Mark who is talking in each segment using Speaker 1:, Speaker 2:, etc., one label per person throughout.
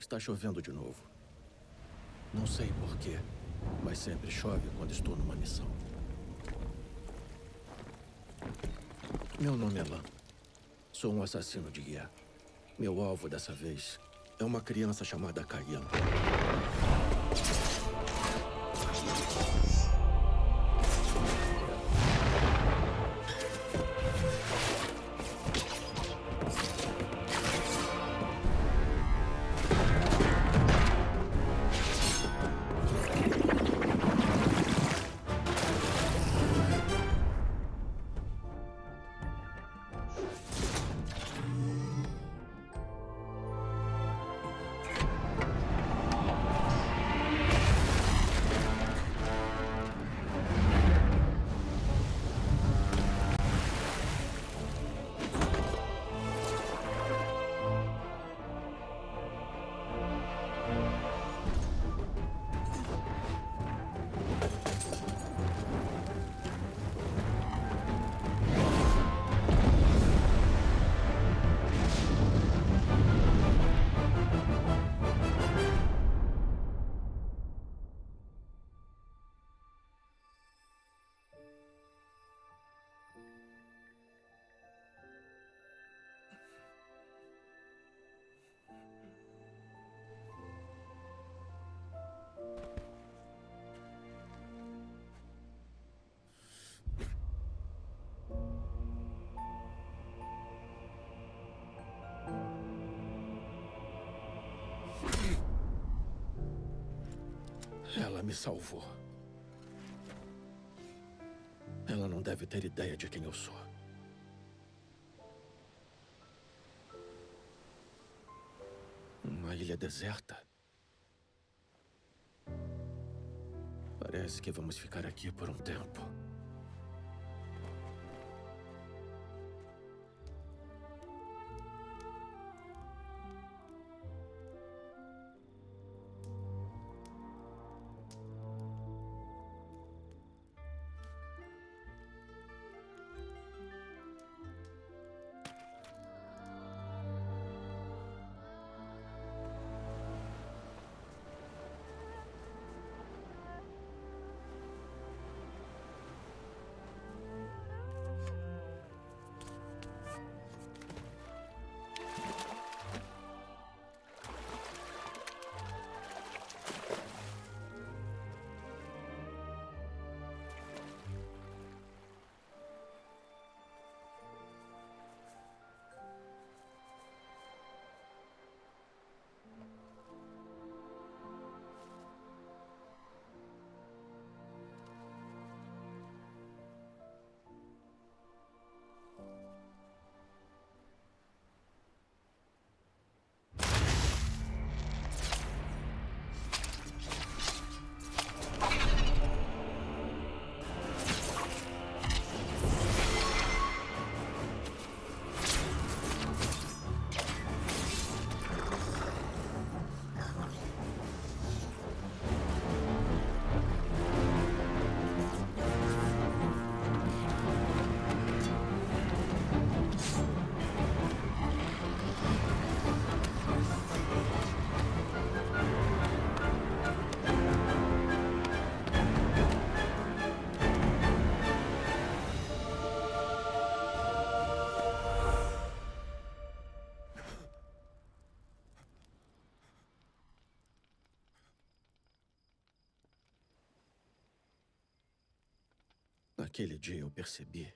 Speaker 1: Está chovendo de novo. Não sei porquê, mas sempre chove quando estou numa missão. Meu nome é Lan. Sou um assassino de guerra. Meu alvo dessa vez é uma criança chamada KAW. Ela me salvou. Ela não deve ter ideia de quem eu sou. Uma ilha deserta. Parece que vamos ficar aqui por um tempo. Naquele dia eu percebi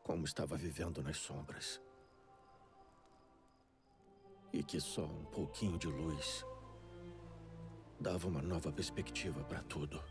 Speaker 1: como estava vivendo nas sombras. E que só um pouquinho de luz dava uma nova perspectiva para tudo.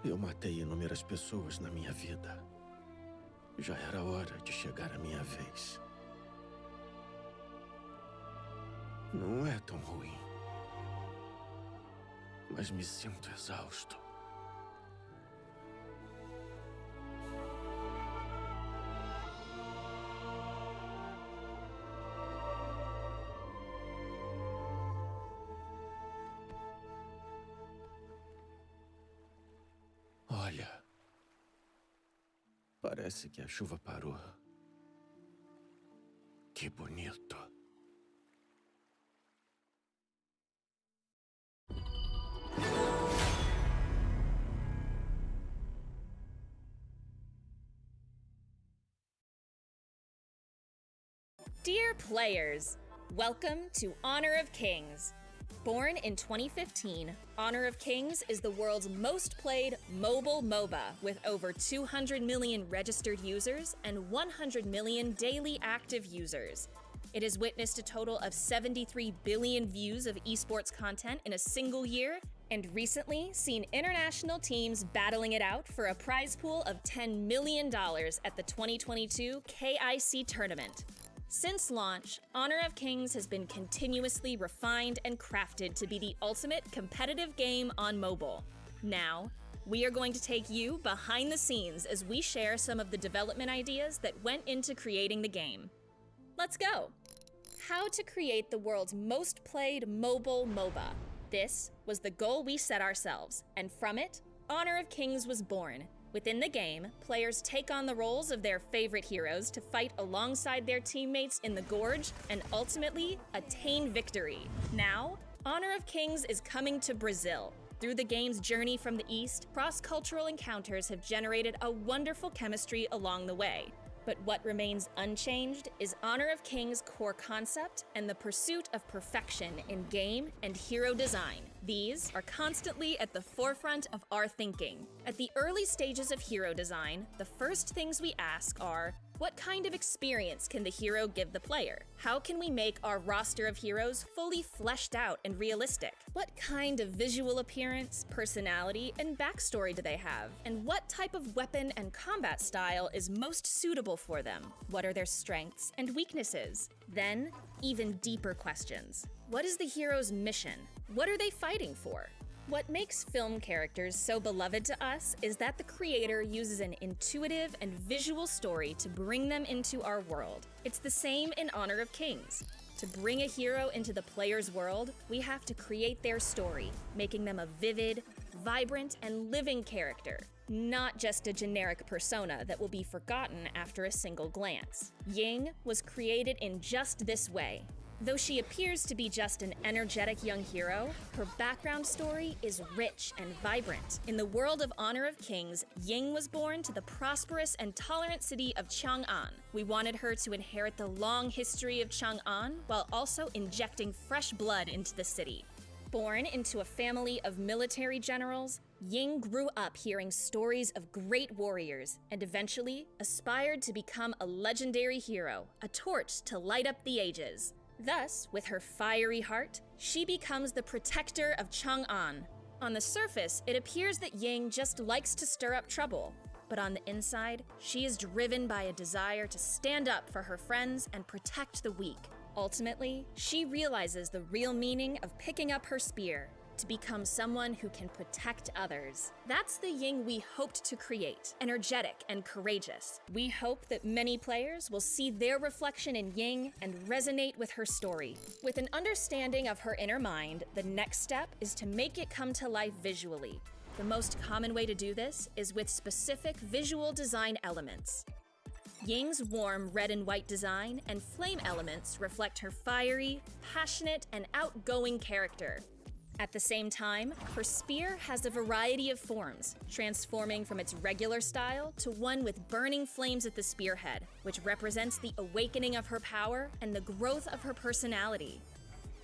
Speaker 1: Eu matei inúmeras pessoas na minha vida. Já era hora de chegar a minha vez. Não é tão ruim. Mas me sinto exausto. Olha, parece que a chuva parou. Que bonito.
Speaker 2: Dear players, welcome to Honor of Kings. Born in 2015, Honor of Kings is the world's most played mobile MOBA with over 200 million registered users and 100 million daily active users. It has witnessed a total of 73 billion views of esports content in a single year, and recently seen international teams battling it out for a prize pool of $10 million at the 2022 KIC tournament. Since launch, Honor of Kings has been continuously refined and crafted to be the ultimate competitive game on mobile. Now, we are going to take you behind the scenes as we share some of the development ideas that went into creating the game. Let's go! How to create the world's most played mobile MOBA. This was the goal we set ourselves, and from it, Honor of Kings was born. Within the game, players take on the roles of their favorite heroes to fight alongside their teammates in the Gorge and ultimately attain victory. Now, Honor of Kings is coming to Brazil. Through the game's journey from the East, cross-cultural encounters have generated a wonderful chemistry along the way. But what remains unchanged is Honor of Kings' core concept and the pursuit of perfection in game and hero design. These are constantly at the forefront of our thinking. At the early stages of hero design, the first things we ask are, what kind of experience can the hero give the player? How can we make our roster of heroes fully fleshed out and realistic? What kind of visual appearance, personality, and backstory do they have? And what type of weapon and combat style is most suitable for them? What are their strengths and weaknesses? Then, even deeper questions. What is the hero's mission? What are they fighting for? What makes film characters so beloved to us is that the creator uses an intuitive and visual story to bring them into our world. It's the same in Honor of Kings. To bring a hero into the player's world, we have to create their story, making them a vivid, vibrant, and living character, not just a generic persona that will be forgotten after a single glance. Ying was created in just this way. Though she appears to be just an energetic young hero, her background story is rich and vibrant. In the world of Honor of Kings, Ying was born to the prosperous and tolerant city of Chang'an. We wanted her to inherit the long history of Chang'an while also injecting fresh blood into the city. Born into a family of military generals, Ying grew up hearing stories of great warriors and eventually aspired to become a legendary hero, a torch to light up the ages. Thus, with her fiery heart, she becomes the protector of Chang'an. On the surface, it appears that Ying just likes to stir up trouble, but on the inside, she is driven by a desire to stand up for her friends and protect the weak. Ultimately, she realizes the real meaning of picking up her spear, to become someone who can protect others. That's the Ying we hoped to create, energetic and courageous. We hope that many players will see their reflection in Ying and resonate with her story. With an understanding of her inner mind, the next step is to make it come to life visually. The most common way to do this is with specific visual design elements. Ying's warm red and white design and flame elements reflect her fiery, passionate, and outgoing character. At the same time, her spear has a variety of forms, transforming from its regular style to one with burning flames at the spearhead, which represents the awakening of her power and the growth of her personality.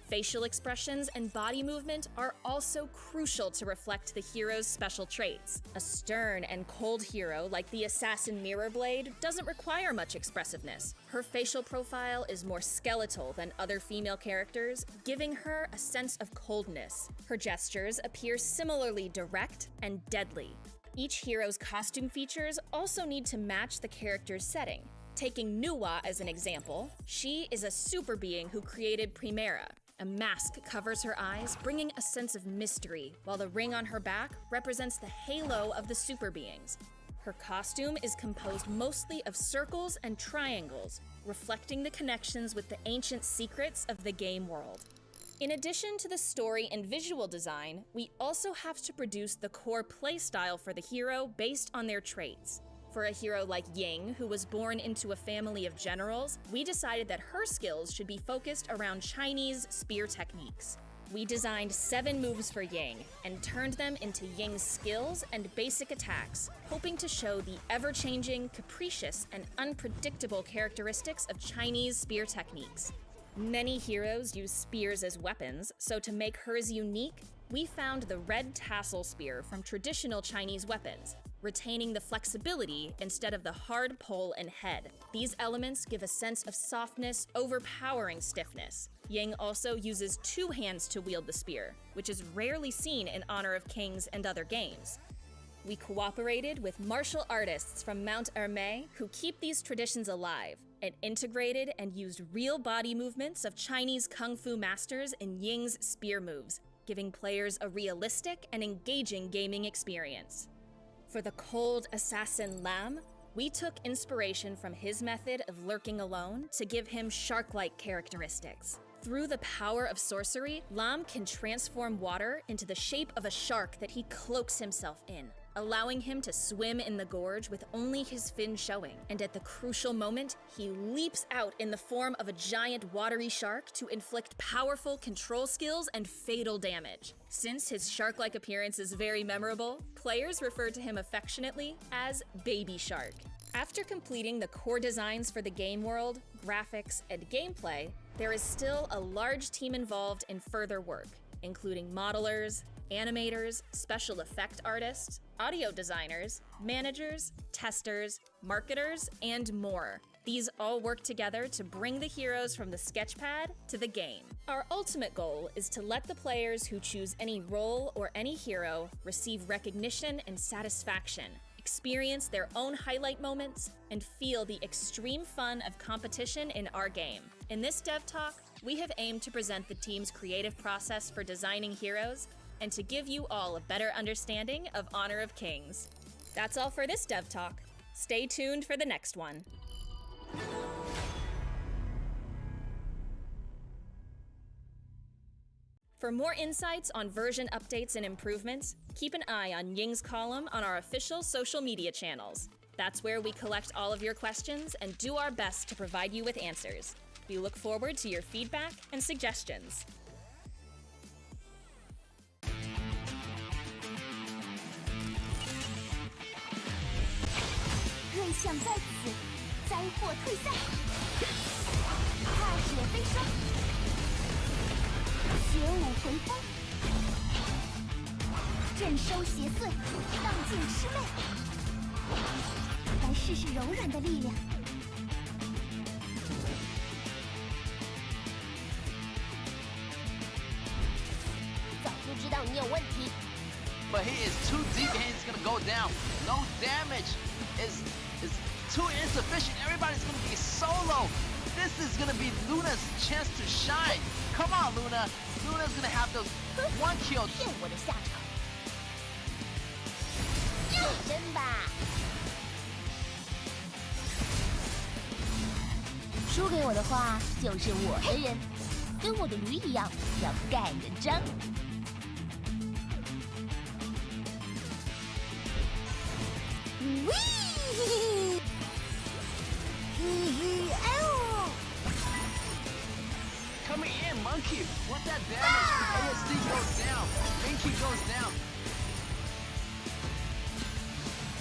Speaker 2: Facial expressions and body movement are also crucial to reflect the hero's special traits. A stern and cold hero like the assassin Mirrorblade doesn't require much expressiveness. Her facial profile is more skeletal than other female characters, giving her a sense of coldness. Her gestures appear similarly direct and deadly. Each hero's costume features also need to match the character's setting. Taking Nuwa as an example, she is a super being who created Primera. A mask covers her eyes, bringing a sense of mystery, while the ring on her back represents the halo of the super beings. Her costume is composed mostly of circles and triangles, reflecting the connections with the ancient secrets of the game world. In addition to the story and visual design, we also have to produce the core playstyle for the hero based on their traits. For a hero like Ying, who was born into a family of generals, we decided that her skills should be focused around Chinese spear techniques. We designed 7 moves for Ying and turned them into Ying's skills and basic attacks, hoping to show the ever-changing, capricious, and unpredictable characteristics of Chinese spear techniques. Many heroes use spears as weapons, so to make hers unique, we found the red tassel spear from traditional Chinese weapons, retaining the flexibility instead of the hard pole and head. These elements give a sense of softness, overpowering stiffness. Ying also uses 2 hands to wield the spear, which is rarely seen in Honor of Kings and other games. We cooperated with martial artists from Mount Hermé who keep these traditions alive, and integrated and used real body movements of Chinese kung fu masters in Ying's spear moves, giving players a realistic and engaging gaming experience. For the cold assassin Lam, we took inspiration from his method of lurking alone to give him shark-like characteristics. Through the power of sorcery, Lam can transform water into the shape of a shark that he cloaks himself in, allowing him to swim in the gorge with only his fin showing. And at the crucial moment, he leaps out in the form of a giant watery shark to inflict powerful control skills and fatal damage. Since his shark-like appearance is very memorable, players refer to him affectionately as Baby Shark. After completing the core designs for the game world, graphics, and gameplay, there is still a large team involved in further work, including modelers, animators, special effect artists, audio designers, managers, testers, marketers, and more. These all work together to bring the heroes from the sketchpad to the game. Our ultimate goal is to let the players who choose any role or any hero receive recognition and satisfaction, experience their own highlight moments, and feel the extreme fun of competition in our game. In this Dev Talk, we have aimed to present the team's creative process for designing heroes and to give you all a better understanding of Honor of Kings. That's all for this Dev Talk. Stay tuned for the next one. For more insights on version updates and improvements, keep an eye on Ying's column on our official social media channels. That's where we collect all of your questions and do our best to provide you with answers. We look forward to your feedback and suggestions.
Speaker 3: 瑞象在此，灾祸退散，踏雪飞霜，雪舞回风，震收邪祟，荡尽魑魅，来试试柔软的力量。早就知道你有问题。
Speaker 4: But he is too deep and he's gonna go down. No damage is too insufficient. Everybody's gonna be solo. This is gonna be Luna's chance to shine. Come on, Luna. Luna's gonna have those 1 kill.
Speaker 3: 骗我的下场，真吧？输给我的话，就是我的人，跟我的驴一样，要盖人章。
Speaker 4: Coming in, Monkey. What that damage? ASD goes down. Minky goes down.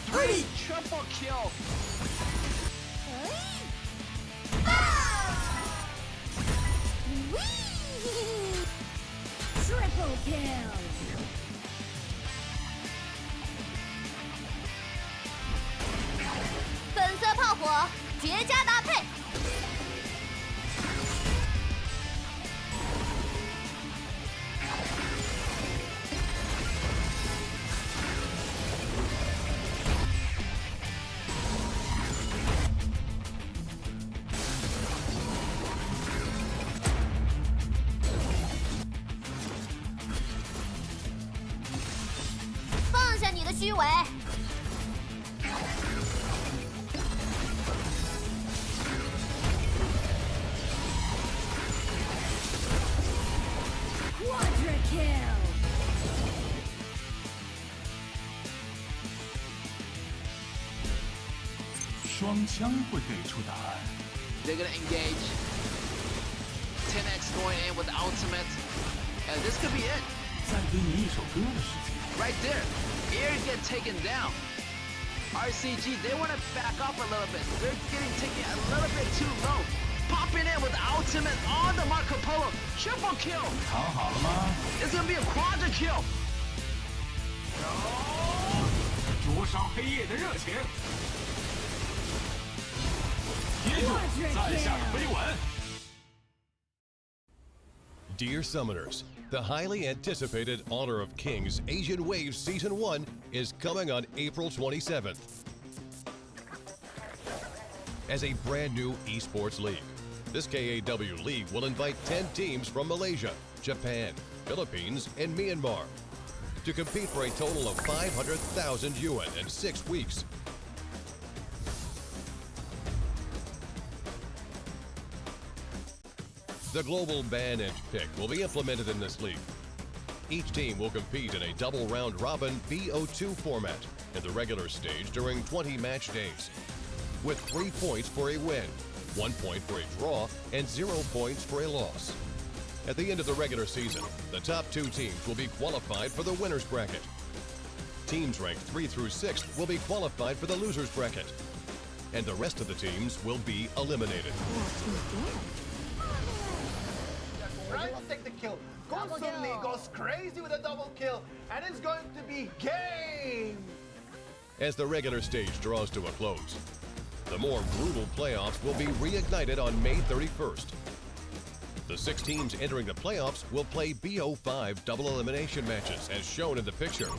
Speaker 4: 3 triple kill.
Speaker 3: Triple kill. 粉色炮火，绝佳搭配。尾。Quadra kill。
Speaker 5: 双枪会给出答案。
Speaker 4: They're gonna engage. 10x going in with the ultimate. And this could be it.
Speaker 5: 再给你一首歌的时间。
Speaker 4: Right there. Air get taken down. RCG, they want to back up a little bit. They're getting taken a little bit too low. Popping in with the ultimate on the Marco Polo. Triple kill.
Speaker 5: 藏好了吗？
Speaker 4: It's gonna be a quadra kill.
Speaker 5: 灼烧黑夜的热情。接住，在下的飞吻。
Speaker 6: Dear Summoners, the highly anticipated Honor of Kings Asian Waves Season 1 is coming on April 27th. As a brand new esports league, this KAW league will invite 10 teams from Malaysia, Japan, Philippines, and Myanmar to compete for a total of 500,000 yuan in 6 weeks. The global ban and pick will be implemented in this league. Each team will compete in a double round robin BO2 format in the regular stage during 20 match days, with 3 points for a win, 1 point for a draw, and 0 points for a loss. At the end of the regular season, the top 2 teams will be qualified for the winner's bracket. Teams ranked 3 through 6 will be qualified for the loser's bracket, and the rest of the teams will be eliminated.
Speaker 7: Trying to take the kill. Gosumi goes crazy with a double kill, and it's going to be game!
Speaker 6: As the regular stage draws to a close, the more brutal playoffs will be reignited on May 31st. The 6 teams entering the playoffs will play BO5 double elimination matches as shown in the picture,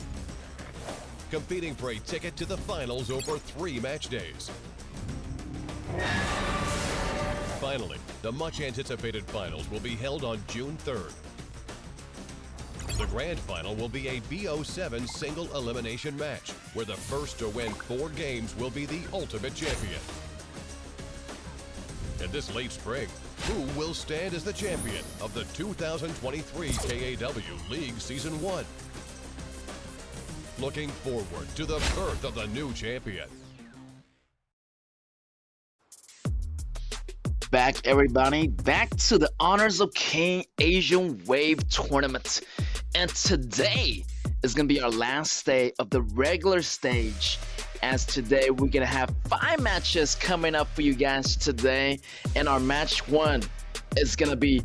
Speaker 6: competing for a ticket to the finals over 3 match days. Finally, the much-anticipated finals will be held on June 3rd. The grand final will be a BO7 single elimination match, where the first to win 4 games will be the ultimate champion. In this late spring, who will stand as the champion of the 2023 KAW League Season 1? Looking forward to the birth of the new champion.
Speaker 4: Back, everybody, back to the Honors of King Asian Wave Tournament. And today is going to be our last day of the regular stage. As today, we're going to have 5 matches coming up for you guys today. And our match 1 is going to be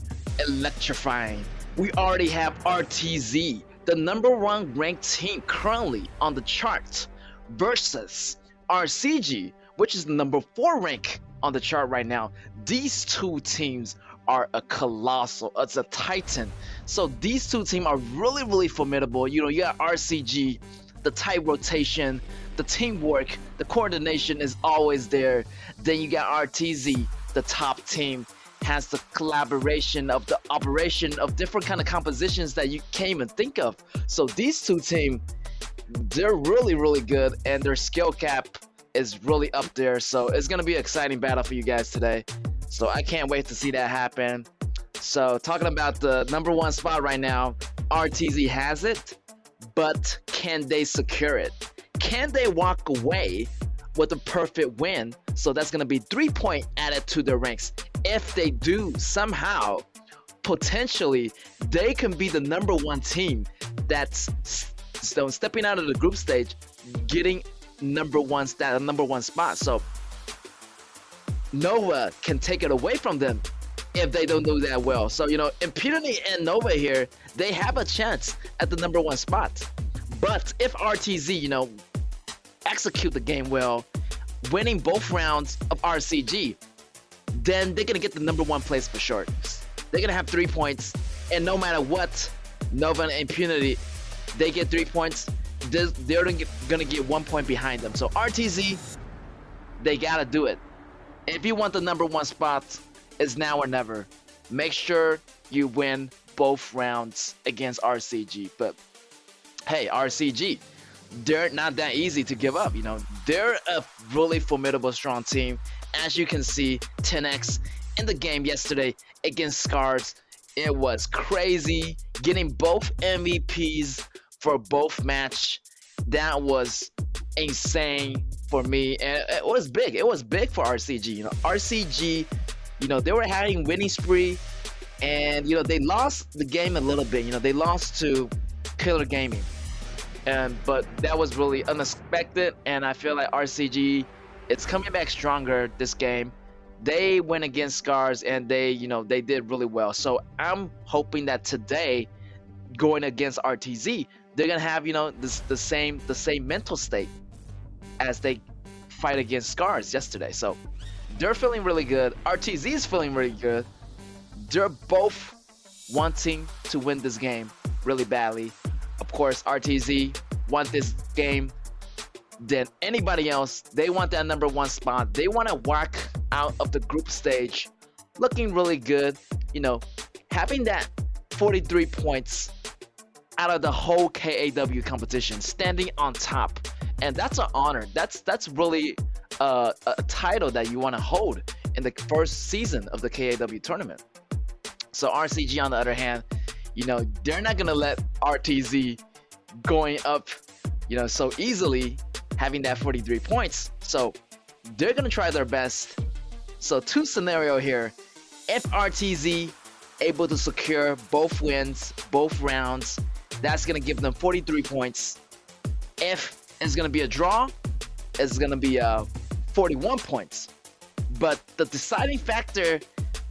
Speaker 4: electrifying. We already have RTZ, the #1 ranked team currently on the chart, versus RCG, which is the #4 rank on the chart right now. These 2 teams are a colossal, it's a titan. So these 2 teams are really formidable. You know, you got RCG, the tight rotation, the teamwork, the coordination is always there. Then you got RTZ, the top team, has the collaboration of the operation of different kind of compositions that you can't even think of. So these 2 teams, they're really good, and their skill cap is really up there. So it's gonna be an exciting battle for you guys today. So I can't wait to see that happen. So talking about the #1 spot right now, RTZ has it, but can they secure it? Can they walk away with a perfect win? So that's gonna be 3 points added to their ranks. If they do, somehow, potentially, they can be the #1 team that's stepping out of the group stage, getting #1 spot. So Nova can take it away from them if they don't do that well. So, you know, Impunity and Nova here, they have a chance at the #1 spot. But if RTZ, you know, execute the game well, winning both rounds of RCG, then they're gonna get the #1 place for sure. They're gonna have 3 points, and no matter what, Nova and Impunity, they get 3 points. They're gonna get 1 point behind them. So RTZ, they gotta do it. If you want the #1 spot, it's now or never. Make sure you win both rounds against RCG. But hey, RCG, they're not that easy to give up. You know, they're a really formidable, strong team. As you can see, 10x in the game yesterday against Scars, it was crazy. Getting both MVPs for both match, that was insane for me, and it was big. It was big for RCG. You know, RCG, you know, they were having winning spree, and you know they lost the game a little bit. You know, they lost to Killer Gaming. But that was really unexpected, and I feel like RCG, it's coming back stronger this game. They went against Scars, and they did really well. So I'm hoping that today, going against RTZ, they're gonna have the same mental state as they fight against Scars yesterday. So they're feeling really good. RTZ is feeling really good. They're both wanting to win this game really badly. Of course, RTZ want this game than anybody else. They want that #1 spot. They want to walk out of the group stage looking really good. You know, having that 43 points out of the whole KAW competition, standing on top, and that's an honor. That's really a title that you want to hold in the first season of the KAW tournament. So RCG, on the other hand, you know, they're not gonna let RTZ going up, you know, so easily, having that 43 points. So they're gonna try their best. So two scenario here: if RTZ able to secure both wins, both rounds, that's gonna give them 43 points. If it's gonna be a draw, it's gonna be 41 points. But the deciding factor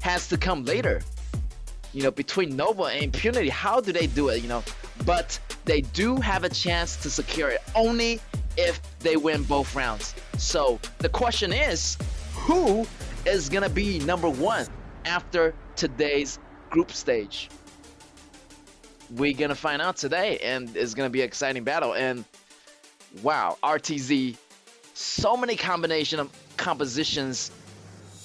Speaker 4: has to come later. You know, between Nova and Impunity, how do they do it? You know, but they do have a chance to secure it only if they win both rounds. So the question is, who is gonna be #1 after today's group stage? We're gonna find out today, and it's gonna be an exciting battle. And wow, RTZ, so many compositions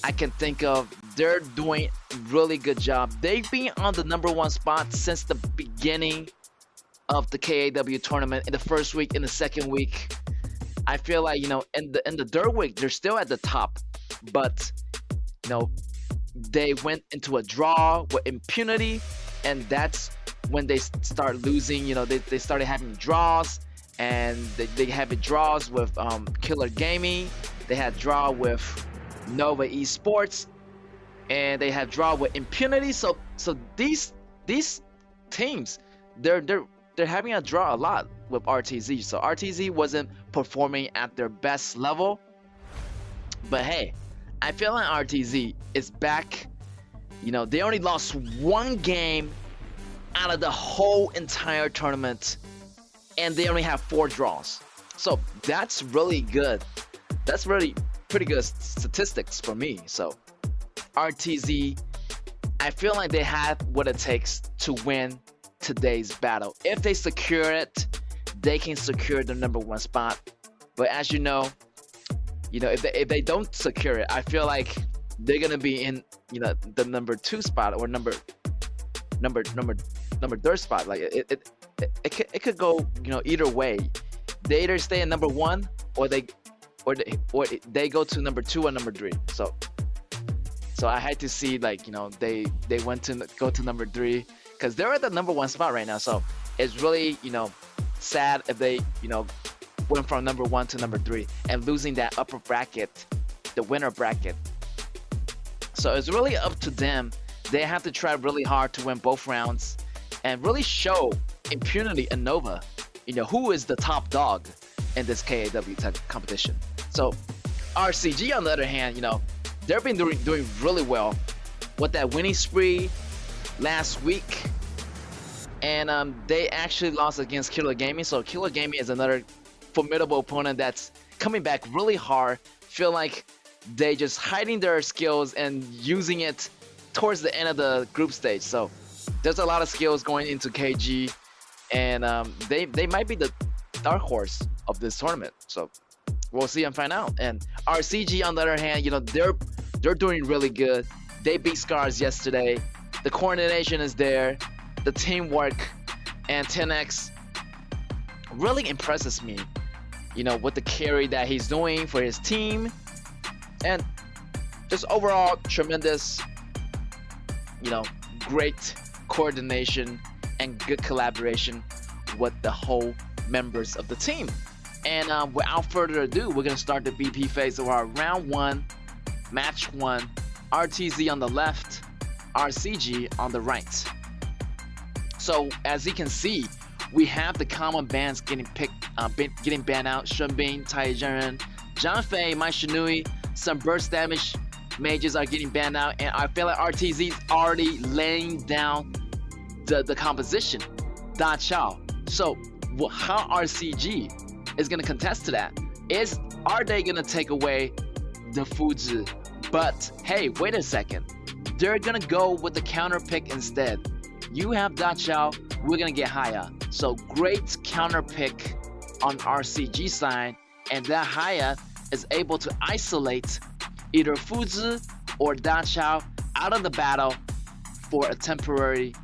Speaker 4: I can think of. They're doing really good job. They've been on the #1 spot since the beginning of the KAW tournament. In the first week, in the second week, I feel like, you know, in the third week, they're still at the top. But, you know, they went into a draw with Impunity, and that's when they start losing. You know, they started having draws, and they had draws with Killer Gaming. They had draw with Nova Esports, and they had draw with Impunity. So these teams, they're having a draw a lot with RTZ. So RTZ wasn't performing at their best level, but hey, I feel like RTZ is back. You know, they only lost one game out of the whole entire tournament, and they only have 4 draws. So that's really good. That's really pretty good statistics for me. So RTZ, I feel like they have what it takes to win today's battle. If they secure it, they can secure the #1 spot. But as you know, if they don't secure it, I feel like they're gonna be in, you know, the #2 spot or number 3rd spot. Like it could go, you know, either way. They either stay in #1 or they go to #2 or #3. So I had to see, like, you know, they went to go to #3 because they're at the #1 spot right now. So it's really, you know, sad if they, you know, went from #1 to #3 and losing that upper bracket, the winner bracket. So it's really up to them. They have to try really hard to win both rounds and really show Impunity and Nova, you know, who is the top dog in this KAW type competition. So RCG, on the other hand, you know, they've been doing really well with that winning spree last week, and they actually lost against Killer Gaming. So Killer Gaming is another formidable opponent that's coming back really hard. Feel like they just hiding their skills and using it towards the end of the group stage. So there's a lot of skills going into KG, and they might be the dark horse of this tournament. So we'll see and find out. And RCG, on the other hand, you know, they're doing really good. They beat Scars yesterday. The coordination is there, the teamwork, and 10x really impresses me you know, with the carry that he's doing for his team, and just overall tremendous, you know, great coordination and good collaboration with the whole members of the team. And without further ado, we're gonna start the BP phase of our round 1, match 1. RTZ on the left, RCG on the right. So as you can see, we have the common bans getting getting banned out. Shenbing, Taizhen, Zhang Mai Shinui, some burst damage mages are getting banned out, and I feel like RTZ is already laying down the composition. Da Chao. So how RCG is gonna contest to that? Are they gonna take away the Fuzi? But hey, wait a second. They're gonna go with the counter pick instead. You have Da Chao, we're gonna get Haya. So great counter pick on RCG side, and that Haya is able to isolate either Fuzi or Da Chao out of the battle for a temporary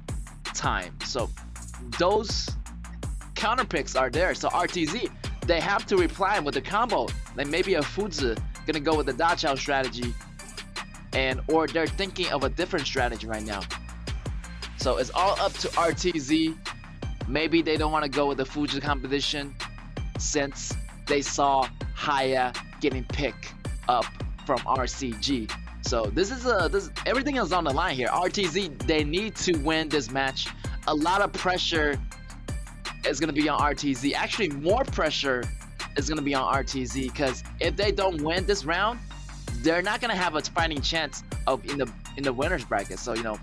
Speaker 4: time. So those counter picks are there. So RTZ, they have to reply with the combo. Like maybe a Fuzi gonna go with the Da Chao strategy, or they're thinking of a different strategy right now. So it's all up to RTZ. Maybe they don't want to go with the Fuji competition since they saw Haya getting picked up from RCG. So this everything is on the line here. RTZ, they need to win this match. A lot of pressure is going to be on RTZ. Actually, more pressure is going to be on RTZ, because if they don't win this round, they're not going to have a fighting chance of in the winners bracket. So, you know,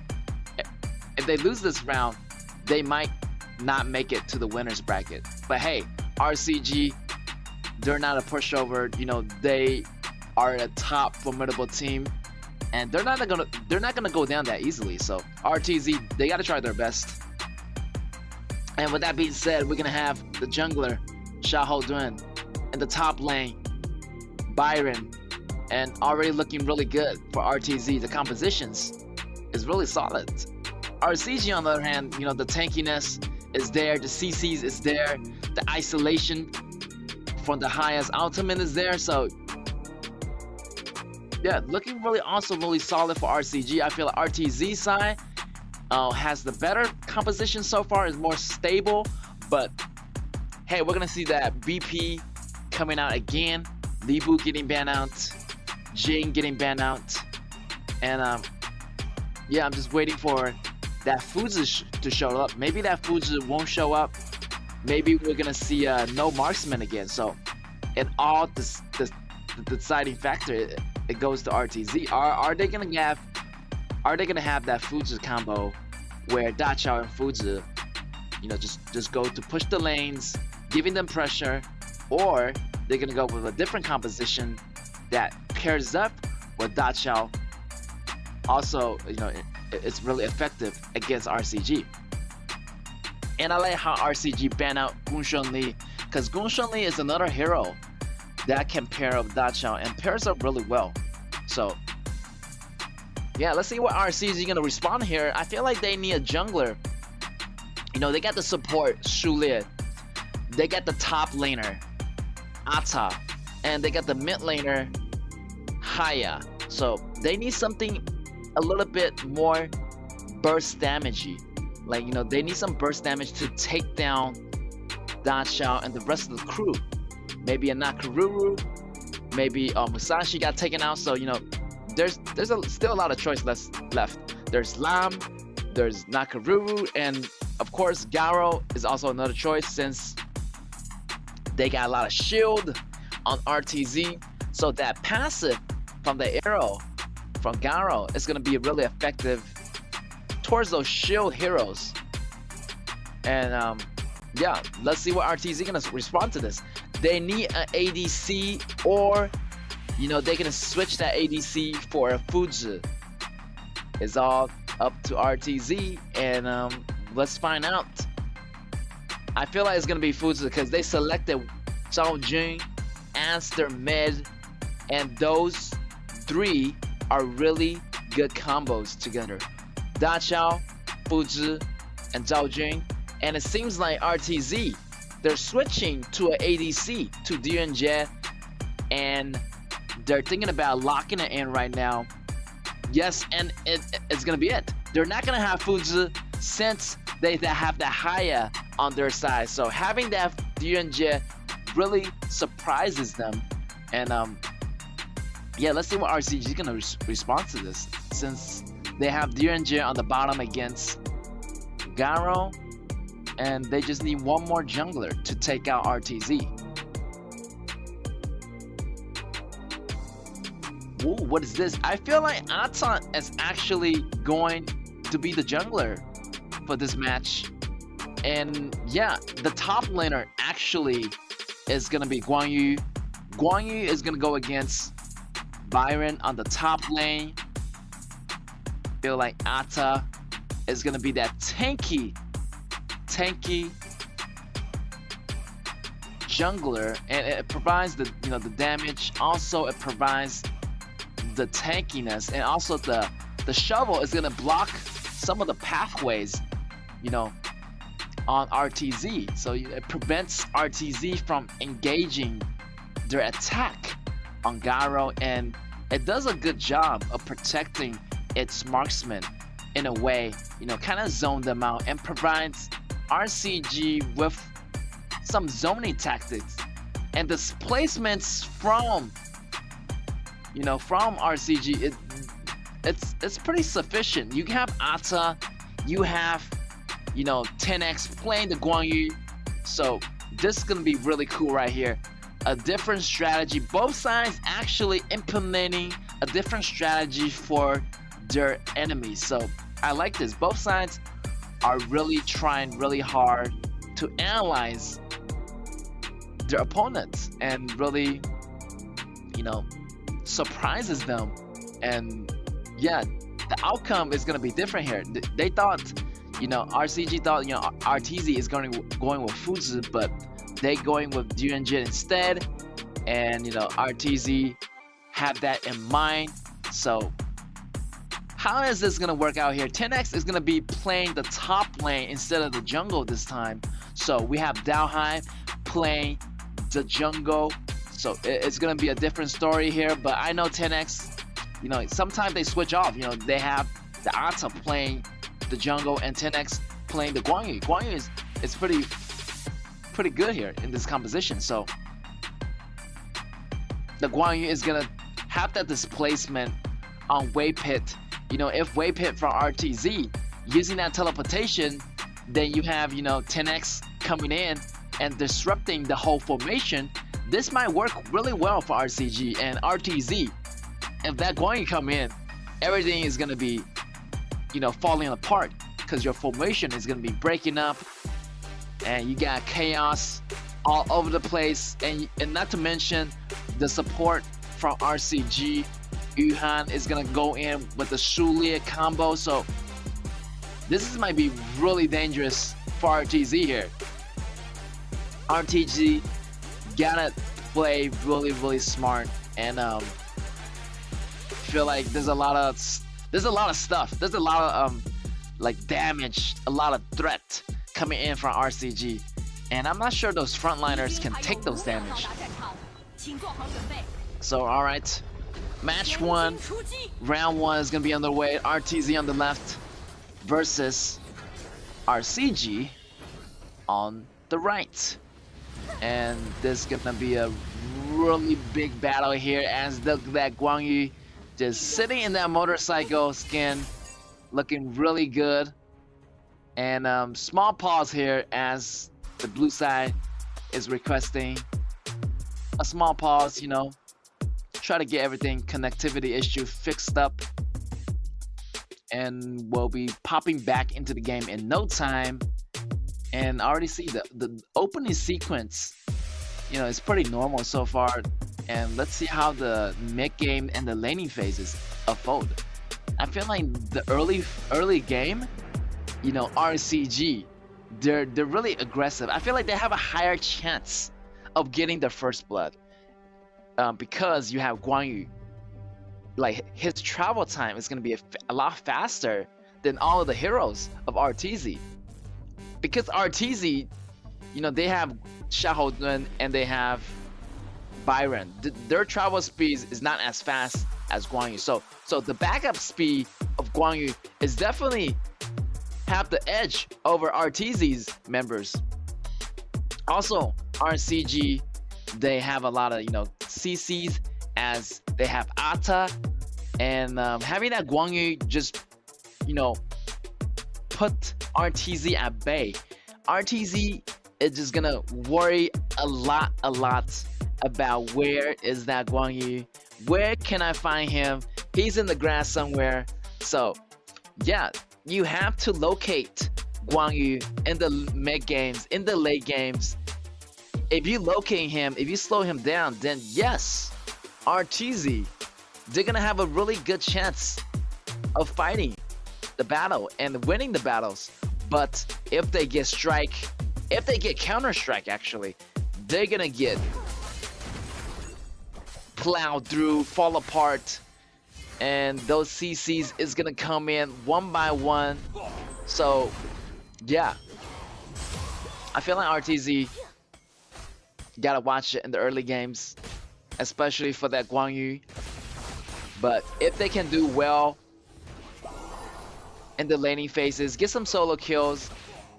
Speaker 4: if they lose this round, they might not make it to the winners bracket. But hey, RCG, they're not a pushover. You know, they are a top formidable team, and they're not gonna go down that easily. So RTZ, they gotta try their best. And with that being said, we're gonna have the jungler Xiahou Dun in the top lane, Byron, and already looking really good for RTZ. The compositions is really solid. RCG on the other hand, you know, the tankiness is there, the CCs is there, the isolation from the highest ultimate is there. So yeah, looking really awesome, really solid for RCG. I feel like RTZ side has the better composition so far, is more stable. But hey, we're gonna see that BP coming out again, Libu getting banned out, Jing getting banned out, and yeah, I'm just waiting for that Fuzi to show up. Maybe that Fuzi won't show up. Maybe we're gonna see no marksman again. So it all the deciding factor, it goes to RTZ. Are they gonna have that Fuzi combo where Da Chao and Fuzi, you know, just go to push the lanes, giving them pressure, or they're gonna go with a different composition that pairs up with Da Chao. Also, you know, it's really effective against RCG. And I like how RCG ban out Gunshan Li, because Gunshan Li is another hero that can pair up Da Chao and pairs up really well. So yeah, let's see what RCG is gonna respond here. I feel like they need a jungler. You know, they got the support Shu Li, they got the top laner Ata, and they got the mid laner Haya. So they need something a little bit more burst damagey. Like, you know, they need some burst damage to take down Da Chao and the rest of the crew. Maybe a Nakaruru, maybe Musashi got taken out. So, you know, there's still a lot of choice left. There's Lam, there's Nakaruru, and of course Garo is also another choice since they got a lot of shield on RTZ. So that passive from the arrow from Garo is going to be really effective towards those shield heroes. And yeah, let's see what RTZ gonna respond to this. They need an ADC, or you know, they're gonna switch that ADC for a Fuzi. It's all up to RTZ, and let's find out. I feel like it's gonna be Fuzi because they selected Zhao Jun as their mid, and those three are really good combos together. Da Chao, Fuzi, and Zhao Jun. And it seems like RTZ, they're switching to an ADC to Dianjie, and they're thinking about locking it in right now. Yes, and it's gonna be it. They're not gonna have Fuzi since they have the Haya on their side. So having that Dianjie really surprises them. And yeah, let's see what RCG is gonna respond to this, since they have Dianjie on the bottom against Garo, and they just need one more jungler to take out RTZ. Ooh, what is this? I feel like Atan is actually going to be the jungler for this match. And yeah, the top laner actually is going to be Guan Yu. Guan Yu is going to go against Byron on the top lane. Feel like Ata is going to be that tanky jungler, and it provides the the damage. Also, it provides the tankiness, and also the shovel is gonna block some of the pathways, on RTZ. So it prevents RTZ from engaging their attack on Garo, and it does a good job of protecting its marksmen in a way, kind of zone them out, and provides RCG with some zoning tactics and displacements from RCG. It's pretty sufficient. You have Ata, you have 10x playing the Guan Yu, so this is gonna be really cool right here. A different strategy, both sides actually implementing a different strategy for their enemies. So I like this. Both sides are really trying really hard to analyze their opponents and really surprises them. And yeah, the outcome is gonna be different here. They thought, RCG thought, RTZ is going with Fuzi, but they going with Dianjie instead, and RTZ have that in mind. So how is this gonna work out here? 10x is gonna be playing the top lane instead of the jungle this time. So we have Dalhai playing the jungle. So it's gonna be a different story here, but I know 10x, sometimes they switch off. They have the Ata playing the jungle and 10x playing the Guan Yu. Guan Yu is pretty good here in this composition. So the Guan Yu is gonna have that displacement on Wave Pit. If Wave Pit from RTZ using that teleportation, then you have 10x coming in and disrupting the whole formation. This might work really well for RCG and RTZ. If that Guan Yu come in, everything is gonna be falling apart, because your formation is gonna be breaking up, and you got chaos all over the place, and not to mention the support from RCG. Yuhan is gonna go in with the Shulia combo, so this might be really dangerous for RTZ here. RTG gotta play really smart, and feel like there's a lot of stuff. There's a lot of damage, a lot of threat coming in from RCG, and I'm not sure those frontliners can take those damage. So all right, match 1, round 1 is gonna be underway. RTZ on the left versus RCG on the right, and this is gonna be a really big battle here, as that Guan Yu just sitting in that motorcycle skin, looking really good. And small pause here, as the blue side is requesting a small pause, try to get everything connectivity issue fixed up, and we'll be popping back into the game in no time. And I already see the opening sequence, it's pretty normal so far. And let's see how the mid game and the laning phases unfold. I feel like the early game, RCG, they're really aggressive. I feel like they have a higher chance of getting the first blood, because you have Guan Yu. Like, his travel time is gonna be a lot faster than all of the heroes of RTZ, because RTZ, you know, they have Xiahou and they have Byron. Their travel speed is not as fast as Guan Yu. So the backup speed of Guan Yu is definitely have the edge over RTZ's members. Also, RCG, they have a lot of, you know, CCs, as they have Ata, and having that Guan Yu just, you know, put RTZ at bay. RTZ is just gonna worry a lot about where is that Guan Yu, where can I find him? He's in the grass somewhere. So yeah, you have to locate Guan Yu in the mid games, in the late games. If you locate him, if you slow him down, then yes, RTZ, they're gonna have a really good chance of fighting the battle and winning the battles. But if they get strike, if they get counter strike, actually, they're gonna get plowed through, fall apart, and those CCs is gonna come in one by one. So yeah, I feel like RTZ gotta watch it in the early games, especially for that Guan Yu. But if they can do well in the laning phases, get some solo kills,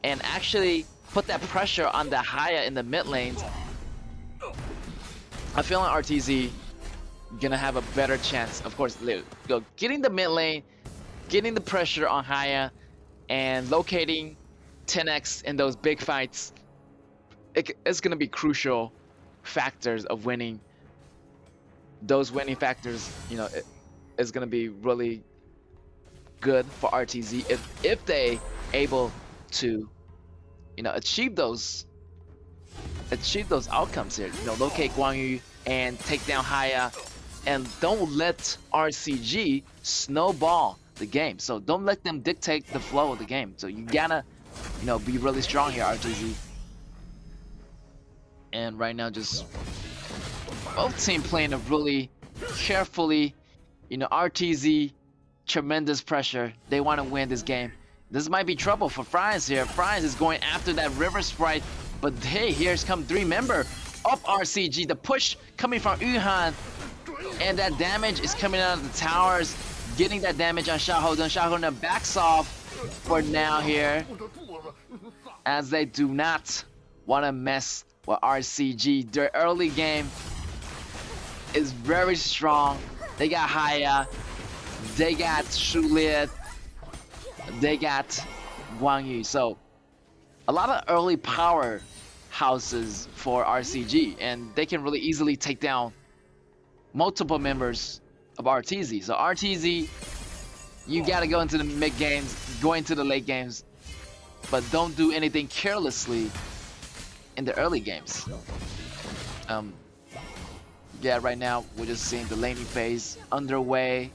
Speaker 4: and actually put that pressure on the Haya in the mid lanes, I feel like RTZ gonna have a better chance. Of course, go getting the mid lane, getting the pressure on Haya, and locating 10x in those big fights. It's gonna be crucial factors of winning. Those winning factors, you know, it's gonna be really good for RTZ if they able to, you know, achieve those outcomes here. You know, locate Guan Yu and take down Haya, and don't let RCG snowball the game. So don't let them dictate the flow of the game. So you gotta, you know, be really strong here, RTZ. And right now, just both teams playing a really carefully. You know, RTZ, tremendous pressure. They want to win this game. This might be trouble for Franz here. Franz is going after that River Sprite, but hey, here's come 3 member of RCG. The push coming from Yuhan, and that damage is coming out of the towers, getting that damage on Xiahou. Xiahou backs off for now here, as they do not want to mess with RCG. Their early game is very strong. They got Haya, they got Shuliet, they got Guan Yu. So a lot of early power houses for RCG, and they can really easily take down multiple members of RTZ. So RTZ, you gotta go into the mid games, go into the late games, but don't do anything carelessly in the early games. Yeah, right now we're just seeing the laning phase underway.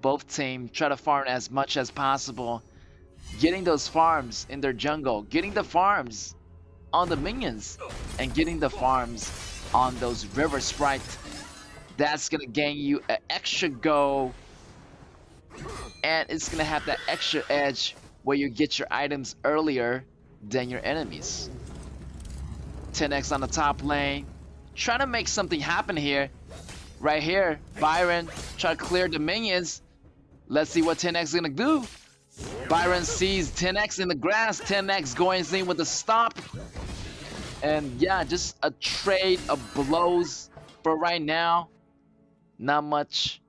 Speaker 4: Both teams try to farm as much as possible, getting those farms in their jungle, getting the farms on the minions, and getting the farms on those River Sprite. That's gonna gain you an extra go, and it's gonna have that extra edge where you get your items earlier than your enemies. 10x on the top lane, trying to make something happen here. Right here, Byron try to clear the minions. Let's see what 10x is gonna do. Byron sees 10x in the grass. 10x going in with a stop. And yeah, just a trade of blows for right now. Not much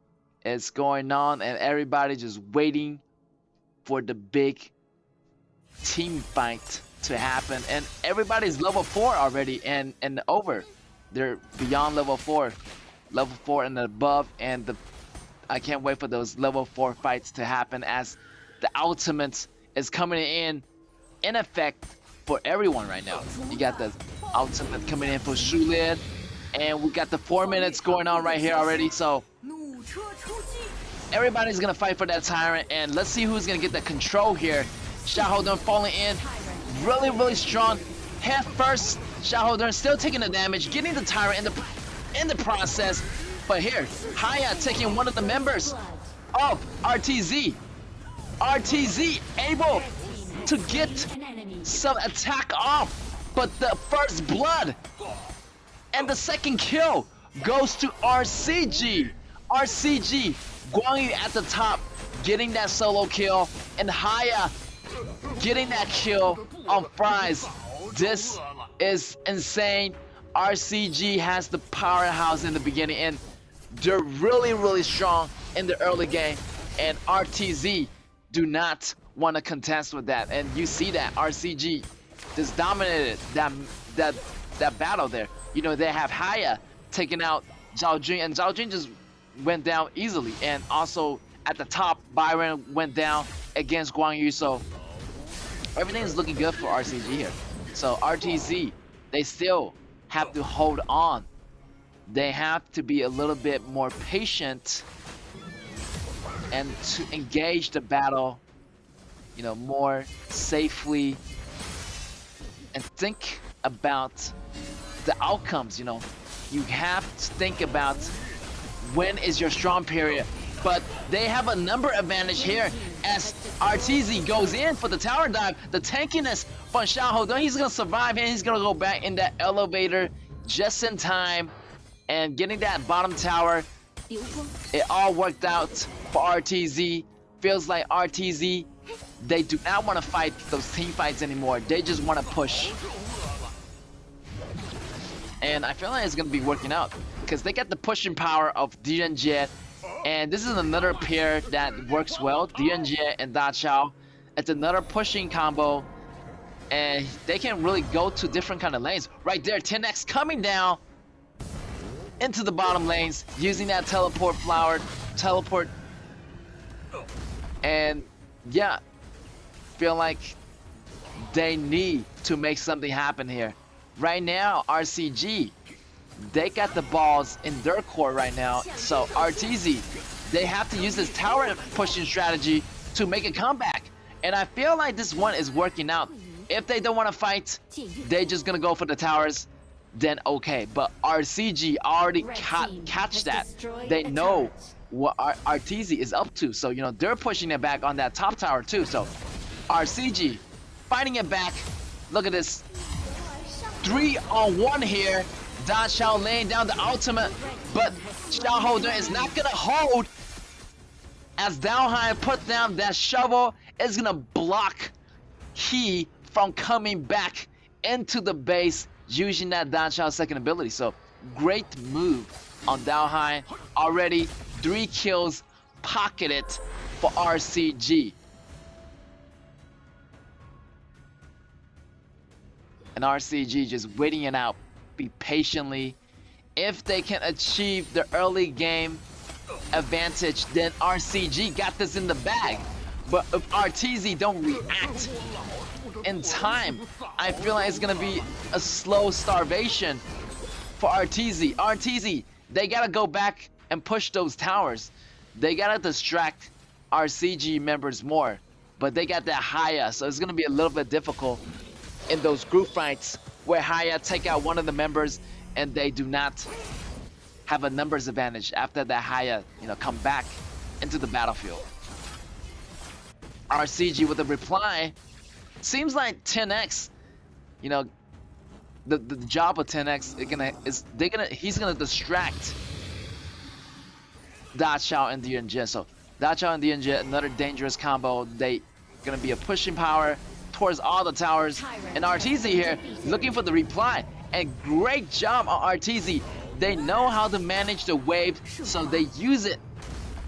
Speaker 4: is going on, and everybody just waiting for the big team fight to happen. And everybody's level 4 already and over. They're beyond level 4 and above, and I can't wait for those level 4 fights to happen, as the ultimate is coming in effect for everyone right now. You got the ultimate coming in for Shulin, and we got the 4 minutes going on right here already. So everybody's gonna fight for that Tyrant, and let's see who's gonna get the control here. Xiahou falling in really strong. Head first, Xiahou still taking the damage, getting the Tyrant in the process. But here, Haya taking one of the members of RTZ. RTZ able to get some attack off but the first blood and the second kill goes to RCG. RCG, Guang Yu at the top, getting that solo kill, and Haya getting that kill on Fries. This is insane. RCG has the powerhouse in the beginning, and they're really strong in the early game, and RTZ do not want to contest with that. And you see that RCG just dominated that battle there. You know, they have Haya taking out Zhao Jun, and Zhao Jun just went down easily. And also at the top, Byron went down against Guang Yu. So everything is looking good for RCG here. So RTZ, they still have to hold on. They have to be a little bit more patient and to engage the battle, you know, more safely, and think about the outcomes. You know, you have to think about when is your strong period. But they have a number advantage here as RTZ goes in for the tower dive. The tankiness from Xiao Hodong, he's gonna survive and he's gonna go back in that elevator just in time and getting that bottom tower. It all worked out for RTZ. Feels like RTZ, they do not want to fight those team fights anymore. They just want to push. And I feel like it's gonna be working out because they get the pushing power of DNJ. And this is another pair that works well, DNJ and Da Chao. It's another pushing combo, and they can really go to different kind of lanes. Right there, 10x coming down into the bottom lanes, using that teleport flower, and yeah, feel like they need to make something happen here. Right now, RCG, they got the balls in their court right now. So RTZ, they have to use this tower pushing strategy to make a comeback. And I feel like this one is working out. If they don't want to fight, they're just gonna go for the towers, then okay. But RCG already catch that. They know what RTZ is up to. So, you know, they're pushing it back on that top tower too. So RCG fighting it back. Look at this. 3-on-1 here. Da Chao laying down the ultimate, but Xiao Hodong is not gonna hold as Daohai put down that shovel. Is gonna block he from coming back into the base using that Da Chao second ability. So great move on Daohai. Already 3 kills pocketed for RCG. And RCG just waiting it out. Be patiently. If they can achieve the early game advantage, then RCG got this in the bag. But if RTZ don't react in time, I feel like it's gonna be a slow starvation for RTZ. RTZ, they gotta go back and push those towers. They gotta distract RCG members more, but they got that Haya, so it's gonna be a little bit difficult in those group fights where Haya take out one of the members and they do not have a numbers advantage after that Haya, you know, come back into the battlefield. RCG with a reply. Seems like 10x, you know, the job of 10x he's gonna distract Da Chao and DNJ. So Da Chao and DNJ, another dangerous combo. They gonna be a pushing power towards all the towers, and RTZ here looking for the reply, and great job on RTZ. They know how to manage the wave, so they use it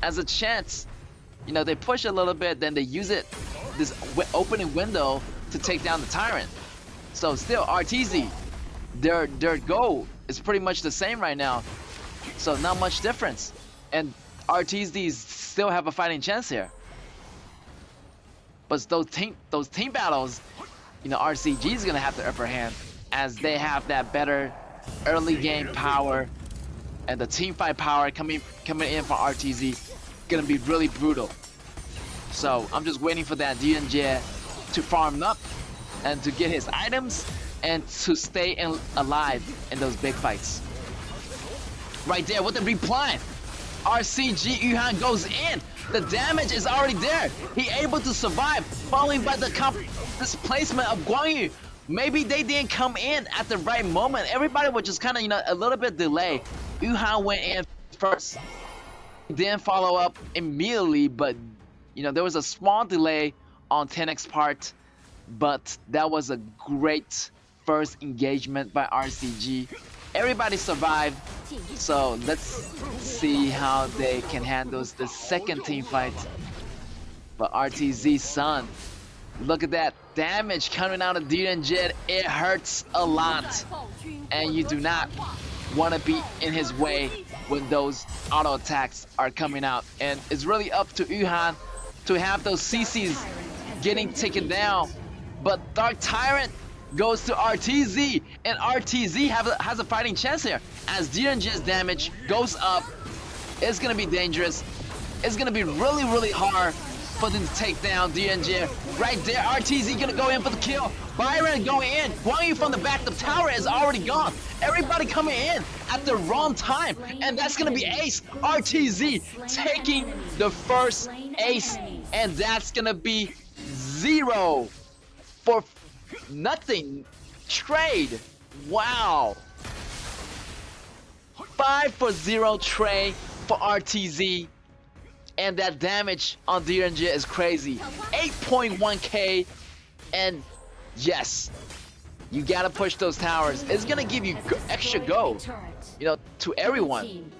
Speaker 4: as a chance. You know, they push a little bit, then they use it, this opening window, to take down the Tyrant. So still RTZ, their goal is pretty much the same right now, so not much difference, and RTZ still have a fighting chance here. But those team battles, you know, RCG is gonna have the upper hand as they have that better early game power, and the team fight power coming in from RTZ gonna be really brutal. So I'm just waiting for that DNJ to farm up and to get his items and to stay alive in those big fights. Right there with the reply, RCG Yuhan goes in. The damage is already there. He able to survive, following by the displacement of Guang Yu. maybe they didn't come in at the right moment. Everybody was just kind of, you know, a little bit delayed. Yuhan went in first, didn't follow up immediately, but you know, there was a small delay on 10X part, but that was a great first engagement by RCG. Everybody survived, so let's see how they can handle the second team fight. But RTZ Sun, look at that damage coming out of DNJ. It hurts a lot, and you do not want to be in his way when those auto attacks are coming out. And it's really up to Yuhan to have those CCs getting taken down. But Dark Tyrant goes to RTZ, and RTZ has a fighting chance here. As DNJ's damage goes up, it's gonna be dangerous. It's gonna be really, really hard for them to take down DNJ. Right there, RTZ gonna go in for the kill. Byron going in. Guang Yu from the back, the tower is already gone. Everybody coming in at the wrong time, and that's gonna be ace. RTZ taking the first ace, and that's gonna be 0 for nothing trade. Wow. 5 for 0 trade for RTZ. And that damage on DNJ is crazy. 8.1k. And yes, you gotta push those towers. It's gonna give you extra go, you know, to everyone.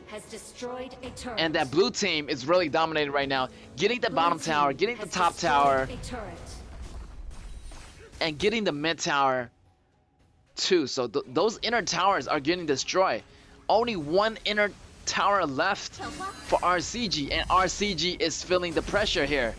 Speaker 4: And that blue team is really dominating right now. Getting the bottom tower, getting the top tower, and getting the mid tower too. So those inner towers are getting destroyed. Only one inner tower left for RCG, and RCG is feeling the pressure here.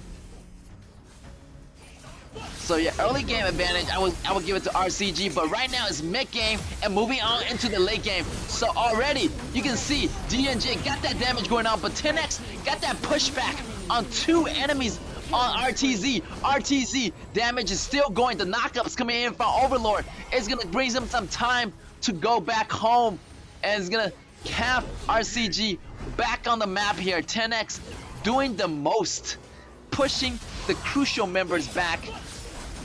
Speaker 4: So yeah, early game advantage, I would give it to RCG, but right now it's mid game and moving on into the late game. So already you can see DNJ got that damage going on, but 10X got that pushback on 2 enemies on RTZ. RTZ damage is still going. The knockup's coming in from Overlord. It's gonna bring him some time to go back home, and it's gonna have RCG back on the map here. 10X doing the most, pushing the crucial members back,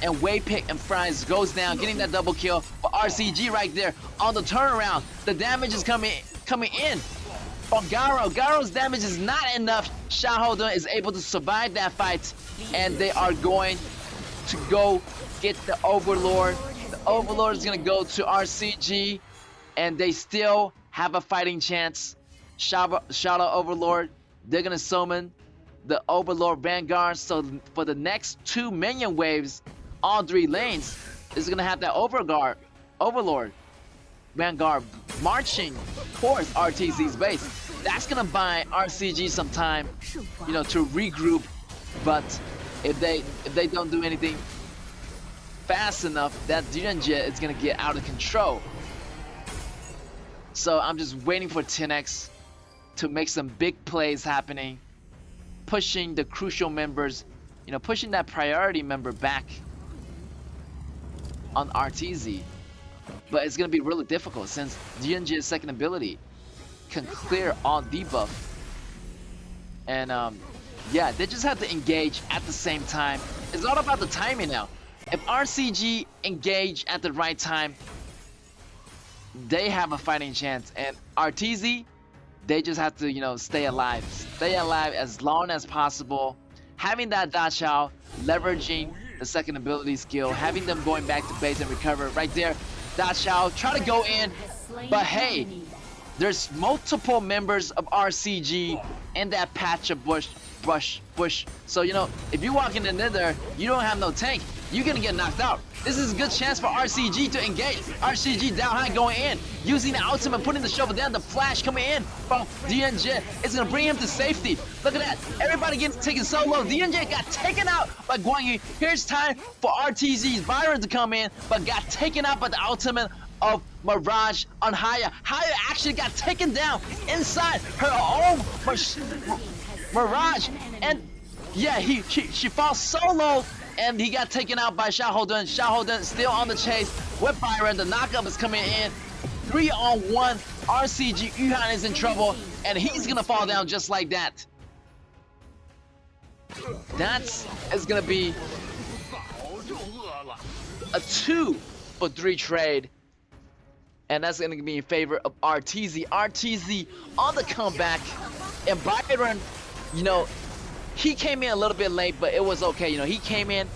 Speaker 4: and Waypick and Fries goes down, getting that double kill for RCG right there on the turnaround. The damage is coming in from Garo. Garo's damage is not enough. Shaholdun is able to survive that fight, and they are going to go get the Overlord. The Overlord is gonna go to RCG, and they still have a fighting chance. Shadow Overlord, they're gonna summon the Overlord Vanguard. So for the next 2 minion waves, all 3 lanes is gonna have that Overlord Vanguard marching towards RTZ's base. That's gonna buy RCG some time, you know, to regroup. But if they don't do anything fast enough, that DNJ is gonna get out of control. So I'm just waiting for 10X to make some big plays happening, pushing the crucial members, you know, pushing that priority member back on RTZ. But it's gonna be really difficult since DNJ's second ability can clear all debuff. And yeah, they just have to engage at the same time. It's all about the timing now. If RCG engage at the right time, they have a fighting chance, and RTZ, they just have to, you know, stay alive as long as possible. Having that Dachao, leveraging the second ability skill, having them going back to base and recover right there. Dachao try to go in, but hey, there's multiple members of RCG in that patch of bush. So, you know, if you walk in the nether, you don't have no tank, you're gonna get knocked out. This is a good chance for RCG to engage. RCG down high going in, using the ultimate, putting the shovel down, the flash coming in from DNJ. It's gonna bring him to safety. Look at that, everybody getting taken so low. DNJ got taken out by Guang Yu. Here's time for RTZ's Byron to come in, but got taken out by the ultimate of Mirage on Haya. Haya actually got taken down inside her own Mirage, and yeah, she falls so low, and he got taken out by Shaholdun. Shaholdun still on the chase with Byron. The knockup is coming in. 3-on-1. RCG Yuhan is in trouble, and he's gonna fall down just like that. That's gonna be a 2 for 3 trade. And that's going to be in favor of RTZ. RTZ on the comeback. And Byron, you know, he came in a little bit late, but it was okay. You know, he came in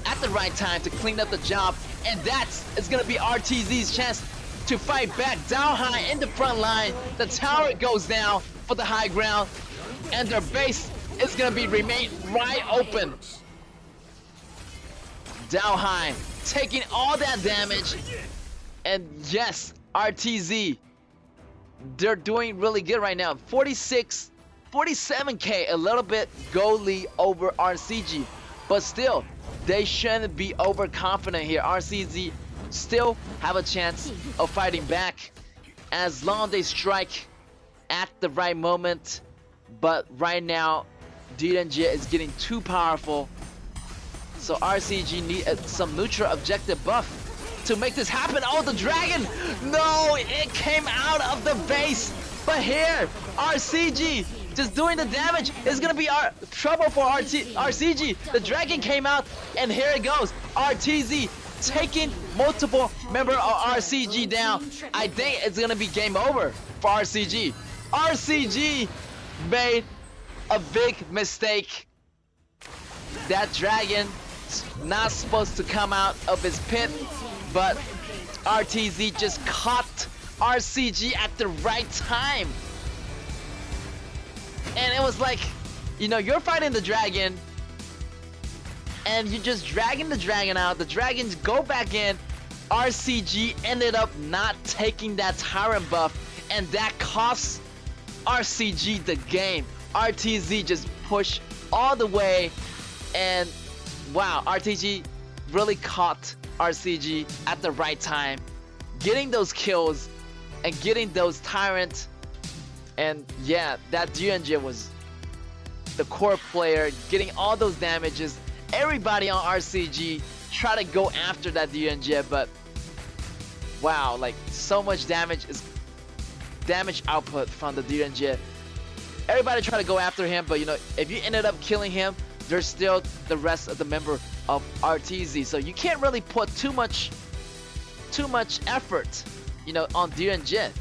Speaker 4: at the right time to clean up the job. And it's going to be RTZ's chance to fight back. Down high in the front line. The tower goes down for the high ground. And their base is going to remain wide open. Down high, taking all that damage. And yes, RTZ, they're doing really good right now. 47k, a little bit goal lead over RCG. But still, they shouldn't be overconfident here. RCZ still have a chance of fighting back as long as they strike at the right moment. But right now, DNJ is getting too powerful. So RCG need some neutral objective buff to make this happen. Oh, the dragon! No, it came out of the base. But here, RCG just doing the damage. It's gonna be trouble for RCG. The dragon came out, and here it goes. RTZ taking multiple member of RCG down. I think it's gonna be game over for RCG. RCG made a big mistake. That dragon not supposed to come out of his pit, but RTZ just caught RCG at the right time. And it was like, you know, you're fighting the dragon and you're just dragging the dragon out. The dragons go back in. RCG ended up not taking that tyrant buff, and that costs RCG the game. RTZ just pushed all the way, and wow, RTG really caught RCG at the right time, getting those kills and getting those tyrants. And yeah, that DNJ was the core player, getting all those damages. Everybody on RCG try to go after that DNJ, but wow, like so much damage output from the DNJ. Everybody try to go after him, but you know, if you ended up killing him, there's still the rest of the member of RTZ. So you can't really put too much effort, you know, on DNJ.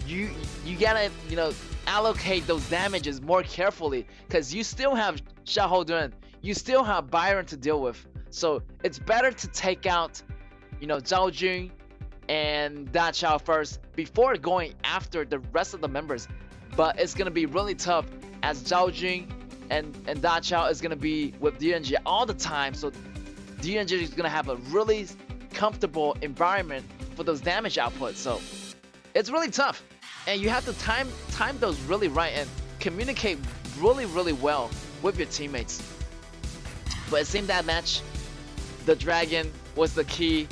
Speaker 4: You gotta, you know, allocate those damages more carefully, because you still have Xiaohoudun, you still have Byron to deal with. So it's better to take out, you know, Zhao Jun and Da Chao first before going after the rest of the members. But it's gonna be really tough as Zhao Jun and Da Chao is gonna be with DNJ all the time. So DNJ is gonna have a really comfortable environment for those damage outputs. So it's really tough, and you have to time those really right and communicate really well with your teammates. But it seemed that match, the dragon was the key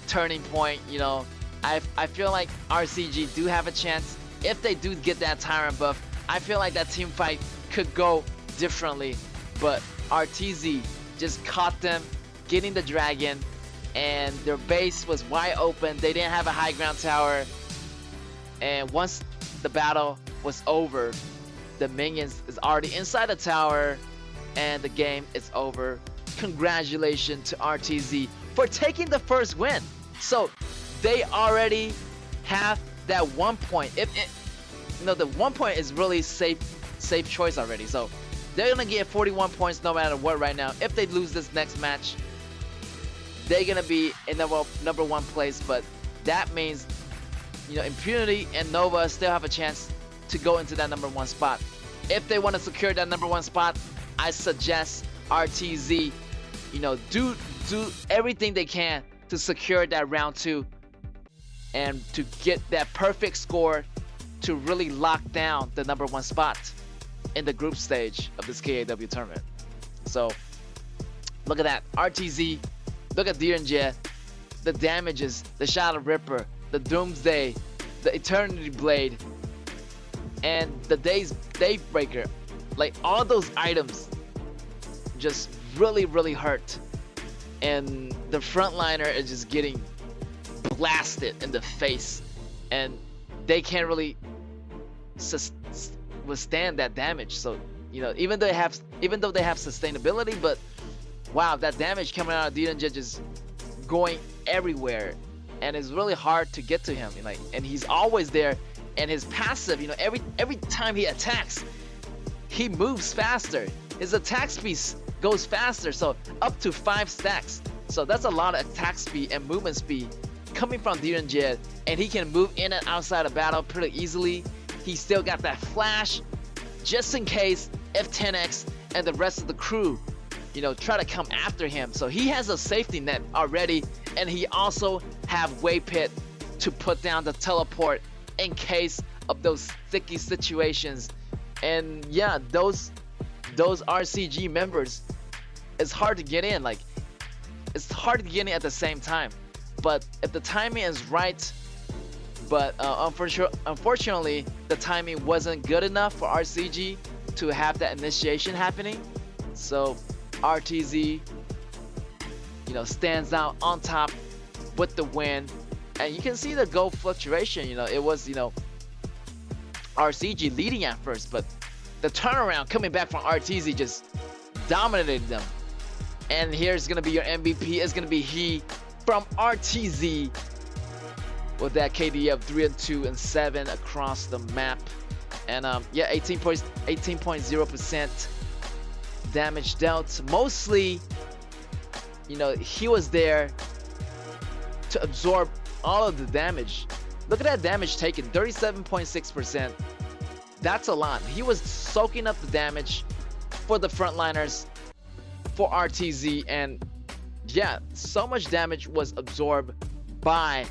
Speaker 4: turning point. You know, I feel like RCG do have a chance if they do get that tyrant buff. I feel like that team fight could go differently, but RTZ just caught them getting the dragon, and their base was wide open. They didn't have a high ground tower, and once the battle was over, the minions is already inside the tower, and the game is over. Congratulations to RTZ for taking the first win. So they already have that 1 point. If it, you know, the 1 point is really safe choice already. So they're gonna get 41 points no matter what right now. If they lose this next match, they're gonna be in the number 1 place. But that means, you know, Impunity and Nova still have a chance to go into that number 1 spot. If they want to secure that number 1 spot, I suggest RTZ, you know, do everything they can to secure that round 2 and to get that perfect score to really lock down the number 1 spot in the group stage of this KAW tournament. So look at that, RTZ, look at DNJ, the damages, the Shadow Ripper, the Doomsday, the Eternity Blade, and the Daybreaker. Like all those items just really hurt, and the frontliner is just getting blasted in the face, and they can't really withstand that damage. So, you know, even though they have sustainability, but wow, that damage coming out of DNJ just going everywhere, and it's really hard to get to him. Like, and he's always there, and his passive, you know, every time he attacks, he moves faster. His attack speed goes faster, so up to 5 stacks. So that's a lot of attack speed and movement speed coming from Direnjie, and he can move in and outside of battle pretty easily. He still got that flash, just in case if 10x and the rest of the crew, you know, try to come after him. So he has a safety net already, and he also have Wave Pit to put down the teleport in case of those sticky situations. And yeah, those RCG members, it's hard to get in. Like, it's hard to get in at the same time. But if the timing is right, but unfortunately, the timing wasn't good enough for RCG to have that initiation happening. So RTZ, you know, stands out on top with the win. And you can see the goal fluctuation. You know, it was, you know, RCG leading at first, but the turnaround coming back from RTZ just dominated them. And here's gonna be your MVP. It's gonna be he from RTZ with that KD of 3 and 2 and 7 across the map. And yeah, 18.0% damage dealt. Mostly, you know, he was there to absorb all of the damage. Look at that damage taken, 37.6%. That's a lot. He was soaking up the damage for the frontliners, for RTZ, and yeah, so much damage was absorbed by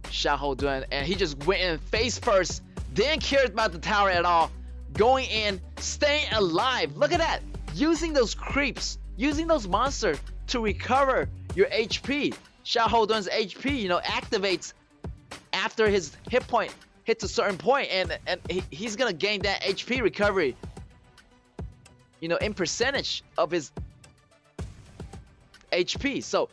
Speaker 4: Xiahou Dun, and he just went in face first, didn't care about the tower at all, going in, staying alive. Look at that, using those creeps, using those monsters to recover your HP. Xiahou Dun's HP, you know, activates after his hit point hits a certain point, and he's gonna gain that HP recovery, you know, in percentage of his HP. So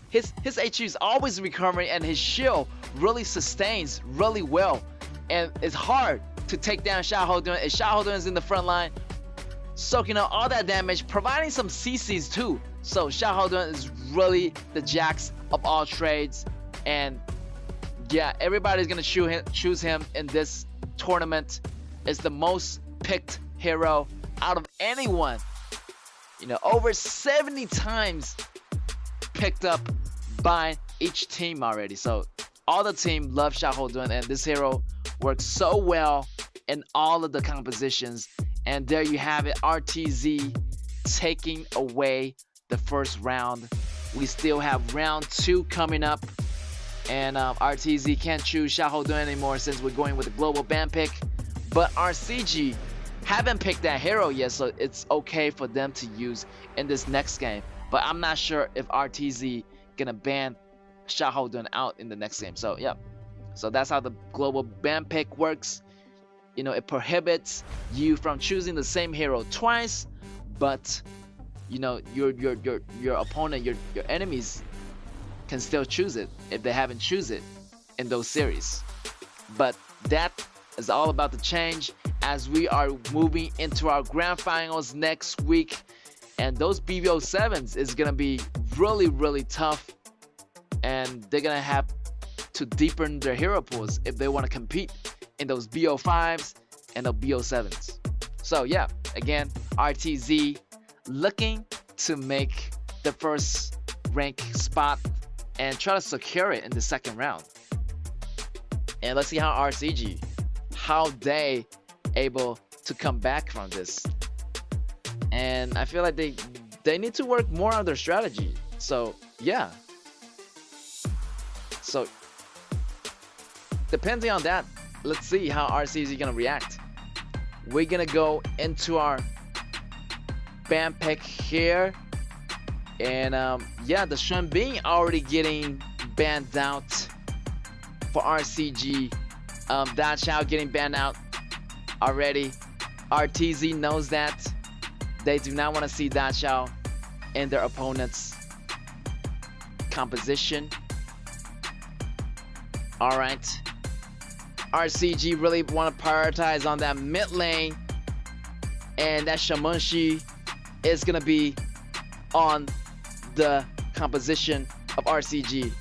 Speaker 4: his HP is always recovering, and his shield really sustains really well, and it's hard to take down Xiahou Dun. If Xiahou Dun is in the front line, soaking up all that damage, providing some CCs too. So Xiahou Dun is really the jacks of all trades, and yeah, everybody's gonna choose him in this tournament. It's the most picked hero out of anyone. You know, over 70 times picked up by each team already. So all the team love Xiahou Dun, and this hero works so well in all of the compositions. And there you have it, RTZ taking away the first round. We still have round 2 coming up, and RTZ can't choose Xiahou Dun anymore since we're going with the global ban pick. But RCG haven't picked that hero yet, so it's okay for them to use in this next game. But I'm not sure if RTZ gonna ban Xiahou Dun out in the next game. So yeah, so that's how the global ban pick works. You know, it prohibits you from choosing the same hero twice, but you know, your opponent, your enemies can still choose it if they haven't choose it in those series. But that is all about to change as we are moving into our grand finals next week, and those BO7s is gonna be really tough, and they're gonna have to deepen their hero pools if they want to compete in those BO5s and the BO7s. So yeah, again, RTZ looking to make the first rank spot and try to secure it in the second round. And let's see how RCG, how they able to come back from this. And I feel like they need to work more on their strategy. So yeah, so depending on that, let's see how RCG is gonna react. We're gonna go into our ban pick here, and yeah, the Shen Bing already getting banned out for RCG. Da Chao getting banned out already. RTZ knows that. They do not want to see Da Chao in their opponent's composition. Alright, RCG really want to prioritize on that mid lane, and that Shamanshi is gonna be on the composition of RCG.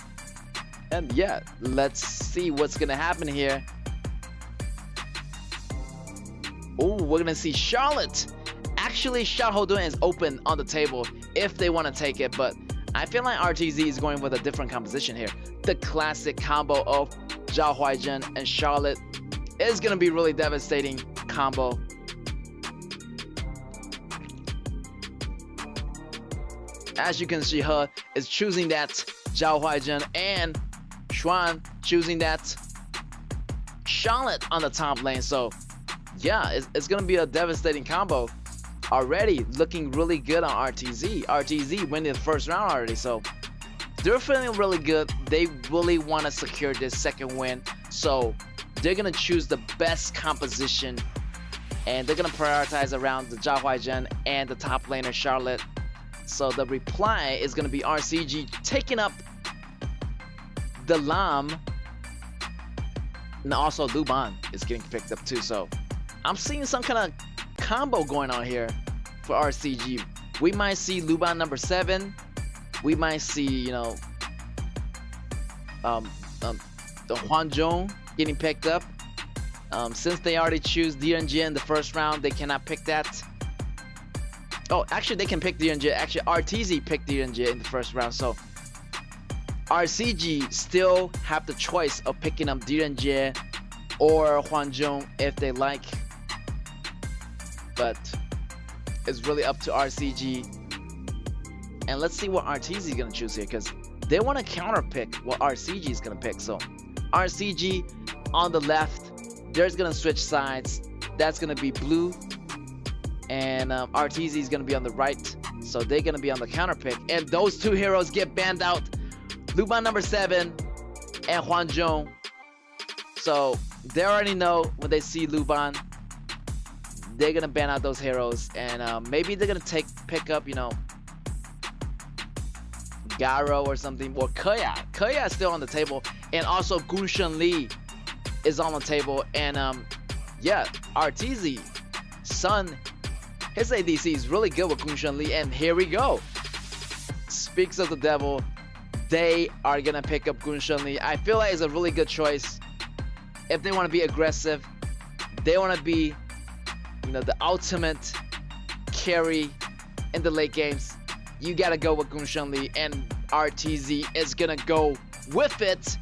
Speaker 4: And yeah, let's see what's gonna happen here. Oh, we're gonna see Charlotte. Actually, Xiaohodun is open on the table if they want to take it, but I feel like RTZ is going with a different composition here. The classic combo of Zhao Huaizhen and Charlotte is gonna be really devastating combo. As you can see, He is choosing that Zhao Huaizhen and Xuan choosing that Charlotte on the top lane. So yeah, it's gonna be a devastating combo. Already looking really good on RTZ. RTZ winning the first round already, so they're feeling really good. They really want to secure this second win, so they're gonna choose the best composition, and they're gonna prioritize around the Zhao Huaizhen and the top laner Charlotte. So the reply is gonna be RCG taking up the Lam, and also Luban is getting picked up too. So I'm seeing some kind of combo going on here for RCG. We might see Luban number 7. We might see, you know, the Huanzhong getting picked up. Since they already choose DNG in the first round, they cannot pick that. Oh, actually, they can pick DNG. Actually, RTZ picked DNG in the first round, so RCG still have the choice of picking up DNG or Huanzhong if they like. But it's really up to RCG. And let's see what RTZ is going to choose here, because they want to counter pick what RCG is going to pick. So RCG on the left, they're going to switch sides. That's going to be blue. And RTZ is going to be on the right. So they're going to be on the counter pick. And those two heroes get banned out. Luban number 7 and Huanzhong. So they already know when they see Luban, they're gonna ban out those heroes, and maybe they're gonna pick up, you know, Garo or something, or KAW. KAW is still on the table, and also Gunshen Li is on the table, and yeah, RTZ, Sun, his ADC is really good with Gunshen Li, and here we go. Speaks of the devil, they are gonna pick up Gunshen Li. I feel like it's a really good choice. If they want to be aggressive, they want to be, you know, the ultimate carry in the late games, you gotta go with Gunshen Li, and RTZ is gonna go with it,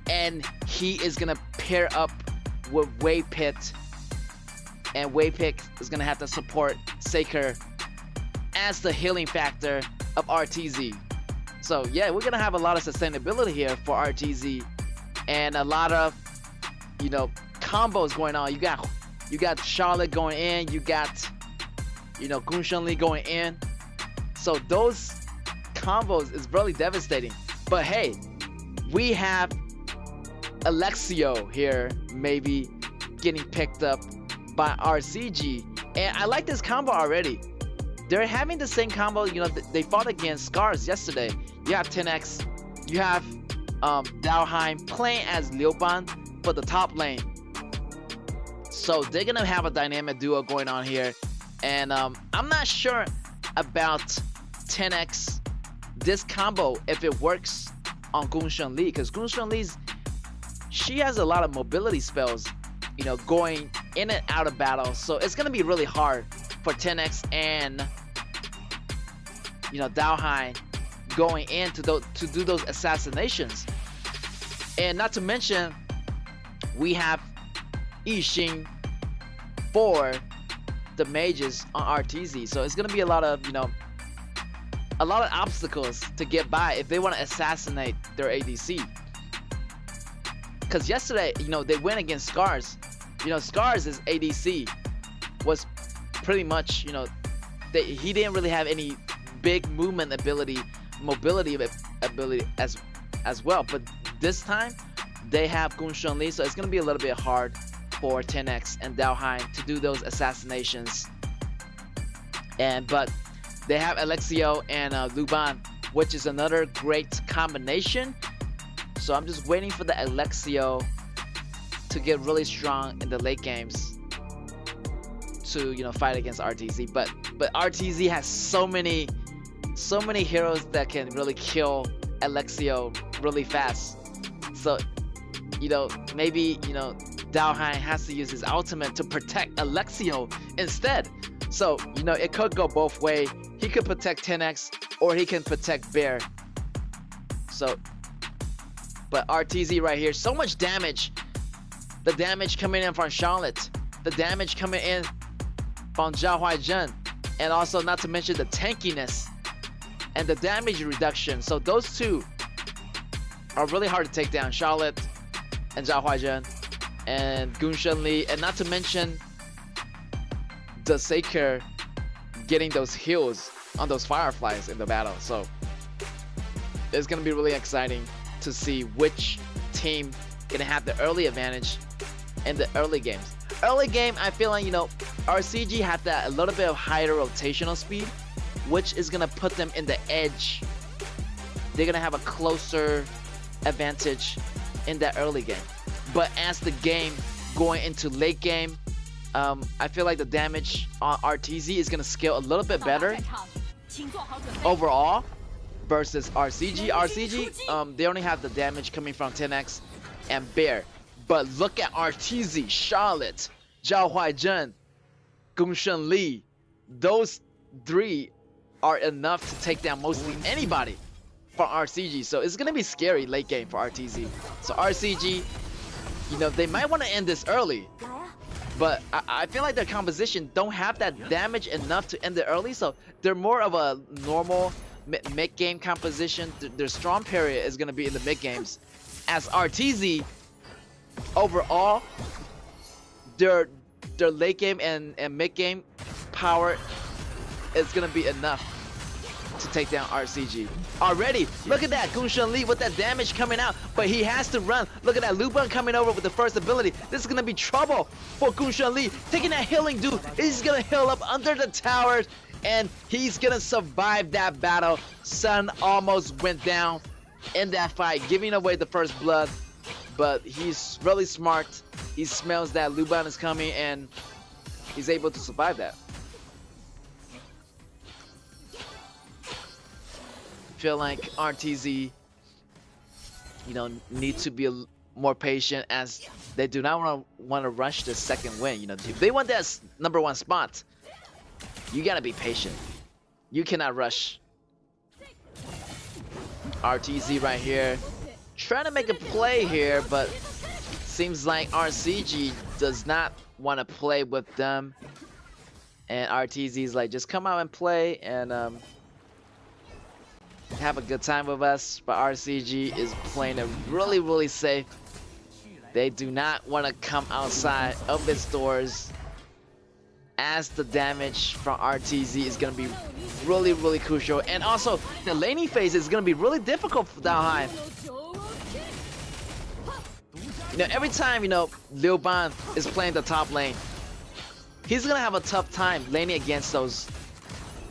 Speaker 4: and he is gonna pair up with Wei Pit, and Wei Pit is gonna have to support Saker as the healing factor of RTZ. So yeah, we're gonna have a lot of sustainability here for RTZ, and a lot of, you know, combos going on. You got Charlotte going in, you got, you know, Gunshen Li going in. So those combos is really devastating. But hey, we have Alexio here maybe getting picked up by RCG. And I like this combo already. They're having the same combo, you know, they fought against Scars yesterday. You have 10X, you have Dalheim playing as Liuban for the top lane. So they're gonna have a dynamic duo going on here, and I'm not sure about 10X this combo if it works on Gunshen Li, because Gunshen Li's, she has a lot of mobility spells, you know, going in and out of battle. So it's gonna be really hard for 10X and, you know, Dalheim going in to do those assassinations. And not to mention, we have Yixing for the mages on RTZ, so it's gonna be a lot of, you know, a lot of obstacles to get by if they want to assassinate their ADC. Because yesterday, you know, they went against Scars. You know, Scars' ADC was pretty much, you know, he didn't really have any big movement ability, mobility ability as well. But this time, they have Gunshen Li, so it's gonna be a little bit hard for 10X and Dalheim to do those assassinations. But they have Alexio and Luban, which is another great combination. So I'm just waiting for the Alexio to get really strong in the late games to, you know, fight against RTZ. But RTZ has so many heroes that can really kill Alexio really fast. So, you know, maybe, you know, Dalhine has to use his ultimate to protect Alexio instead. So, you know, it could go both ways. He could protect 10x or he can protect Bear. So, but RTZ right here, so much damage. The damage coming in from Charlotte. The damage coming in from Zhao Huaizhen. And also not to mention the tankiness and the damage reduction. So those two are really hard to take down. Charlotte and Zhao Huaizhen and Gunshen Li. And not to mention the Seeker getting those heals on those Fireflies in the battle. So it's going to be really exciting to see which team gonna have the early advantage in the early games. Early game, I feel like, you know, RCG had that a little bit of higher rotational speed, which is gonna put them in the edge. They're gonna have a closer advantage in that early game. But as the game going into late game, I feel like the damage on RTZ is gonna scale a little bit better overall versus RCG. RCG, they only have the damage coming from 10x and Bear. But look at RTZ, Charlotte, Zhao Huaizhen, Gunshen Li. Those three are enough to take down mostly anybody from RCG. So it's gonna be scary late game for RTZ. So RCG, you know, they might want to end this early, but I feel like their composition don't have that damage enough to end it early. So they're more of a normal mid-game composition. Their strong period is gonna be in the mid games. As RTZ, overall, their late game and mid game power is gonna be enough to take down RCG. Already, look at that, Gunshen Li with that damage coming out, but he has to run. Look at that, Luban coming over with the first ability. This is gonna be trouble for Gunshen Li. Taking that healing dude, he's gonna heal up under the towers, and he's gonna survive that battle. Sun almost went down in that fight, giving away the first blood, but he's really smart. He smells that Luban is coming, and he's able to survive that. Feel like RTZ, you know, need to be more patient, as they do not want to rush the second win. You know, if they want that #1 spot, you gotta be patient. You cannot rush. RTZ right here, trying to make a play here, but seems like RCG does not want to play with them, and RTZ is like, just come out and play and have a good time with us. But RCG is playing it really safe. They do not want to come outside of its doors, as the damage from RTZ is going to be really crucial. And also, the laning phase is going to be really difficult for Dalhine. You know, every time, you know, Liu Ban is playing the top lane, he's going to have a tough time laning against those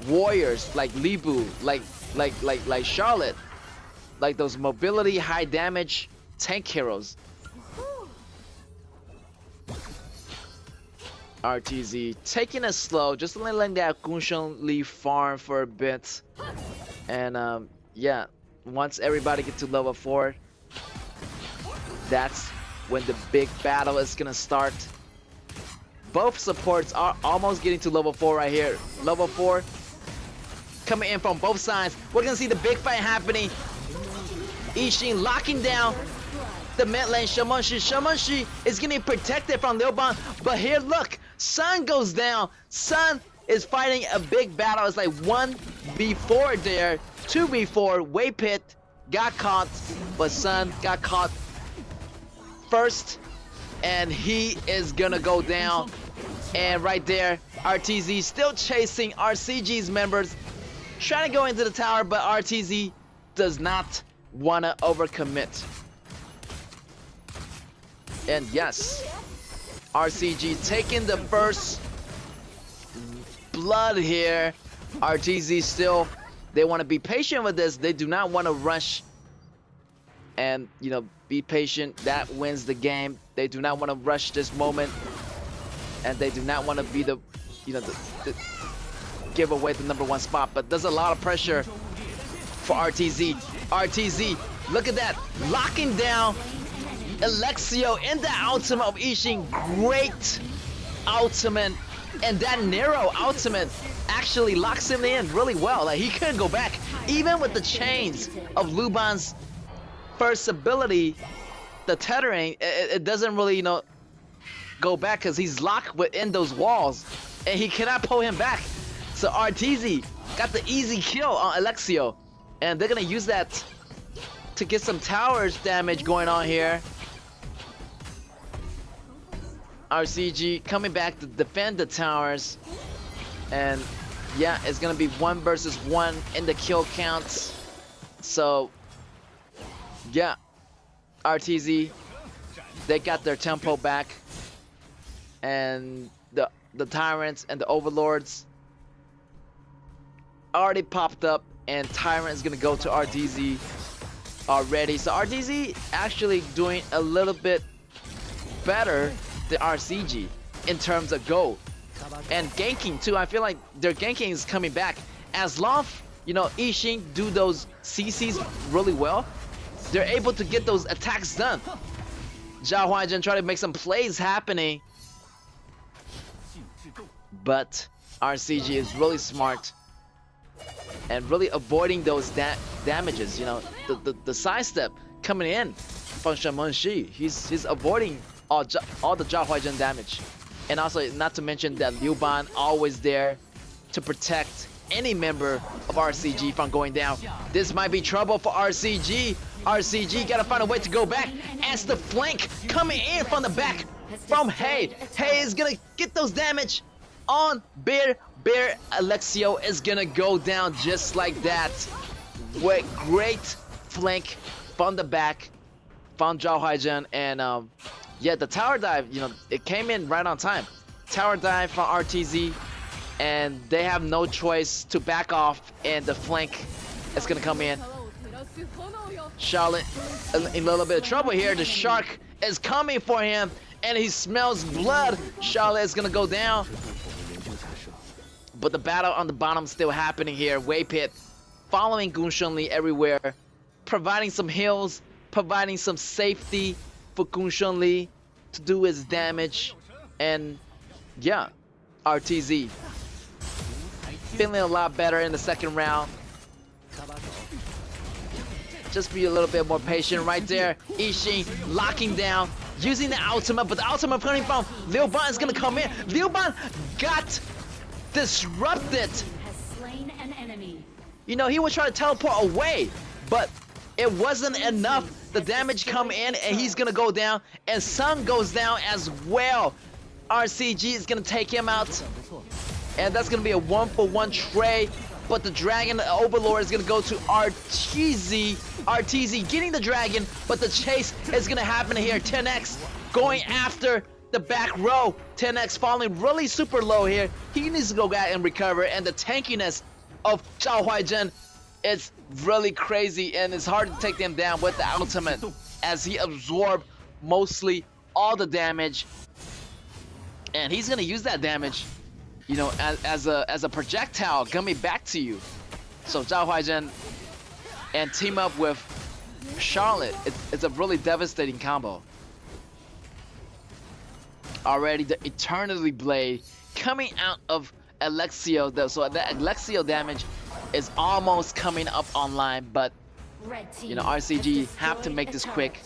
Speaker 4: warriors like Libu, like Charlotte, like those mobility, high damage tank heroes. RTZ taking it slow, just letting that Gunshen Li farm for a bit, and yeah, once everybody get to level 4, that's when the big battle is gonna start. Both supports are almost getting to level 4 right here. Level 4 coming in from both sides. We're gonna see the big fight happening. Yixing locking down the mid lane. Shamanshi is getting protected from Liu Ban, but here look, Sun goes down. Sun is fighting a big battle. It's like 1v4 there, 2v4. Wave Pit got caught, but Sun got caught first, and he is gonna go down. And right there, RTZ still chasing RCG's members, trying to go into the tower, but RTZ does not want to overcommit. And yes, RCG taking the first blood here. RTZ still, they want to be patient with this. They do not want to rush and, you know, be patient. That wins the game. They do not want to rush this moment, and they do not want to be the, you know, the give away the #1 spot. But there's a lot of pressure for RTZ. RTZ, look at that, locking down Alexio in the ultimate of Ishin, great ultimate, and that narrow ultimate actually locks him in really well. Like he couldn't go back, even with the chains of Luban's first ability, the tethering. It doesn't really, you know, go back because he's locked within those walls, and he cannot pull him back. So RTZ got the easy kill on Alexio, and they're gonna use that to get some towers damage going on here. RCG coming back to defend the towers, and yeah, it's gonna be 1 versus 1 in the kill counts. So yeah, RTZ, they got their tempo back, and the tyrants and the overlords already popped up, and tyrant is gonna go to RTZ already. So RTZ actually doing a little bit better than RCG in terms of gold and ganking too. I feel like their ganking is coming back. As long, you know, Ishin do those CCs really well, they're able to get those attacks done. Zhao Huaizhen try to make some plays happening, but RCG is really smart and really avoiding those damages. You know, the sidestep coming in from Shenmeng Shi, he's avoiding all the Zhao Huaizhen damage, and also not to mention that Liu Ban always there to protect any member of RCG from going down. This might be trouble for RCG. RCG gotta find a way to go back as the flank coming in from the back from Hei. Hei is gonna get those damage on Bear. Alexio is gonna go down just like that. With great flank from the back from Zhao Huaizhen, and yeah, the tower dive, you know, it came in right on time. Tower dive from RTZ, and they have no choice to back off, and the flank is gonna come in. Charlotte in a little bit of trouble here. The shark is coming for him, and he smells blood. Charlotte is gonna go down, but the battle on the bottom still happening here. Wei Pit following Gun Shunli everywhere, providing some heals, providing some safety for Gun Shunli to do his damage. And yeah, RTZ feeling a lot better in the second round. Just be a little bit more patient right there. Ishin locking down, using the ultimate, but the ultimate coming from Liu Ban is gonna come in. Liu Ban got disrupted. You know, he was trying to teleport away, but it wasn't enough. The damage come in, and he's gonna go down, and Sun goes down as well. RCG is gonna take him out, and that's gonna be a 1-for-1 trade. But the dragon, the overlord, is gonna go to RTZ. RTZ getting the dragon, but the chase is gonna happen here. 10X going after the back row. 10X falling really super low here. He needs to go back and recover, and the tankiness of Zhao Huaizhen is really crazy, and it's hard to take them down with the ultimate as he absorbed mostly all the damage, and he's gonna use that damage, you know, as a projectile coming back to you. So Zhao Huaizhen and team up with Charlotte, it's a really devastating combo. Already the Eternity Blade coming out of Alexio, so that Alexio damage is almost coming up online, but you know, RCG have to make this quick,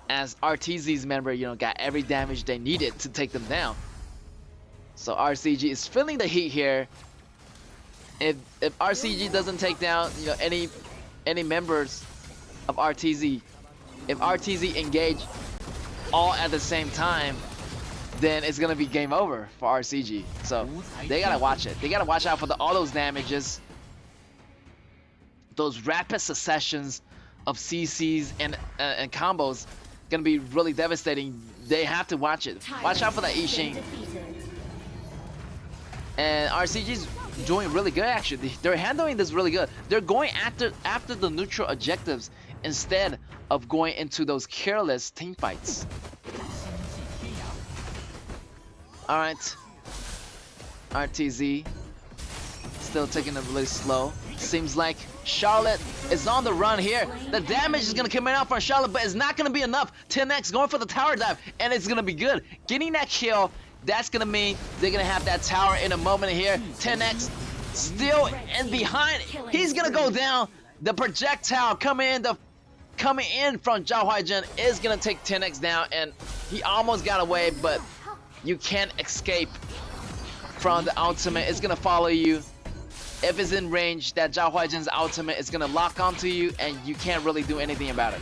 Speaker 4: as RTZ's member, you know, got every damage they needed to take them down. So RCG is feeling the heat here. If RCG doesn't take down, you know, any members of RTZ, if RTZ engage all at the same time, then it's gonna be game over for RCG. So they gotta watch it. They gotta watch out for all those damages, those rapid successions of CCs and combos. Gonna be really devastating. They have to watch it. Watch out for that Ishin. And RCG's doing really good actually. They're handling this really good. They're going after the neutral objectives instead of going into those careless team fights. Alright. RTZ still taking it really slow. Seems like Charlotte is on the run here. The damage is gonna come out from Charlotte, but it's not gonna be enough. 10X going for the tower dive, and it's gonna be good. Getting that kill, that's gonna mean they're gonna have that tower in a moment here. 10X still in behind. He's gonna go down. The projectile coming in from Zhao Huaizhen is gonna take 10X down, and he almost got away, but you can't escape from the ultimate. It's gonna follow you. If it's in range, that Zhao Huaizhen's ultimate is gonna lock onto you, and you can't really do anything about it.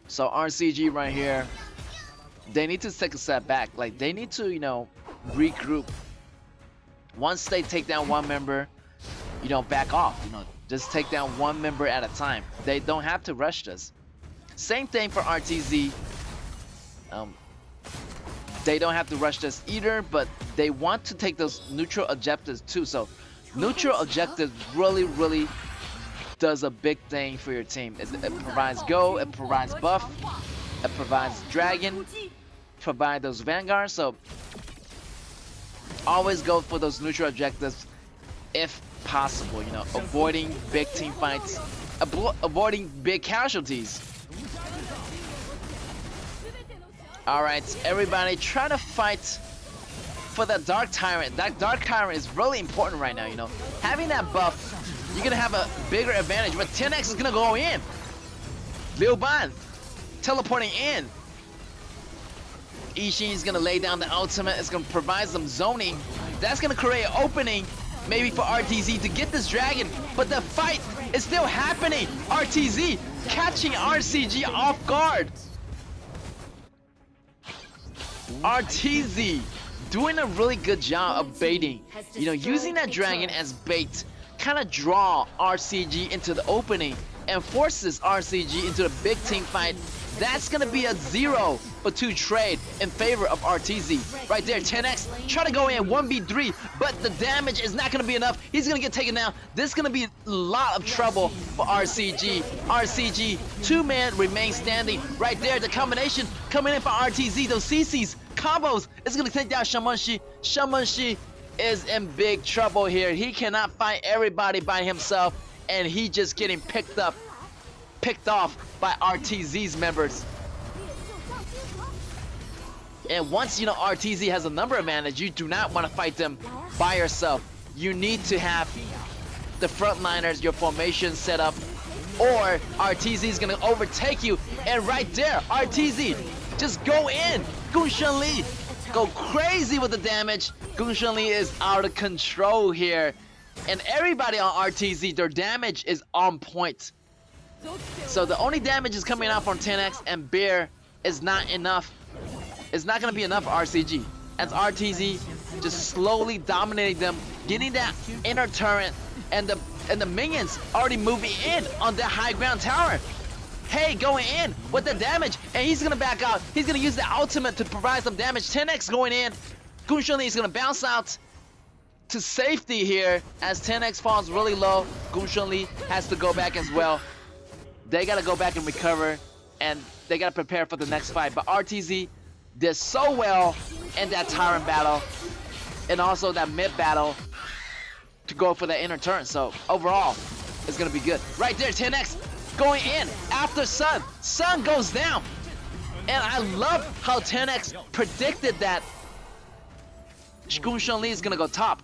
Speaker 4: So RCG right here, they need to take a step back. Like, they need to, you know, regroup. Once they take down one member, you know, back off. You know, just take down one member at a time. They don't have to rush this. Same thing for RTZ. They don't have to rush this either, but they want to take those neutral objectives too. So neutral objectives really does a big thing for your team. It provides go, it provides buff, it provides dragon, provide those vanguards. So always go for those neutral objectives if possible, you know, avoiding big team fights, avoiding big casualties. Alright, everybody try to fight for that Dark Tyrant. That Dark Tyrant is really important right now, you know. Having that buff, you're gonna have a bigger advantage, but 10X is gonna go in. Liu Ban teleporting in. Ishii is gonna lay down the ultimate. It's gonna provide some zoning. That's gonna create an opening maybe for RTZ to get this dragon, but the fight is still happening. RTZ catching RCG off guard. RTZ doing a really good job of baiting, you know, using that dragon as bait, kind of draw RCG into the opening and forces RCG into the big team fight. That's gonna be a 0-for-2 trade in favor of RTZ. Right there, 10X try to go in 1v3, but the damage is not gonna be enough. He's gonna get taken down. This is gonna be a lot of trouble for RCG. RCG, 2-man remains standing. Right there, the combination coming in for RTZ. Those CCs, combos, is gonna take down Shamanshi. Shamanshi is in big trouble here. He cannot fight everybody by himself, and he just getting picked off by RTZ's members. And once, you know, RTZ has a number advantage, you do not want to fight them by yourself. You need to have the frontliners, your formation set up, or RTZ is gonna overtake you. And right there, RTZ, just go in. Gunshan Li, go crazy with the damage. Gunshan Li is out of control here. And everybody on RTZ, their damage is on point. So the only damage is coming out from 10X, and Bear is not enough. It's not gonna be enough for RCG. As RTZ just slowly dominating them, getting that inner turret, and the minions already moving in on that high ground tower. Hey, going in with the damage, and he's gonna back out. He's gonna use the ultimate to provide some damage. 10X going in. Gunshan Li is gonna bounce out to safety here as 10X falls really low. Gunshan Li has to go back as well. They gotta go back and recover, and they gotta prepare for the next fight. But RTZ did so well in that Tyrant battle, and also that mid battle to go for the inner turn. So overall, it's gonna be good. Right there, 10X going in after Sun. Sun goes down, and I love how 10X predicted that Gunshan Li is gonna go top,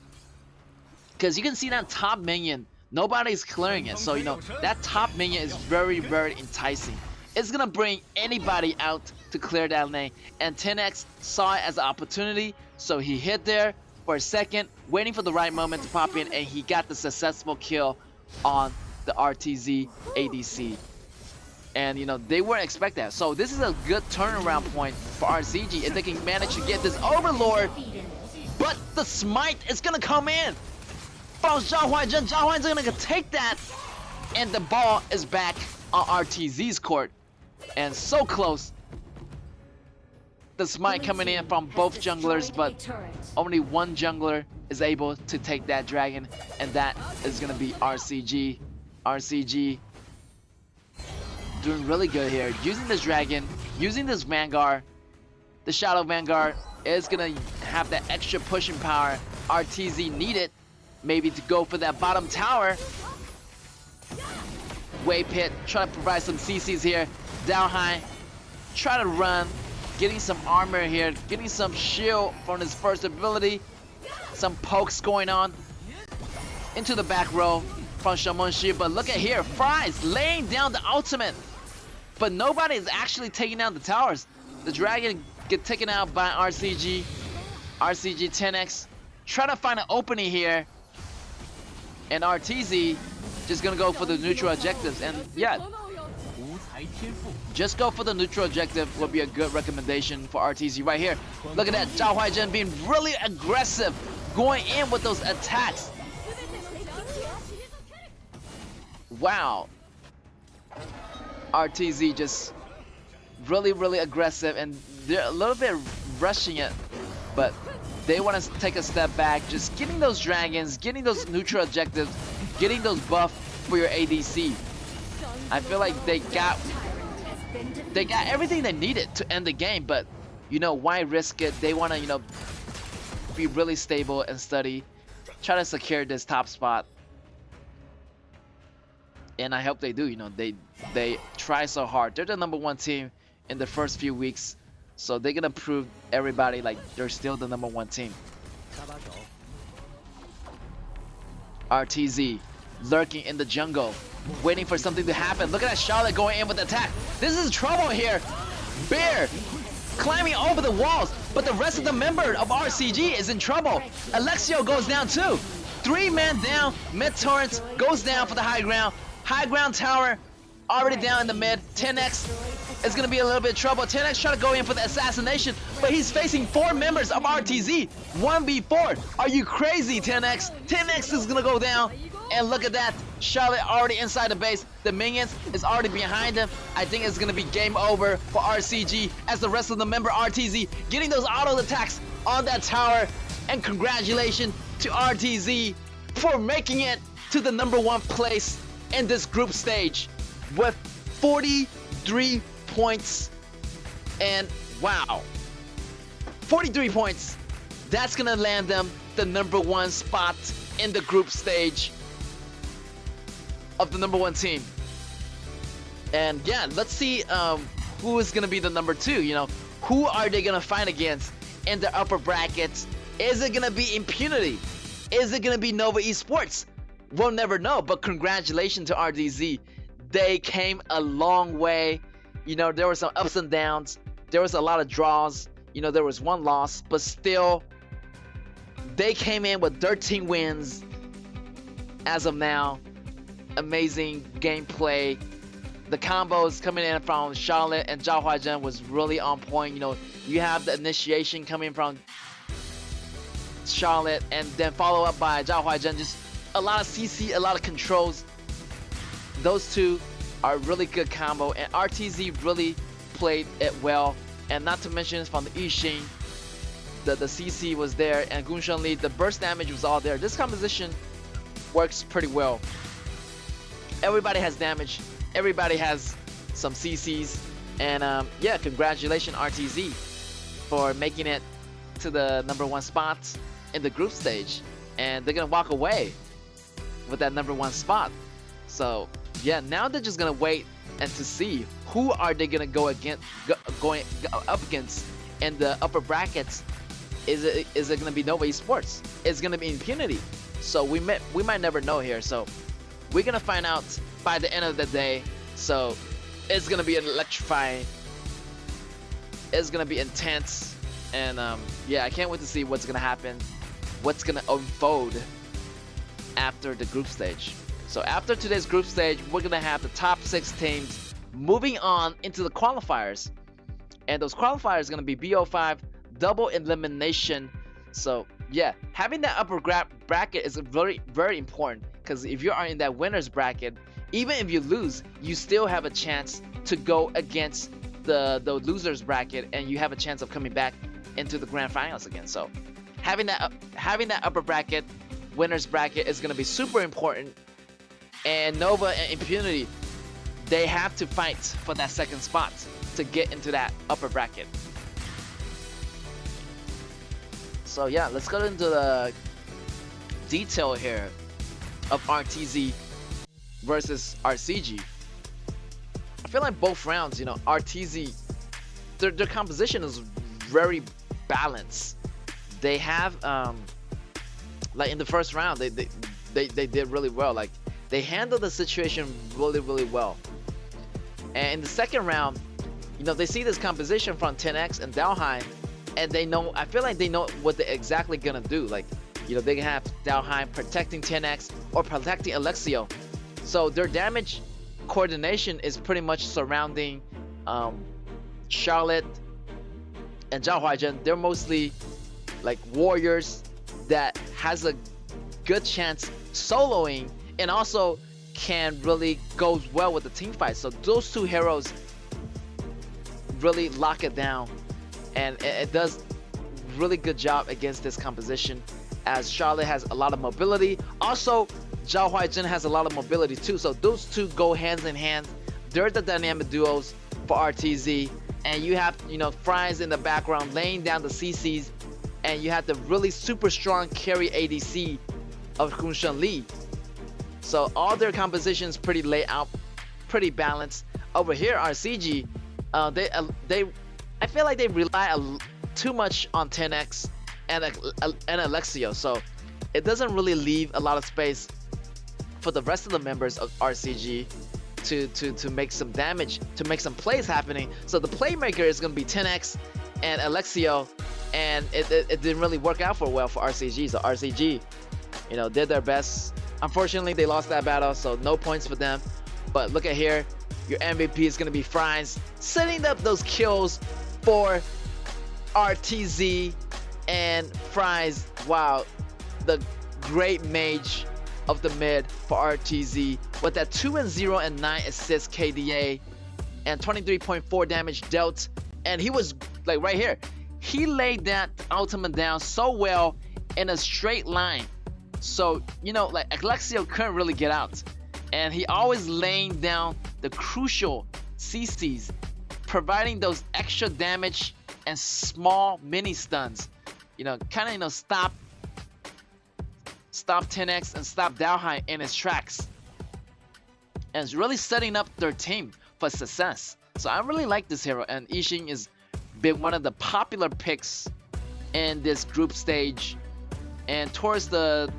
Speaker 4: because you can see that top minion. Nobody's clearing it, so you know that top minion is very enticing. It's gonna bring anybody out to clear that lane, and 10X saw it as an opportunity, so he hid there for a second, waiting for the right moment to pop in, and he got the successful kill on the RTZ ADC. And you know, they weren't expect that, so this is a good turnaround point for RCG if they can manage to get this Overlord. But the smite is gonna come in from Zhao Huaizhen. Zhao Huaizhen gonna take that, and the ball is back on RTZ's court, and so close. The smite coming in from both junglers, but only one jungler is able to take that dragon, and that is gonna be RCG. RCG doing really good here, using this dragon, using this Vanguard. The Shadow Vanguard is gonna have that extra pushing power RTZ needed, maybe to go for that bottom tower. Wave Pit, try to provide some CCs here, down high, try to run, getting some armor here, getting some shield from his first ability, some pokes going on into the back row from Shamonshi. But look at here, Fries laying down the ultimate, but nobody is actually taking down the towers. The dragon get taken out by RCG 10x, try to find an opening here, and RTZ just gonna go for the neutral objectives. And yeah, just go for the neutral objective would be a good recommendation for RTZ right here. Look at that, Zhao Huaizhen being really aggressive, going in with those attacks. Wow. RTZ just really aggressive, and they're a little bit rushing it, but they want to take a step back, just getting those dragons, getting those neutral objectives, getting those buffs for your ADC. I feel like they got everything they needed to end the game, but you know, why risk it? They want to, you know, be really stable and steady, try to secure this top spot. And I hope they do. You know, they try so hard. They're the #1 team in the first few weeks, so they're gonna prove everybody like they're still the #1 team. RTZ lurking in the jungle, waiting for something to happen. Look at that Charlotte going in with the attack. This is trouble here. Bear climbing over the walls, but the rest of the member of RCG is in trouble. Alexio goes down too. 3-man down. Mid Torrent goes down for the high ground. High ground tower already down in the mid. 10x is gonna be a little bit of trouble. 10x trying to go in for the assassination, but he's facing 4 members of RTZ. 1v4. Are you crazy, 10x? 10x is gonna go down. And look at that, Charlotte already inside the base. The minions is already behind him. I think it's gonna be game over for RCG as the rest of the member RTZ getting those auto attacks on that tower. And congratulations to RTZ for making it to the #1 place in this group stage with 43 points. And wow, 43 points. That's gonna land them the #1 spot in the group stage of the #1 team. And yeah, let's see who is gonna be the #2. You know, who are they gonna fight against in the upper brackets? Is it gonna be Impunity? Is it gonna be Nova Esports? We'll never know, but congratulations to RDZ. They came a long way. You know, there were some ups and downs. There was a lot of draws. You know, there was 1 loss, but still, they came in with 13 wins as of now. Amazing gameplay. The combos coming in from Charlotte and Zhao Huaizhen was really on point. You know, you have the initiation coming from Charlotte, and then follow up by Zhao Huaizhen. Just a lot of CC, a lot of controls. Those two are really good combo, and RTZ really played it well. And not to mention from the Yixing, the CC was there, and Gunshan Li, the burst damage was all there. This composition works pretty well. Everybody has damage, everybody has some CCs, and yeah, congratulations RTZ for making it to the #1 spot in the group stage, and they're gonna walk away with that #1 spot. So yeah, now they're just gonna wait and to see who are they gonna go up against in the upper brackets. Is it gonna be Nova Esports? Is it gonna be Impunity? So we might never know here. So we're gonna find out by the end of the day. So it's gonna be electrifying. It's gonna be intense, and yeah, I can't wait to see what's gonna happen, what's gonna unfold after the group stage. So after today's group stage, we're gonna have the top 6 teams moving on into the qualifiers, and those qualifiers are gonna be BO5 double elimination. So yeah, having that upper bracket is very important, because if you are in that winners bracket, even if you lose, you still have a chance to go against the losers bracket, and you have a chance of coming back into the grand finals again. So having that upper bracket, winners bracket, is gonna be super important. And Nova and Impunity, they have to fight for that 2nd spot to get into that upper bracket. So yeah, let's go into the detail here of RTZ versus RCG. I feel like both rounds, you know, RTZ, their composition is very balanced. They have like in the first round, they did really well. Like they handled the situation really well. And in the second round, you know, they see this composition from 10X and Dalheim, and they know, I feel like they know what they're exactly gonna do. Like, you know, they can have Dalheim protecting 10X or protecting Alexio. So their damage coordination is pretty much surrounding Charlotte and Zhao Huaizhen. They're mostly like warriors that has a good chance soloing and also can really go well with the team fight. So those two heroes really lock it down, and it does really good job against this composition, as Charlotte has a lot of mobility. Also, Zhao Huaizhen has a lot of mobility too. So those two go hands in hand. They're the dynamic duos for RTZ, and you have, you know, Fries in the background laying down the CCs, and you have the really super strong carry ADC of Kunshan Li. So all their compositions pretty laid out, pretty balanced. Over here, RCG, I feel like they rely too much on 10X and Alexio, so it doesn't really leave a lot of space for the rest of the members of RCG to make some damage, to make some plays happening. So the playmaker is going to be 10X and Alexio, and it didn't really work out for RCG. So RCG, you know, did their best. Unfortunately, they lost that battle, so no points for them. But look at here, your MVP is going to be Fries, setting up those kills for RTZ and Fries. Wow, the great mage of the mid for RTZ with that 2-0 and 9 assists KDA and 23.4 damage dealt. And he was like right here, he laid that ultimate down so well in a straight line. So, you know, like Alexio couldn't really get out, and he always laying down the crucial CCs, providing those extra damage and small mini stuns, you know, kind of, you know, stop 10X and stop Dalheim in his tracks, and it's really setting up their team for success. So I really like this hero, and Yixing is been one of the popular picks in this group stage. And towards the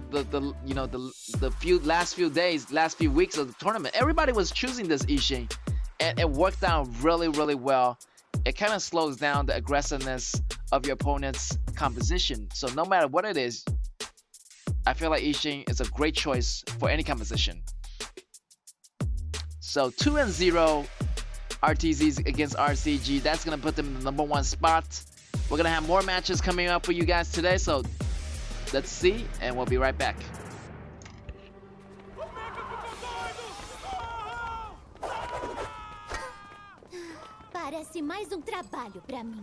Speaker 4: you know, the last few weeks of the tournament, everybody was choosing this Yixing, and it worked out really well. It kind of slows down the aggressiveness of your opponent's composition. So no matter what it is, I feel like Yixing is a great choice for any composition. So 2-0 RTZs against RCG. That's gonna put them in the #1 spot. We're gonna have more matches coming up for you guys today, so let's see, and we'll be right back.
Speaker 3: Parece mais trabalho pra mim.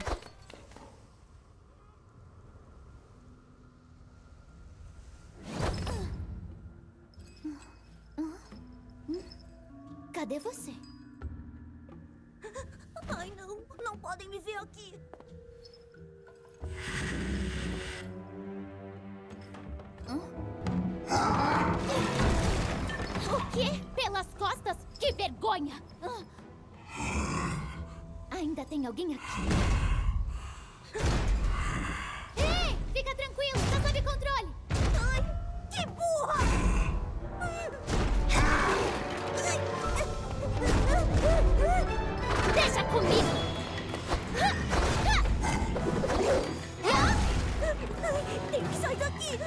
Speaker 3: Cadê você? Ai, não podem me ver aqui. O quê? Pelas costas? Que vergonha! Ainda tem alguém aqui. Ei! Fica tranquilo, tá sob controle! Ai, que burra! Deixa comigo! Tem que sair daqui!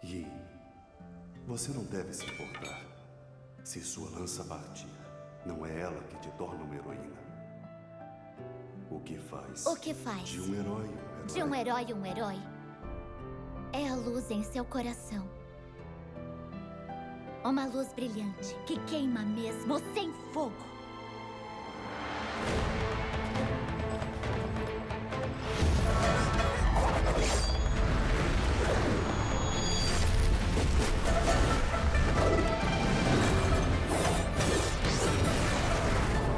Speaker 8: Yi, você não deve se importar. Se sua lança partir, não é ela que te torna uma heroína. O que faz?
Speaker 3: O que faz?
Speaker 8: De um herói um herói.
Speaker 3: De um herói um herói. É a luz em seu coração. Uma luz brilhante que queima mesmo sem fogo.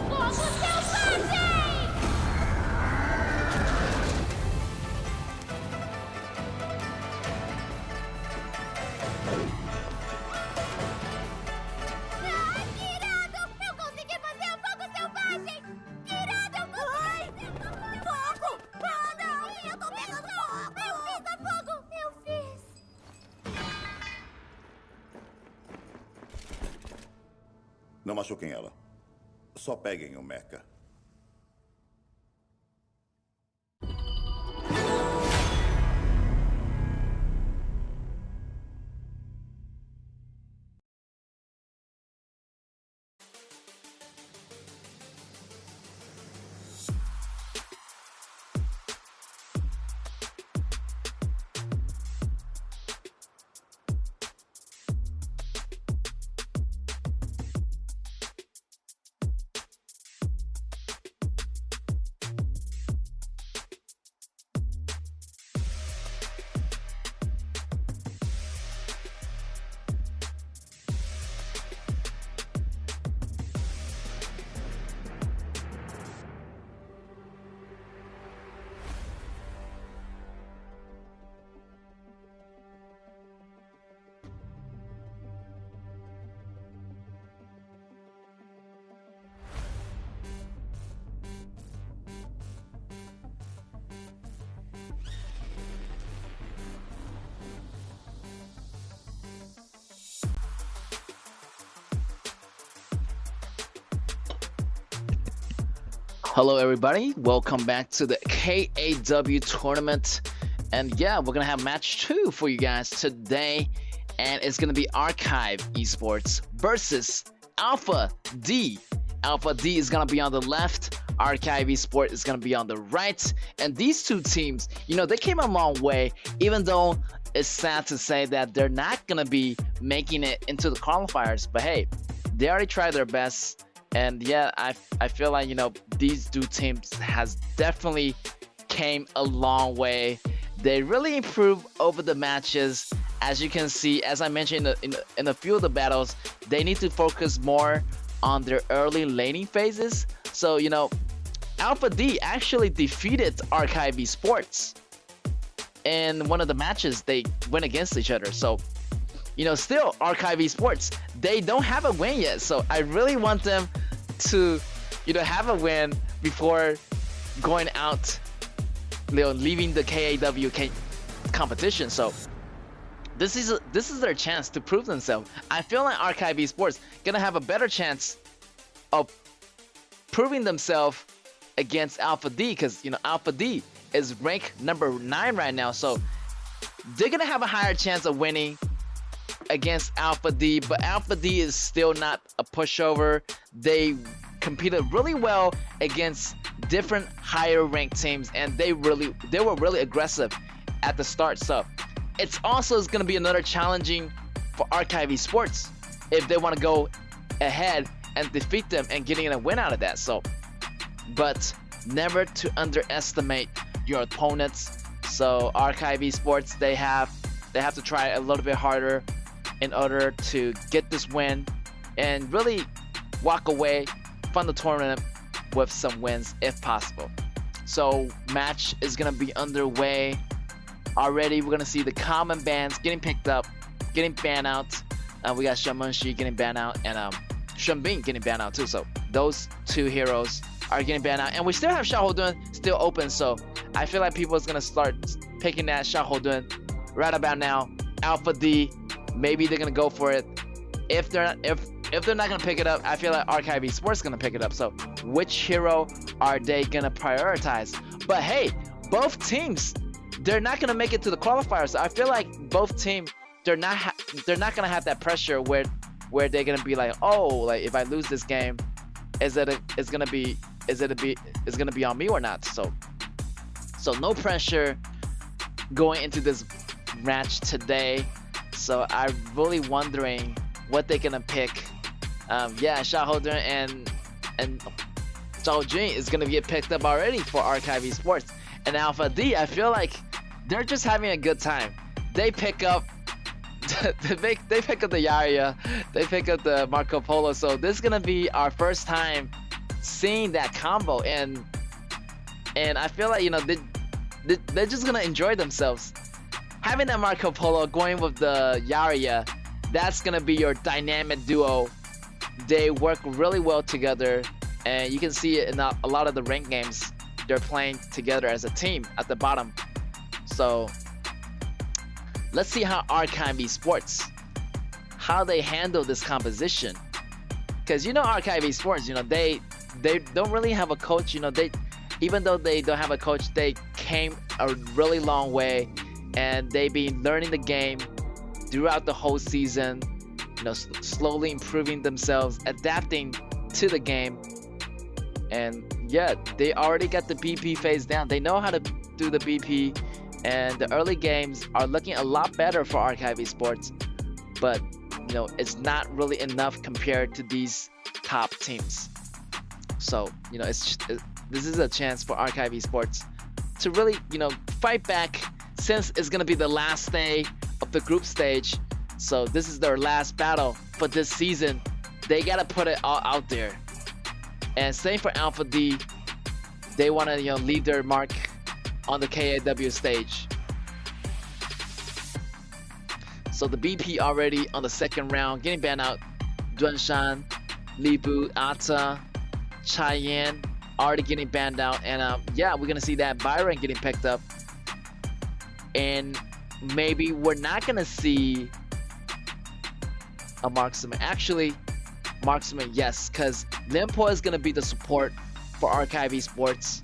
Speaker 3: Fogo selvagem! Ai, que irado! Eu consegui fazer o fogo selvagem! Que irado! Eu consegui! Fogo! Ah, não! Eu tô pegando fogo! Eu fiz a fogo! Eu fiz!
Speaker 9: Não machuquem ela. Só peguem o mecha.
Speaker 4: Hello everybody, welcome back to the KAW tournament. And yeah, we're gonna have match 2 for you guys today. And it's gonna be Archive Esports versus Alpha D. Alpha D is gonna be on the left, Archive Esports is gonna be on the right. And these two teams, you know, they came a long way, even though it's sad to say that they're not gonna be making it into the qualifiers. But hey, they already tried their best. And yeah, I feel like, you know, these two teams has definitely came a long way. They really improved over the matches. As you can see, as I mentioned in a few of the battles, they need to focus more on their early laning phases. So, you know, Alpha D actually defeated Archive Esports in one of the matches they went against each other. So, you know, still Archive Esports, they don't have a win yet. So I really want them to, you know, have a win before going out, you know, leaving the KAW competition. So this is their chance to prove themselves. I feel like Archive Esports gonna have a better chance of proving themselves against Alpha D, because, you know, Alpha D is ranked number 9 right now. So they're gonna have a higher chance of winning against Alpha D, but Alpha D is still not a pushover. They competed really well against different higher ranked teams, and they were really aggressive at the start. So it's also going to be another challenging for Archive Esports if they want to go ahead and defeat them and getting a win out of that. So, but never to underestimate your opponents. So Archive Esports, they have to try a little bit harder in order to get this win and really walk away from the tournament with some wins if possible. So match is gonna be underway already. We're gonna see the common bans getting picked up, getting banned out. We got Shamanshi getting banned out and Shenbing getting banned out too. So those two heroes are getting banned out, and we still have Xiaohodun still open. So I feel like people is gonna start picking that Xiaohodun right about now. Alpha D, maybe they're gonna go for it. If they're not gonna pick it up, I feel like Archive Esports is gonna pick it up. So which hero are they gonna prioritize? But hey, both teams, they're not gonna make it to the qualifiers. So I feel like both teams they're not gonna have that pressure where they're gonna be like, oh, like if I lose this game, is it gonna be on me or not? So no pressure going into this match today. So I'm really wondering what they're gonna pick. Yeah, Xiaohouden and Zhao Jun is gonna get picked up already for Archive Esports. And Alpha D, I feel like they're just having a good time. They pick up they pick up the Yaria, they pick up the Marco Polo. So this is gonna be our first time seeing that combo, and I feel like, you know, they're just gonna enjoy themselves. Having that Marco Polo going with the Yaria, that's gonna be your dynamic duo. They work really well together, and you can see it in a lot of the ranked games. They're playing together as a team at the bottom. So let's see how Archive Esports, how they handle this composition. Because, you know, Archive Esports, you know, they don't really have a coach. You know, even though they don't have a coach, they came a really long way, and they've been learning the game throughout the whole season, you know, slowly improving themselves, adapting to the game. And yeah, they already got the BP phase down. They know how to do the BP, and the early games are looking a lot better for Archive Esports. But, you know, it's not really enough compared to these top teams. So, you know, this is a chance for Archive Esports to really, you know, fight back, since it's gonna be the last day of the group stage. So this is their last battle for this season. They gotta put it all out there. And same for Alpha D. They wanna, you know, leave their mark on the KAW stage. So the BP already on the second round, getting banned out. Duanshan, Libu, Ata, Cheyenne already getting banned out. And yeah, we're gonna see that Byron getting picked up. And maybe we're not gonna see a Marksman. Actually, Marksman, yes, because Limpo is gonna be the support for Archive Esports.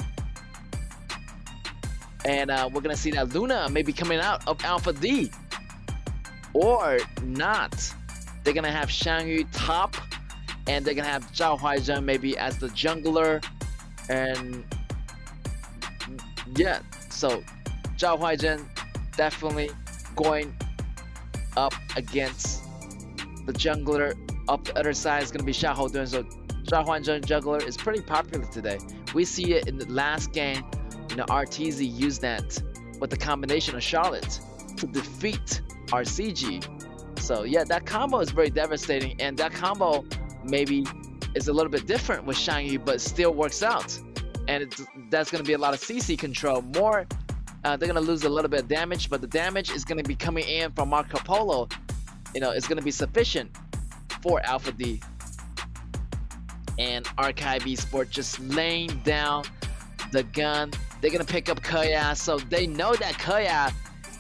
Speaker 4: And we're gonna see that Luna may be coming out of Alpha D, or not. They're gonna have Shangyu top, and they're gonna have Zhao Huaizhen maybe as the jungler. And yeah, so Zhao Huaizhen definitely going up against the jungler. Up the other side is gonna be Xiaohouden. So Zhao Huaizhen jungler is pretty popular today. We see it in the last game. You know, RTZ used that with the combination of Charlotte to defeat RCG. So yeah, that combo is very devastating, and that combo maybe is a little bit different with Shangyu, but still works out. And that's going to be a lot of CC control. More, they're going to lose a little bit of damage, but the damage is going to be coming in from Marco Polo. You know, it's going to be sufficient for Alpha D. And Archive Esports just laying down the gun. They're going to pick up KAW, so they know that KAW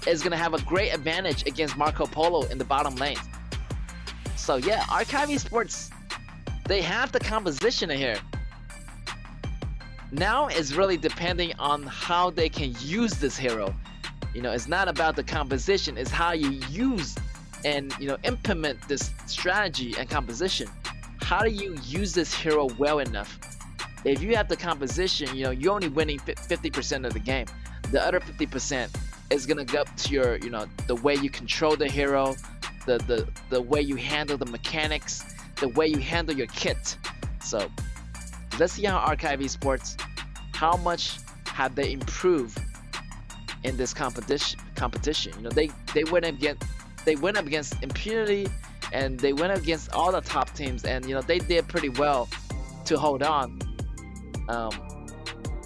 Speaker 4: is going to have a great advantage against Marco Polo in the bottom lane. So yeah, Archive Esports, they have the composition in here. Now it's really depending on how they can use this hero. You know, it's not about the composition, it's how you use and, you know, implement this strategy and composition. How do you use this hero well enough? If you have the composition, you know, you're only winning 50% of the game. The other 50% is gonna go up to your, you know, the way you control the hero, the way you handle the mechanics, the way you handle your kit. So let's see how Archive Esports, how much have they improved in this competition. You know, they went up against Impunity, and they went up against all the top teams, and you know, they did pretty well to hold on.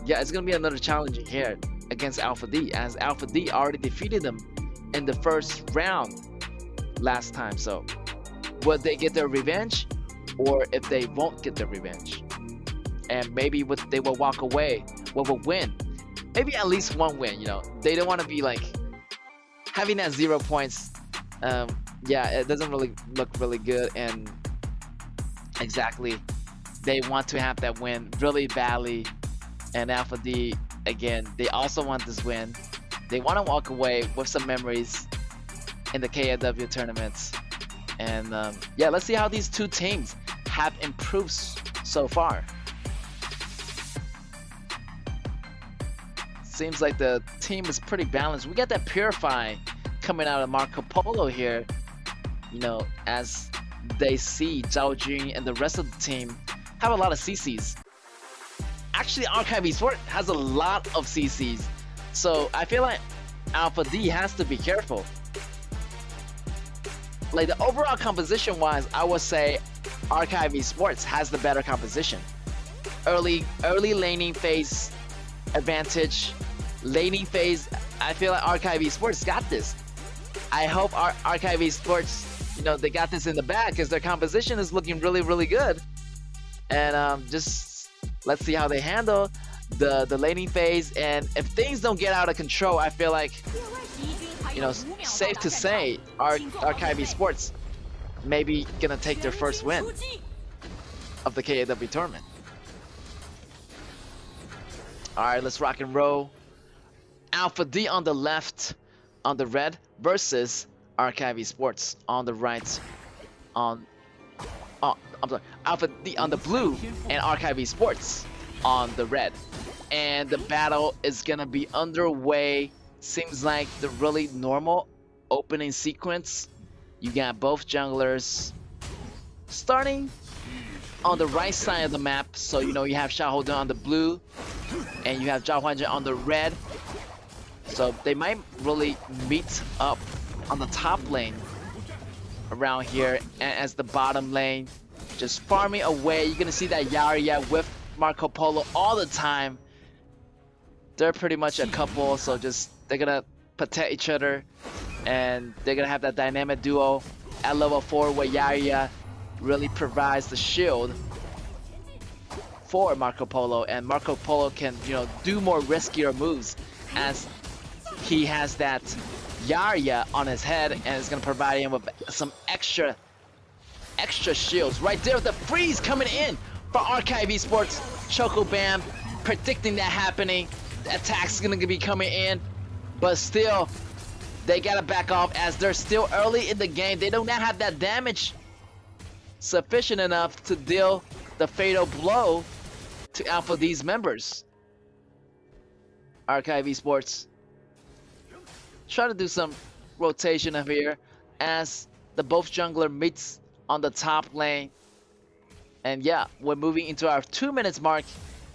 Speaker 4: Yeah, it's gonna be another challenge here against Alpha D, as Alpha D already defeated them in the first round last time. So will they get their revenge, or if they won't get their revenge, and maybe they will walk away with a win, maybe at least one win. You know, they don't want to be like having that 0 points. Yeah, it doesn't really look really good, and exactly, they want to have that win really badly. And Alpha D, again, they also want this win. They want to walk away with some memories, in the KAW tournaments. And yeah, let's see how these two teams have improved so far. Seems like the team is pretty balanced. We got that Purify coming out of Marco Polo here, you know, as they see Zhao Jun and the rest of the team have a lot of CCs. Actually, Archive Esports has a lot of CCs, so I feel like Alpha D has to be careful. Like the overall composition wise, I would say Archive Esports has the better composition. Early laning phase advantage. Laning phase, I feel like Archive Esports got this. I hope Archive Esports, you know, they got this in the bag because their composition is looking really, really good. And just let's see how they handle the laning phase. And if things don't get out of control, I feel like, you know, safe to say Archive Esports maybe gonna take their first win of the KAW tournament. All right, let's rock and roll. Alpha D on the left, on the red, versus Archive Esports on the right. I'm sorry, Alpha D on the blue and Archive Esports on the red. And the battle is gonna be underway. Seems like the really normal opening sequence. You got both junglers starting on the right side of the map. So you know you have Xiaohodun on the blue and you have Zhao Huanzhen on the red. So they might really meet up on the top lane around here, and as the bottom lane just farming away. You're gonna see that Yarya with Marco Polo all the time. They're pretty much a couple, so just they're gonna protect each other, and they're gonna have that dynamic duo at level 4 where Yarya really provides the shield for Marco Polo, and Marco Polo can, you know, do more riskier moves as he has that Yarya on his head, and it's gonna provide him with some extra shields. Right there with the freeze coming in for Archive Esports. Choco Bam predicting that happening. The attack's gonna be coming in, but still they gotta back off as they're still early in the game. They do not have that damage sufficient enough to deal the fatal blow to Alpha D's members. Archive Esports try to do some rotation up here as the both jungler meets on the top lane. And yeah, we're moving into our 2 minutes mark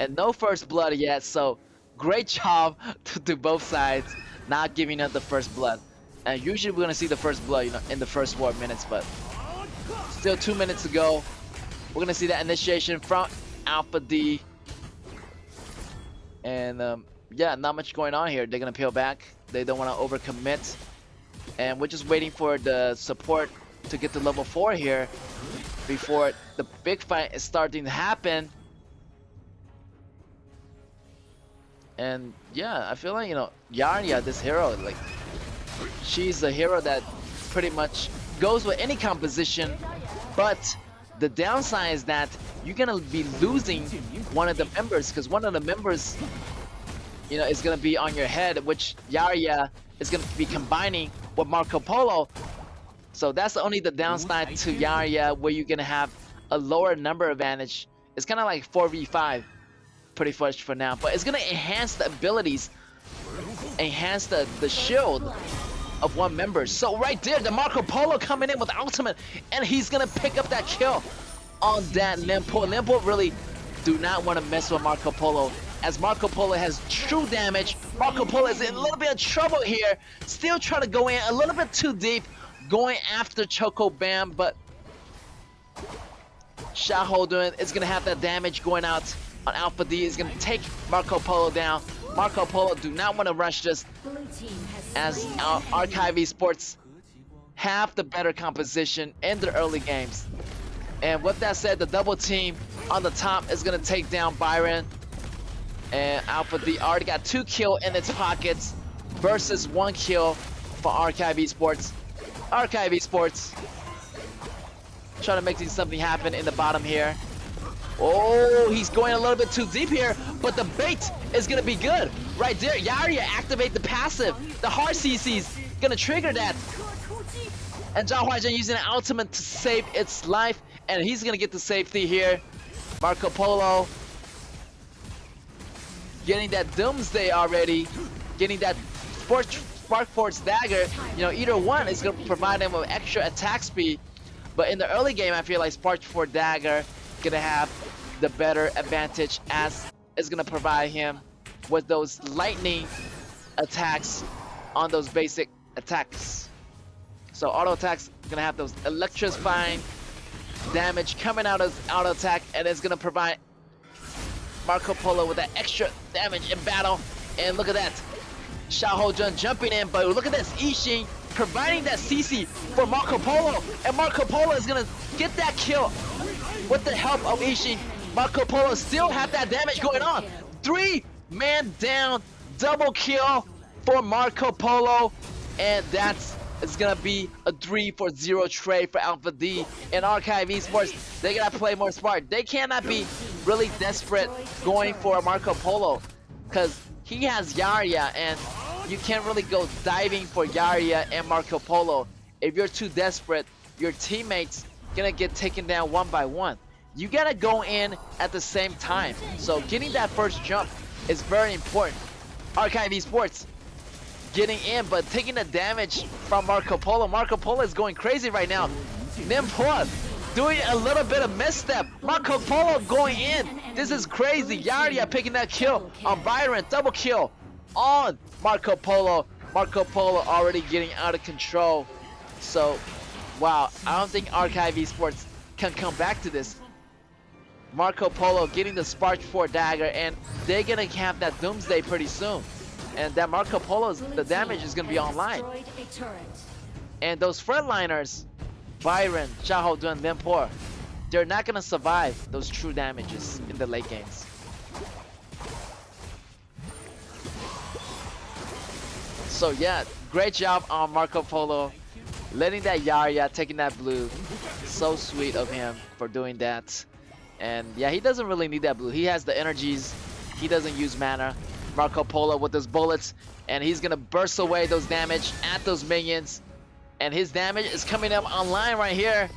Speaker 4: and no first blood yet, so great job to both sides not giving up the first blood. And usually we're gonna see the first blood, you know, in the first 4 minutes, but still 2 minutes to go. We're gonna see that initiation from Alpha D. And yeah, not much going on here. They're gonna peel back. They don't want to overcommit, and we're just waiting for the support to get to level 4 here before the big fight is starting to happen. And yeah, I feel like, you know, Yarya, this hero, like, she's a hero that pretty much goes with any composition, but the downside is that you're gonna be losing one of the members, because one of the members, you know, is gonna be on your head, which Yarya is gonna be combining with Marco Polo. So that's only the downside to Yarya, where you're gonna have a lower number advantage. It's kind of like 4v5 pretty much for now, but it's gonna enhance the abilities, enhance the shield of one member. So right there, the Marco Polo coming in with the ultimate, and he's gonna pick up that kill on that Limpo. Limpo really do not want to mess with Marco Polo, as Marco Polo has true damage. Marco Polo is in a little bit of trouble here, still trying to go in a little bit too deep, going after Choco Bam, but Xiaohodun is gonna have that damage going out on Alpha D. Is gonna take Marco Polo down. Marco Polo do not want to rush this, as Archive Esports have the better composition in the early games. And with that said, the double team on the top is gonna take down Byron, and Alpha D already got 2 kills in its pockets versus 1 kill for Archive Esports. Archive Esports trying to make something happen in the bottom here. Oh, he's going a little bit too deep here, but the bait is gonna be good right there. Yarya activate the passive. The hard CC's gonna trigger that. And Zhao Huaizhen using an ultimate to save its life, and he's gonna get the safety here. Marco Polo getting that Doomsday already, getting that Spark Force Dagger. You know, either one is gonna provide him with extra attack speed, but in the early game, I feel like Spark Force Dagger gonna have the better advantage, as it's gonna provide him with those lightning attacks on those basic attacks. So auto attacks gonna have those electrifying damage coming out of auto attack, and it's gonna provide Marco Polo with that extra damage in battle. And look at that, Xiao Houzhen jumping in, but look at this, Yixing providing that CC for Marco Polo, and Marco Polo is gonna get that kill with the help of Yixing. Marco Polo still have that damage going on. 3-man down, double kill for Marco Polo, and it's gonna be a 3-0 trade for Alpha D. And Archive Esports, they gotta play more smart. They cannot be really desperate going for Marco Polo, because he has Yarya, and you can't really go diving for Yarya and Marco Polo. If you're too desperate, your teammates gonna get taken down one by one. You gotta go in at the same time. So getting that first jump is very important. Archive Esports getting in, but taking the damage from Marco Polo. Marco Polo is going crazy right now. Nimpo doing a little bit of misstep. Marco Polo going in. This is crazy. Yarya picking that kill on Byron. Double kill on Marco Polo. Marco Polo already getting out of control. So, wow, I don't think Archive Esports can come back to this. Marco Polo getting the Spark 4 dagger, and they're gonna have that Doomsday pretty soon. And that Marco Polo's, the damage is gonna be online. And those frontliners, Byron, Xiao Houzhen, Limpor, they're not gonna survive those true damages in the late games. So yeah, great job on Marco Polo, letting that Yarya, taking that blue. So sweet of him for doing that. And yeah, he doesn't really need that blue. He has the energies. He doesn't use mana. Marco Polo with his bullets, and he's gonna burst away those damage at those minions. And his damage is coming up online right here.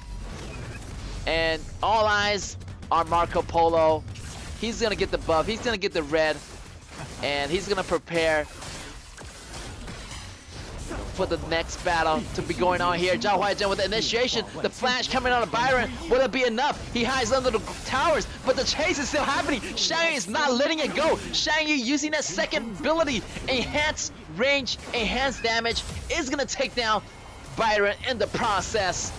Speaker 4: And all eyes on Marco Polo. He's gonna get the buff. He's gonna get the red. And he's gonna prepare for the next battle to be going on here. Zhao Huaizhen with the initiation, the flash coming out of Byron. Will it be enough? He hides under the towers, but the chase is still happening. Shang is not letting it go. Shang Yu using that second ability, enhanced range, enhanced damage, is gonna take down Byron in the process.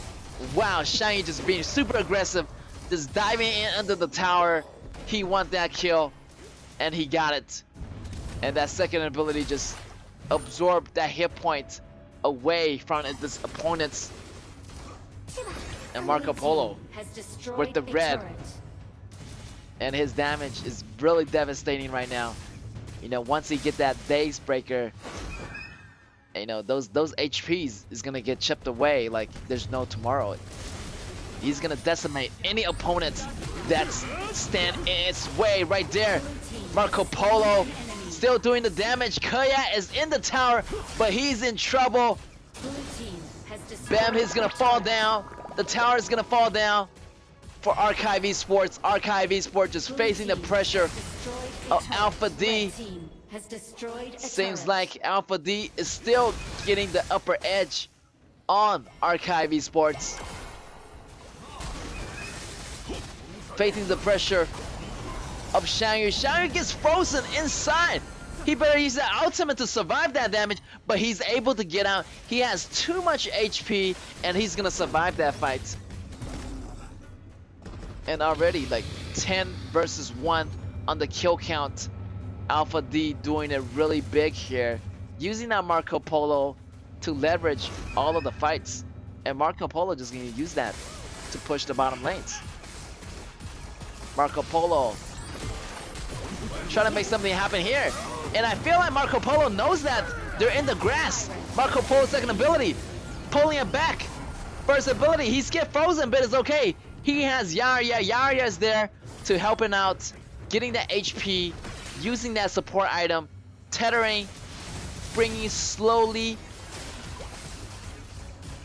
Speaker 4: Wow, Shang Yu just being super aggressive, just diving in under the tower. He won that kill, and he got it. And that second ability just absorbed that hit point away from his opponents. And Marco Polo with the red, and his damage is really devastating right now. You know, once he get that base breaker, you know, those HPs is gonna get chipped away like there's no tomorrow. He's gonna decimate any opponents that stand in its way right there. Marco Polo still doing the damage. KAW is in the tower, but he's in trouble. Bam, he's gonna fall down. The tower is gonna fall down for Archive Esports. Archive Esports just facing the pressure of Alpha D. Seems like Alpha D is still getting the upper edge on Archive Esports. Facing the pressure of Shang Yu. Shang Yu gets frozen inside. He better use that ultimate to survive that damage, but he's able to get out. He has too much HP, and he's gonna survive that fight. And already like 10 versus 1 on the kill count. Alpha D doing it really big here, using that Marco Polo to leverage all of the fights. And Marco Polo just gonna use that to push the bottom lanes. Marco Polo trying to make something happen here. And I feel like Marco Polo knows that they're in the grass. Marco Polo's second ability, pulling it back. First ability, he's get frozen, but it's okay. He has Yarya. Yarya is there to help him out, getting that HP, using that support item, tethering, bringing slowly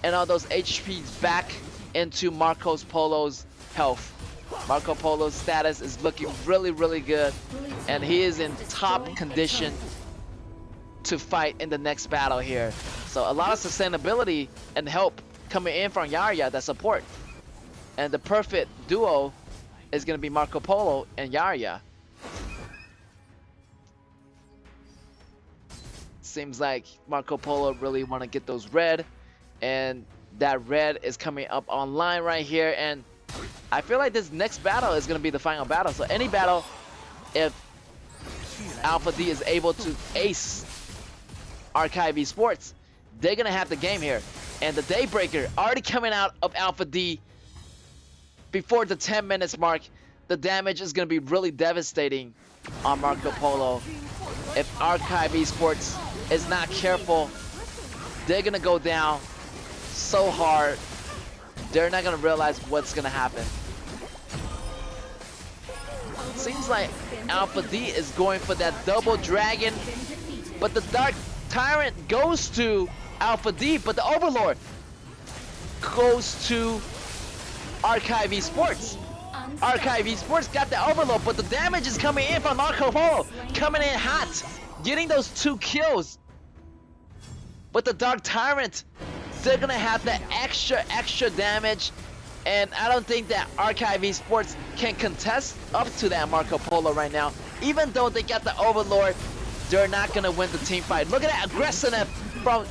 Speaker 4: and all those HPs back into Marco Polo's health. Marco Polo's status is looking really, really good, and he is in top condition to fight in the next battle here. So a lot of sustainability and help coming in from Yarya, that support. And the perfect duo is going to be Marco Polo and Yarya. Seems like Marco Polo really want to get those red, and that red is coming up online right here. And I feel like this next battle is going to be the final battle. So any battle, if Alpha D is able to ace Archive Esports, they're going to have the game here. And the Daybreaker already coming out of Alpha D before the 10 minutes mark. The damage is going to be really devastating on Marco Polo. If Archive Esports is not careful, they're going to go down so hard. They're not going to realize what's going to happen. Seems like Alpha D is going for that double dragon, but the Dark Tyrant goes to Alpha D, but the Overlord goes to Archive Esports. Archive Esports got the Overlord, but the damage is coming in from Marco Polo, coming in hot, getting those 2 kills. But the Dark Tyrant, they're gonna have the extra damage, and I don't think that Archive Esports can contest up to that Marco Polo right now. Even though they got the Overlord, they're not gonna win the team fight. Look at that aggressiveness from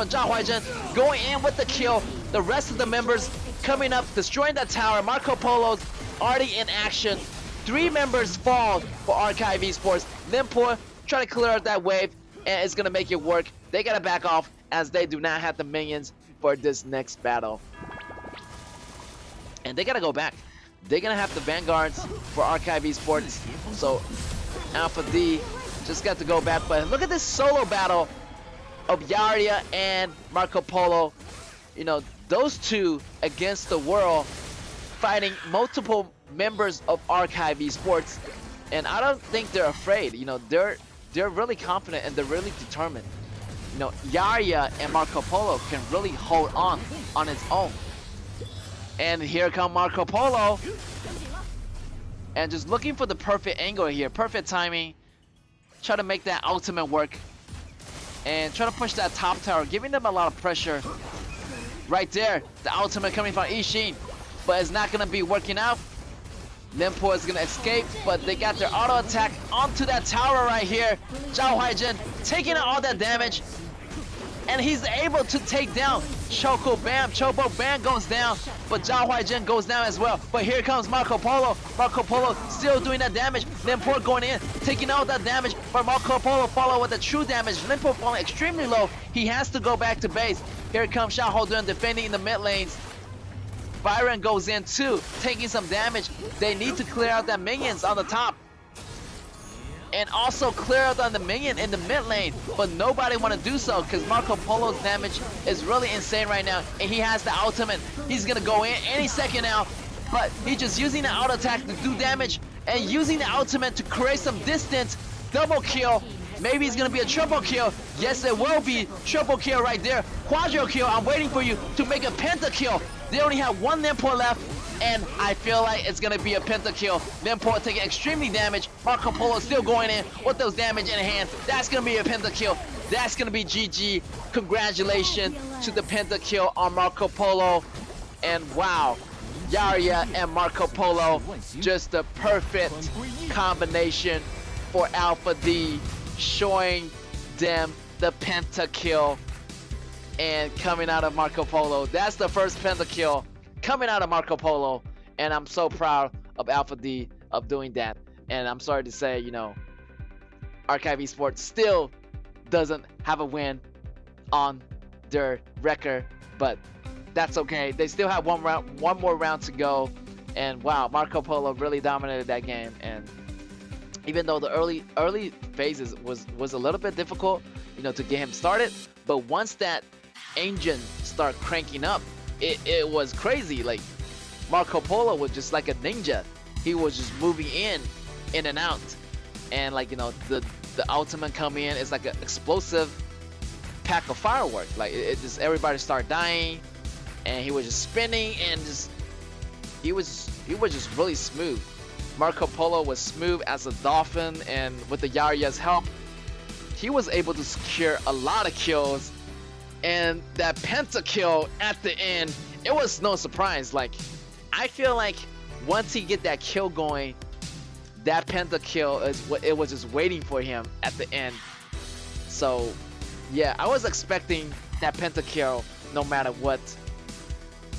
Speaker 4: Zhao Huaizhen going in with the kill. The rest of the members coming up, destroying that tower. Marco Polo's already in action. 3 members fall for Archive Esports. Limpor try to clear out that wave, and it's gonna make it work. They gotta back off as they do not have the minions for this next battle. And they gotta go back. They're gonna have the vanguards for Archive Esports. So Alpha D just got to go back. But look at this solo battle of Yarya and Marco Polo. You know, those two against the world, fighting multiple members of Archive Esports. And I don't think they're afraid. You know, they're really confident and they're really determined. You know, Yarya and Marco Polo can really hold on its own. And here come Marco Polo. And just looking for the perfect angle here. Perfect timing. Try to make that ultimate work. And try to push that top tower, giving them a lot of pressure. Right there, the ultimate coming from Ishin. But it's not going to be working out. Limpor is going to escape, but they got their auto attack onto that tower right here. Zhao Huaizhen taking out all that damage. And he's able to take down Choco Bam. Choco Bam goes down, but Zhao Huaizhen goes down as well. But here comes Marco Polo. Marco Polo still doing that damage. Limpor going in, taking out that damage. But Marco Polo follow with the true damage. Limpor falling extremely low. He has to go back to base. Here comes Xiaohoudun defending in the mid lanes. Byron goes in too, taking some damage. They need to clear out that minions on the top. And also clear out on the minion in the mid lane. But nobody want to do so because Marco Polo's damage is really insane right now. And he has the ultimate. He's going to go in any second now. But he's just using the auto attack to do damage. And using the ultimate to create some distance. Double kill. Maybe it's going to be a triple kill. Yes, it will be. Triple kill right there. Quadruple kill. I'm waiting for you to make a pentakill. They only have 1 Limpor left. And I feel like it's going to be a pentakill. Limpor taking extremely damage. Marco Polo still going in with those damage in hand. That's going to be a pentakill. That's going to be GG. Congratulations to the pentakill on Marco Polo. And wow, Yarya and Marco Polo, just the perfect combination for Alpha D, showing them the pentakill. And coming out of Marco Polo, that's the first pentakill coming out of Marco Polo, and I'm so proud of Alpha D of doing that. And I'm sorry to say, you know, Archive Esports still doesn't have a win on their record, but that's okay. They still have one more round to go, and wow, Marco Polo really dominated that game. And even though the early phases was a little bit difficult, you know, to get him started, but once that engine start cranking up, it was crazy. Like Marco Polo was just like a ninja. He was just moving in and out, and like, you know, the ultimate coming in is like an explosive pack of fireworks. Like it just everybody started dying, and he was just spinning and just he was just really smooth. Marco Polo was smooth as a dolphin, and with the Yarya's help, he was able to secure a lot of kills. And that pentakill at the end, it was no surprise. Like, I feel like once he get that kill going, that pentakill is what it was just waiting for him at the end. So, yeah, I was expecting that pentakill no matter what,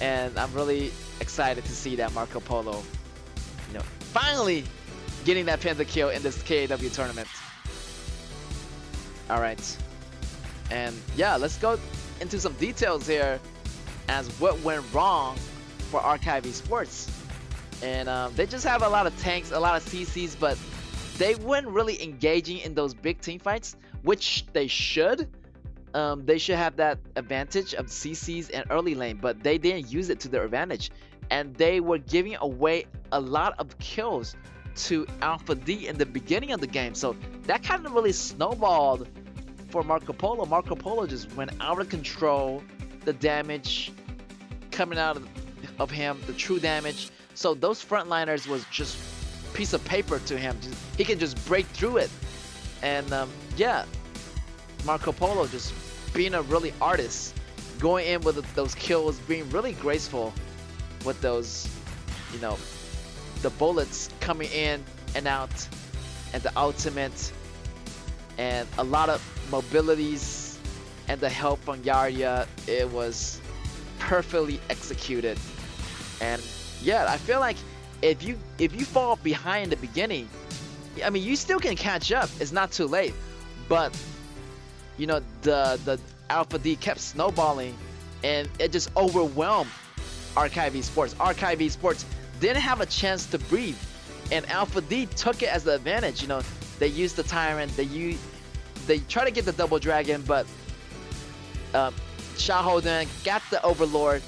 Speaker 4: and I'm really excited to see that Marco Polo, finally getting that pentakill in this KAW tournament. All right, and yeah, let's go into some details here as what went wrong for Archive Esports. And they just have a lot of tanks, a lot of CCs, but they weren't really engaging in those big team fights, which they should. They should have that advantage of CCs and early lane, but they didn't use it to their advantage. And they were giving away a lot of kills to Alpha D in the beginning of the game. So that kind of really snowballed for Marco Polo. Marco Polo just went out of control. The damage coming out of him, the true damage. So those frontliners was just piece of paper to him. He can just break through it. And yeah, Marco Polo just being a really artist, going in with those kills, being really graceful with those, the bullets coming in and out, and the ultimate, and a lot of mobilities, and the help from Yarya. It was perfectly executed. And yeah, I feel like if you fall behind in the beginning, I mean, you still can catch up. It's not too late. But the Alpha D kept snowballing, and it just overwhelmed Archive Esports. Archive Esports didn't have a chance to breathe, and Alpha D took it as the advantage. They used the Tyrant. They try to get the Double Dragon, but Shahoden got the Overlord.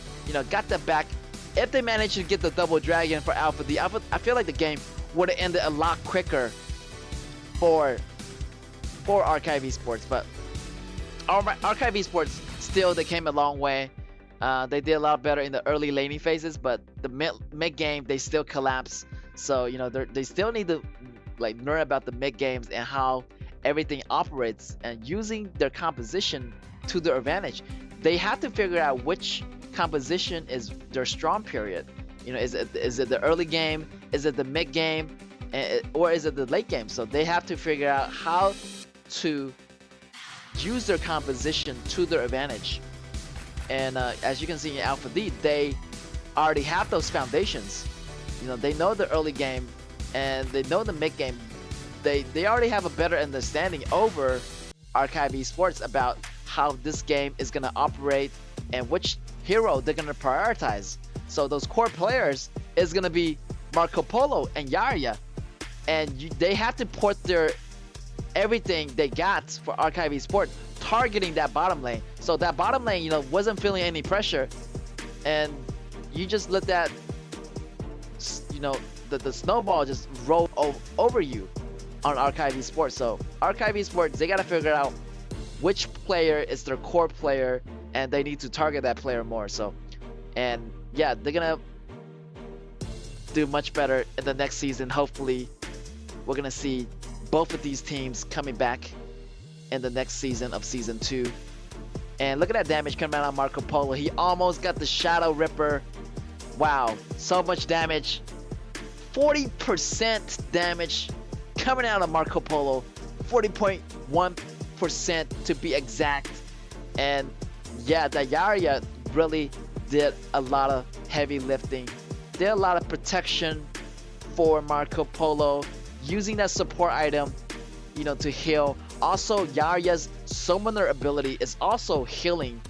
Speaker 4: Got the back. If they managed to get the Double Dragon for Alpha D, I feel like the game would have ended a lot quicker for Archive Esports. But Archive Esports still, they came a long way. They did a lot better in the early laning phases, but the mid game they still collapse. So they still need to learn about the mid games and how everything operates, and using their composition to their advantage. They have to figure out which composition is their strong period. Is it the early game? Is it the mid game? Or is it the late game? So they have to figure out how to use their composition to their advantage. And as you can see in Alpha D, they already have those foundations. They know the early game and they know the mid game. They already have a better understanding over Archive Esports about how this game is going to operate and which hero they're going to prioritize. So those core players is going to be Marco Polo and Yarya, and they have to port their everything they got for Archive Esports targeting that bottom lane. So that bottom lane, wasn't feeling any pressure, and you just let that, the snowball just roll over you on Archive Esports. So Archive Esports, they got to figure out which player is their core player, and they need to target that player more. So, and yeah, they're gonna do much better in the next season. Hopefully, we're gonna see both of these teams coming back in the next season of Season 2. And look at that damage coming out on Marco Polo. He almost got the Shadow Ripper. Wow, so much damage. 40% damage coming out of Marco Polo. 40.1% to be exact. And yeah, the Yarya really did a lot of heavy lifting. Did a lot of protection for Marco Polo, using that support item, to heal. Also, Yarya's summoner ability is also healing.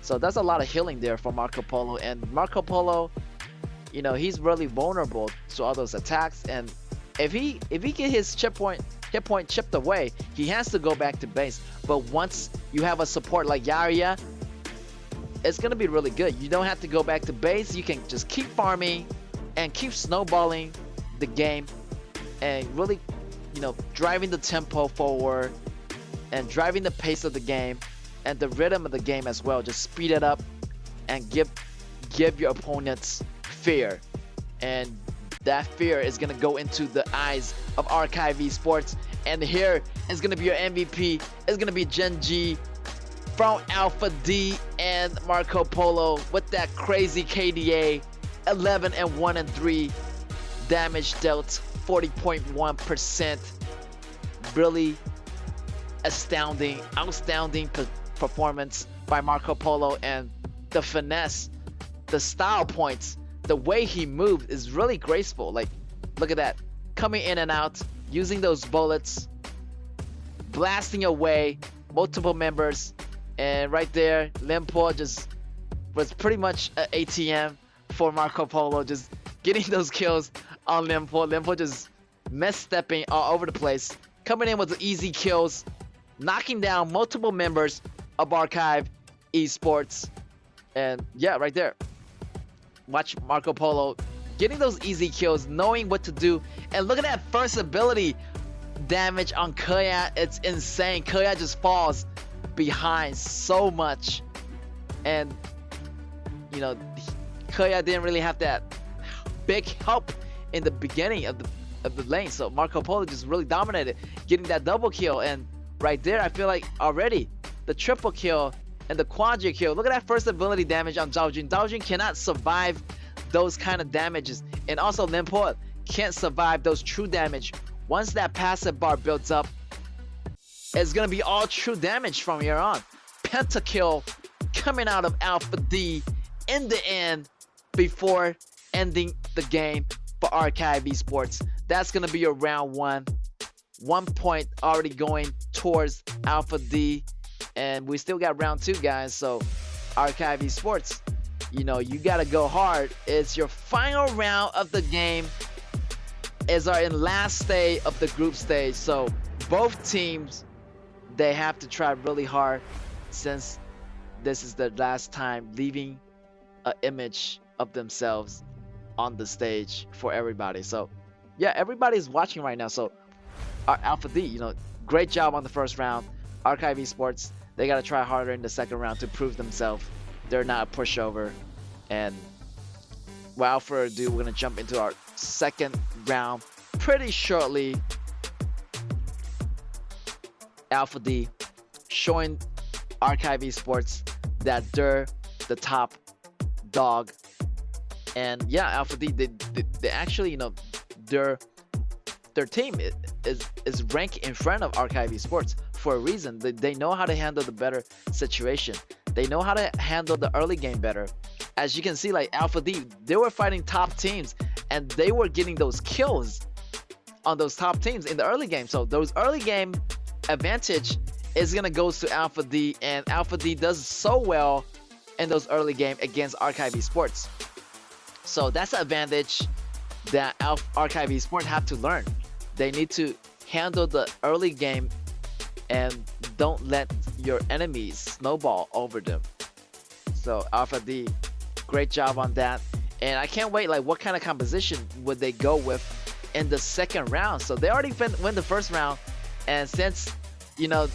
Speaker 4: So that's a lot of healing there for Marco Polo. And Marco Polo, he's really vulnerable to all those attacks. And if he get his hit point chipped away, he has to go back to base. But once you have a support like Yarya, it's gonna be really good. You don't have to go back to base. You can just keep farming and keep snowballing the game, and really, driving the tempo forward and driving the pace of the game. and the rhythm of the game as well. Just speed it up and give your opponents fear, and that fear is gonna go into the eyes of Archive Esports. And here is gonna be your MVP. It's gonna be Gen G from Alpha D and Marco Polo with that crazy KDA, 11 and 1 and 3, damage dealt 40.1%. Really outstanding performance by Marco Polo, and the finesse, the style points, the way he moved is really graceful. Like, look at that, coming in and out, using those bullets, blasting away multiple members. And right there, Limpo just was pretty much an ATM for Marco Polo, just getting those kills on Limpo. Limpo just misstepping all over the place, coming in with the easy kills, knocking down multiple members of Archive Esports. And yeah, right there, watch Marco Polo getting those easy kills, knowing what to do. And look at that first ability damage on KAW. It's insane. KAW just falls behind so much, and you know, KAW didn't really have that big help in the beginning of the lane, so Marco Polo just really dominated, getting that double kill. And right there, I feel like already the triple kill and the quadra kill. Look at that first ability damage on Zhaojun. Zhaojun cannot survive those kind of damages, and also Limpo can't survive those true damage. Once that passive bar builds up, it's gonna be all true damage from here on. Pentakill coming out of Alpha D in the end before ending the game for Archive Esports. That's gonna be your round 1. 1 point already going towards Alpha D, and we still got round 2, guys. So Archive Esports, you know, you gotta go hard. It's your final round of the game. Is our in last stage of the group stage, so both teams, they have to try really hard, since this is the last time leaving an image of themselves on the stage for everybody. So yeah, everybody's watching right now. So our Alpha D, you know, great job on the first round. Archive Esports, they got to try harder in the second round to prove themselves. They're not a pushover. And without further ado, we're going to jump into our second round pretty shortly. Alpha D showing Archive Esports that they're the top dog. And yeah, Alpha D, they actually, you know, their team is ranked in front of Archive Esports for a reason. They know how to handle the better situation. They know how to handle the early game better. As you can see, like Alpha D, they were fighting top teams, and they were getting those kills on those top teams in the early game. So those early game advantage is gonna go to Alpha D, and Alpha D does so well in those early game against Archive Esports. So that's the advantage that Archive Esports have to learn. They need to handle the early game and don't let your enemies snowball over them. So Alpha D, great job on that. And I can't wait, like, what kind of composition would they go with in the second round? So they already win the first round, and since, you know,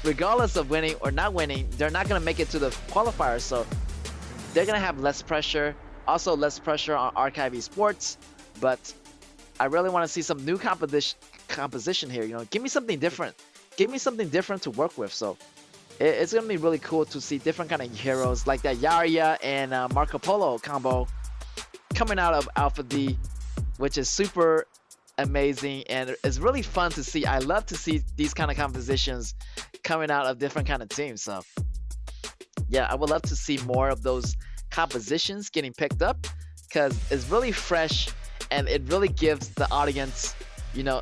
Speaker 4: regardless of winning or not winning, they're not gonna make it to the qualifiers, so they're gonna have less pressure. Also less pressure on Archive Esports, but I really want to see some new composition here. You know, give me something different. Give me something different to work with. So it's gonna be really cool to see different kind of heroes like that Yarya and Marco Polo combo coming out of Alpha D, which is super amazing, and it's really fun to see. I love to see these kind of compositions coming out of different kind of teams. So yeah, I would love to see more of those compositions getting picked up, because it's really fresh and it really gives the audience, you know,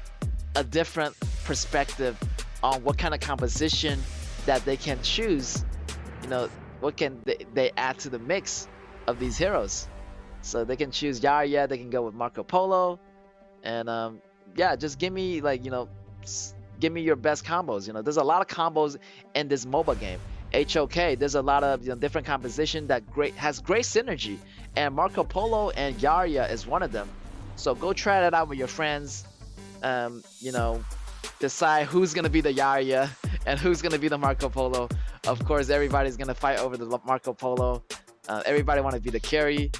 Speaker 4: a different perspective on what kind of composition that they can choose. You know, what can they add to the mix of these heroes. So they can choose Yarya, they can go with Marco Polo, and yeah, just give me, like, you know, give me your best combos. You know, there's a lot of combos in this mobile game. HOK, there's a lot of, you know, different composition that has great synergy, and Marco Polo and Yarya is one of them. So go try that out with your friends. You know, decide who's gonna be the Yarya and who's gonna be the Marco Polo
Speaker 10: Of course, everybody's gonna fight over the Marco Polo. Everybody want to be the carry,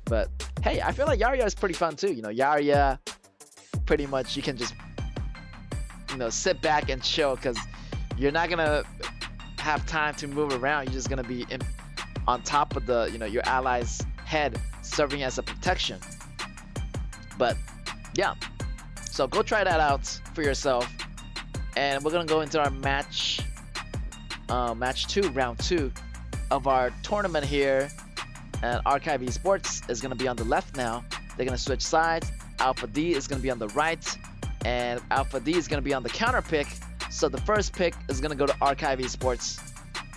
Speaker 10: but hey, I feel like Yarya is pretty fun too. You know, Yarya, pretty much you can just sit back and chill because you're not gonna have time to move around. You're just gonna be on top of the your ally's head, serving as a protection. But yeah, so go try that out for yourself. And we're gonna go into our match 2, round 2 of our tournament here. And Archive Esports is gonna be on the left now. They're gonna switch sides. Alpha D is gonna be on the right, and Alpha D is gonna be on the counter pick. So the first pick is gonna go to Archive Esports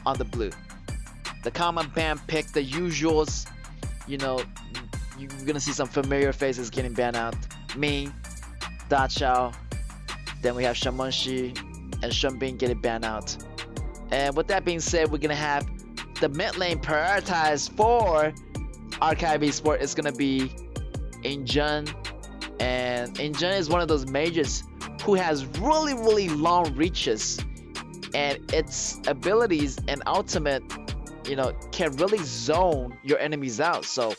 Speaker 10: on the blue. The common ban pick, the usuals. You're gonna see some familiar faces getting banned out. Me, Da Chao, then we have Shamonshi and Shunbin getting banned out. And with that being said, we're gonna have the mid lane prioritized for Archive Esports is gonna be Injun. And Injun is one of those mages who has really, really long reaches, and its abilities and ultimate, can really zone your enemies out. So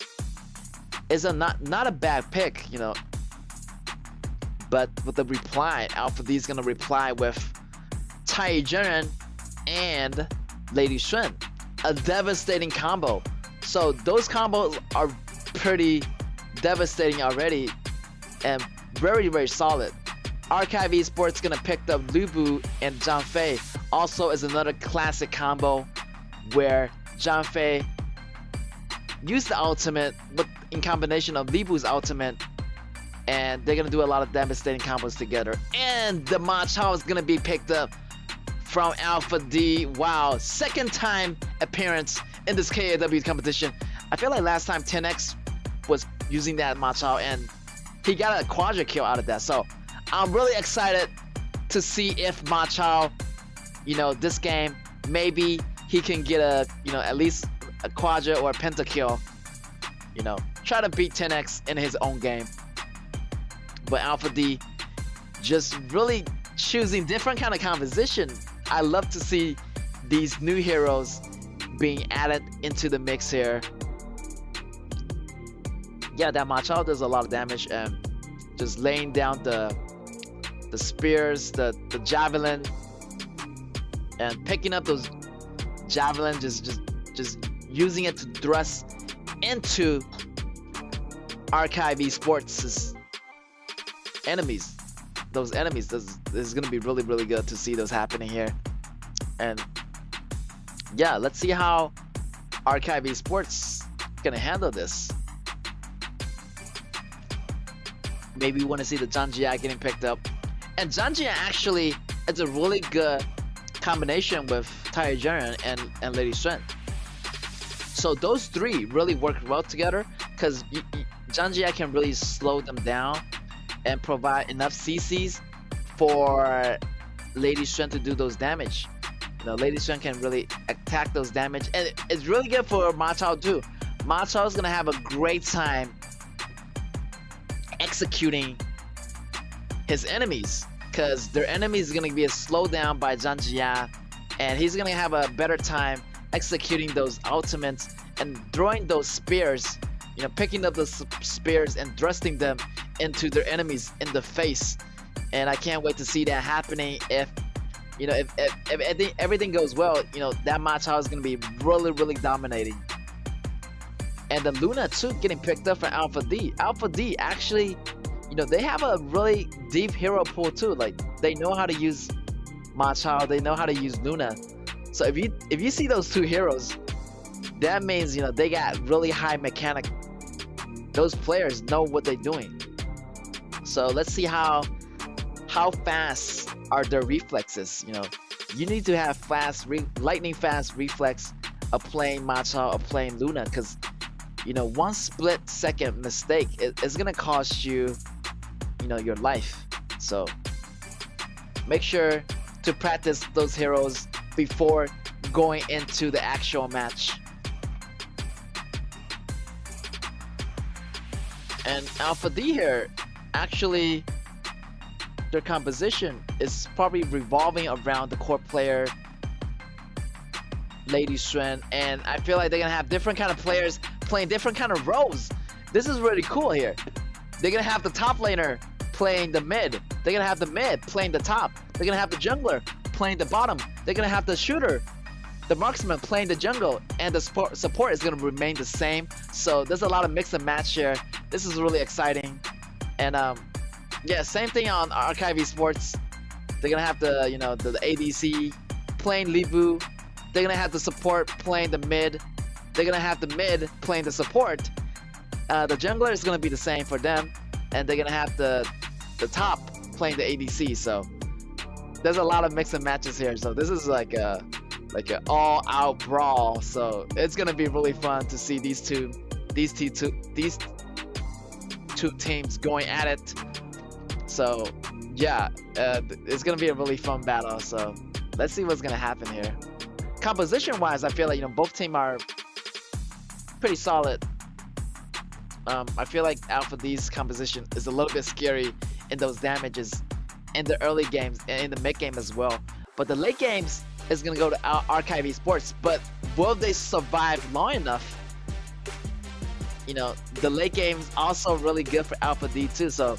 Speaker 10: it's not a bad pick, But with the reply, Alpha D is gonna reply with Tai Jiren and Lady Shun, a devastating combo. So those combos are pretty devastating already and very, very solid. Archive Esports gonna pick up Lubu and Zhang also is another classic combo where Zhang used the ultimate in combination of Lubu's ultimate, and they're gonna do a lot of devastating combos together. And the Ma Chao is gonna be picked up from Alpha D. Wow, second time appearance in this KAW competition. I feel like last time 10X was using that Ma Chao and he got a quadra kill out of that. So I'm really excited to see if Ma Chao, this game, maybe he can get at least a quadra or a pentakill. Try to beat 10X in his own game. But Alpha D just really choosing different kind of composition. I love to see these new heroes being added into the mix here. Yeah, that Ma Chao does a lot of damage and just laying down the spears, the javelin, and picking up those javelin, just using it to thrust into Archive Esports' enemies. Those enemies, this is gonna be really, really good to see those happening here. And yeah, let's see how Archive Esports gonna handle this. Maybe we want to see the Janjia getting picked up. And Janjia actually is a really good combination with Tai Jiren and Lady Sun. So those three really work well together because Janjia can really slow them down and provide enough CCs for Lady Sun to do those damage. Lady Sun can really attack those damage, and it's really good for Ma Chao too. Ma Chao is gonna have a great time executing his enemies because their enemies is gonna be slowed down by Janjia, and he's gonna have a better time executing those ultimates and throwing those spears, picking up those spears and thrusting them into their enemies in the face. And I can't wait to see that happening if everything goes well. That Ma Chao is gonna be really, really dominating. And the Luna too getting picked up for Alpha D. Alpha D actually, they have a really deep hero pool too. Like they know how to use Ma Chao, they know how to use Luna. So if you see those two heroes, that means they got really high mechanic. Those players know what they're doing. So let's see how fast are their reflexes. You need to have lightning fast reflex of playing Ma Chao or playing Luna, because one split second mistake is gonna cost you your life. So make sure to practice those heroes before going into the actual match. And Alpha D here, actually their composition is probably revolving around the core player Lady Xuan, and I feel like they're gonna have different kind of players playing different kind of roles. This is really cool here. They're gonna have the top laner playing the mid. They're gonna have the mid playing the top. They're gonna have the jungler playing the bottom. They're gonna have the shooter, the marksman playing the jungle, and the support is gonna remain the same. So there's a lot of mix and match here. This is really exciting. And yeah, same thing on Archive Sports. They're gonna have the the ADC playing Livu. They're gonna have the support playing the mid. They're gonna have the mid playing the support. The jungler is gonna be the same for them, and they're gonna have the top playing the ADC. So there's a lot of mix and matches here. So this is like an all-out brawl. So it's gonna be really fun to see these two teams going at it. So yeah, it's gonna be a really fun battle. So let's see what's gonna happen here. Composition-wise, I feel like both teams are pretty solid. I feel like Alpha D's composition is a little bit scary in those damages in the early games and in the mid game as well. But the late games is gonna go to Archive Sports. But will they survive long enough? The late game is also really good for Alpha D too. So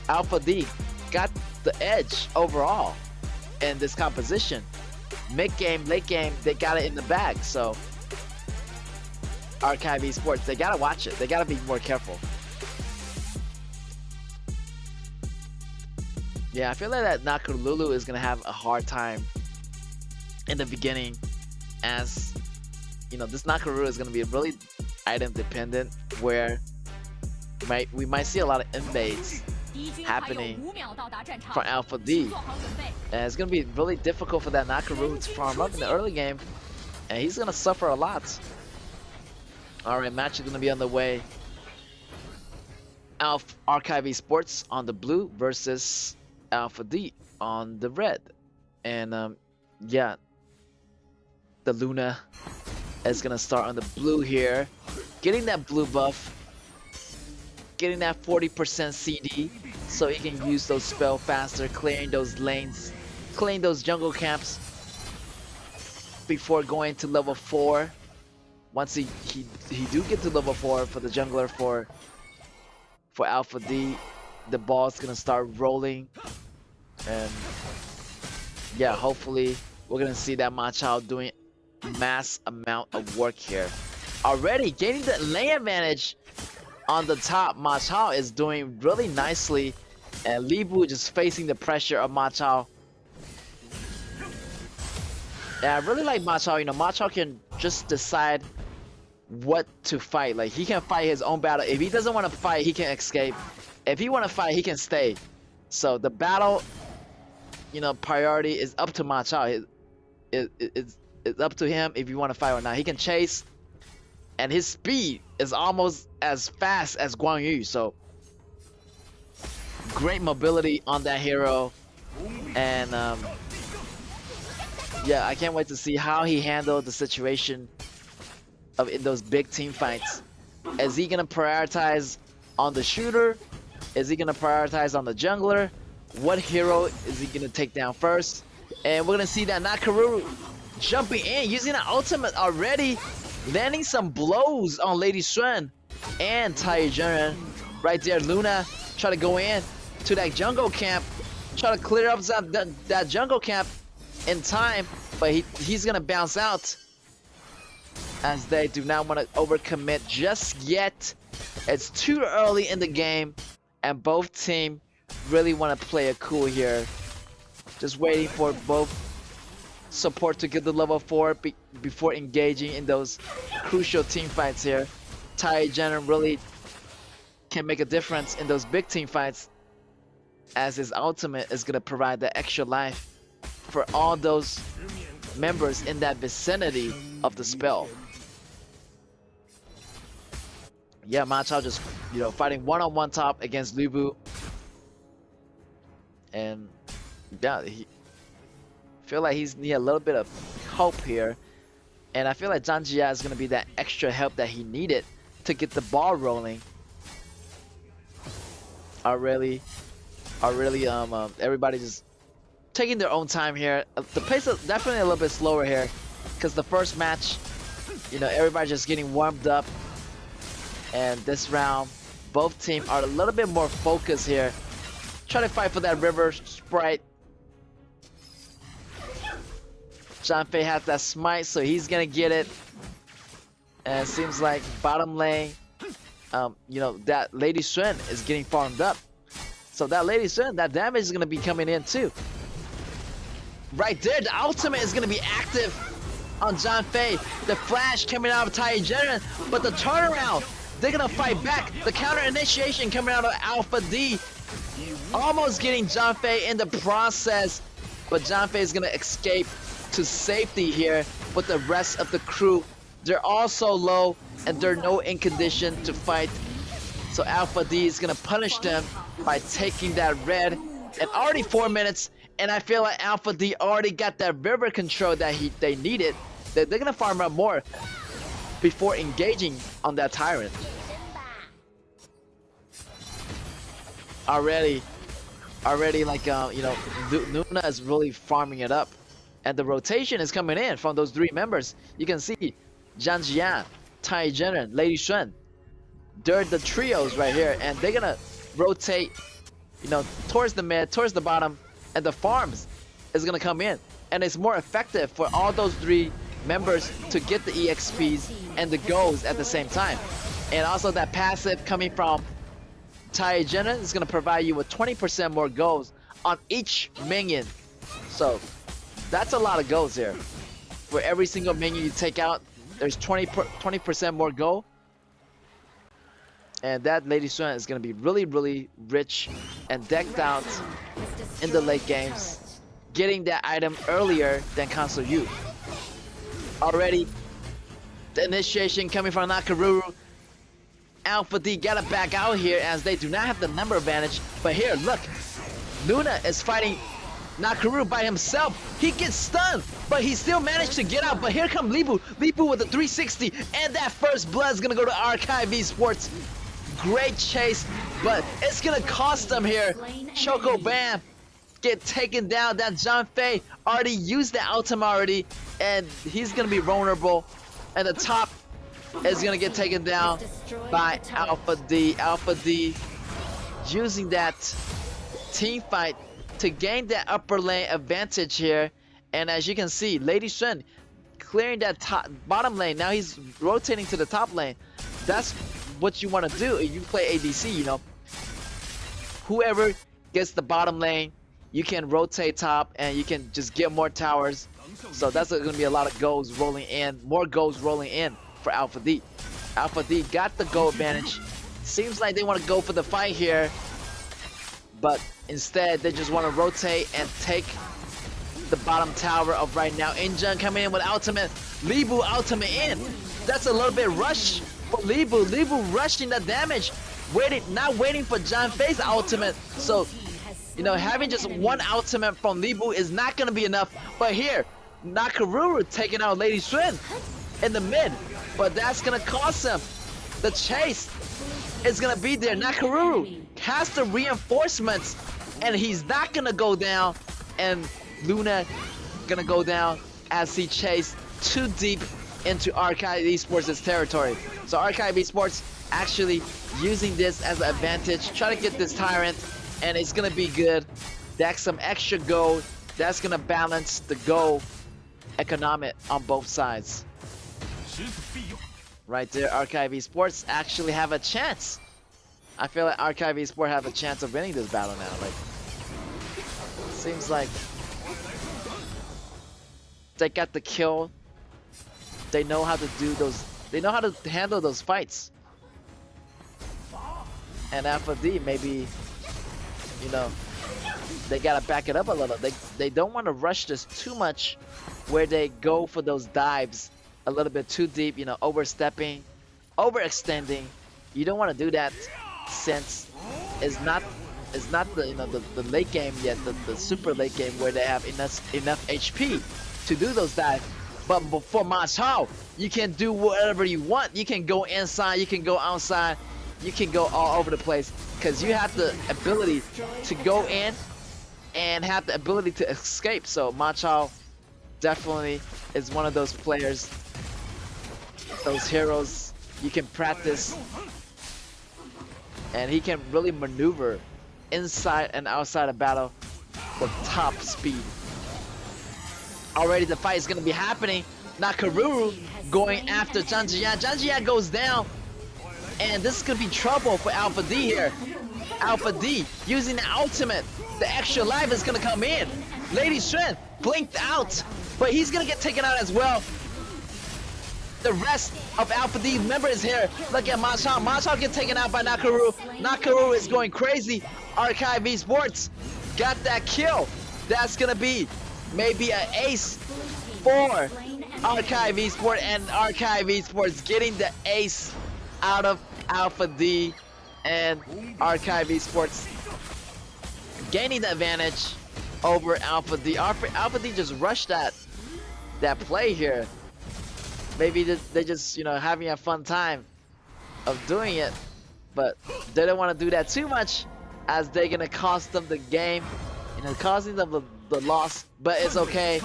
Speaker 10: Alpha D got the edge overall in this composition. Mid game, late game, they got it in the bag. So Archive Sports, they gotta watch it. They gotta be more careful. Yeah, I feel like that Nakululu is gonna have a hard time in the beginning, as this Nakululu is gonna be really item dependent, where we might see a lot of invades happening for Alpha D, and it's gonna be really difficult for that Nakululu to farm up in the early game, and he's gonna suffer a lot. All right, match is gonna be on the way. Archive Sports on the blue versus Alpha D on the red, and yeah, the Luna is gonna start on the blue here, getting that blue buff, getting that 40% CD, so he can use those spells faster, clearing those lanes, clearing those jungle camps before going to level 4. Once he do get to level 4 for the jungler for Alpha D, the ball's gonna start rolling, and yeah, hopefully we're gonna see that Ma Chao doing mass amount of work here. Already gaining the lane advantage on the top. Ma Chao is doing really nicely, and Libu just facing the pressure of Ma Chao. Yeah, I really like Ma Chao. Ma Chao can just decide what to fight. Like, he can fight his own battle. If he doesn't want to fight, he can escape. If he want to fight, he can stay. So the battle, priority is up to Ma Chao. It's up to him if you want to fight or not. He can chase, and his speed is almost as fast as Guan Yu. So great mobility on that hero, and yeah, I can't wait to see how he handled the situation in those big team fights. Is he gonna prioritize on the shooter? Is he gonna prioritize on the jungler? What hero is he gonna take down first? And we're gonna see that Nakaruru jumping in, using an ultimate already, landing some blows on Lady Xuan and Tai Jiren. Right there, Luna try to go in to that jungle camp, try to clear up that jungle camp in time, but he's gonna bounce out, as they do not want to overcommit just yet. It's too early in the game, and both teams really want to play it cool here. Just waiting for both support to get the level 4 before engaging in those crucial team fights here. Tai Jiren really can make a difference in those big team fights, as his ultimate is going to provide the extra life for all those members in that vicinity of the spell. Yeah, Ma Chao just, fighting one-on-one top against Libu. And yeah, he feel like he's need a little bit of hope here. And I feel like Zhang Jia is going to be that extra help that he needed to get the ball rolling. Everybody just taking their own time here. The pace is definitely a little bit slower here because the first match, you know, everybody just getting warmed up, and this round, both teams are a little bit more focused here. Try to fight for that river sprite. Janfei has that smite, so he's gonna get it. And it seems like bottom lane, you know, that Lady Sun is getting farmed up. So that Lady Sun, that damage is gonna be coming in too. Right there, the ultimate is gonna be active on Janfei. The flash coming out of Tai Jiren, but the turnaround, they're gonna fight back. The counter initiation coming out of Alpha D, almost getting Janfei in the process, but Janfei is gonna escape to safety here with the rest of the crew. They're all so low and they're no in condition to fight. So Alpha D is gonna punish them by taking that red. And already 4 minutes, and I feel like Alpha D already got that river control that they needed. They're gonna farm up more before engaging on that Tyrant. Already like you know, Luna is really farming it up, and the rotation is coming in from those 3 members. You can see Zhang Jian, Tai Jiren, Lady Xuan. They're the trios right here, and they're gonna rotate, you know, towards the mid, towards the bottom, and the farms is gonna come in, and it's more effective for all those 3 members to get the EXPs and the goals at the same time. And also that passive coming from Tai Jiren is gonna provide you with 20% more goals on each minion. So that's a lot of goals here. For every single minion you take out, there's 20% more goal. And that Lady Xuan is going to be really, really rich and decked out in the late games, getting that item earlier than Console Yu. Already, the initiation coming from Nakaruru. Alpha D gotta back out here as they do not have the number advantage. But here, look, Luna is fighting Nakaruru by himself. He gets stunned, but he still managed to get out. But here comes Libu. Libu with a 360, and that first blood is gonna go to Archive Esports. Great chase, but it's gonna cost them here. Choco Bam get taken down. That Janfei already used the ultimate already, and he's gonna be vulnerable. And the top is gonna get taken down by Alpha D. Alpha D using that team fight to gain that upper lane advantage here. And as you can see, Lady Xuan clearing that bottom lane. Now he's rotating to the top lane. That's what you want to do if you play ADC, you know. Whoever gets the bottom lane, you can rotate top and you can just get more towers. So that's going to be a lot of goals rolling in, more goals rolling in for Alpha D. Alpha D got the goal advantage. Seems like they want to go for the fight here, but instead they just want to rotate and take the bottom tower of right now. Injun coming in with ultimate. Libu ultimate in. That's a little bit rush for Libu. Libu rushing the damage, not waiting for Janfei's ultimate. So, you know, having just one ultimate from Libu is not going to be enough. But here, Nakaruru taking out Lady Xuan in the mid, but that's going to cost him. The chase is going to be there. Nakaruru has the reinforcements, and he's not going to go down. And Luna going to go down as he chased too deep into Archive Esports' territory. So Archive Esports actually using this as an advantage, try to get this Tyrant, and it's gonna be good. That's some extra gold. That's gonna balance the goal economic on both sides. Right there, Archive Esports actually have a chance. I feel like Archive Esports have a chance of winning this battle now. Like, seems like they got the kill. They know how to do those. They know how to handle those fights. And Alpha D, maybe, you know, they gotta back it up a little. They don't want to rush this too much, where they go for those dives a little bit too deep. You know, overstepping, overextending. You don't want to do that, since it's not the, you know, the late game yet, the super late game where they have enough HP to do those dives. But for Ma Chao, you can do whatever you want. You can go inside, you can go outside, you can go all over the place, because you have the ability to go in and have the ability to escape. So Ma Chao definitely is one of those players, those heroes you can practice, and he can really maneuver inside and outside of battle with top speed. Already the fight is going to be happening. Nakaruru going after Janjian. Janjian goes down, and this is going to be trouble for Alpha D here. Alpha D using the ultimate. The extra life is going to come in. Lady Strength blinked out, but he's going to get taken out as well. The rest of Alpha D members here. Look at Mashal. Mashal get taken out by Nakaruru. Nakaruru is going crazy. Archive Esports got that kill. That's going to be maybe an ace for Archive Esports, and Archive Esports getting the ace out of Alpha D, and Archive Esports gaining the advantage over Alpha D. Alpha D just rushed that play here. Maybe they just, you know, having a fun time of doing it, but they don't want to do that too much, as they're gonna cost them the game, you know, causing them the loss. But it's okay,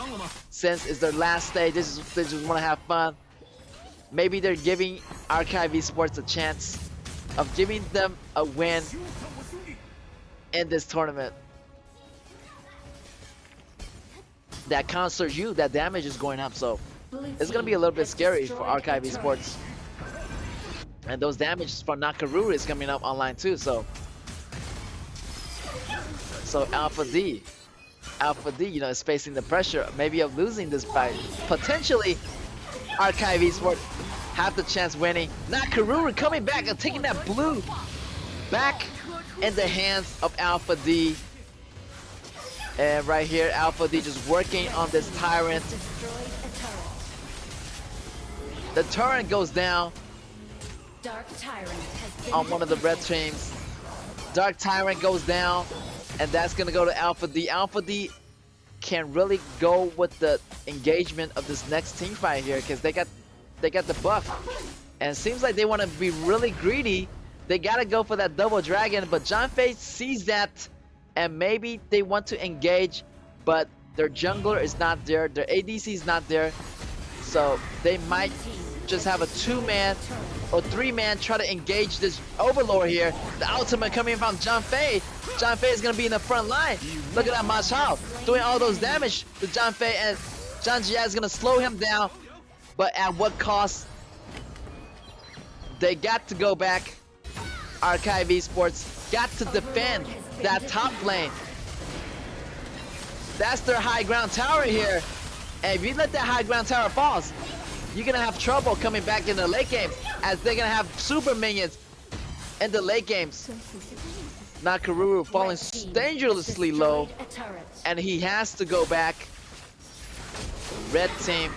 Speaker 10: since it's their last stage. They just want to have fun. Maybe they're giving Archive Esports a chance of giving them a win in this tournament. That concert you, that damage is going up, so it's gonna be a little bit scary for Archive Esports. And those damages from Nakaruru is coming up online too, so Alpha D, you know, is facing the pressure maybe of losing this fight. Potentially, Archive Esports have the chance winning. Nakaruru coming back and taking that blue back in the hands of Alpha D. And right here, Alpha D just working on this Tyrant. The turret goes down on one of the red teams. Dark Tyrant goes down, and that's gonna go to Alpha D. Alpha D can really go with the engagement of this next team fight here, because they got the buff, and it seems like they want to be really greedy. They gotta go for that double dragon, but John Fei sees that, and maybe they want to engage, but their jungler is not there, their ADC is not there, so they might just have a 2-man or 3-man try to engage this Overlord here. The ultimate coming from John Fei. John Fei is gonna be in the front line. Look at that Mashal doing all those damage to John Fei, and John Jia is gonna slow him down, but at what cost? They got to go back. Archive Esports got to defend that top lane. That's their high ground tower here, and if you let that high ground tower fall, you're gonna have trouble coming back in the late games, as they're gonna have super minions in the late games. Nakaruru falling dangerously low, and he has to go back. Red team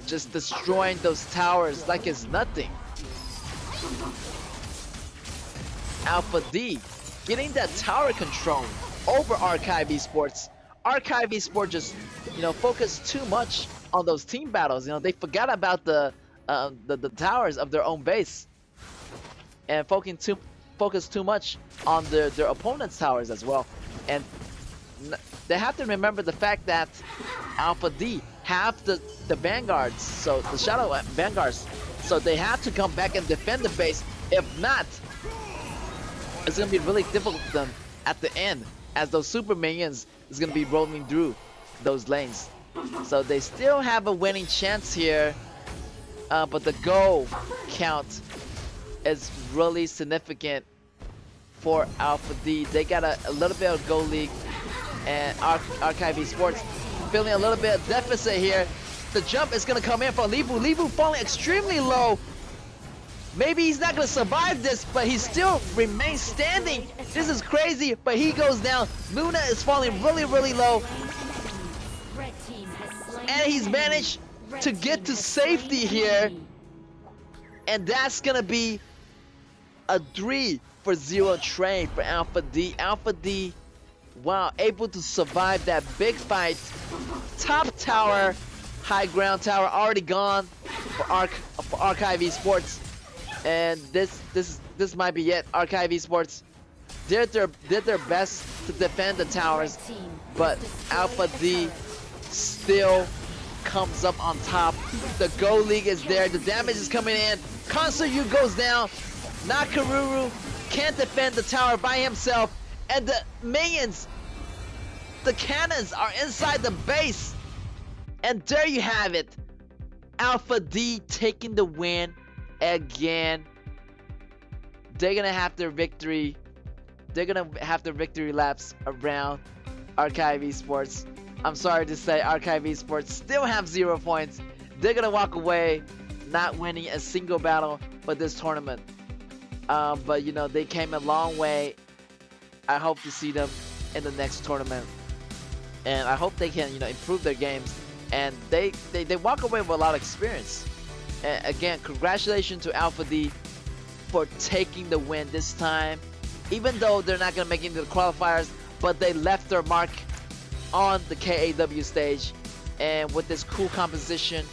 Speaker 10: just destroying those towers like it's nothing. Alpha D getting that tower control over Archive Esports. Archive Esports just, you know, focused too much on those team battles. You know, they forgot about the towers of their own base, and focus too much on their opponent's towers as well. And they have to remember the fact that Alpha D have the vanguards, so the shadow vanguards, so they have to come back and defend the base. If not, it's gonna be really difficult for them at the end, as those super minions is gonna be rolling through those lanes. So they still have a winning chance here, but the goal count is really significant for Alpha D. They got a little bit of goal league, and Archive Esports feeling a little bit of deficit here. The jump is gonna come in for Livu. Livu falling extremely low. Maybe he's not gonna survive this, but he still remains standing. This is crazy, but he goes down. Luna is falling really, really low, and he's managed to get to safety here, and that's gonna be a 3-for-0 trade for Alpha D. Alpha D, wow, able to survive that big fight. Top tower, high ground tower already gone for Archive Esports, and this might be it. Archive Esports did their best to defend the towers, but Alpha D still comes up on top. The Go League is there. The damage is coming in. Konsuryu goes down. Nakaruru can't defend the tower by himself. And the minions, the cannons, are inside the base. And there you have it. Alpha D taking the win again. They're gonna have their victory. They're gonna have their victory laps around Archive Esports. I'm sorry to say, Archive Esports still have 0 points. They're gonna walk away not winning a single battle for this tournament. But you know, they came a long way. I hope to see them in the next tournament, and I hope they can, you know, improve their games. And they walk away with a lot of experience. And again, congratulations to Alpha D for taking the win this time. Even though they're not gonna make it into the qualifiers, but they left their mark on the KAW stage. And with this cool composition,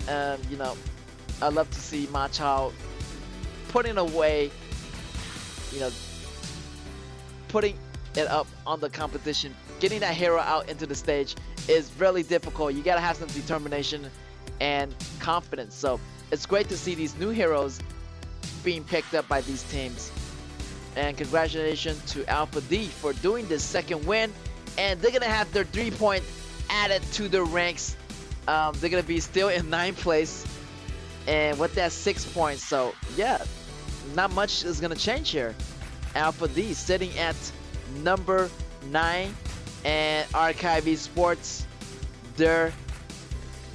Speaker 10: you know, I love to see Ma Chao putting away, you know, putting it up on the competition. Getting that hero out into the stage is really difficult. You gotta have some determination and confidence. So it's great to see these new heroes being picked up by these teams. And congratulations to Alpha D for doing this second win. And they're gonna have their 3-point added to their ranks. They're gonna be still in 9th place, and with that 6 points. So yeah, not much is gonna change here. Alpha D sitting at number 9, and Archive Esports, they're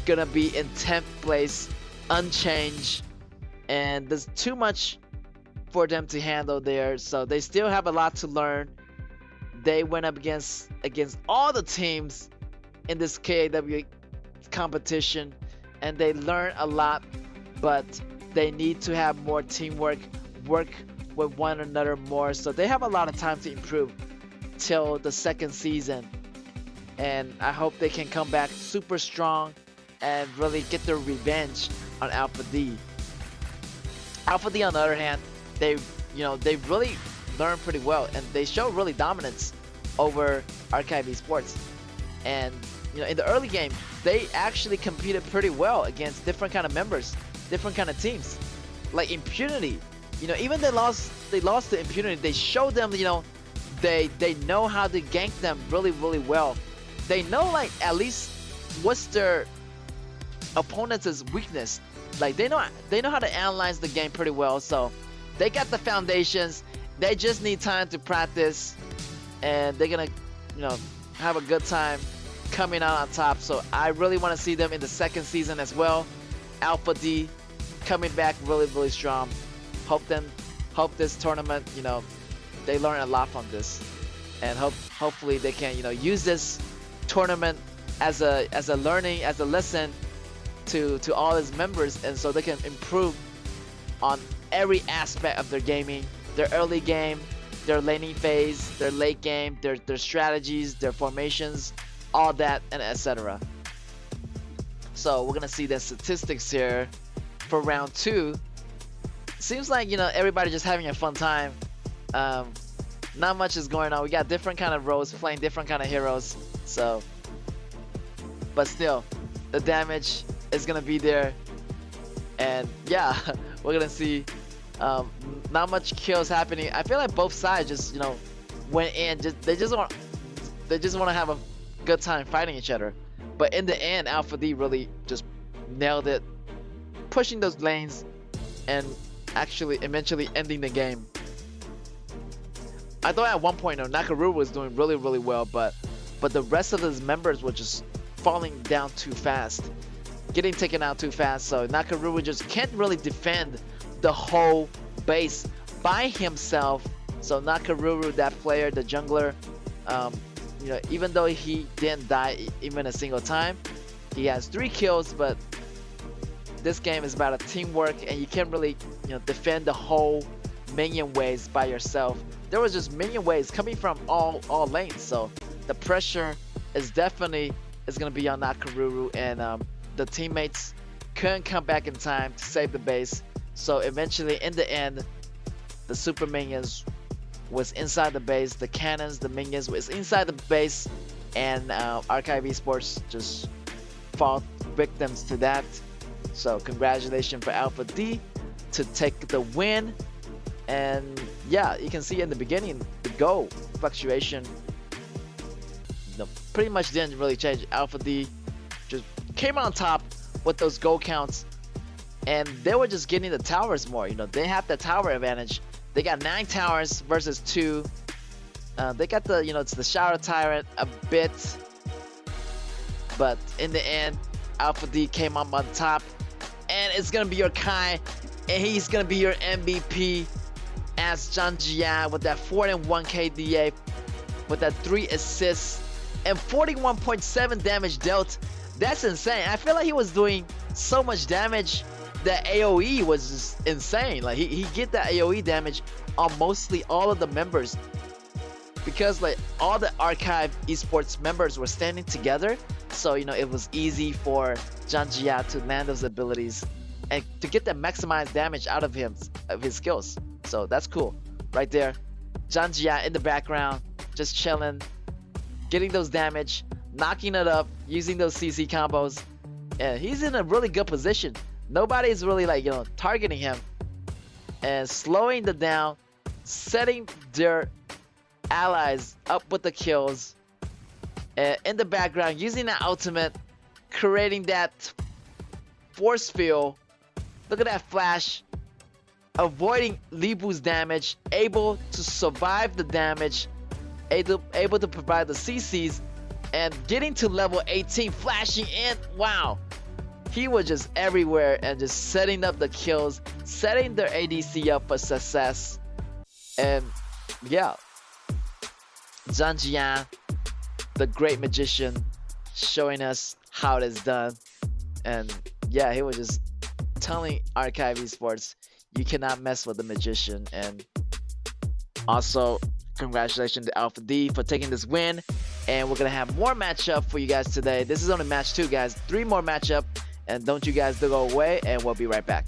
Speaker 10: gonna be in 10th place, unchanged. And there's too much for them to handle there, so they still have a lot to learn. They went up against all the teams in this KAW competition, and they learned a lot, but they need to have more teamwork, work with one another more. So they have a lot of time to improve till the second season, and I hope they can come back super strong and really get their revenge on Alpha D. Alpha D, on the other hand, they really learned pretty well, and they show really dominance over Archive Esports. And you know, in the early game, they actually competed pretty well against different kind of members, different kind of teams, like Impunity. You know, even they lost to Impunity. They showed them, you know, they know how to gank them really well. They know, like, at least what's their opponent's weakness. Like, they know how to analyze the game pretty well. So they got the foundations. They just need time to practice, and they're gonna, you know, have a good time coming out on top. So I really want to see them in the second season as well. Alpha D coming back really strong. Hope this tournament, you know, they learn a lot from this, and hopefully they can, you know, use this tournament as a learning, as a lesson to all its members, and so they can improve on every aspect of their gaming, their early game, their laning phase, their late game, their strategies, their formations, all that, and etc. So we're gonna see the statistics here for round 2. Seems like, you know, everybody just having a fun time. Not much is going on. We got different kind of roles, playing different kind of heroes. So, but still, the damage is gonna be there, and yeah, we're gonna see not much kills happening. I feel like both sides just, you know, went in. They just want to have a good time fighting each other. But in the end, Alpha D really just nailed it, pushing those lanes and actually eventually ending the game. I thought at one point, Nakaruru was doing really well, but the rest of his members were just falling down too fast, getting taken out too fast. So Nakaruru just can't really defend the whole base by himself. So Nakaruru, that player, the jungler, you know, even though he didn't die even a single time, he has 3 kills. But this game is about a teamwork, and you can't really, you know, defend the whole minion waves by yourself. There was just minion waves coming from all lanes, so the pressure is definitely gonna be on Nakaruru, and the teammates couldn't come back in time to save the base. So eventually, in the end, the super minions was inside the base, the cannons, the minions was inside the base, and Archive Esports just fall victims to that. So congratulations for Alpha D to take the win. And yeah, you can see in the beginning the goal fluctuation pretty much didn't really change. Alpha D just came on top with those goal counts, and they were just getting the towers more. You know, they have the tower advantage. They got 9 towers versus 2. They got the, it's the Shadow Tyrant a bit, but in the end, Alpha D came up on top, and it's gonna be your Kai, and he's gonna be your MVP as Zhang Jia with that 4-1 KDA, with that 3 assists and 41.7 damage dealt. That's insane. I feel like he was doing so much damage that AoE was just insane. Like he get that AoE damage on mostly all of the members, because like all the Archive Esports members were standing together, so it was easy for Zhang Jia to land those abilities and to get the maximized damage out of his skills. So that's cool right there. Zhang Jia in the background just chilling, getting those damage, knocking it up, using those CC combos, and he's in a really good position. Nobody's really like targeting him, and slowing them down, setting their allies up with the kills, and in the background using that ultimate, creating that force field. Look at that flash, avoiding Libu's damage, able to survive the damage, able to provide the CCs, and getting to level 18, flashing in. Wow, he was just everywhere and just setting up the kills, setting their ADC up for success. And yeah, Zhang Jia, the great magician, showing us how it is done. And yeah, he was just telling Archive Esports, you cannot mess with the magician. And also, congratulations to Alpha D for taking this win. And we're gonna have more matchup for you guys today. This is only match 2, guys. 3 more matchup, and don't you guys go away, and we'll be right back.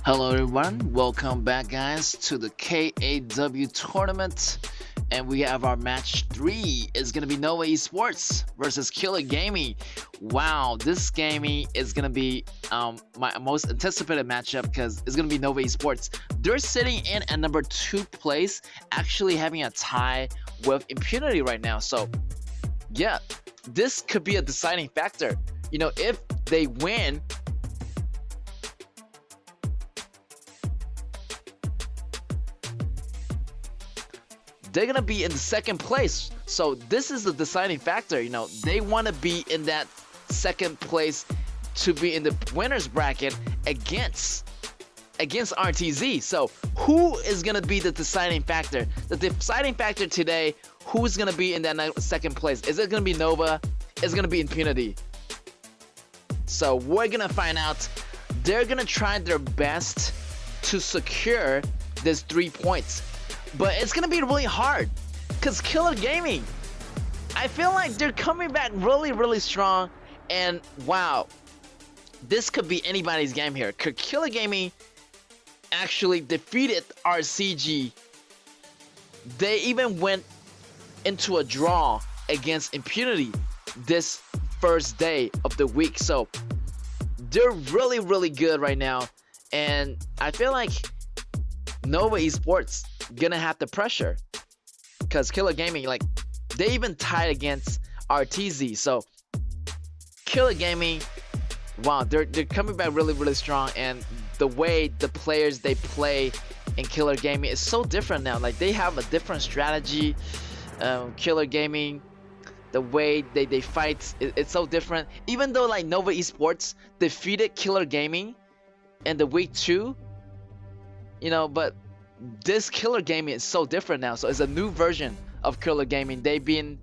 Speaker 10: Hello everyone, welcome back guys to the KAW tournament, and we have our match 3. It's gonna be Nova Esports versus Killer Gaming. Wow, this gaming is gonna be my most anticipated matchup because it's gonna be Nova Esports. They're sitting in at number 2 place, actually having a tie with Impunity right now. So yeah, this could be a deciding factor. You know, if they win, they're gonna be in the 2nd place. So this is the deciding factor. You know, they want to be in that 2nd place to be in the winners bracket against RTZ. So who is gonna be the deciding factor? The deciding factor today, who's gonna be in that 2nd place? Is it gonna be Nova? Is it gonna be Impunity? So we're gonna find out. They're gonna try their best to secure this 3 points. But it's gonna be really hard, because Killer Gaming, I feel like they're coming back really strong, and wow, this could be anybody's game here. Could Killer Gaming actually defeated RCG? They even went into a draw against Impunity this first day of the week, so they're really good right now, and I feel like Nova Esports gonna have the pressure, because Killer Gaming, like, they even tied against RTZ. So Killer Gaming, wow, they're coming back really strong, and the way the players they play in Killer Gaming is so different now. Like, they have a different strategy. Killer Gaming, the way they fight, it's so different. Even though like Nova Esports defeated Killer Gaming in the week 2, you know, but this Killer Gaming is so different now. So it's a new version of Killer Gaming. They've been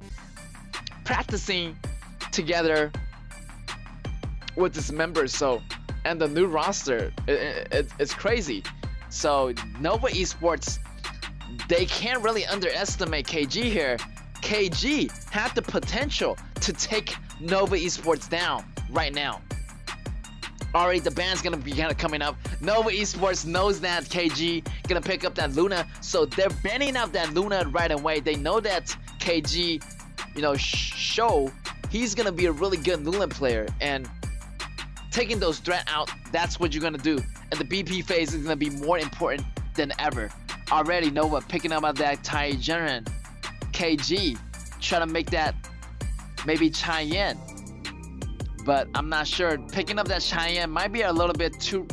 Speaker 10: practicing together with its members, so, and the new roster, it's crazy. So Nova Esports, they can't really underestimate KG here. KG had the potential to take Nova Esports down right now. Alright, the ban's gonna be kind of coming up. Nova Esports knows that KG gonna pick up that Luna, so they're banning out that Luna right away. They know that KG, you know, show he's gonna be a really good Luna player, and taking those threat out, that's what you're gonna do. And the BP phase is gonna be more important than ever. Already Nova picking up that Tai Jiren. KG trying to make that maybe Cheyenne, but I'm not sure. Picking up that Cheyenne might be a little bit too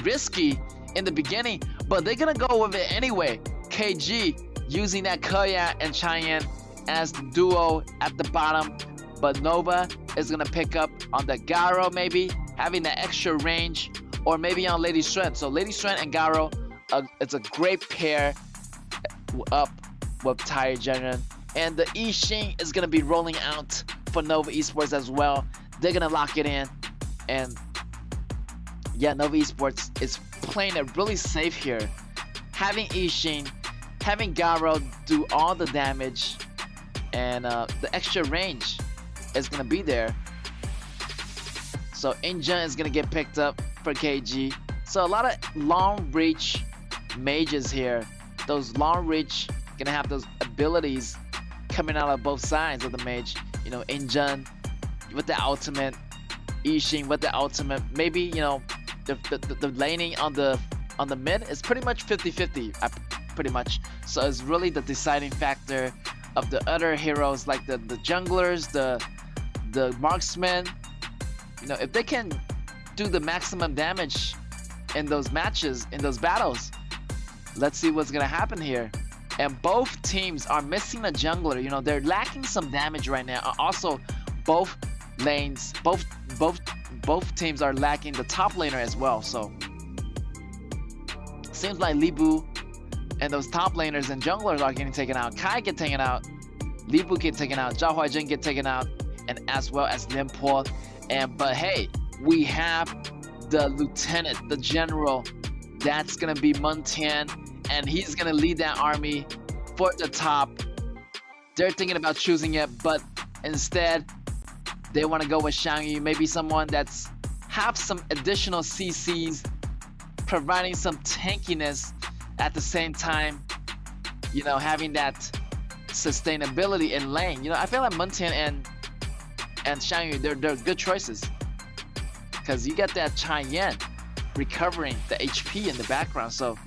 Speaker 10: risky in the beginning, but they're gonna go with it anyway. KG using that KAW and Cheyenne as the duo at the bottom, but Nova is gonna pick up on the Garo, maybe having that extra range, or maybe on Lady Strength. So Lady Strength and Garo, it's a great pair up with Tai Jiren. And the Yixing is gonna be rolling out for Nova Esports as well. They're gonna lock it in, and yeah, Nova Esports is playing it really safe here, having Yixing, having Garo do all the damage, and the extra range is gonna be there. So Injun is gonna get picked up for KG. So a lot of long reach mages here. Those long reach gonna have those abilities coming out of both sides of the mage. You know, Injun with the ultimate, Yixing with the ultimate. Maybe, you know, the laning on the mid is pretty much 50-50, pretty much. So it's really the deciding factor of the other heroes, like the junglers, the marksmen. You know, if they can do the maximum damage in those matches, in those battles, let's see what's gonna happen here. And both teams are missing a jungler. You know, they're lacking some damage right now. Also, both lanes, both teams are lacking the top laner as well. So seems like Libu and those top laners and junglers are getting taken out. Kai get taken out, Libu get taken out, Zhao Huajin get taken out, and as well as Limpo. But hey, we have the lieutenant, the general. That's gonna be Muntian, and he's gonna lead that army for the top. They're thinking about choosing it, but instead they want to go with Shang Yu, maybe someone that's have some additional CCs providing some tankiness at the same time, you know, having that sustainability in lane. You know, I feel like Muntian and Xiangyu, they're good choices. Because you get that Cheyenne recovering the HP in the background. So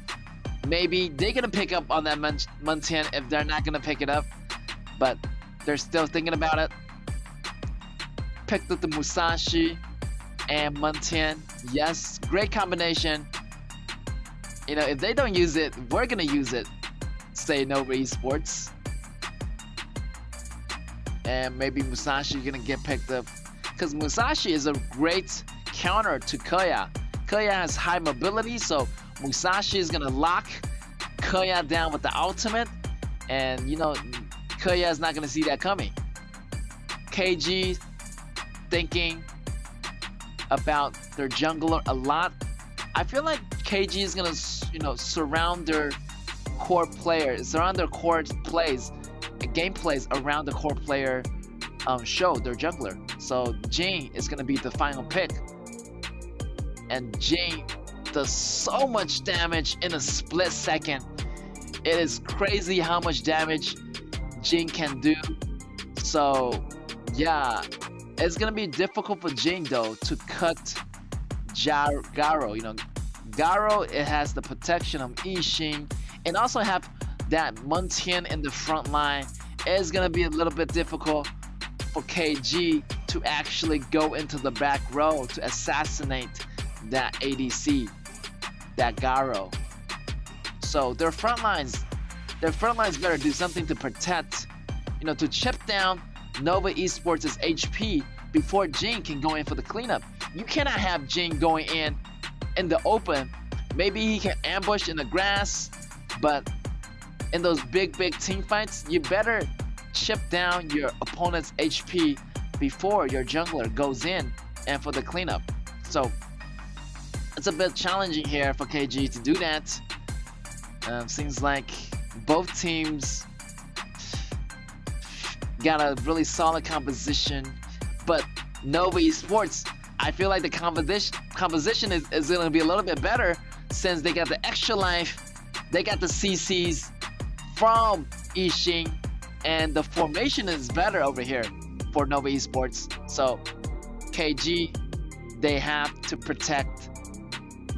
Speaker 10: maybe they're going to pick up on that Muntian if they're not going to pick it up. But they're still thinking about it. Picked up the Musashi and Muntian. Yes, great combination. You know, if they don't use it, we're going to use it. Say Nova Esports. And maybe Musashi going to get picked up. Because Musashi is a great counter to KAW. KAW has high mobility, so Musashi is going to lock KAW down with the ultimate. And, you know, KAW is not going to see that coming. KG thinking about their jungler a lot. I feel like KG is going to, you know, surround their core players, surround their core plays, gameplays around the core player show, their jungler. So Jing is going to be the final pick. And Jing does so much damage in a split second. It is crazy how much damage Jing can do. So yeah, it's going to be difficult for Jing though to cut Garo. You know, Garo, it has the protection of Yixing and also have that Muntian in the front line. It's going to be a little bit difficult for KG to actually go into the back row to assassinate that ADC, that Garo. So their front lines better do something to protect, you know, to chip down Nova Esports' HP before Jing can go in for the cleanup. You cannot have Jing going in the open. Maybe he can ambush in the grass, but in those big team fights, you better chip down your opponent's HP before your jungler goes in and for the cleanup. So it's a bit challenging here for KG to do that. Seems like both teams got a really solid composition, but Nova Esports, I feel like the composition is going to be a little bit better since they got the extra life, they got the CCs from Yixing, and the formation is better over here for Nova Esports. So KG, they have to protect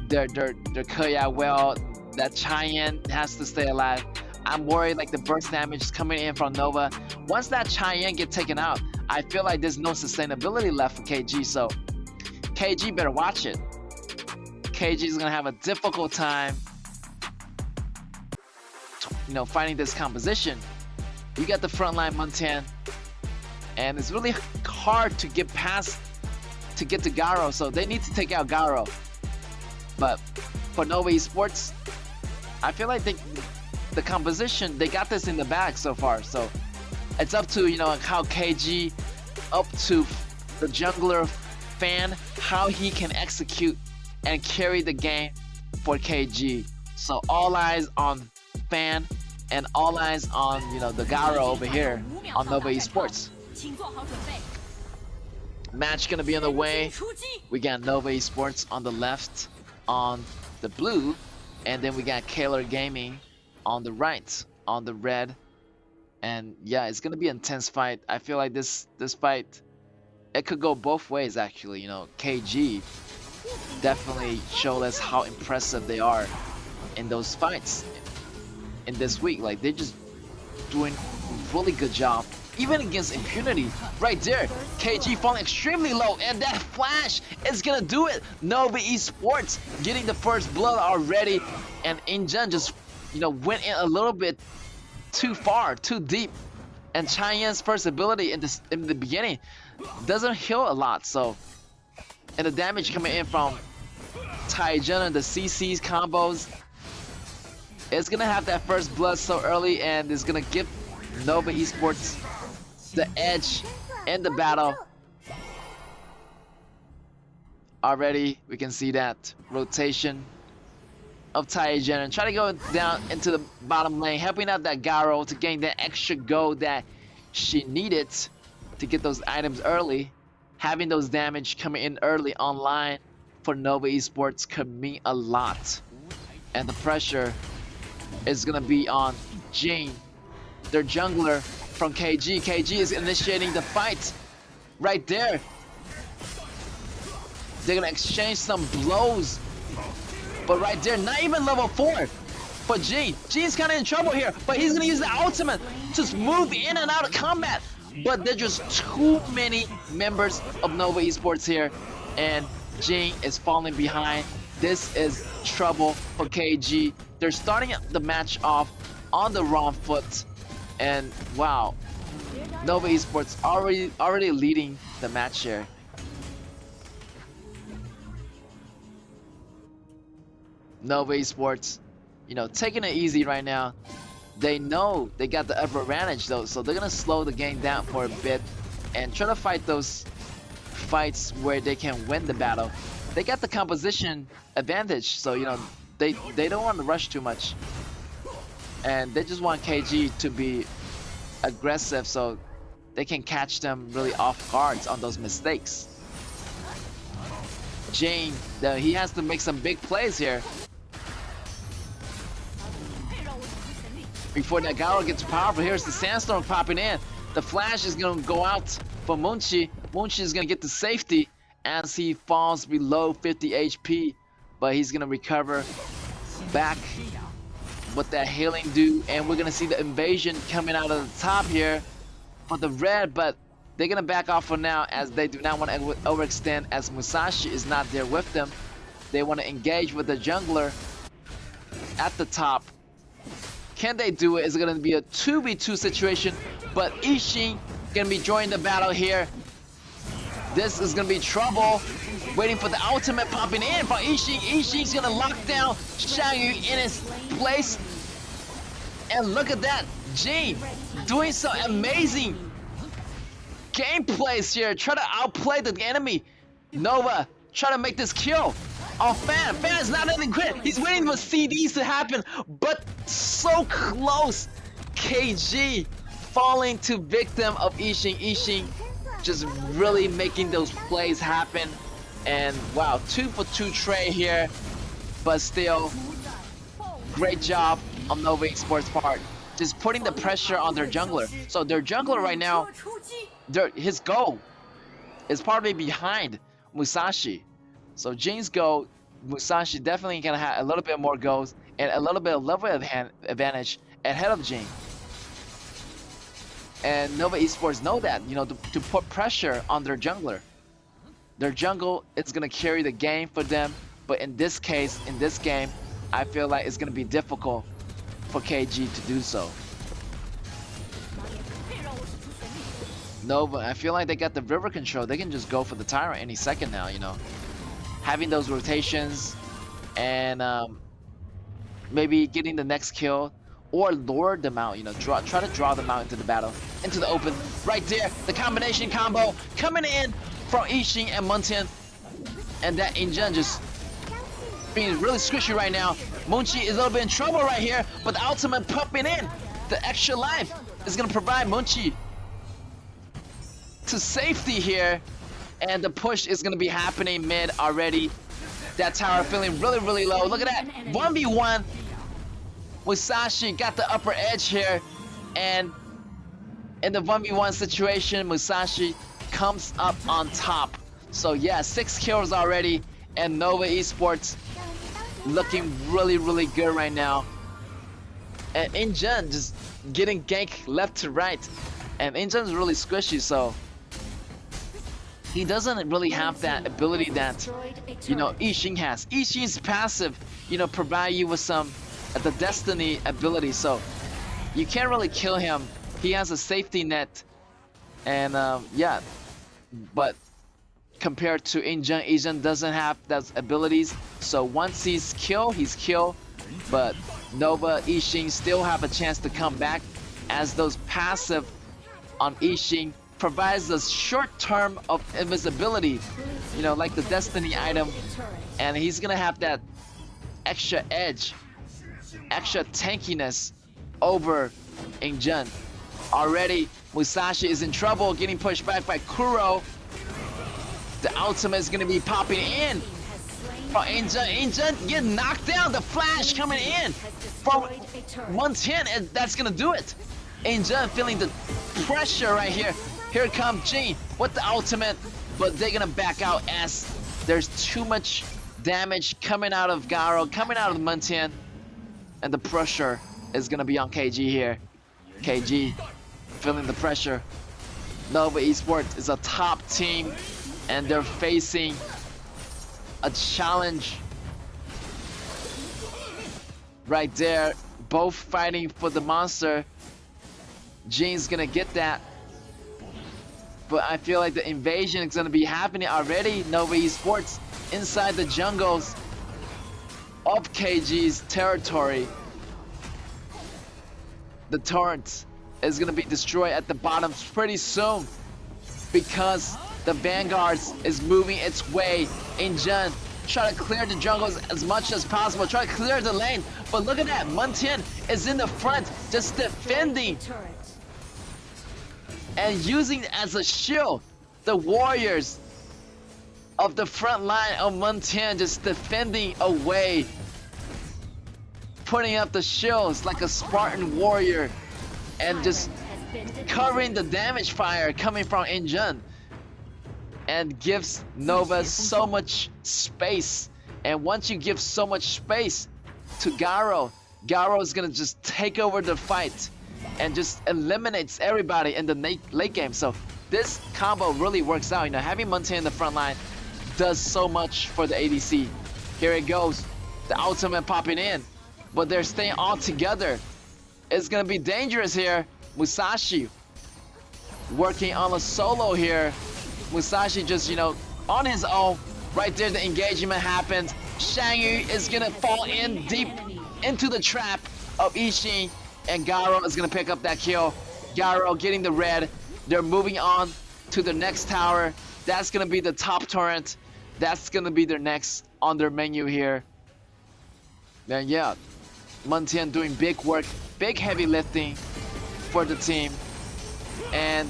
Speaker 10: their KAW well. That Cheyenne has to stay alive. I'm worried like the burst damage is coming in from Nova. Once that Cheyenne get taken out, I feel like there's no sustainability left for KG. So KG better watch it. KG is gonna have a difficult time, you know, fighting this composition. You got the frontline Muntian, and it's really hard to get past to get to Garo. So they need to take out Garo. But for Nova Esports, I feel like the composition, they got this in the bag so far. So it's up to, you know, how KG, up to the jungler Fan, how he can execute and carry the game for KG. So all eyes on Fan and all eyes on, you know, the Garo over here on Nova Esports. Match gonna be on the way. We got Nova Esports on the left, on the blue, and then we got KAW Gaming on the right, on the red. And yeah, it's gonna be an intense fight. I feel like this fight, it could go both ways actually. You know, KG definitely showed us how impressive they are in those fights in this week. Like, they're just doing a really good job, even against impunity. Right there, KG falling extremely low, and that flash is gonna do it. Nova Esports getting the first blood already, and Injun just, you know, went in a little bit too far, too deep. And Cheyenne's first ability in the beginning doesn't heal a lot. So, and the damage coming in from Taijun and the CC's combos, it's gonna have that first blood so early, and it's gonna give Nova Esports the edge in the battle. Already, we can see that rotation of Taijun and try to go down into the bottom lane, helping out that Garo to gain that extra gold that she needed to get those items early, having those damage coming in early online for Nova Esports could mean a lot. And the pressure is gonna be on Jing, their jungler from KG. KG is initiating the fight right there. They're gonna exchange some blows, but right there, not even level 4 for Jing. Jing's kind of in trouble here, but he's gonna use the ultimate to move in and out of combat. But there's just too many members of Nova Esports here, and Jing is falling behind. This is trouble for KG. They're starting the match off on the wrong foot, and wow, Nova Esports already leading the match here. Nova Esports, you know, taking it easy right now. They know they got the upper advantage though, so they're gonna slow the game down for a bit and try to fight those fights where they can win the battle. They got the composition advantage, so you know they don't want to rush too much, and they just want KG to be aggressive so they can catch them really off guards on those mistakes. Jing, he has to make some big plays here before that KAW gets powerful. Here's the sandstorm popping in. The flash is gonna go out for Munchi. Munchi is gonna get the safety as he falls below 50 HP, but he's gonna recover back with that healing do, and we're gonna see the invasion coming out of the top here for the red, but they're gonna back off for now as they do not want to overextend as Musashi is not there with them. They want to engage with the jungler at the top. Can they do it? It's gonna be a 2v2 situation, but Ishin gonna be joining the battle here. This is gonna be trouble. Waiting for the ultimate popping in for Ishin. Ishin's gonna lock down Xiangyu in his place. And look at that, Jing doing some amazing gameplays here. Try to outplay the enemy. Nova try to make this kill on Fan. Fan is not in the grid. He's waiting for CDs to happen, but so close. KG falling to victim of Ishin. Ishin just really making those plays happen. And wow, 2 for 2 trade here, but still, great job on Nova Esports part. Just putting the pressure on their jungler. So their jungler right now, his goal is probably behind Musashi. So Jing's goal, Musashi definitely gonna have a little bit more goals and a little bit of level advantage ahead of Jing. And Nova Esports know that, you know, to put pressure on their jungler. Their jungle is gonna carry the game for them, but in this case, in this game, I feel like it's gonna be difficult for KG to do so. Nova, I feel like they got the river control. They can just go for the Tyrant any second now, you know. Having those rotations and maybe getting the next kill or lure them out, you know, try to draw them out into the battle, into the open. Right there, the combination combo coming in from Ishin and Muntian. And that Injun just being really squishy right now. Munchi is a little bit in trouble right here, but the ultimate pumping in. The extra life is gonna provide Munchi to safety here, and the push is gonna be happening mid already. That tower feeling really low. Look at that, 1v1. Musashi got the upper edge here, and in the 1v1 situation, Musashi comes up on top. So yeah, 6 kills already, and Nova Esports looking really good right now. And Injun just getting ganked left to right, and Injun's really squishy, so he doesn't really have that ability that, you know, Ishin has. Ishin's passive, you know, provide you with some the Destiny ability, so you can't really kill him. He has a safety net, and yeah, but compared to Injun, Injun doesn't have those abilities, so once he's killed, but Nova, Ishin still have a chance to come back, as those passive on Ishin provides a short term of invisibility, you know, like the Destiny item, and he's gonna have that extra edge, extra tankiness over Injun. Already, Musashi is in trouble, getting pushed back by Kuro. The ultimate is gonna be popping in.
Speaker 4: from Injun get knocked down. The flash coming in from Montien, and that's gonna do it. Injun feeling the pressure right here. Here comes Jin with the ultimate, but they're gonna back out as there's too much damage coming out of Garo, coming out of Montien, and the pressure is gonna be on KG here. KG feeling the pressure. Nova Esports is a top team, and they're facing a challenge right there. Both fighting for the monster. Jin's gonna get that, but I feel like the invasion is gonna be happening already. Nova Esports inside the jungles of KG's territory. The torrent is gonna be destroyed at the bottom pretty soon because the Vanguards is moving its way. Injun try to clear the jungles as much as possible, try to clear the lane, but look at that, Montien is in the front just defending and using it as a shield. The warriors of the front line of Montien just defending away, putting up the shields like a Spartan warrior and just covering the damage fire coming from Injun, and gives Nova so much space. And once you give so much space to Garo, Garo is gonna just take over the fight and just eliminates everybody in the late game. So this combo really works out. You know, having Montien in the front line does so much for the ADC. Here it goes, the ultimate popping in, but they're staying all together. It's gonna be dangerous here. Musashi working on a solo here. Musashi just, you know, on his own. Right there, the engagement happens. Shangyu is gonna fall in deep into the trap of Ishin, and Garo is gonna pick up that kill. Garo getting the red. They're moving on to the next tower. That's gonna be the top torrent. That's gonna be their next on their menu here. And yeah, Montien doing big work, big heavy lifting for the team. And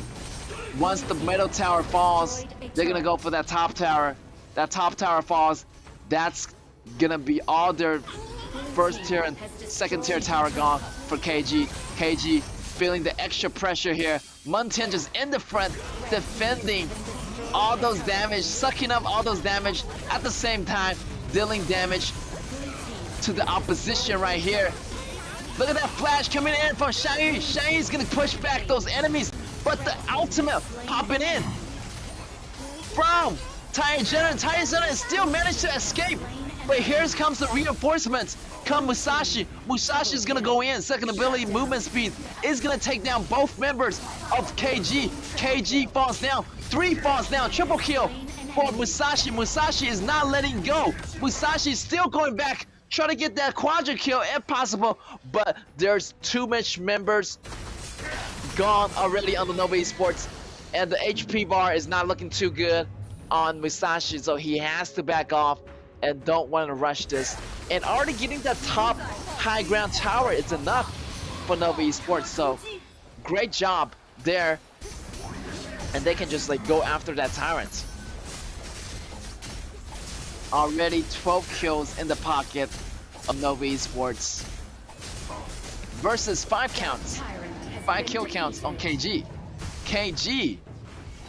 Speaker 4: once the middle tower falls, they're gonna go for that top tower. That top tower falls, that's gonna be all their first tier and second tier tower gone for KG. KG feeling the extra pressure here. Montien just in the front, defending all those damage, sucking up all those damage, at the same time dealing damage to the opposition right here. Look at that flash coming in from Shangyu. Shangyu's gonna push back those enemies, but the ultimate popping in from Taijun. Taijun still managed to escape, but here comes the reinforcements. Come Musashi. Musashi is gonna go in. Second ability, movement speed, is gonna take down both members of KG. KG falls down. 3 falls down. Triple kill for Musashi. Musashi is not letting go. Musashi is still going back, try to get that quadra kill if possible, but there's too much members gone already on the Nova Esports, and the HP bar is not looking too good on Musashi, so he has to back off and don't want to rush this. And already getting that top high ground tower is enough for Nova Esports, so great job there, and they can just like go after that tyrant. Already 12 kills in the pocket of Nova Esports versus 5 counts, 5 kill counts on KG. KG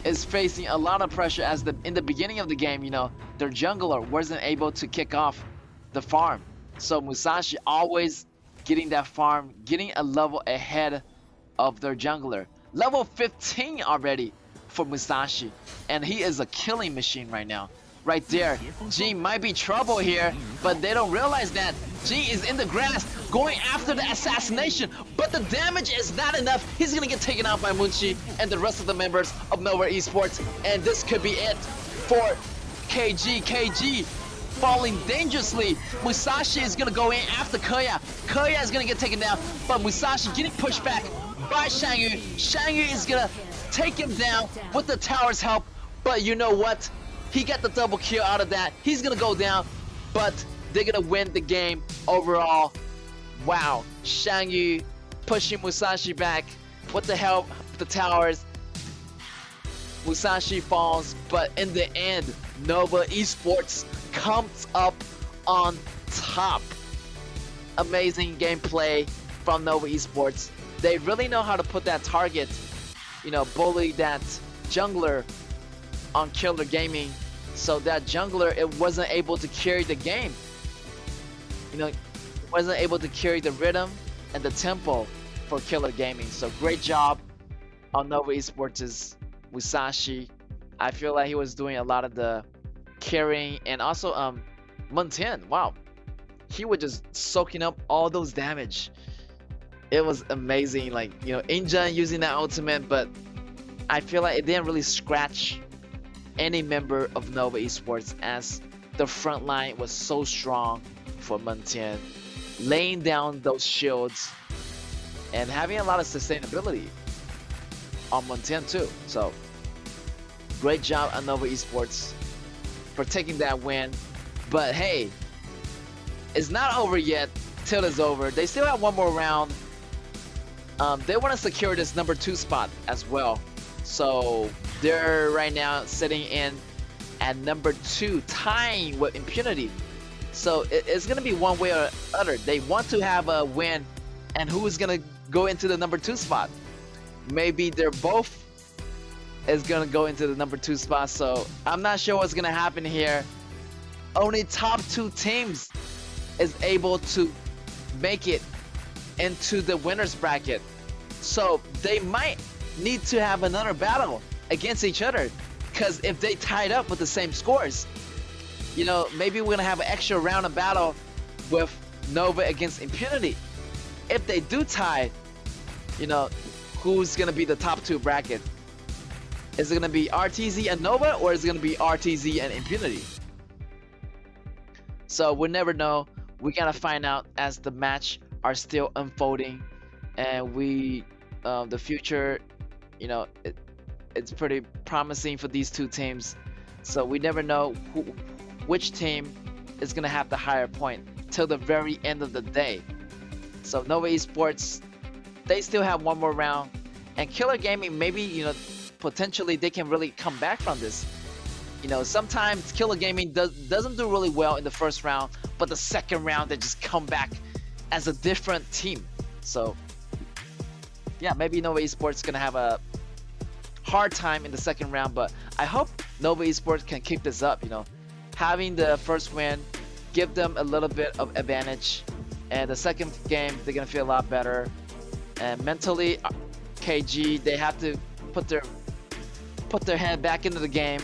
Speaker 4: is facing a lot of pressure as in the beginning of the game, you know, their jungler wasn't able to kick off the farm. So Musashi always getting that farm, getting a level ahead of their jungler. Level 15 already for Musashi, and he is a killing machine right now. Right there, Jin might be trouble here, but they don't realize that. Jin is in the grass, going after the assassination, but the damage is not enough. He's gonna get taken out by Munchi and the rest of the members of Nova Esports, and this could be it for KG. KG falling dangerously. Musashi is gonna go in after KAW. KAW is gonna get taken down, but Musashi getting pushed back by Shangyu. Shangyu is gonna take him down with the tower's help, but you know what? He got the double kill out of that. He's gonna go down, but they're gonna win the game overall. Wow, Shangyu pushing Musashi back with the help of the towers. Musashi falls, but in the end, Nova Esports
Speaker 10: comes up on top. Amazing gameplay from Nova Esports. They really know how to put that target, you know, bully that jungler on Killer Gaming, so that jungler, it wasn't able to carry the game. You know, wasn't able to carry the rhythm and the tempo for Killer Gaming. So great job on Nova Esports' Musashi. I feel like he was doing a lot of the carrying, and also Muntin. Wow, he was just soaking up all those damage. It was amazing. Like, you know, Injun using that ultimate, but I feel like it didn't really scratch any member of Nova Esports, as the front line was so strong for Muntin, laying down those shields and having a lot of sustainability on Muntin too. So great job on Nova Esports for taking that win. But hey, it's not over yet till it's over. They still have one more round. They want to secure this #2 spot as well. So they're right now sitting in at #2, tying with Impunity. So it's going to be one way or other. They want to have a win, and who's going to go into the #2 spot? Maybe they're both is going to go into the #2 spot. So I'm not sure what's going to happen here. Only top 2 teams is able to make it into the winner's bracket. So they might need to have another battle against each other, because if they tied up with the same scores, you know, maybe we're gonna have an extra round of battle with Nova against Impunity. If they do tie, you know, who's gonna be the top 2 bracket? Is it gonna be RTZ and Nova, or is it gonna be RTZ and Impunity? So we'll never know. We gotta find out as the match are still unfolding, and the future, you know, it's pretty promising for these 2 teams. So we never know which team is gonna have the higher point till the very end of the day. So Nova Esports, they still have one more round, and Killer Gaming, maybe, you know, potentially they can really come back from this. You know, sometimes Killer Gaming doesn't do really well in the first round, but the second round they just come back as a different team. So yeah, maybe Nova Esports gonna have a hard time in the second round, but I hope Nova Esports can keep this up. You know, having the first win give them a little bit of advantage, and the second game they're gonna feel a lot better. And mentally, KG, they have to put their head back into the game,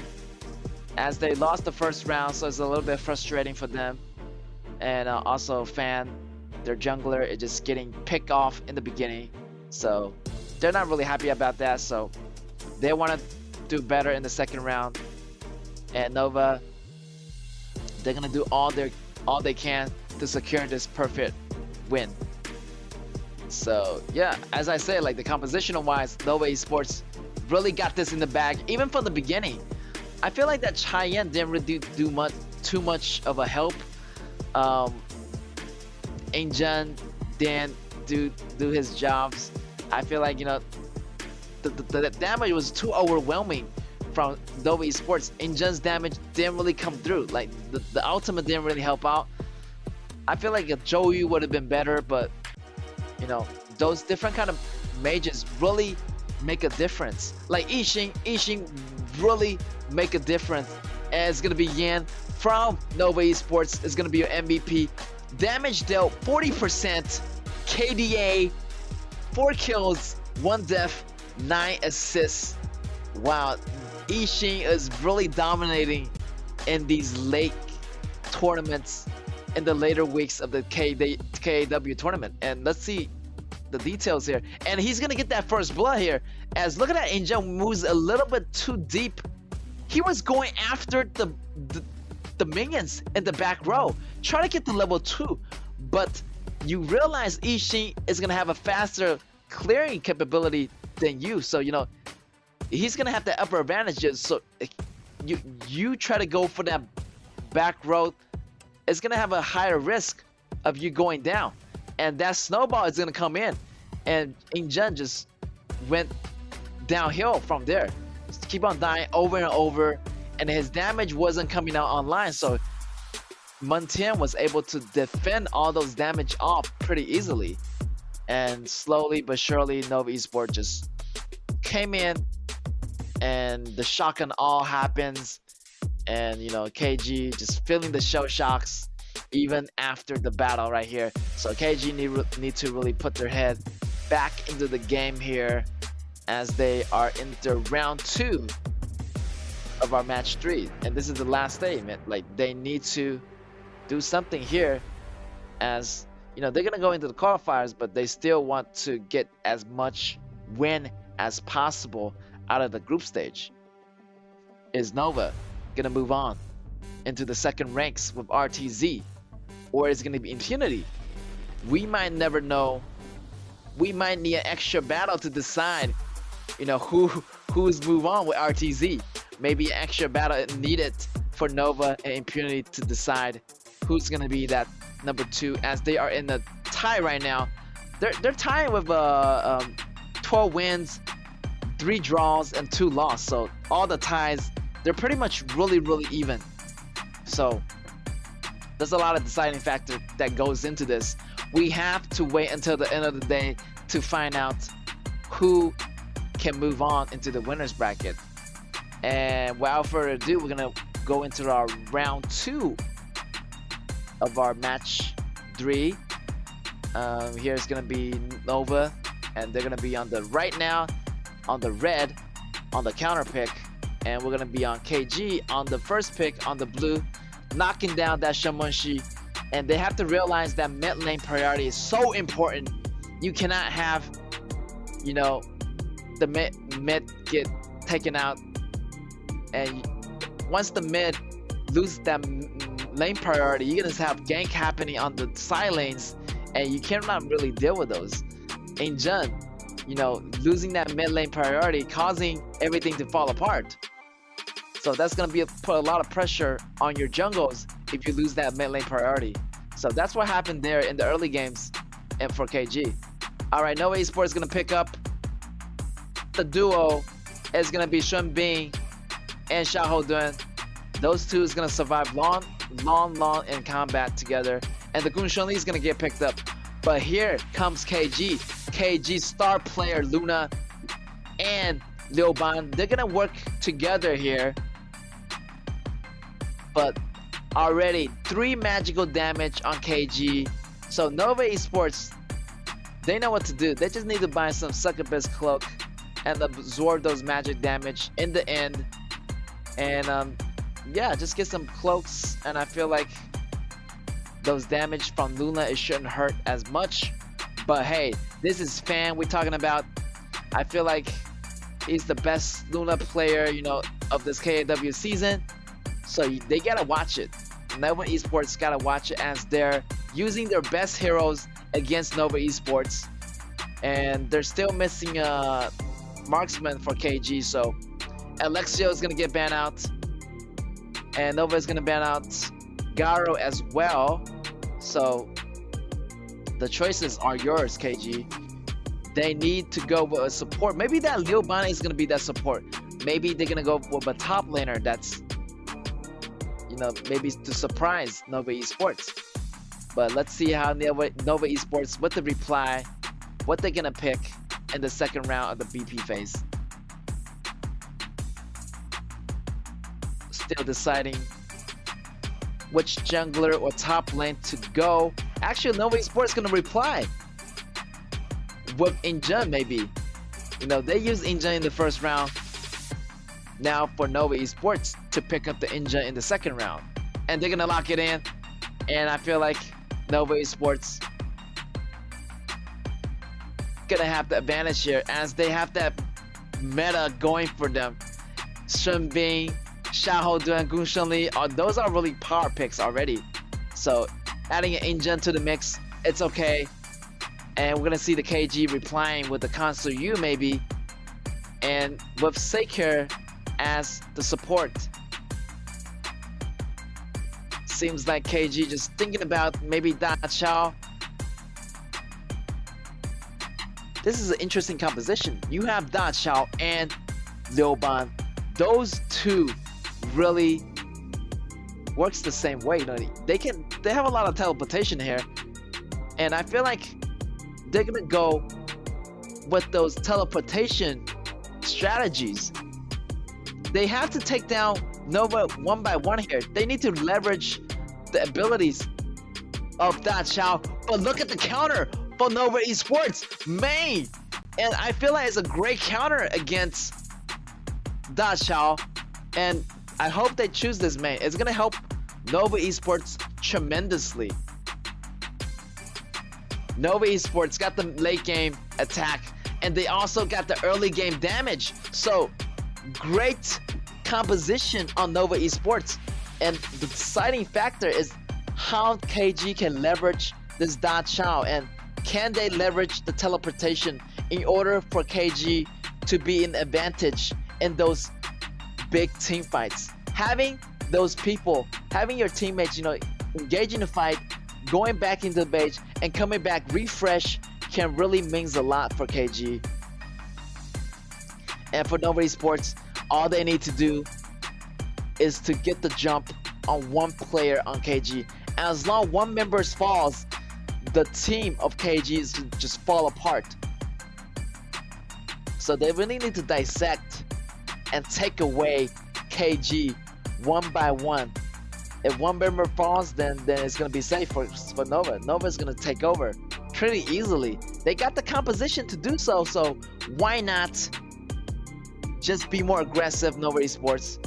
Speaker 10: as they lost the first round, so it's a little bit frustrating for them. And also Fan, their jungler, is just getting picked off in the beginning, so they're not really happy about that. So they want to do better in the second round. And Nova, they're gonna do all they can to secure this perfect win. So yeah, as I say, like, the compositional wise, Nova Esports really got this in the bag, even from the beginning. I feel like that Cheyenne didn't really do too much of a help. Injun didn't do his jobs. I feel like, you know, the damage was too overwhelming from Nova Esports. Injun's damage didn't really come through. Like, the ultimate didn't really help out. I feel like a Joey would have been better, but you know, those different kind of mages really make a difference. Like Yixing really make a difference. And it's gonna be Yan from Nova Esports. It's gonna be your MVP. Damage dealt 40%. KDA, 4 kills, 1 death, 9 assists. Wow, Yixing is really dominating in these late tournaments, in the later weeks of the KAW tournament. And let's see the details here. And he's gonna get that first blood here, as look at that, Injun moves a little bit too deep. He was going after the minions in the back row, trying to get to level 2, but you realize Yixing is gonna have a faster clearing capability than you, so you know he's gonna have the upper advantages. So you try to go for that back row, it's gonna have a higher risk of you going down, and that snowball is gonna come in, and Injun just went downhill from there. Just keep on dying over and over, and his damage wasn't coming out online, so Muntian was able to defend all those damage off pretty easily. And slowly but surely, Nova Esports just came in, and the shotgun all happens. And, you know, KG just feeling the shell shocks even after the battle right here. So KG need to really put their head back into the game here as they are into round 2 of our match 3. And this is the last day, man. Like, they need to do something here, as you know, they're gonna go into the qualifiers, but they still want to get as much win as possible out of the group stage. Is Nova gonna move on into the second ranks with RTZ, or is it gonna be Impunity? We might never know. We might need an extra battle to decide, you know, who's move on with RTZ. Maybe an extra battle needed for Nova and Impunity to decide who's gonna be that number 2, as they are in a tie right now. They're tying with 12 wins, 3 draws, and 2 losses. So all the ties, they're pretty much really even. So there's a lot of deciding factor that goes into this. We have to wait until the end of the day to find out who can move on into the winners bracket. And without further ado, we're gonna go into our round 2 of our match 3. Here's gonna be Nova, and they're gonna be on the right now on the red on the counter pick, and we're gonna be on KG on the first pick on the blue, knocking down that Shamunshi. And they have to realize that mid lane priority is so important. You cannot have, you know, the mid get taken out, and once the mid loses that lane priority, you're gonna have gank happening on the side lanes, and you cannot really deal with those. In Jun, you know, losing that mid lane priority, causing everything to fall apart. So that's gonna put a lot of pressure on your jungles if you lose that mid lane priority. So that's what happened there in the early games, and for KG. All right, Nova Esports is gonna pick up the duo. Is gonna be Shun Bing and Xiao Dun. Those two is gonna survive long in combat together, and the Gun Shunli is gonna get picked up. But here comes KG. KG's star player Luna and Liu Ban. They're gonna work together here. But already 3 magical damage on KG. So Nova Esports, they know what to do. They just need to buy some Succubus Cloak and absorb those magic damage in the end. And yeah, just get some cloaks, and I feel like those damage from Luna, it shouldn't hurt as much. But hey, this is Fan we're talking about. I feel like he's the best Luna player, you know, of this KAW season. So they gotta watch it. Nova Esports gotta watch it, as they're using their best heroes against Nova Esports, and they're still missing a marksman for KG. So Alexio is gonna get banned out, and Nova is gonna ban out Garo as well. So the choices are yours, KG. They need to go with a support. Maybe that Liu Ban is gonna be that support. Maybe they're gonna go with a top laner that's, you know, maybe to surprise Nova Esports. But let's see how Nova Esports, with the reply, what they're gonna pick in the second round of the BP phase. Still deciding which jungler or top lane to go. Actually, Nova Esports gonna reply with Injun maybe. You know, they used Injun in the first round. Now for Nova Esports to pick up the Injun in the second round, and they're gonna lock it in. And I feel like Nova Esports gonna have the advantage here, as they have that meta going for them. Shun Bing, Xiao Dun, Gun Shunli, those are really power picks already. So adding an Injun to the mix, it's okay. And we're gonna see the KG replying with the Console U maybe, and with Sekir as the support. Seems like KG just thinking about maybe Da Chao. This is an interesting composition. You have Da Chao and Liu Ban. Those two really works the same way. You know, they have a lot of teleportation here, and I feel like they're gonna go with those teleportation strategies. They have to take down Nova one by one here. They need to leverage the abilities of Da Chao. But look at the counter for Nova Esports, Mei. And I feel like it's a great counter against Da Chao. And I hope they choose this Mei. It's gonna help Nova Esports tremendously. Nova Esports got the late game attack, and they also got the early game damage. So great composition on Nova Esports. And the deciding factor is how KG can leverage this Da Chao, and can they leverage the teleportation in order for KG to be an advantage in those big team fights. Having those people, having your teammates, you know, engaging the fight, going back into the base and coming back refresh can really means a lot for KG. And for Nova Esports, all they need to do is to get the jump on one player on KG. And as long as one member falls, the team of KG is to just fall apart. So they really need to dissect and take away KG one by one. If one member falls, then it's gonna be safe for Nova. Nova's gonna take over pretty easily. They got the composition to do so, so why not just be more aggressive, Nova Esports,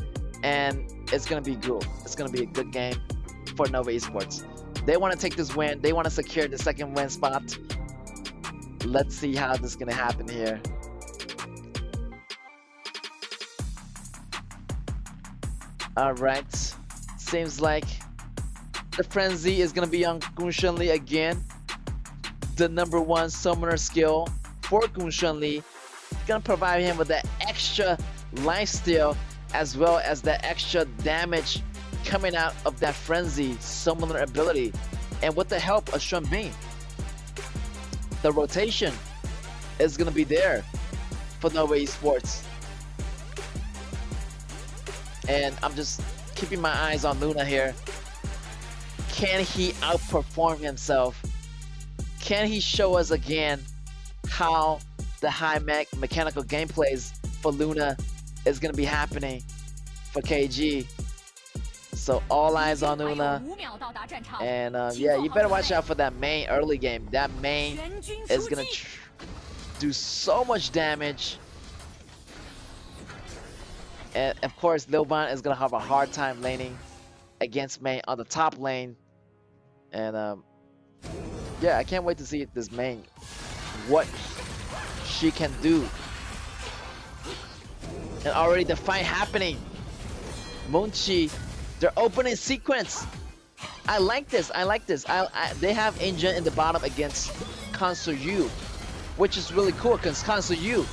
Speaker 10: and it's gonna be good. It's gonna be a good game for Nova Esports. They want to take this win. They want to secure the second win spot. Let's see how this is gonna happen here. All right, seems like the frenzy is gonna be on Gun Shunli again. The #1 summoner skill for Gun Shunli, gonna provide him with that extra lifesteal as well as that extra damage coming out of that frenzy summoner ability. And with the help of Shun Bin, the rotation is gonna be there for Nova Esports. And I'm just keeping my eyes on Luna here. Can he outperform himself? Can he show us again how the high mechanical gameplays for Luna is gonna be happening for KG? So all eyes on Luna. And yeah, you better watch out for that main early game. That main is gonna do so much damage. And of course, Lil Ban is gonna have a hard time laning against Mei on the top lane. And yeah, I can't wait to see this Mei, what she can do. And already the fight happening. Moonchi, their opening sequence. I like this. I like this. They have Injun in the bottom against Kansu Yu, which is really cool because Kansu Yu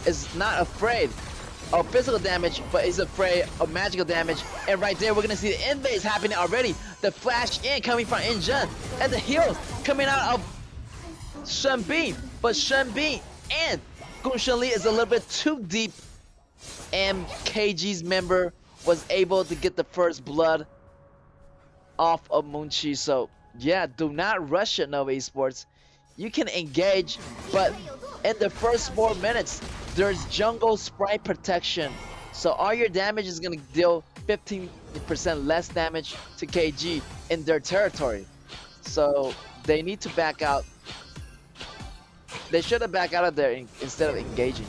Speaker 10: is not afraid of physical damage, but is afraid of magical damage. And right there, we're gonna see the invades happening already. The flash in coming from Injun, and the heals coming out of Shun Bin. But Shun Bin and Gun Shunli is a little bit too deep, and KG's member was able to get the first blood off of Moonchi. So yeah, do not rush it, Nova Esports. You can engage, but in the first 4 minutes, there's jungle sprite protection. So all your damage is gonna deal 15% less damage to KG in their territory. So they need to back out. They should have backed out of there instead of engaging.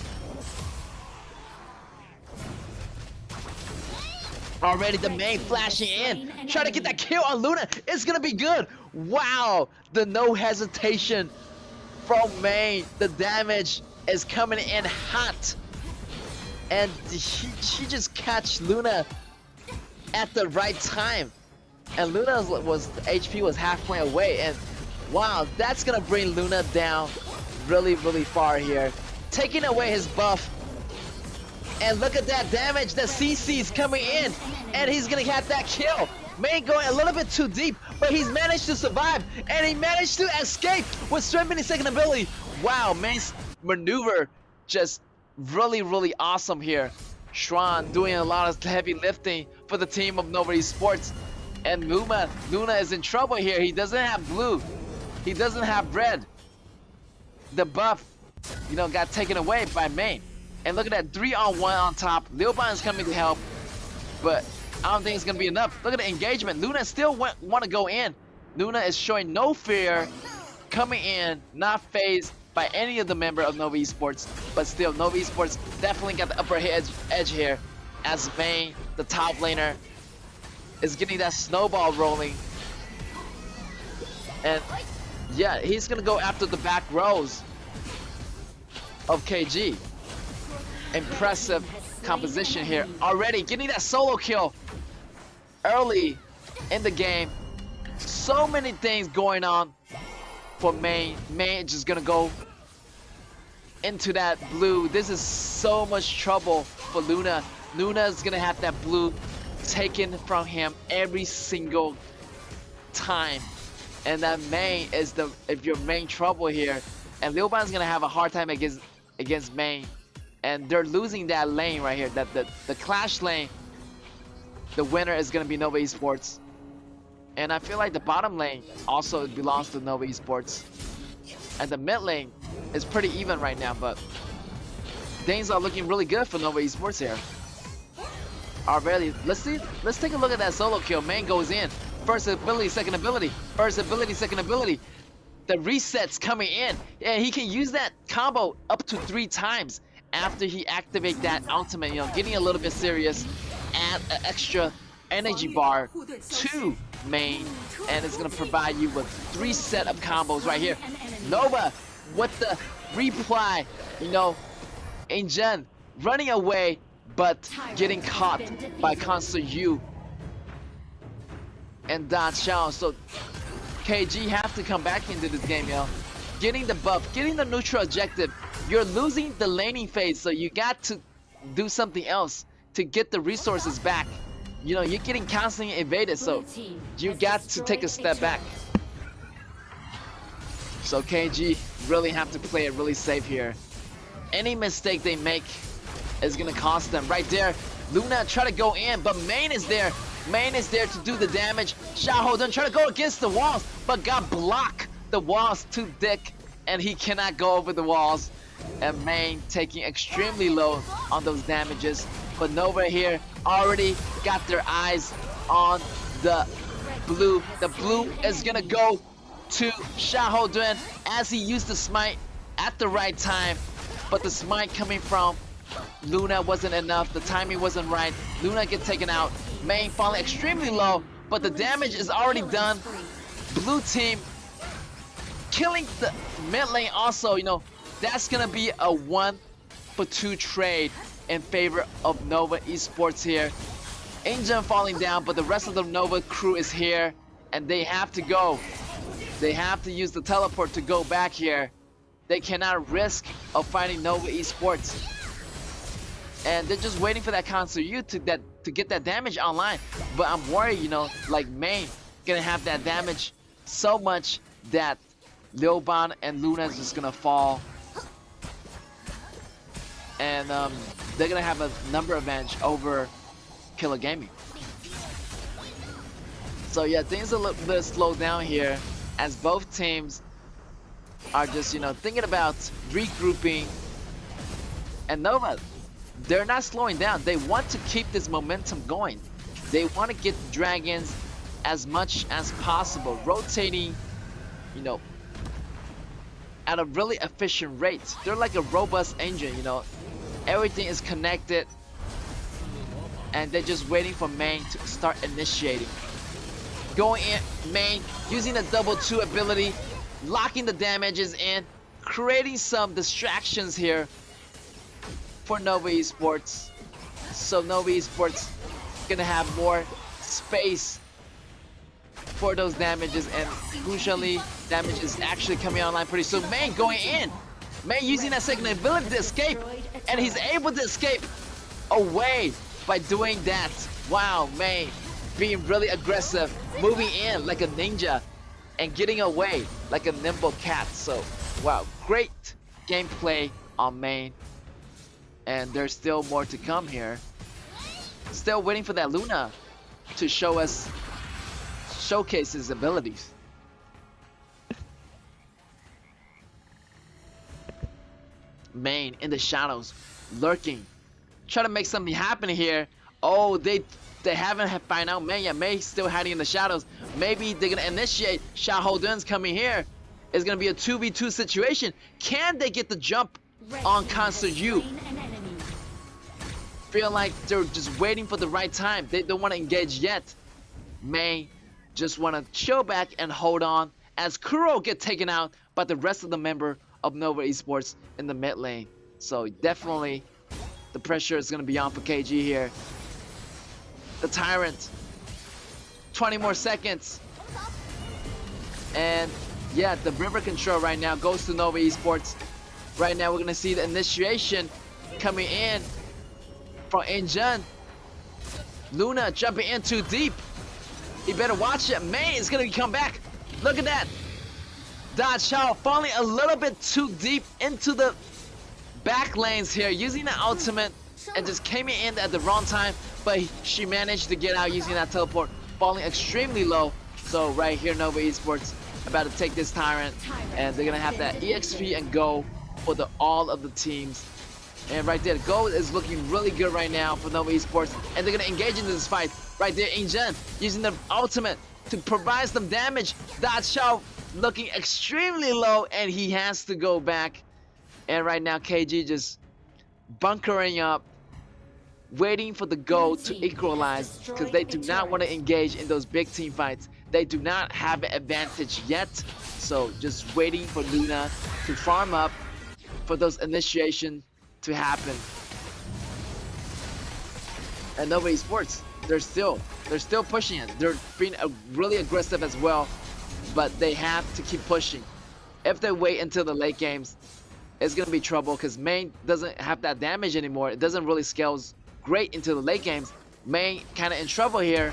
Speaker 10: Already the main flashing in, trying to get that kill on Luna. It's gonna be good. Wow, the no hesitation from main. The damage is coming in hot, and she just catch Luna at the right time. And Luna HP was halfway away, and wow, that's gonna bring Luna down really far here, taking away his buff. And look at that damage, the CC's coming in, and he's gonna have that kill. Main going a little bit too deep, but he's managed to survive, and he managed to escape with strengthening second ability. Wow, Main's maneuver just really awesome here. Shran doing a lot of heavy lifting for the team of Nova Esports. And Luna is in trouble here. He doesn't have blue. He doesn't have red. The buff, you know, got taken away by Main. And look at that, 3-on-1 on top. Leoban is coming to help, but I don't think it's gonna be enough. Look at the engagement. Luna still want to go in. Luna is showing no fear, coming in, not phased by any of the member of Nova Esports, but still Nova Esports definitely got the upper edge here, as Main, the top laner, is getting that snowball rolling. And yeah, he's gonna go after the back rows of KG. Impressive composition here already, getting that solo kill early in the game. So many things going on for Main. Main just gonna go into that blue. This is so much trouble for Luna. Luna is gonna have that blue taken from him every single time, and that Main is if your main trouble here. And Leoban's gonna have a hard time against Main, and they're losing that lane right here. That the clash lane. The winner is gonna be Nova Esports, and I feel like the bottom lane also belongs to Nova Esports, and the mid lane is pretty even right now. But things are looking really good for Nova Esports here. Already, let's take a look at that solo kill. Main goes in. First ability, second ability. First ability, second ability. The resets coming in. Yeah, he can use that combo up to 3 times after he activate that ultimate. You know, getting a little bit serious. Add an extra energy bar to Main, and it's gonna provide you with 3 set of combos right here. Nova with the reply, you know, Ingen running away, but getting caught by Constant Yu and Da Chao. So KG have to come back into this game, yo. Getting the buff, getting the neutral objective. You're losing the laning phase, so you got to do something else to get the resources back. You know, you're getting constantly invaded, so you got to take a step back. So KG really have to play it really safe here. Any mistake they make is gonna cost them. Right there, Luna try to go in, but Main is there. Main is there to do the damage. Xiaohouden try to go against the walls, but got blocked. The walls too thick, and he cannot go over the walls. And Main taking extremely low on those damages. But Nova here already got their eyes on the blue. The blue is gonna go to Xiaohouden as he used the smite at the right time. But the smite coming from Luna wasn't enough. The timing wasn't right. Luna get taken out. Main falling extremely low, but the damage is already done. Blue team killing the mid lane also. You know, that's gonna be a 1-for-2 trade in favor of Nova Esports here. Ingen falling down, but the rest of the Nova crew is here, and they have to go. They have to use the teleport to go back here. They cannot risk of fighting Nova Esports. And they're just waiting for that Constant Yu to get that damage online. But I'm worried, you know, like Main gonna have that damage so much that Leoban and Luna is just gonna fall. And they're gonna have a number advantage over Killer Gaming. So yeah, things are a little bit slowed down here as both teams are just, you know, thinking about regrouping. And Nova, they're not slowing down. They want to keep this momentum going. They want to get dragons as much as possible, rotating, you know, at a really efficient rate. They're like a robust engine, you know. Everything is connected, and they're just waiting for Main to start initiating. Going in, Main using the double 2 ability, locking the damages in, creating some distractions here for Nova Esports. So Nova Esports gonna have more space for those damages, and crucially, damage is actually coming online pretty soon. Main going in. Main using that second ability to escape, and he's able to escape away by doing that. Wow, Main being really aggressive, moving in like a ninja, and getting away like a nimble cat. So, wow, great gameplay on Main. And there's still more to come here. Still waiting for that Luna to show us showcase his abilities. Main in the shadows, lurking, trying to make something happen here. Oh, they haven't found out May yet. May's still hiding in the shadows. Maybe they're gonna initiate. Xiahou Dun's coming here. It's gonna be a 2v2 situation. Can they get the jump on Kansu Yu? Feel like they're just waiting for the right time. They don't want to engage yet. May just want to chill back and hold on as Kuro get taken out by the rest of the member of Nova Esports in the mid lane. So definitely the pressure is going to be on for KG here. The Tyrant. 20 more seconds. And yeah, the river control right now goes to Nova Esports. Right now we're going to see the initiation coming in from Injun. Luna jumping in too deep. You better watch it. May is going to come back. Look at that. Da Chao falling a little bit too deep into the back lanes here, using the ultimate and just came in at the wrong time, but she managed to get out using that teleport, falling extremely low. So right here, Nova Esports about to take this Tyrant, and they're gonna have that EXP and go for all of the teams. And right there, Go is looking really good right now for Nova Esports, and they're gonna engage into this fight. Right there, Injun using the ultimate to provide some damage. Da Chao looking extremely low, and he has to go back. And right now, KG just bunkering up, waiting for the Go to equalize, because they do not want to engage in those big team fights. They do not have an advantage yet, so just waiting for Luna to farm up for those initiation to happen. And Nova Esports, they're still pushing it. They're being really aggressive as well, but they have to keep pushing. If they wait until the late games, it's gonna be trouble, because Main doesn't have that damage anymore. It doesn't really scales great into the late games. Main kind of in trouble here.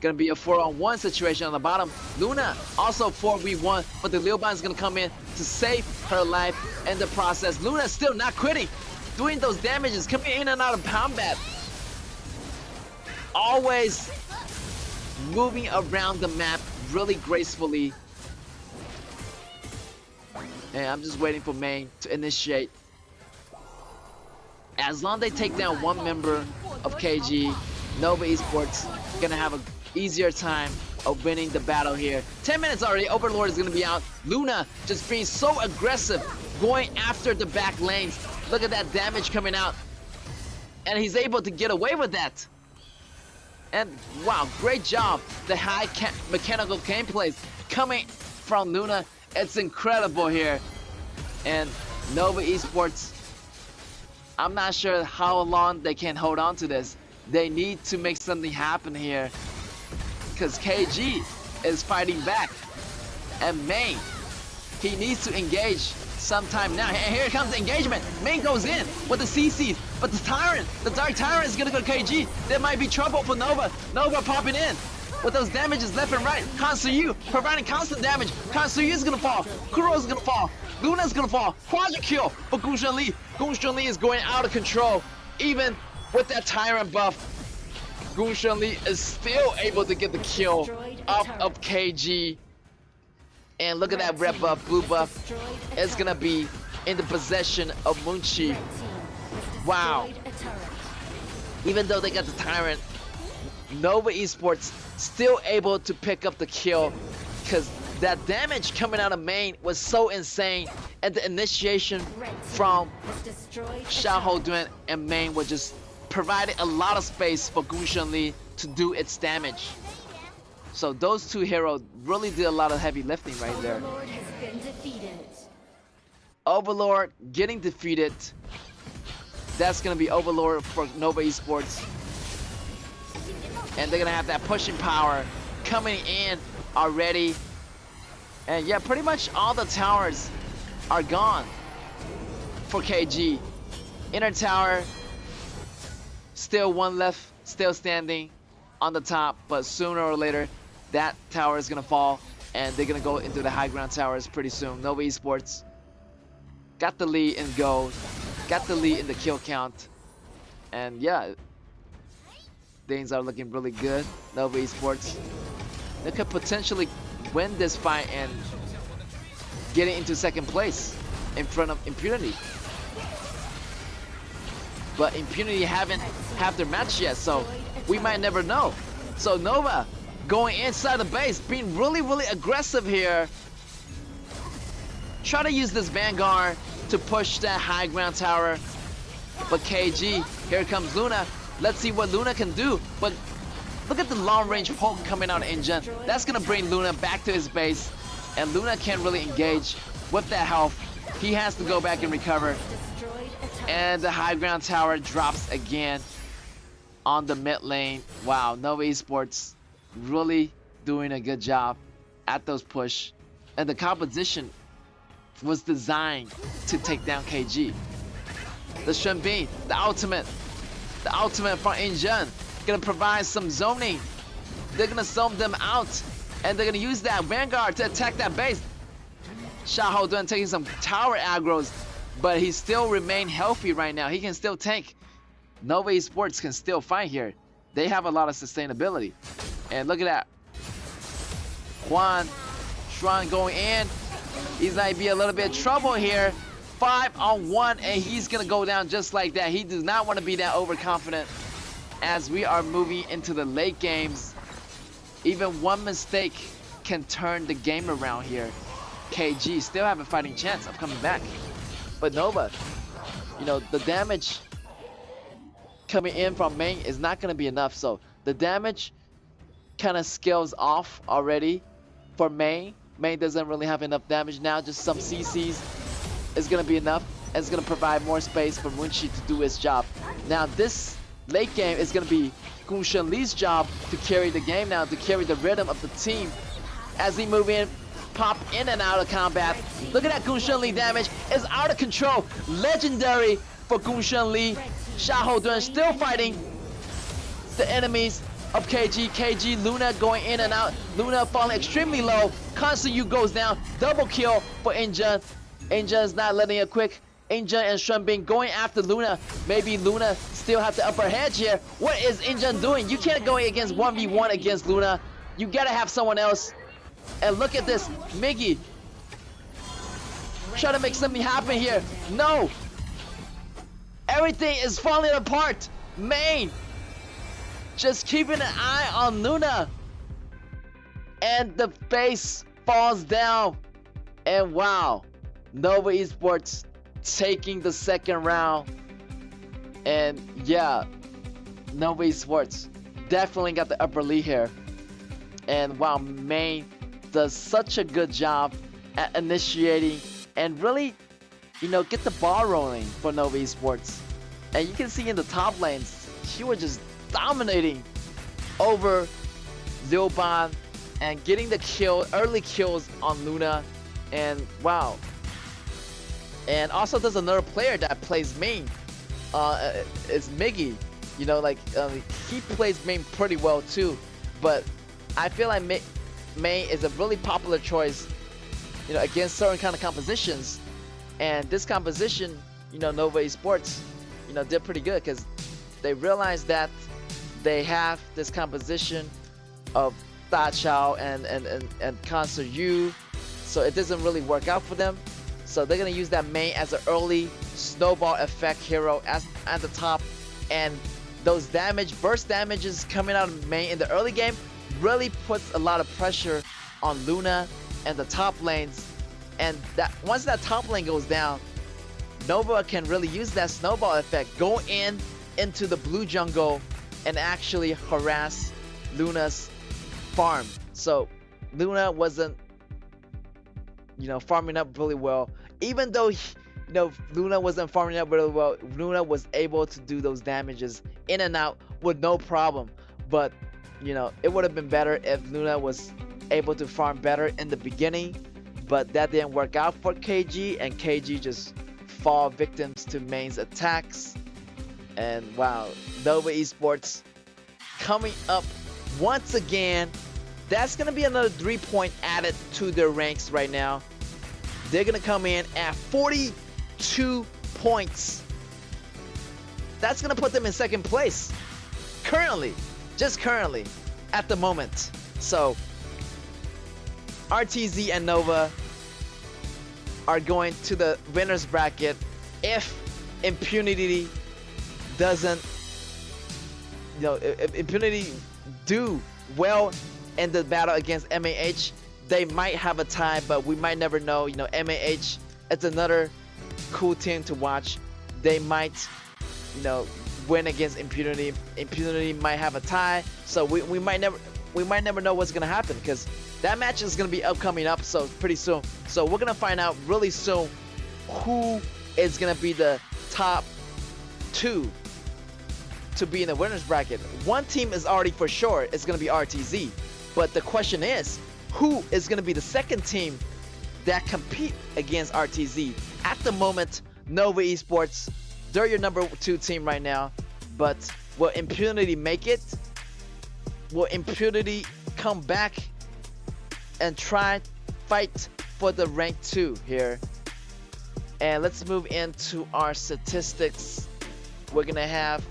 Speaker 10: Gonna be a 4-on-1 situation on the bottom. Luna also 4v1, but the Liuban is gonna come in to save her life in the process. Luna still not quitting, doing those damages, coming in and out of combat. Always moving around the map really gracefully. And I'm just waiting for Main to initiate. As long as they take down one member of KG, Nova Esports gonna have an easier time of winning the battle here. 10 minutes already, Overlord is gonna be out. Luna just being so aggressive, going after the back lanes. Look at that damage coming out. And he's able to get away with that. And wow, great job. The high mechanical gameplays coming from Luna. It's incredible here. And Nova Esports, I'm not sure how long they can hold on to this. They need to make something happen here, because KG is fighting back. And Main, he needs to engage sometime now. And here comes the engagement. Main goes in with the CCs, but the Dark Tyrant is gonna go to KG. There might be trouble for Nova. Nova popping in with those damages left and right. Kansu Yu providing constant damage. Kansu Yu is gonna fall. Kuro's gonna fall. Luna's gonna fall. Quadra kill for Gung Shunli. Gung Shunli is going out of control. Even with that Tyrant buff, Gung Shunli is still able to get the kill off of KG. And look at that red buff, blue buff. It's gonna be in the possession of Munchi. Wow. Even though they got the Tyrant, Nova Esports still able to pick up the kill, because that damage coming out of Main was so insane, and the initiation from Xiahou Dun and Main was just providing a lot of space for Gung Shunli to do its damage. So those two heroes really did a lot of heavy lifting right there.
Speaker 3: Overlord has been defeated.
Speaker 10: Overlord getting defeated. That's gonna be Overlord for Nova Esports. And they're gonna have that pushing power coming in already. And yeah, pretty much all the towers are gone for KG. Inner tower, still one left, still standing on the top, but sooner or later that tower is gonna fall and they're gonna go into the high ground towers pretty soon. Nova Esports got the lead in gold, got the lead in the kill count, and yeah, things are looking really good. Nova Esports They could potentially win this fight and get it into second place in front of Impunity. But Impunity haven't had their match yet, so we might never know. So Nova going inside the base, being really, really aggressive here. Try to use this Vanguard to push that high ground tower. But KG, here comes Luna. Let's see what Luna can do. But look at the long range poke coming out of Injun. That's gonna bring Luna back to his base. And Luna can't really engage with that health. He has to go back and recover. And the high ground tower drops again on the mid lane. Wow, Nova Esports really doing a good job at those push. And the composition was designed to take down KG. The Shen Bean, the ultimate from Injun, gonna provide some zoning. They're gonna zone them out, and they're gonna use that Vanguard to attack that base. Xiahou Dun taking some tower aggros, but he still remain healthy right now. He can still tank. Nova Esports can still fight here. They have a lot of sustainability. And look at that. Xuan going in. He's might be a little bit of trouble here. 5-on-1, and he's gonna go down just like that. He does not want to be that overconfident as we are moving into the late games. Even one mistake can turn the game around here. KG still have a fighting chance of coming back. But Nova, you know, the damage coming in from main is not gonna be enough. So the damage kind of scales off already for main. Main doesn't really have enough damage now. Just some CCs is gonna be enough. And it's gonna provide more space for Munchi to do his job. Now this late game is gonna be Gung Shen Li's job to carry the game now, to carry the rhythm of the team as he move in, pop in and out of combat. Look at that Gung Shen Li damage is out of control. Legendary for Gung Shen Li. Xiahou Dun still fighting the enemies of KG. KG, Luna going in and out. Luna falling extremely low. Constant Yu goes down. Double kill for Injun. Injun is not letting it quick. Injun and Shen Bing going after Luna. Maybe Luna still have the upper hedge here. What is Injun doing? You can't go against 1v1 against Luna. You gotta have someone else. And look at this, Miggy. Trying to make something happen here. No. Everything is falling apart. Main. Just keeping an eye on Luna. And the base falls down. And wow. Nova Esports taking the second round. And yeah. Nova Esports definitely got the upper lead here. And wow, Main does such a good job at initiating and really, you know, get the ball rolling for Nova Esports. And you can see in the top lanes, she was just dominating over Liu Ban and getting the kill, early kills on Luna. And wow. And also there's another player that plays main. It's Miggy. You know, like he plays main pretty well too. But I feel like Mei is a really popular choice, you know, against certain kind of compositions. And this composition, you know, Nova Esports, you know, did pretty good because they realized that they have this composition of Da Chao and Concert Yu, so it doesn't really work out for them. So they're gonna use that Mei as an early snowball effect hero at the top, and those burst damages coming out of Mei in the early game really puts a lot of pressure on Luna and the top lanes. And that once that top lane goes down, Nova can really use that snowball effect, go into the blue jungle and actually harass Luna's farm. So Luna wasn't, you know, farming up really well. Even though, you know, Luna wasn't farming up really well, Luna was able to do those damages in and out with no problem. But you know, it would have been better if Luna was able to farm better in the beginning, but that didn't work out for KG, and KG just fall victims to Main's attacks. And wow, Nova Esports coming up once again. That's gonna be another 3-point added to their ranks right now. They're gonna come in at 42 points. That's gonna put them in second place currently. Just currently, at the moment. So, RTZ and Nova are going to the winners bracket if Impunity doesn't, if Impunity do well in the battle against MAH, they might have a tie, but we might never know. MAH, it's another cool team to watch. They might, win against Impunity. Impunity might have a tie, so we might never know what's gonna happen, because that match is gonna be coming up so pretty soon. So we're gonna find out really soon who is gonna be the top 2 to be in the winners bracket. One team is already for sure, it's gonna be RTZ, but the question is, who is gonna be the second team that compete against RTZ? At the moment, Nova Esports, they're your number 2 team right now, but will Impunity make it? Will Impunity come back and fight for the rank 2 here? And let's move into our statistics. We're gonna have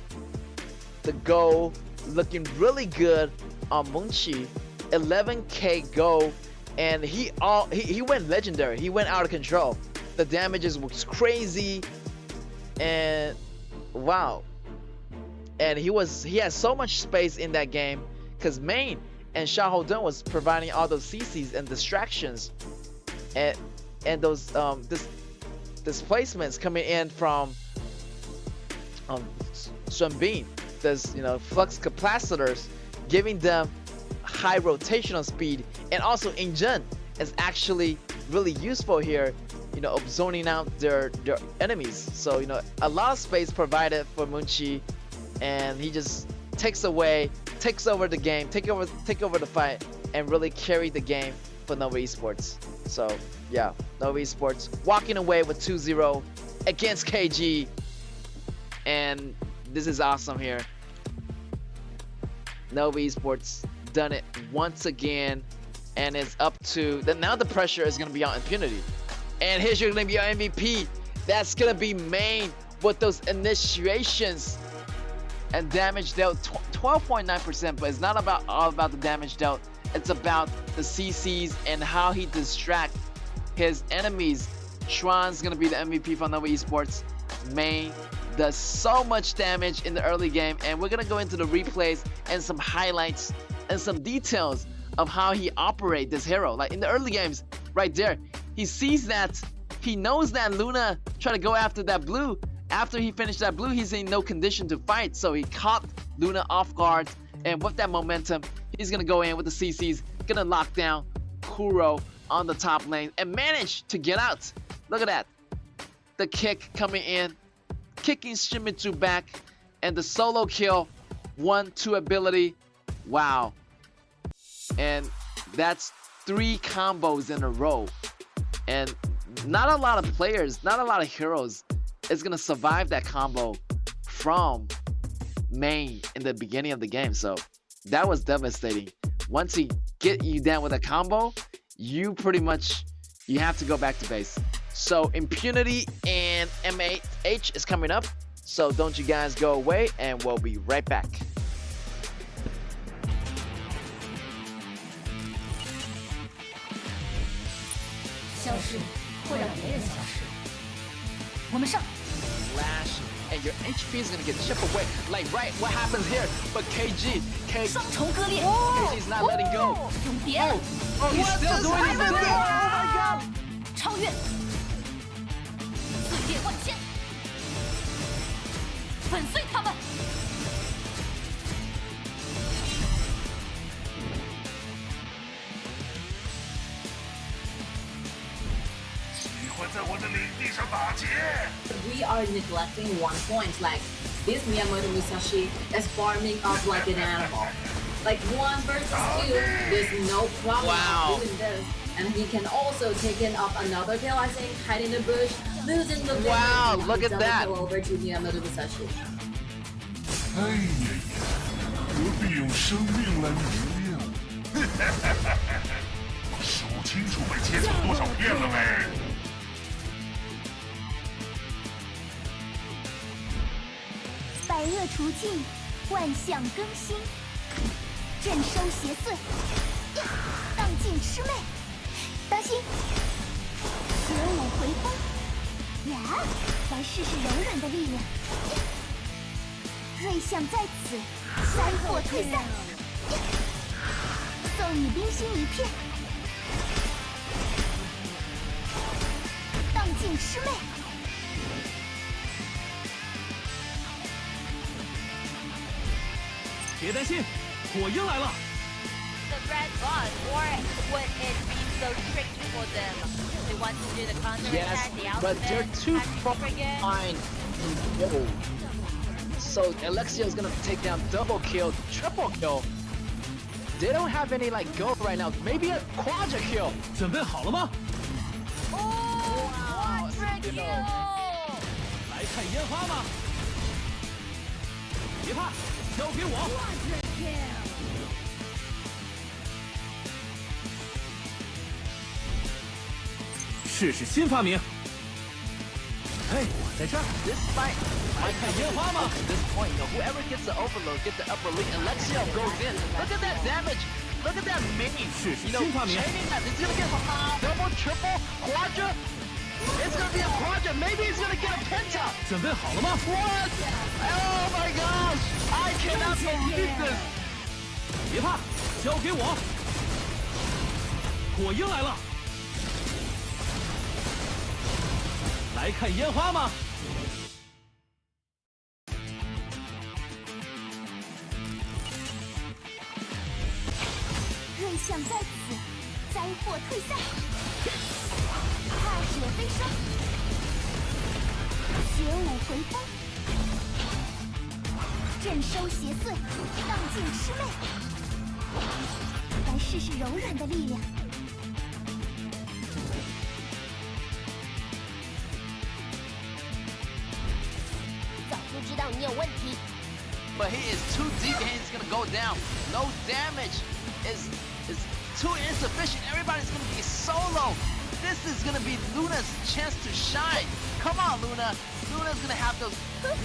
Speaker 10: the goal looking really good on Munchi, 11k goal, and he went legendary. He went out of control. The damages was crazy, and wow. And he had so much space in that game because Main and Xiao Dun was providing all those CCs and distractions, and those displacements coming in from Sunbeam. There's flux capacitors giving them high rotational speed, and also Injun is actually really useful here, of zoning out their enemies. So a lot of space provided for Munchi, and he just takes over the game, take over the fight, and really carry the game for Nova Esports. So yeah, Nova Esports walking away with 2-0 against KG, and this is awesome here. Nova Esports done it once again, and it's up to now the pressure is gonna be on Impunity, and here's gonna be your MVP. That's gonna be Main with those initiations and damage dealt 12.9%, but it's not all about the damage dealt. It's about the CCs and how he distract his enemies. Schwann's gonna be the MVP for Nova Esports. Main does so much damage in the early game, and we're gonna go into the replays and some highlights and some details of how he operates this hero. Like in the early games, right there, he knows that Luna tried to go after that blue. After he finished that blue, he's in no condition to fight, so he caught Luna off guard, and with that momentum, he's gonna go in with the CCs, gonna lock down Kuro on the top lane, and manage to get out. Look at that. The kick coming in, kicking Shimizu back, and the solo kill, 1-2 ability. Wow. And that's 3 combos in a row. And not a lot of players, not a lot of heroes is gonna survive that combo from Main in the beginning of the game. So that was devastating. Once he get you down with a combo, you have to go back to base. So Impunity and MAH is coming up, so don't you guys go away, and we'll be right back.
Speaker 3: 消失会让别人消失。我们上。
Speaker 10: Flash, and your HP is gonna get chipped away. Like what happens here? But KG
Speaker 3: 双重割裂。
Speaker 10: KG's not letting go.
Speaker 3: 永别。
Speaker 10: He's still doing his thing. Oh my god.
Speaker 3: 超越。碎裂万千。粉碎他们。
Speaker 11: We are neglecting one point, like this Miyamoto Musashi is farming up like an animal. Like 1 versus 2, there's no problem doing this. And he can also take up another kill, I think, hide in the bush, losing the
Speaker 10: Wow, look at that.
Speaker 11: Kill over to Miyamoto Musashi.
Speaker 5: 哎呀呀，何必用生命来迷恋？数清楚被切成多少片了没？
Speaker 3: 百恶除尽，万象更新，镇收邪祟，荡尽魑魅，当心！邪舞回风，呀！来试试柔软的力量。瑞相在此，灾祸退散，送你冰心一片。荡尽魑魅。
Speaker 12: 别担心，火鹰来了。
Speaker 13: The red boss, or would it be so tricky for them? They want to do the counter attack, the
Speaker 10: but they're
Speaker 13: ultimate,
Speaker 10: too
Speaker 13: passive
Speaker 10: far
Speaker 13: frigate.
Speaker 10: behind. Whoa. So Alexio's gonna take down double kill, triple kill. They don't have any like go right now. Maybe a quadra kill.
Speaker 12: 准备好了吗？
Speaker 13: Oh, quadra kill!
Speaker 12: 来看烟花吗？别怕，交给我。 试试新发明。嘿，我在这儿。
Speaker 4: This fight
Speaker 12: 来看烟花吗？
Speaker 4: at this point, you know, whoever gets the overload, gets the upper lead, Alexio goes in. Look at that damage. Look at that mini. You know, chaining that. It's gonna get double, triple, quadra. It's gonna be a quadra. Maybe he's gonna get a penta.
Speaker 12: 准备好了吗
Speaker 4: What? Oh my gosh! I cannot believe this.
Speaker 12: 别怕，交给我。火鹰来了。 来看烟花吗？
Speaker 3: 瑞相在此，灾祸退散。踏雪飞霜，邪舞回风，震收邪祟，荡尽魑魅。来试试柔软的力量。 知道你有问题。
Speaker 4: But he is too deep and he's gonna go down. No damage is too insufficient. Everybody's gonna be solo. This is gonna be Luna's chance to shine. Come on, Luna. Luna's gonna have those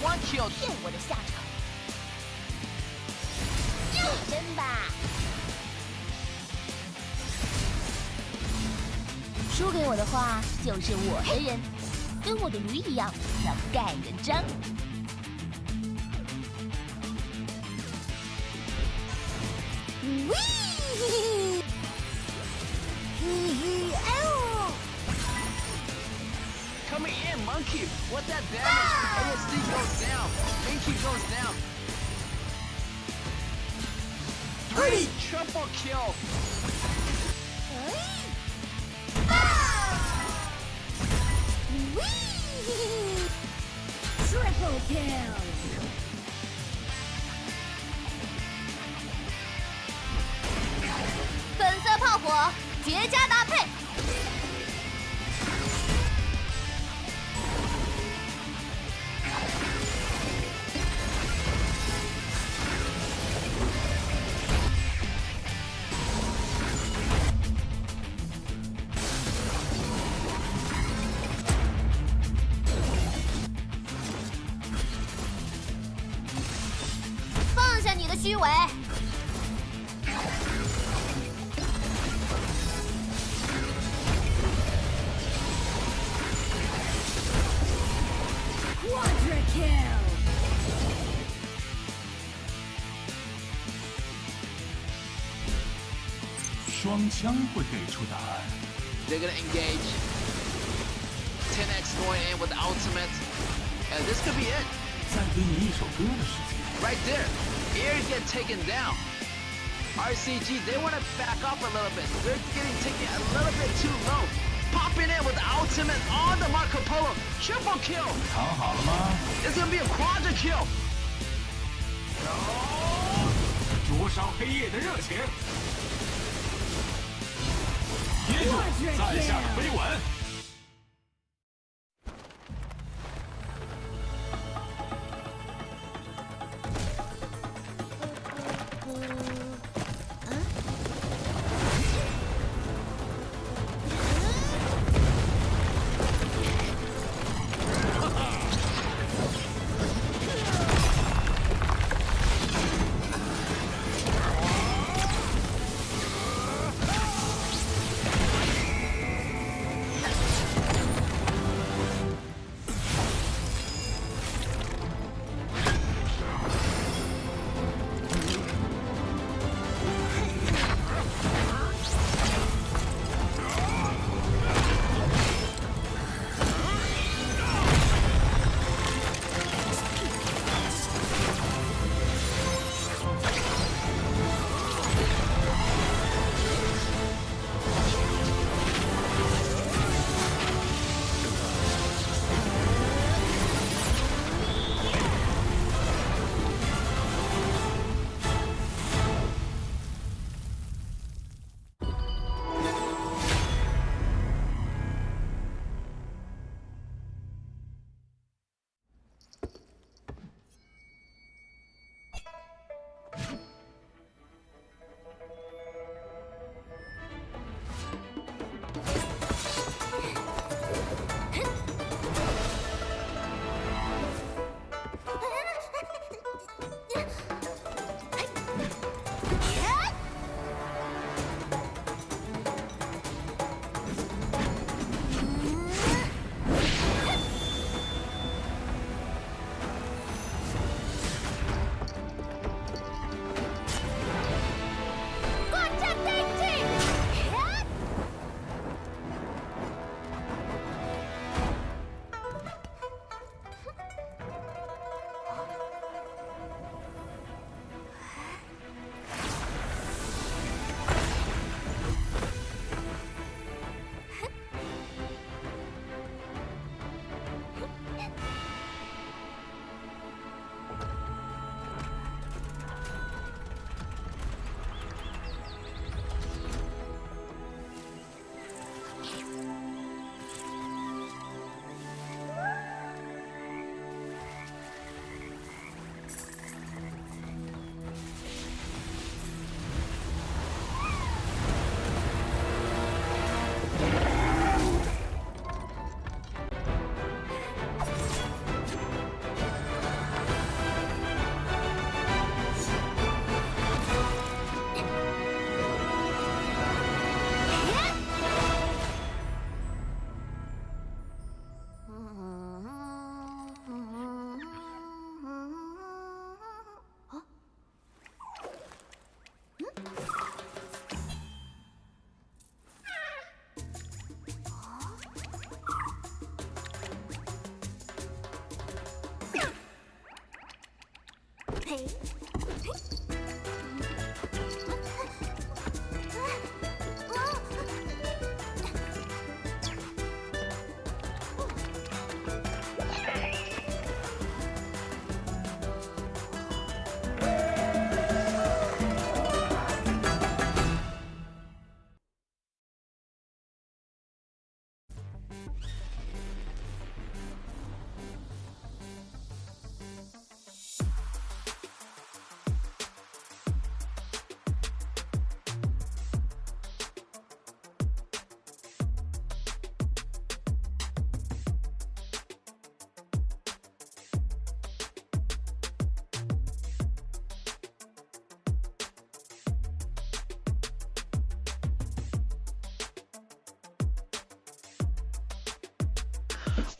Speaker 4: one kill.
Speaker 3: 骗我的下场。真吧？输给我的话，就是我的人，跟我的驴一样，要盖人章。
Speaker 4: Coming in, Monkey. What that damage? ASD goes down. Minky goes down. 3 triple kill.
Speaker 3: Triple kill. 粉色炮火，绝佳搭配。放下你的虚伪。
Speaker 5: 双枪会给出答案。
Speaker 4: They're gonna engage. 10x going in with the ultimate. And this could be it.
Speaker 5: 再给你一首歌的时间。
Speaker 4: Right there. Ears get taken down. RCG, they want to back up a little bit. They're getting taken a little bit too low. Popping in with the ultimate on the Marco Polo. Triple kill.
Speaker 5: 藏好了吗？
Speaker 4: It's gonna be a quadra kill.
Speaker 5: 灼烧黑夜的热情。接住，在下的飞吻。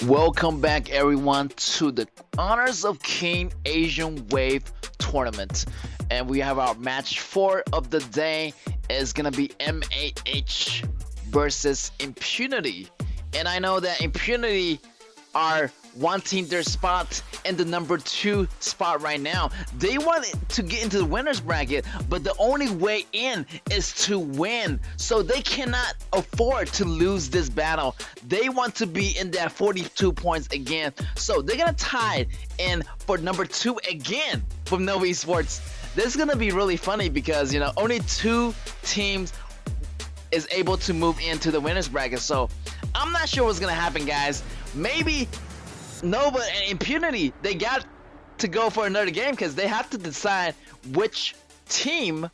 Speaker 10: Welcome back, everyone, to the Honors of King Asian Wave Tournament. And we have our match 4 of the day. Is gonna be MAH versus Impunity. And I know that Impunity are wanting their spot in the number 2 spot right now. They want to get into the winner's bracket, but the only way in is to win. So they cannot afford to lose this battle. They want to be in that 42 points again. So they're gonna tie in for number 2 again from Nova Esports. This is gonna be really funny because, you know, only 2 teams is able to move into the winner's bracket. So I'm not sure what's gonna happen, guys. Maybe Nova and Impunity, they got to go for another game because they have to decide which team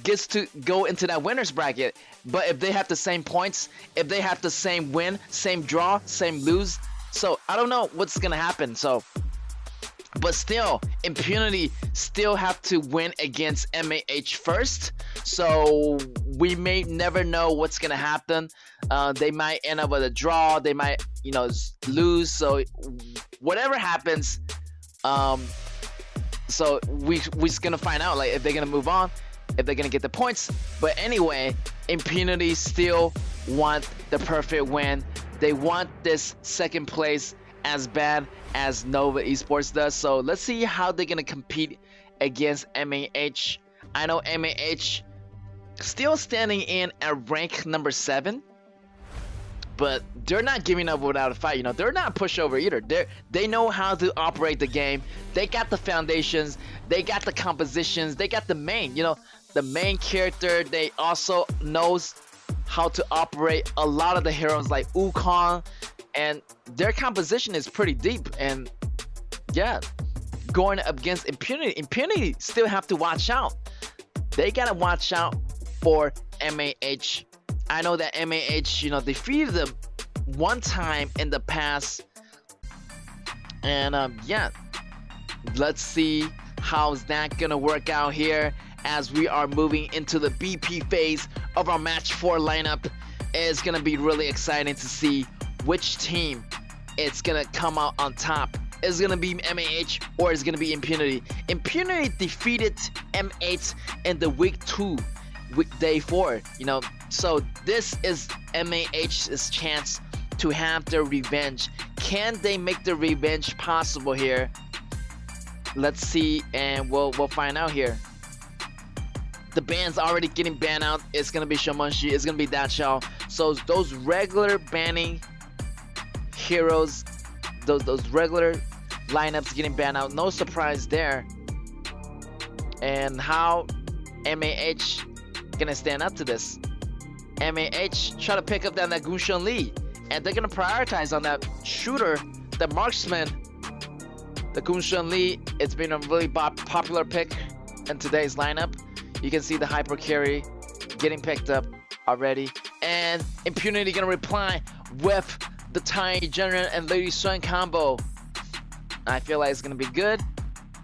Speaker 10: gets to go into that winner's bracket. But if they have the same points, if they have the same win, same draw, same lose, so I don't know what's gonna happen. So, but still, Impunity still have to win against MAH first. So we may never know what's gonna happen. They might end up with a draw. They might, you know, lose. So whatever happens, so we're just gonna find out, like, if they're gonna move on, if they're gonna get the points. But anyway, Impunity still want the perfect win. They want this second place as bad as Nova Esports does. So let's see how they're gonna compete against MAH. I know MAH still standing in at rank number 7, but they're not giving up without a fight. You know, they're not pushover either. They know how to operate the game. They got the foundations, they got the compositions, they got the main, you know, the main character. They also knows how to operate a lot of the heroes like Wukong, and their composition is pretty deep. And yeah, going up against Impunity still have to watch out. They gotta watch out for MAH. I know that MAH, you know, defeated them one time in the past. And yeah, let's see how's that gonna work out here as we are moving into the BP phase of our match 4 lineup. It's gonna be really exciting to see which team it's gonna come out on top. Is gonna be MAH or is gonna be Impunity? Impunity defeated M8 in the week 2, day 4. You know, so this is MAH's chance to have their revenge. Can they make the revenge possible here? Let's see, and we'll find out here. The ban's already getting banned out. It's gonna be Shamanshi. It's gonna be Dachao. So those regular banning heroes, those regular lineups getting banned out. No surprise there. And how MAH gonna stand up to this? MAH try to pick up that Gunshan Lee, and they're gonna prioritize on that shooter, the marksman, the Gunshan Lee. It's been a really popular pick in today's lineup. You can see the hyper carry getting picked up already, and Impunity gonna reply with the Tiny General and Lady Sun combo. I feel like it's gonna be good.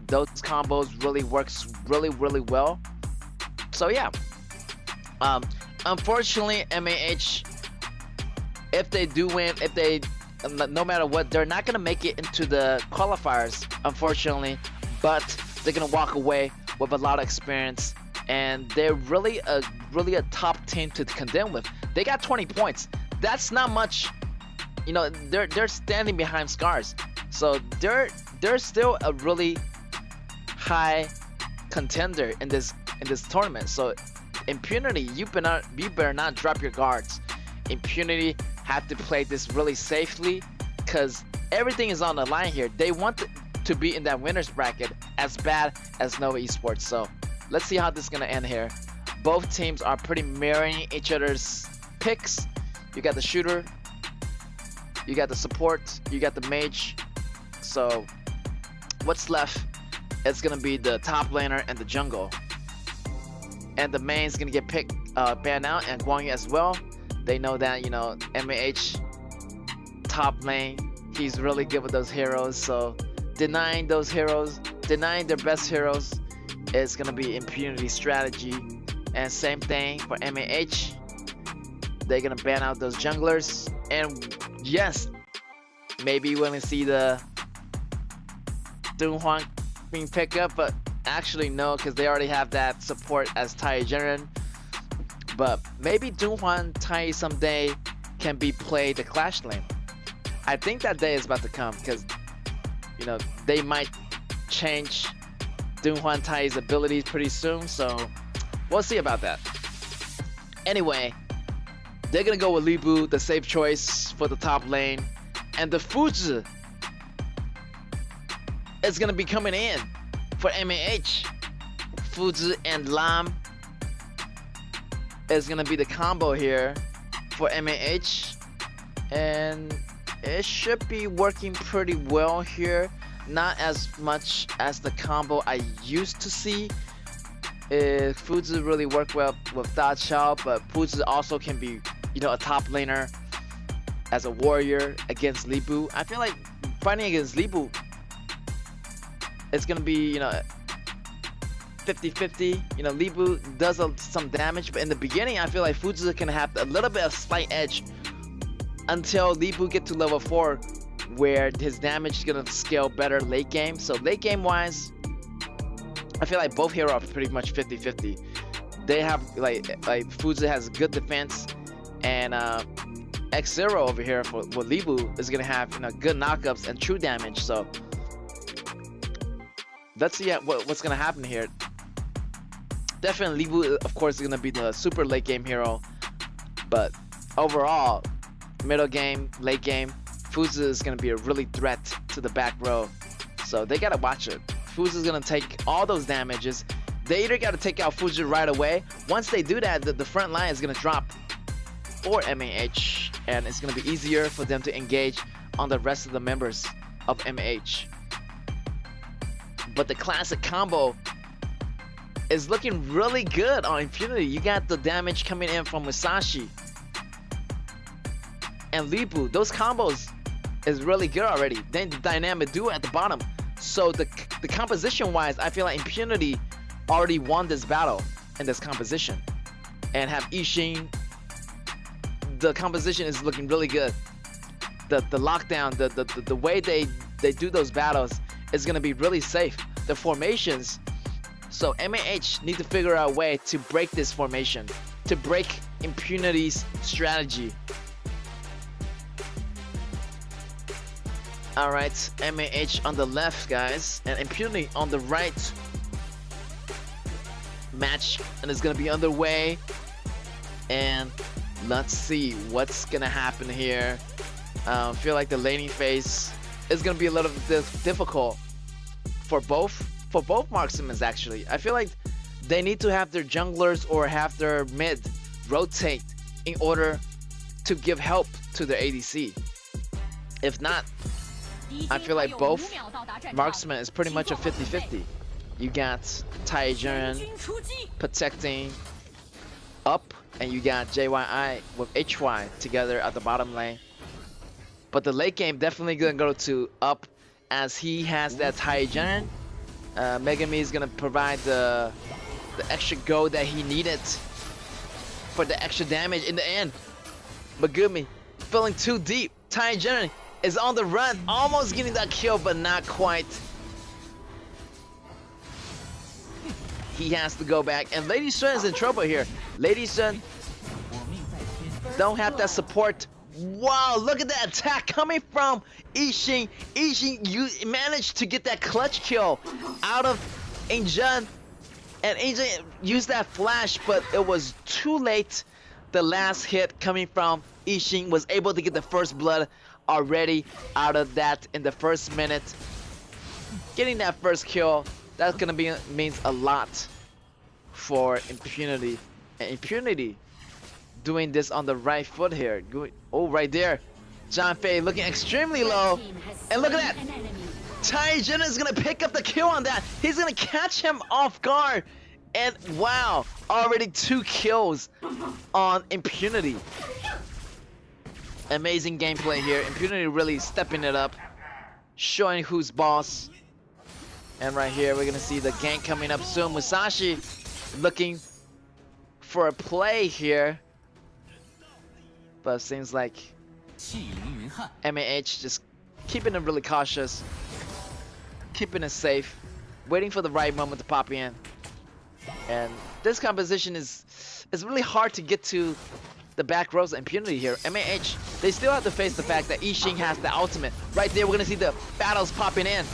Speaker 10: Those combos really works really well. So yeah, unfortunately MAH, if they do win, if they, no matter what, they're not gonna make it into the qualifiers, unfortunately, but they're gonna walk away with a lot of experience, and they're really a top team to contend with. They got 20 points. That's not much. You know, they're standing behind Scars, so they're still a really high contender in this tournament. So Impunity, you better not drop your guards. Impunity have to play this really safely because everything is on the line here. They want to be in that winner's bracket as bad as Nova Esports. So let's see how this is gonna end here. Both teams are pretty mirroring each other's picks. You got the shooter, you got the support, you got the mage. So what's left? It's gonna be the top laner and the jungle. And the main's gonna get banned out, and Guang Yu as well. They know that, you know, MAH top lane, he's really good with those heroes. So denying those heroes, denying their best heroes, is gonna be Impunity strategy. And same thing for MAH. They're gonna ban out those junglers. And yes, maybe we're gonna see the Dunhuan being picked up, but actually no, because they already have that support as Tai Jiren. But maybe Dunhuan Tai someday can be played the Clash lane. I think that day is about to come, because you know they might change Dunhuan Tai's abilities pretty soon, so we'll see about that. Anyway, they're gonna go with Li Bu, the safe choice for the top lane, and the Fuzi is gonna be coming in for MAH. Fuzi and Lam is gonna be the combo here for MAH, and it should be working pretty well here. Not as much as the combo I used to see. Fuzi really work well with Da Chao, but Fuzi also can be, you know, a top laner as a warrior against Li Bu. I feel like fighting against Li Bu, it's gonna be, you know, 50-50. You know, Li Bu does some damage, but in the beginning, I feel like Fuzi can have a little bit of slight edge until Li Bu get to level 4, where his damage is gonna scale better late game. So late game wise, I feel like both heroes are pretty much 50-50. They have like Fuzi has good defense, and X0 over here for Li Bu is gonna have, you know, good knockups and true damage. So let's see what's gonna happen here. Definitely Li Bu, of course, is gonna be the super late game hero, but overall, middle game, late game, Fuzi is gonna be a really threat to the back row. So they gotta watch it. Fuzi is gonna take all those damages. They either gotta take out Fuzi right away. Once they do that, the front line is gonna drop for MAH, and it's gonna be easier for them to engage on the rest of the members of MAH. But the classic combo is looking really good on Impunity. You got the damage coming in from Musashi and Li Bu. Those combos is really good already. Then the dynamic duo at the bottom. So the composition wise, I feel like Impunity already won this battle in this composition. And have Ishin, the composition is looking really good. The lockdown, the way they do those battles is gonna be really safe. The formations, so MAH need to figure out a way to break this formation, to break Impunity's strategy. Alright, MAH on the left, guys, and Impunity on the right. Match and it's gonna be underway, and let's see what's gonna happen here. Feel like the laning phase is gonna be a little bit difficult for both marksmen actually. I feel like they need to have their junglers or have their mid rotate in order to give help to their ADC. If not, I feel like both marksmen is pretty much a 50-50. You got Tai Jiren protecting up, and you got JYI with HY together at the bottom lane. But the late game definitely gonna go to up, as he has that Tai Jiren. Megami is gonna provide the extra gold that he needed for the extra damage in the end. Megumi feeling too deep. Tai Jiren is on the run, almost getting that kill, but not quite. He has to go back, and Lady Sun is in trouble here. Lady Sun don't have that support. Wow, look at that attack coming from Ishin. Ishin, you managed to get that clutch kill out of Injun, and Injun used that flash, but it was too late. The last hit coming from Ishin was able to get the first blood already out of that in the first minute. Getting that first kill, that's gonna be means a lot for Impunity. And Impunity doing this on the right foot here. Oh, right there. John Fei looking extremely low. And look at that. Tai Jiren is gonna pick up the kill on that. He's gonna catch him off guard. And wow, already 2 kills on Impunity. Amazing gameplay here. Impunity really stepping it up, showing who's boss. And right here, we're gonna see the gank coming up soon. Musashi looking for a play here, but it seems like MAH just keeping it really cautious, keeping it safe, waiting for the right moment to pop in. And this composition is really hard to get to the back rows of Impunity here. MAH, they still have to face the fact that Yixing has the ultimate. Right there, we're gonna see the battles popping in.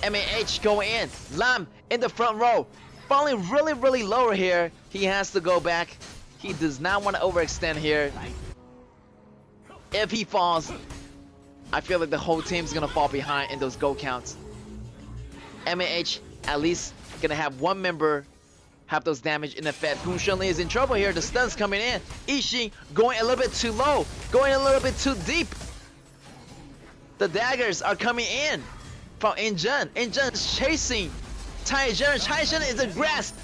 Speaker 10: MAH going in. Lam in the front row. Falling really, really low here. He has to go back. He does not want to overextend here. If he falls, I feel like the whole team's gonna fall behind in those go counts. MAH at least gonna have one member have those damage in effect. Gung Shunli is in trouble here. The stun's coming in. Yixing going a little bit too low, going a little bit too deep. The daggers are coming in from Injun. Injun is chasing Taizhen. Taizhen is aggressed.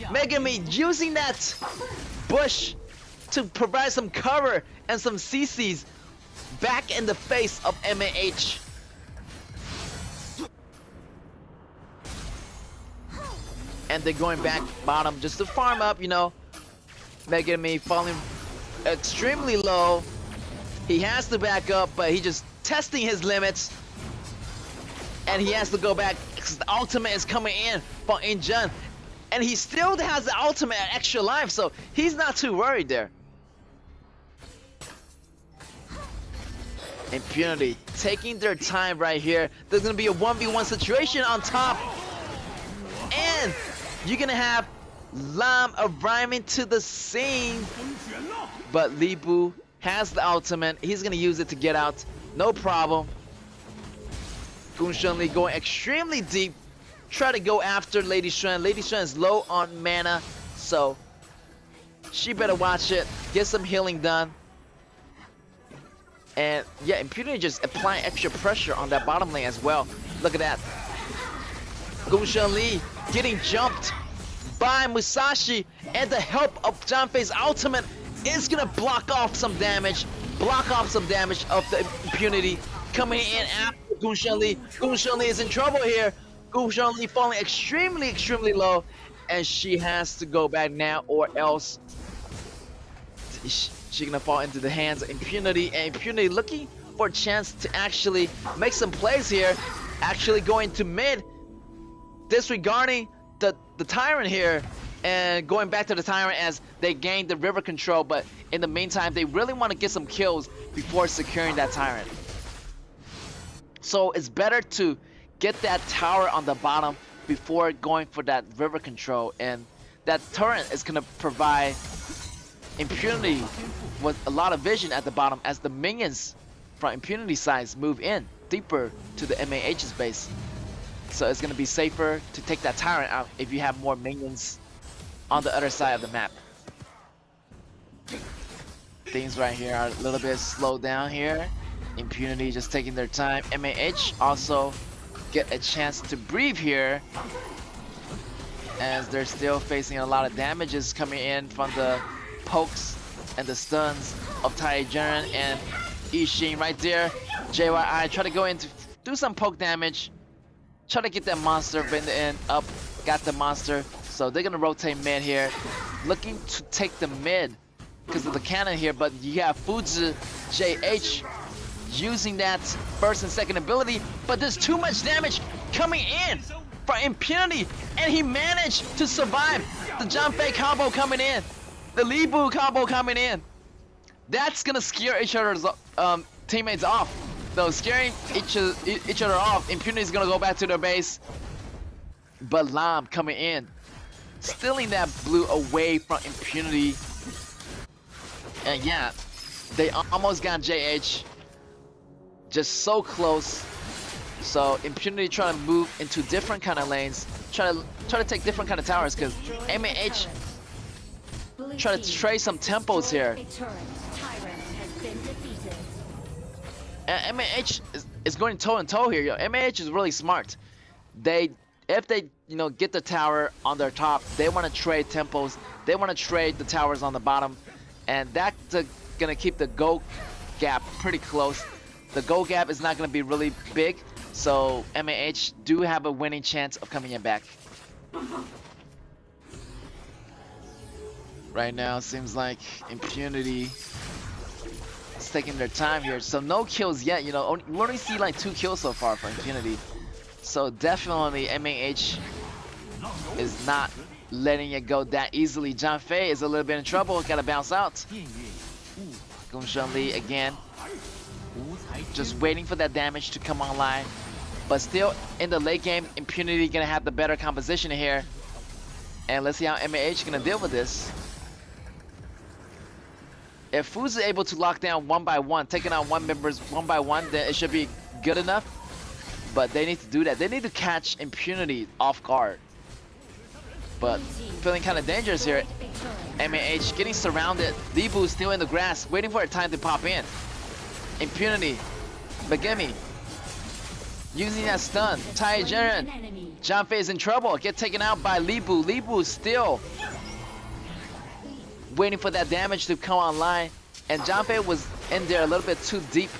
Speaker 10: Megami using that bush to provide some cover and some CCs back in the face of MAH. And they're going back bottom just to farm up, you know. Megami falling extremely low. He has to back up, but he just testing his limits. And he has to go back because the ultimate is coming in for Injun. And he still has the ultimate at extra life, so he's not too worried there. Impunity taking their time right here. There's gonna be a 1v1 situation on top. And you're gonna have Lam arriving to the scene. But Li Bu has the ultimate. He's gonna use it to get out. No problem. Gung Shunli going extremely deep. Try to go after Lady Xuan. Lady Xuan is low on mana, so she better watch it. Get some healing done. And yeah, Impunity just applying extra pressure on that bottom lane as well. Look at that. Gung Shunli getting jumped by Musashi, and the help of Janfei's ultimate is gonna block off some damage. Block off some damage of the Impunity coming in after Gung Shunli. Gung Shunli is in trouble here. Gung Shunli falling extremely, extremely low, and she has to go back now, or else she's gonna fall into the hands of Impunity. And Impunity looking for a chance to actually make some plays here, actually going to mid, disregarding the Tyrant here, and going back to the Tyrant as they gain the river control. But in the meantime, they really want to get some kills before securing that Tyrant. So it's better to get that tower on the bottom before going for that river control, and that turret is going to provide Impunity with a lot of vision at the bottom as the minions from Impunity sides move in deeper to the MAH's base. So it's going to be safer to take that Tyrant out if you have more minions on the other side of the map. Things right here are a little bit slowed down here. Impunity just taking their time. MAH also get a chance to breathe here, as they're still facing a lot of damages coming in from the pokes and the stuns of Taizhen and Yixing right there. JYI try to go in to do some poke damage, try to get that monster, but in the end up got the monster. So they're gonna rotate mid here, looking to take the mid because of the cannon here. But you have Fuzi JH using that first and second ability, but there's too much damage coming in for Impunity, and he managed to survive the Janfei combo coming in, the Li Bu combo coming in. That's gonna scare each other's teammates off. Though scaring each other off, Impunity is gonna go back to their base. But Lam coming in, stealing that blue away from Impunity. And yeah, they almost got JH. Just so close. So Impunity trying to move into different kind of lanes, try to take different kind of towers, because MAH try to trade some tempos here. And MAH is going toe and toe here. Yo. MAH is really smart. If they get the tower on their top, they want to trade tempos. They want to trade the towers on the bottom, and that's gonna keep the gold gap pretty close. The gold gap is not going to be really big, so MAH do have a winning chance of coming in back. Right now, seems like Impunity taking their time here. So no kills yet, you know. We only see like 2 kills so far for Impunity. So definitely MAH is not letting it go that easily. John Fei is a little bit in trouble. Gotta bounce out. Gung Shun Li again. Just waiting for that damage to come online. But still in the late game, Impunity gonna have the better composition here. And let's see how MAH is gonna deal with this. If Foods is able to lock down 1 by 1, taking on one members 1 by 1, then it should be good enough. But they need to do that. They need to catch Impunity off guard. But feeling kind of dangerous here. MAH getting surrounded. Li Bu still in the grass, waiting for a time to pop in. Impunity. Bagemi. Using that stun. Tai Jiren. John Fei is in trouble. Get taken out by Li Bu. Li Bu still waiting for that damage to come online. And John Fei was in there a little bit too deep.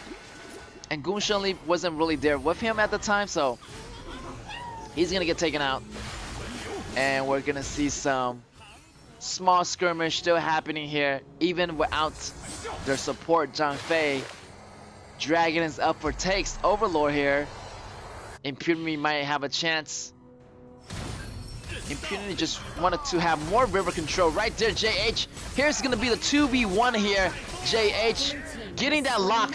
Speaker 10: And Gung Shun Li wasn't really there with him at the time, so he's gonna get taken out. And we're gonna see some small skirmish still happening here, even without their support. John Fei. Dragon is up for takes. Overlord here. Impunity might have a chance. Impunity just wanted to have more river control right there. JH. Here's gonna be the 2v1 here. JH getting that lock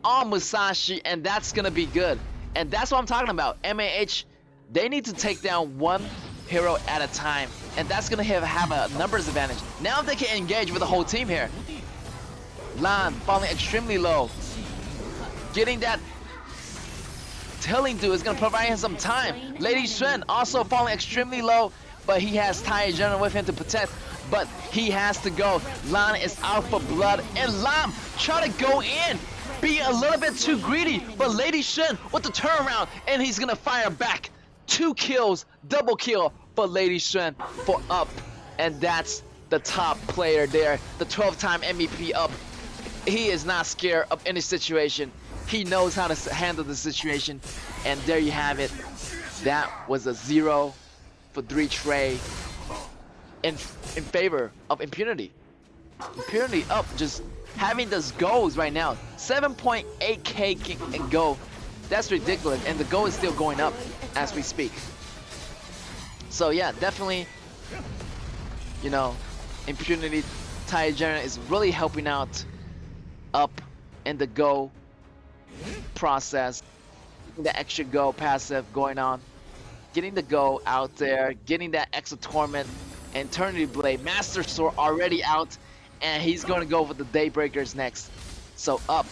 Speaker 10: on Musashi, and that's gonna be good. And that's what I'm talking about. MAH, they need to take down one hero at a time, and that's gonna have a numbers advantage. Now they can engage with the whole team here. Lan falling extremely low. Getting that Tilling Do is going to provide him some time. Lady Xuan also falling extremely low, but he has Tai Jiren with him to protect. But he has to go. Lan is out for blood, and Lam try to go in, being a little bit too greedy. But Lady Xuan with the turnaround, and he's going to fire back. 2 kills, double kill for Lady Xuan for Up, and that's the top player there, the 12-time MVP Up. He is not scared of any situation. He knows how to handle the situation, and there you have it. That was a 0 for 3 trade in favor of Impunity. Impunity Up just having those goals right now. 7.8k and go. That's ridiculous, and the goal is still going up as we speak. So yeah, definitely, you know, Impunity Tai Jiren is really helping out Up in the go process. The extra go passive going on, getting the go out there, getting that extra torment, and Eternity Blade, Master Sword already out, and he's going to go for the Daybreakers next. So Up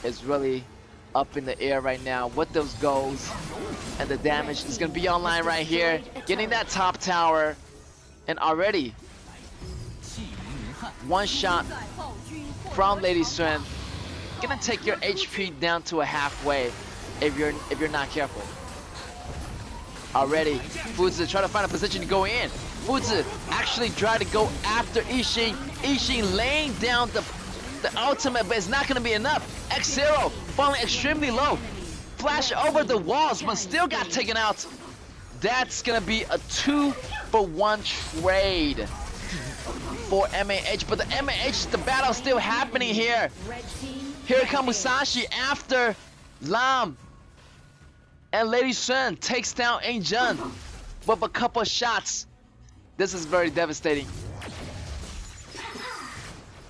Speaker 10: is really up in the air right now with those goals, and the damage is going to be online right here, getting that top tower, and already one shot from Lady Xuan. Gonna take your HP down to a halfway if you're not careful. Already, Fuzi trying to find a position to go in. Fuzi actually tried to go after Ishin. Ishin laying down the ultimate, but it's not gonna be enough. X0 falling extremely low. Flash over the walls, but still got taken out. That's gonna be a 2-for-1 trade for MAH, but the MAH, the battle's still happening here. Here comes Musashi after Lam. And Lady Xuan takes down Ainjun with a couple shots. This is very devastating.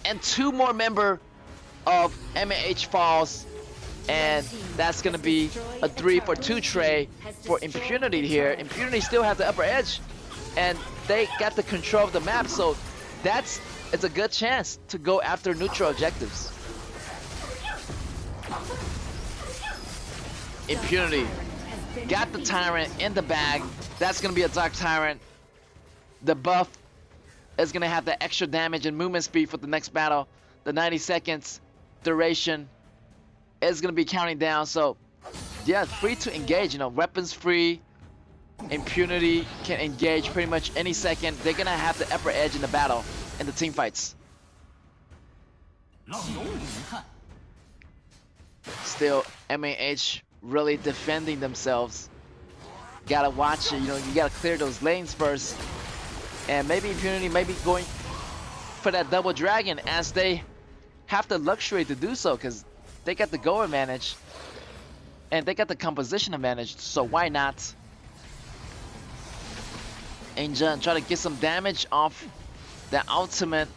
Speaker 10: And 2 more members of MAH falls. And that's going to be a 3-for-2 trade for Impunity here. Impunity still has the upper edge. And they got the control of the map. So it's a good chance to go after neutral objectives. Impunity got the Tyrant in the bag. That's gonna be a Dark Tyrant. The buff is gonna have the extra damage and movement speed for the next battle. The 90 seconds duration is gonna be counting down. So yeah, free to engage, you know, weapons free. Impunity can engage pretty much any second. They're gonna have the upper edge in the battle, in the team fights. Still, MAH really defending themselves. Gotta watch it, you know, you gotta clear those lanes first. And maybe Impunity may be going for that double dragon as they have the luxury to do so because they got the go advantage and they got the composition advantage. So why not? Angel try to get some damage off that ultimate.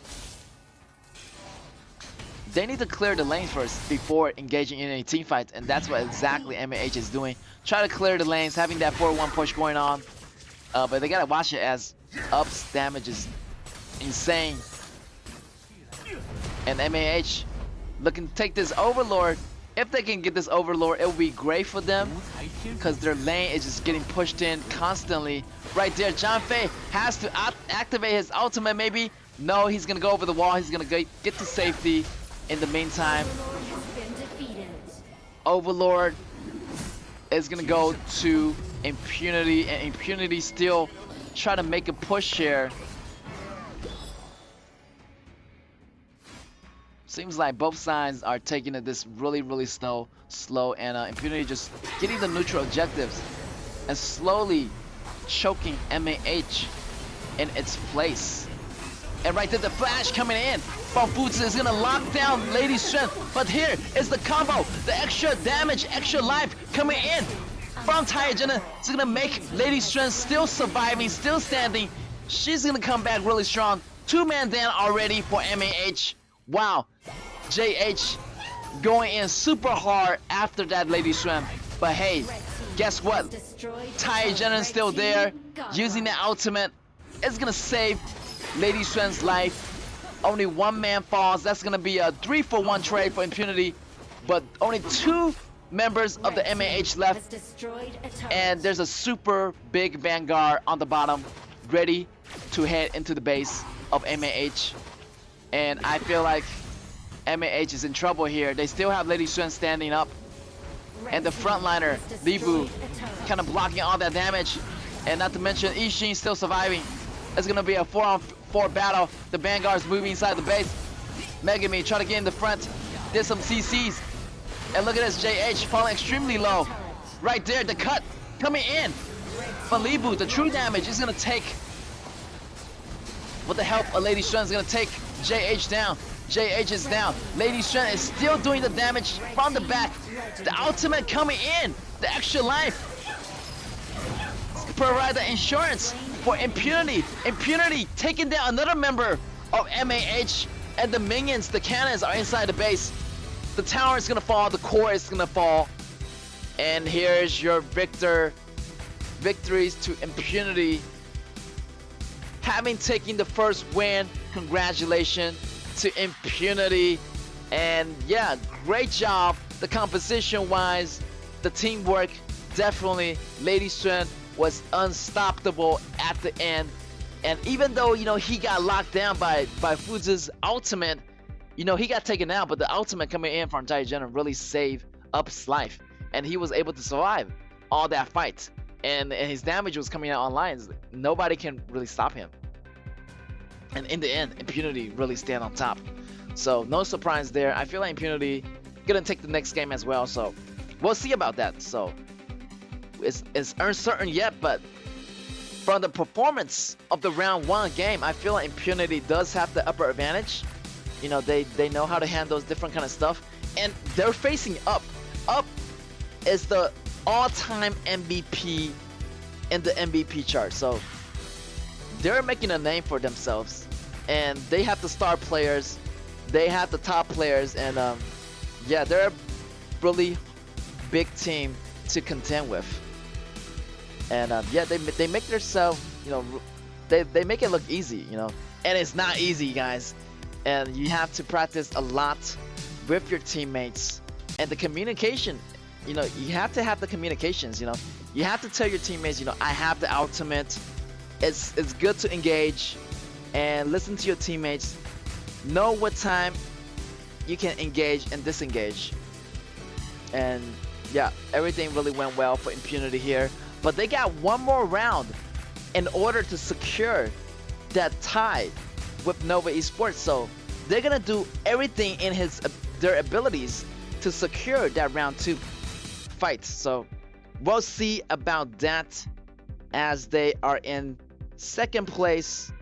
Speaker 10: They need to clear the lanes first before engaging in any team fights, and that's what exactly MAH is doing. Try to clear the lanes, having that 4-1 push going on, but they gotta watch it as Up's damage is insane. And MAH looking to take this Overlord. If they can get this Overlord, it will be great for them because their lane is just getting pushed in constantly. Right there, John Fei has to activate his ultimate maybe. No, he's gonna go over the wall. He's gonna get to safety. In the meantime, Overlord is gonna go to Impunity, and Impunity still try to make a push here. Seems like both sides are taking it this really slow, and Impunity just getting the neutral objectives and slowly choking MAH in its place. And right there, the flash coming in from Futsu is gonna lock down Lady's Strength. But here is the combo, the extra damage, extra life coming in from Taijin. It's gonna make Lady's Strength still surviving, still standing. She's gonna come back really strong. 2-man down already for MAH. Wow, JH going in super hard after that Lady Strength. But hey, guess what? Taijin is still there, using the ultimate. It's gonna save Lady Strength's life. Only 1 man falls. That's gonna be a 3-for-1 trade for Impunity, but only 2 members of the MAH left, and there's a super big Vanguard on the bottom ready to head into the base of MAH. And I feel like MAH is in trouble here. They still have Lady Strength standing up, and the frontliner Libu kind of blocking all that damage, and not to mention Ishin still surviving. It's gonna be a 4-on-4 battle. The Vanguard's moving inside the base. Megami trying to get in the front. Did some CCs. And look at this, JH falling extremely low. Right there, the cut coming in. But Libu, the true damage is gonna take, with the help of Lady Strength, is gonna take JH down. JH is down. Lady Strength is still doing the damage from the back. The ultimate coming in. The extra life. Provide the insurance for Impunity. Impunity taking down another member of MAH, and the minions, the cannons, are inside the base. The tower is gonna fall, the core is gonna fall, and here's your victories to Impunity. Having taken the first win, congratulations to Impunity, and yeah, great job. The composition wise, the teamwork, definitely Lady Strength was unstoppable at the end. And even though, you know, he got locked down by Futsu's ultimate, you know, he got taken out, but the ultimate coming in from Taijin really saved Up's life, and he was able to survive all that fight, and his damage was coming out online. Nobody can really stop him, and in the end, Impunity really stand on top. So no surprise there. I feel like Impunity gonna take the next game as well, so we'll see about that. So it's uncertain yet, but from the performance of the round 1 game, I feel like Impunity does have the upper advantage. You know, they know how to handle different kind of stuff, and they're facing Up. Up is the all-time MVP in the MVP chart, so they're making a name for themselves, and they have the star players, they have the top players, and yeah, they're a really big team to contend with. And yeah, they make themselves, you know, they make it look easy, you know, and it's not easy, guys. And you have to practice a lot with your teammates, and the communication, you know, you have to have the communications, you know, you have to tell your teammates, you know, I have the ultimate. It's good to engage and listen to your teammates, know what time you can engage and disengage. And yeah, everything really went well for Impunity here, but they got one more round in order to secure that tie with Nova Esports, so they're gonna do everything in their abilities to secure that round 2 fight. So we'll see about that, as they are in 2nd place,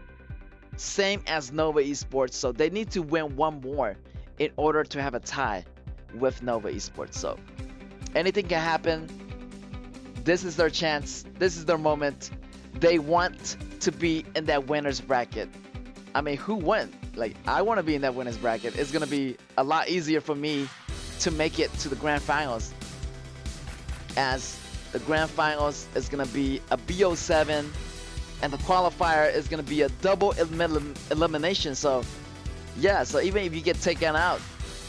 Speaker 10: same as Nova Esports, so they need to win one more in order to have a tie with Nova Esports. So anything can happen. This is their chance. This is their moment. They want to be in that winner's bracket. I mean, who wouldn't? Like, I want to be in that winner's bracket. It's going to be a lot easier for me to make it to the grand finals, as the grand finals is going to be a BO7 and the qualifier is going to be a double elimination. So yeah, so even if you get taken out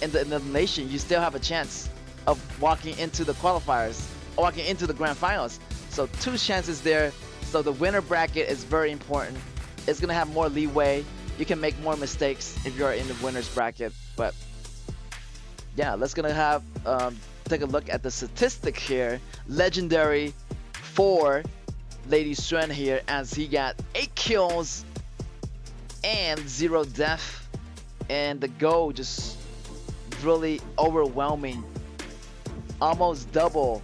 Speaker 10: in the elimination, you still have a chance of walking into the qualifiers, walking into the grand finals. So 2 chances there. So the winner bracket is very important. It's going to have more leeway. You can make more mistakes if you're in the winner's bracket. But yeah, let's gonna have take a look at the statistic here. Legendary for Lady Suen here, as he got 8 kills and 0 death, and the goal just really overwhelming, almost double,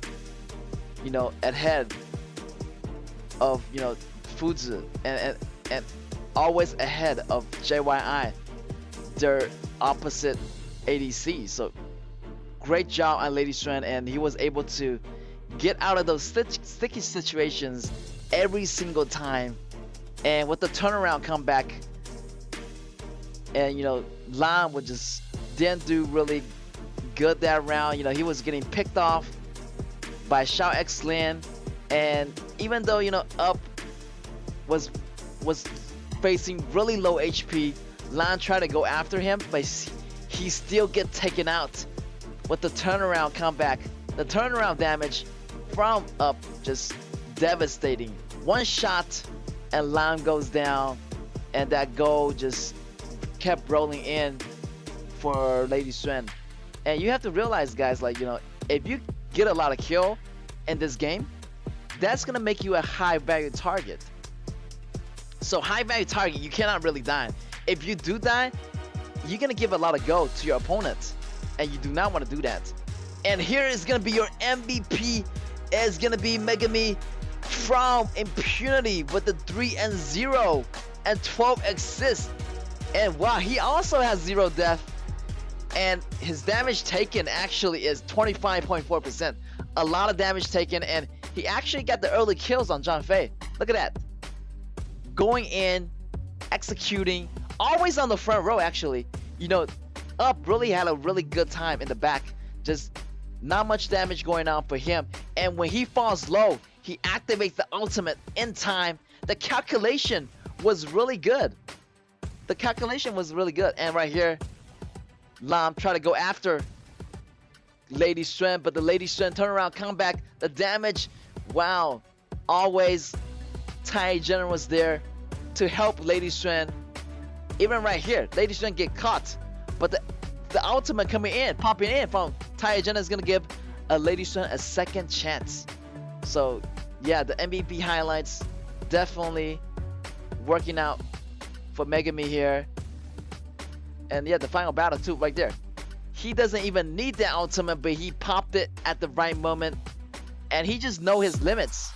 Speaker 10: you know, ahead of, you know, Fuzu, and always ahead of JYI, their opposite ADC. So great job on Lady Suen, and he was able to get out of those sticky situations every single time. And with the turnaround comeback, and you know, Lam would just didn't do really good that round. You know, he was getting picked off by Xiao X Lin, and even though, you know, Up was facing really low HP, Lan tried to go after him, but he still get taken out with the turnaround comeback. The turnaround damage from Up just devastating. One shot and Lan goes down, and that goal just kept rolling in for Lady Suen. And you have to realize, guys, like, you know, if you get a lot of kill in this game, that's gonna make you a high value target. So high value target, you cannot really die. If you do die, you're gonna give a lot of go to your opponent, and you do not want to do that. And here is gonna be your MVP. Is gonna be Megami from Impunity with the 3-0 and 12 assists. And wow, he also has 0 death, and his damage taken actually is 25.4%. A lot of damage taken, and he actually got the early kills on John Fei. Look at that. Going in, executing, always on the front row actually. You know, Up really had a really good time in the back. Just not much damage going on for him. And when he falls low, he activates the ultimate in time. The calculation was really good. The calculation was really good. And right here, Lam tried to go after Lady Suen, but the Lady Suen turnaround comeback, the damage, wow. Always Tai Gen was there to help Lady Suen. Even right here, Lady Suen get caught, but the ultimate coming in, popping in from Tai Gen is gonna give a Lady Suen a second chance. So yeah, the MVP highlights definitely working out for Megami here. And yeah, the final battle too, right there. He doesn't even need that ultimate, but he popped it at the right moment, and he just know his limits.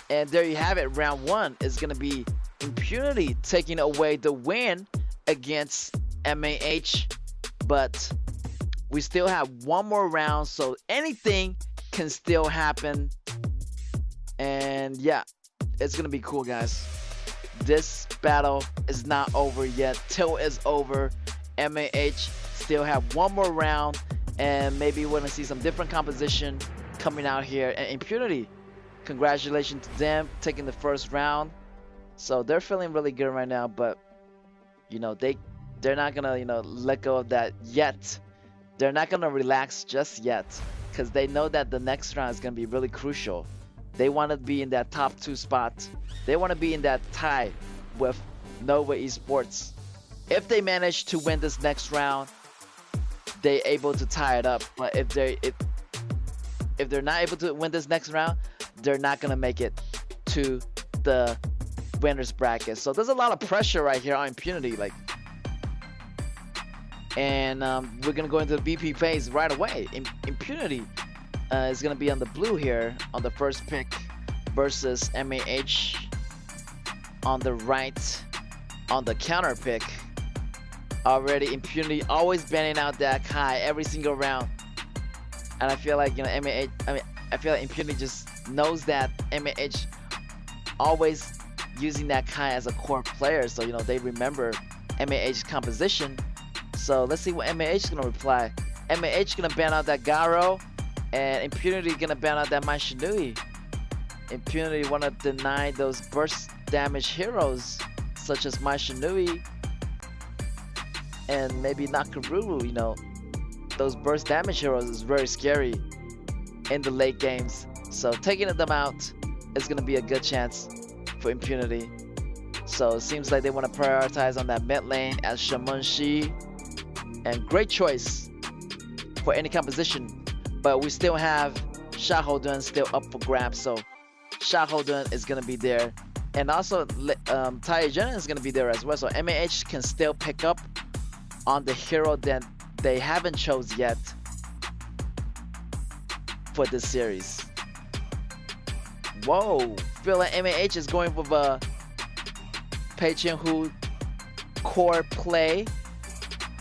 Speaker 10: And there you have it. Round 1 is gonna be Impunity taking away the win against MAH, but we still have one more round, so anything can still happen. And yeah, it's gonna be cool, guys. This battle is not over yet. Till is over. MAH still have one more round, and maybe we're gonna see some different composition coming out here. And Impunity, congratulations to them taking the first round. So they're feeling really good right now, but you know, they're not gonna, you know, let go of that yet. They're not gonna relax just yet, because they know that the next round is gonna be really crucial. They want to be in that top 2 spot. They want to be in that tie with Nova Esports. If they manage to win this next round, they're able to tie it up. But if they're not able to win this next round, they're not gonna make it to the winner's bracket. So there's a lot of pressure right here on Impunity, like, and we're gonna go into the BP phase right away. Impunity is gonna be on the blue here on the first pick versus MAH on the right on the counter pick. already. Impunity always banning out that Kai every single round. And I feel like, you know, MAH, I feel like Impunity just knows that MAH always using that Kai as a core player. So, you know, they remember MAH's composition. So let's see what MAH is going to reply. MAH going to ban out that Garo, and Impunity going to ban out that Mai Shinui. Impunity want to deny those burst damage heroes such as Mai Shinui and maybe Nakaruru. You know, those burst damage heroes is very scary in the late games. So taking them out is going to be a good chance for Impunity. So it seems like they want to prioritize on that mid lane as Shaman Shi. And great choice for any composition. But we still have Xiahou still up for grabs. So Xiahou is going to be there. And also Taiyuan is going to be there as well. So MAH can still pick up on the hero that they haven't chose yet for this series. Whoa, feel like MAH is going with a Pei Qianhu core play.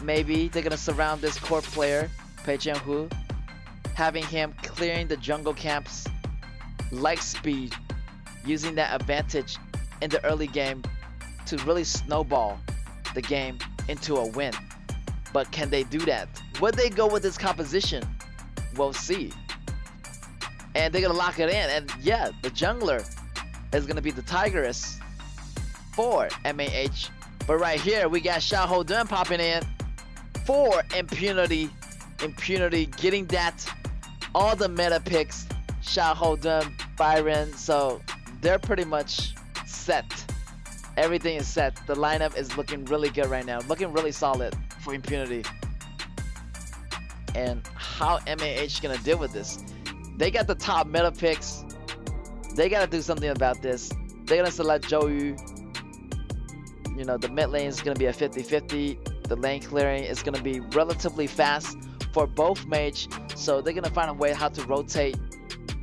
Speaker 10: Maybe they're gonna surround this core player, Pei Qianhu, having him clearing the jungle camps like speed, using that advantage in the early game to really snowball the game into a win. But can they do that? Would they go with this composition? We'll see. And they're gonna lock it in. And yeah, the jungler is gonna be the Tigress for MAH. But right here, we got Xiahou popping in for Impunity. Impunity getting that, all the meta picks, Xiahou, Byron. So they're pretty much set. Everything is set. The lineup is looking really good right now. Looking really solid for Impunity. And how MAH gonna deal with this? They got the top meta picks. They gotta do something about this. They're gonna select Zhou Yu. You know, the mid lane is gonna be a 50-50. The lane clearing is gonna be relatively fast for both mage. So they're gonna find a way how to rotate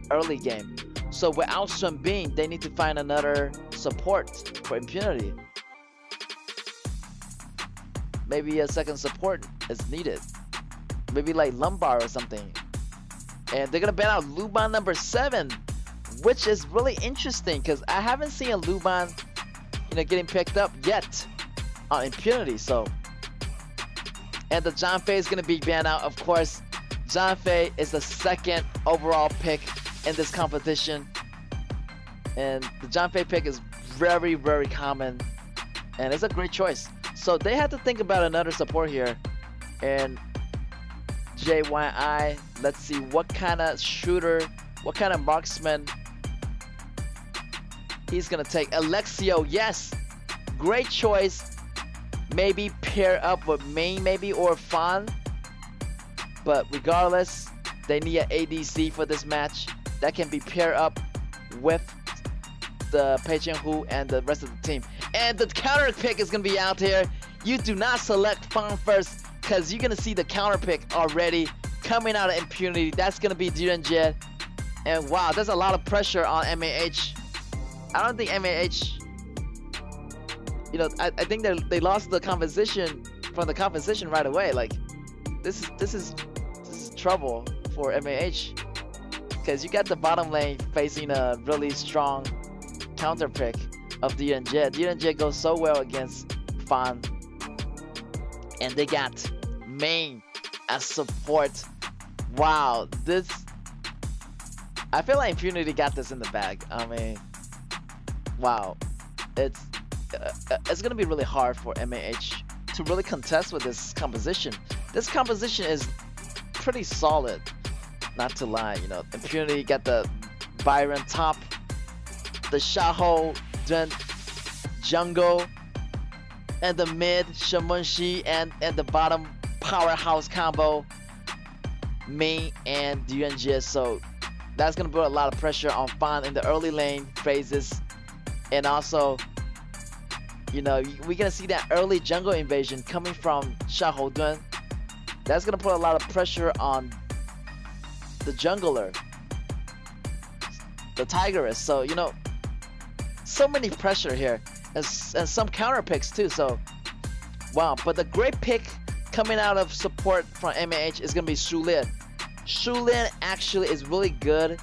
Speaker 10: early game. So without Sun Bin, they need to find another support for Impunity. Maybe a second support is needed. Maybe like Lumbar or something. And they're gonna ban out Luban number 7, which is really interesting because I haven't seen a Luban, you know, getting picked up yet on Impunity. So, and the John Fei is gonna be banned out. Of course, John Fei is the second overall pick in this competition, and the John Fei pick is very, very common, and it's a great choice. So they had to think about another support here, and JYI, let's see what kind of shooter, what kind of marksman he's gonna take. Alexio, yes, great choice. Maybe pair up with Main, maybe, or Fan. But regardless, they need an ADC for this match that can be paired up with the Pei Qianhu and the rest of the team. And the counter pick is gonna be out here. You do not select Fan first, because you're gonna see the counter pick already coming out of Impunity. That's gonna be Direnjie. And wow, there's a lot of pressure on MAH. I don't think MAH, you know, I think they lost the composition from the composition right away. Like this is trouble for MAH, because you got the bottom lane facing a really strong counter pick of Direnjie. Direnjie goes so well against Fan. And they got Main as support. Wow, this, I feel like Impunity got this in the bag. I mean, wow, it's gonna be really hard for MAH to really contest with this composition. This composition is pretty solid, not to lie. You know, Impunity got the Byron top, the Xiahou jungle, and the mid Shaman Shi, and the bottom powerhouse combo Main and Direnjie. So that's gonna put a lot of pressure on Fan in the early lane phases. And also, you know, we're gonna see that early jungle invasion coming from Xiahou. That's gonna put a lot of pressure on the jungler, the Tigress. So, you know, so many pressure here, and some counter picks too. So Wow, but the great pick coming out of support from MAH is gonna be Shulin. Shulin actually is really good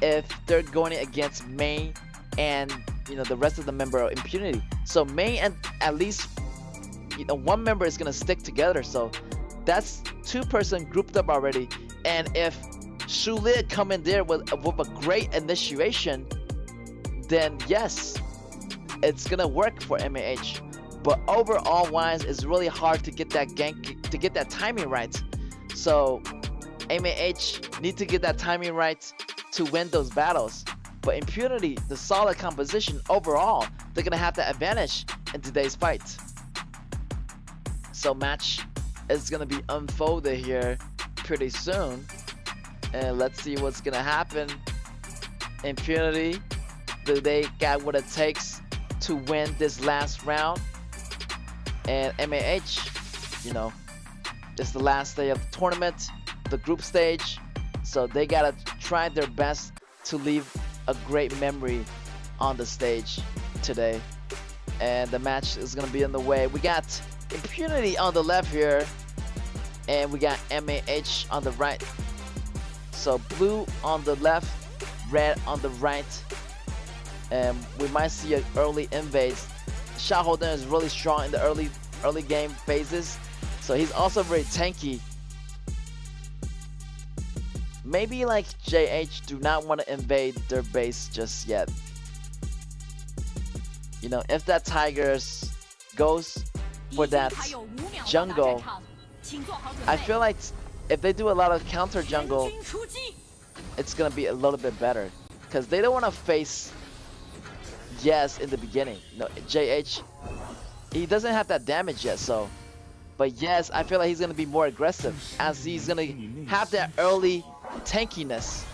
Speaker 10: if they're going against Mei and the rest of the member of Impunity. So Mei and at least one member is gonna stick together. So that's 2-person grouped up already. And if Shulin come in there with a great initiation, then yes, it's gonna work for MAH. But overall wise, it's really hard to get that gank, to get that timing right. So MAH need to get that timing right to win those battles. But Impunity, the solid composition overall, they're gonna have the advantage in today's fight. So match is gonna be unfolded here pretty soon. And let's see what's gonna happen. Impunity, do they got what it takes to win this last round? And MAH, it's the last day of the tournament, the group stage. So they gotta try their best to leave a great memory on the stage today. And the match is gonna be on the way. We got Impunity on the left here, and we got MAH on the right. So blue on the left, red on the right, and we might see an early invade. Shaoholden is really strong in the early game phases, so he's also very tanky. Maybe like JH do not want to invade their base just yet. If that Tigers goes for that jungle, I feel like if they do a lot of counter jungle, it's gonna be a little bit better, because they don't want to face Yes in the beginning. JH, he doesn't have that damage yet, so. But Yes, I feel like he's gonna be more aggressive, as he's gonna have that early tankiness.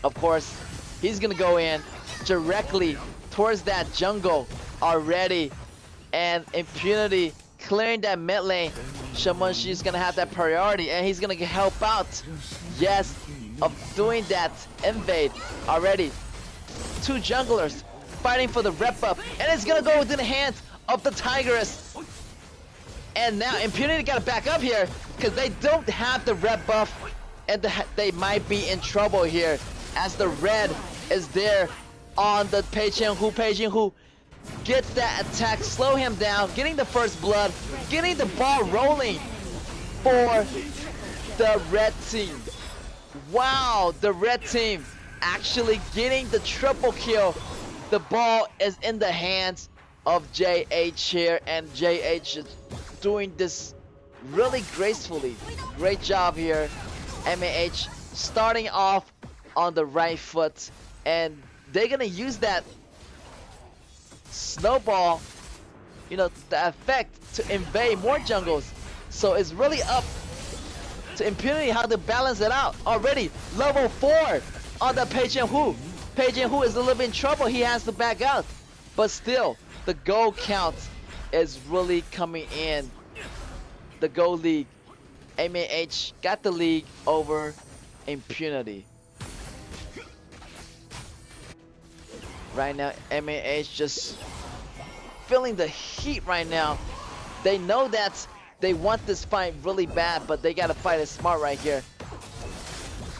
Speaker 10: Of course, he's gonna go in directly towards that jungle already, and Impunity clearing that mid lane. Shamanji's gonna have that priority, and he's gonna help out Yes of doing that invade already. 2 junglers fighting for the rep buff, and it's gonna go within the hands of the Tigress. And now Impunity gotta back up here, because they don't have the rep buff, and they might be in trouble here, as the red is there on the Pei Qianhu. Pei Qianhu gets that attack, slow him down, getting the first blood, getting the ball rolling for the red team. Wow, the red team actually getting the triple kill. The ball is in the hands of JH here, and JH is doing this really gracefully. Great job here. MAH starting off on the right foot, and they're gonna use that snowball, the effect to invade more jungles. So it's really up to Impunity how to balance it out. Already level 4 on the Pei Qianhu. Pei Qianhu is a little bit in trouble. He has to back out, but still the gold count is really coming in. The gold league, MAH got the league over Impunity. Right now, MAH just feeling the heat right now. They know that they want this fight really bad, but they gotta fight it smart right here.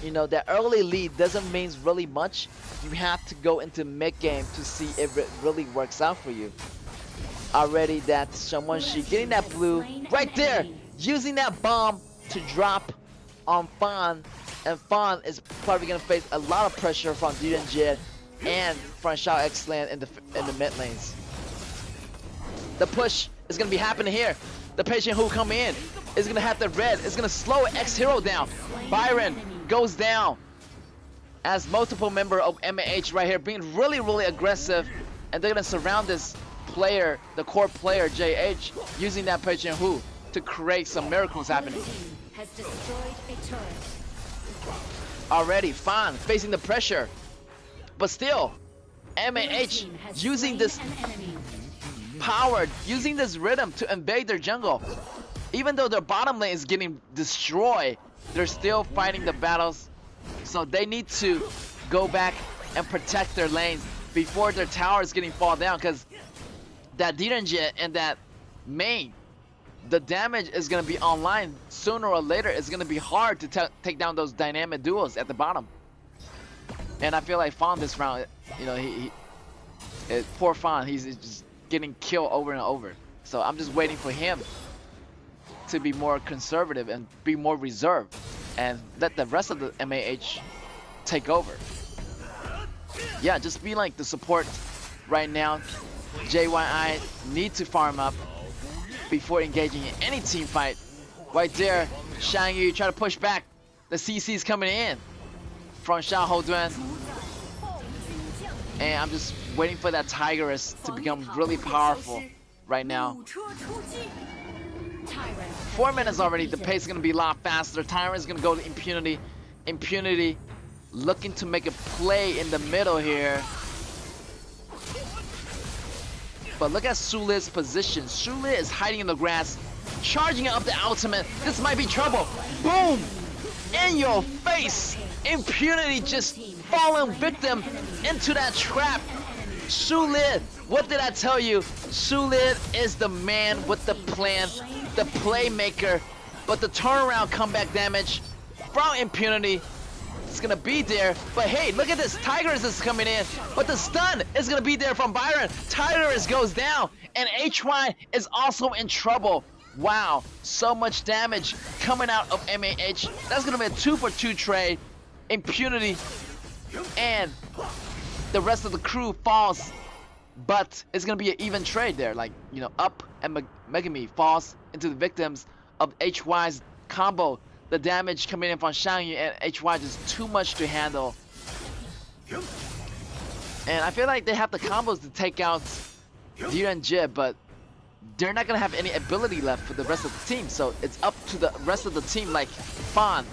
Speaker 10: That early lead doesn't mean really much. You have to go into mid game to see if it really works out for you. Already that Shamanji getting that blue right there, using that bomb to drop on Fan, and Fan is probably gonna face a lot of pressure from Jed and from Shao Xland in the mid lanes. The push is gonna be happening here. The Pei Qianhu come in, is gonna have the red, is gonna slow X Hero down. Byron goes down, as multiple member of MAH right here being really aggressive, and they're gonna surround this player, the core player JH, using that Pei Qianhu to create some miracles happening. Already Fan facing the pressure, but still MAH using this power, using this rhythm to invade their jungle. Even though their bottom lane is getting destroyed, they're still fighting the battles. So they need to go back and protect their lanes before their tower is getting fall down, because that Direnje and that main, the damage is gonna be online sooner or later. It's gonna be hard to take down those dynamic duos at the bottom. And I feel like Fawn this round, you know, poor Fawn, he's just getting killed over and over. So I'm just waiting for him to be more conservative and be more reserved and let the rest of the MAH take over. Yeah, just be like the support right now. JYI need to farm up before engaging in any team fight. Right there, Shang Yu try to push back. The CC's coming in from Xiahou Dun. And I'm just waiting for that Tigress to become really powerful right now. 4 minutes already, the pace is going to be a lot faster. Tyrant is going to go to Impunity. Impunity looking to make a play in the middle here. But look at Sulit's position. Sulit is hiding in the grass, charging up the ultimate. This might be trouble. Boom! In your face! Impunity just falling victim into that trap. Sulit, what did I tell you? Sulit is the man with the plan, the playmaker. But the turnaround comeback damage from Impunity is gonna be there. But hey, look at this, Tigress is coming in. But the stun is gonna be there from Byron. Tigress goes down, and HY is also in trouble. Wow, so much damage coming out of MAH. That's gonna be a 2-for-2 trade. Impunity and the rest of the crew falls, but it's gonna be an even trade there. Like, you know, Up and Megami falls into the victims of HY's combo. The damage coming in from Shangyu and HY just too much to handle. And I feel like they have the combos to take out Direnje, but they're not gonna have any ability left for the rest of the team. So it's up to the rest of the team, like Fawn,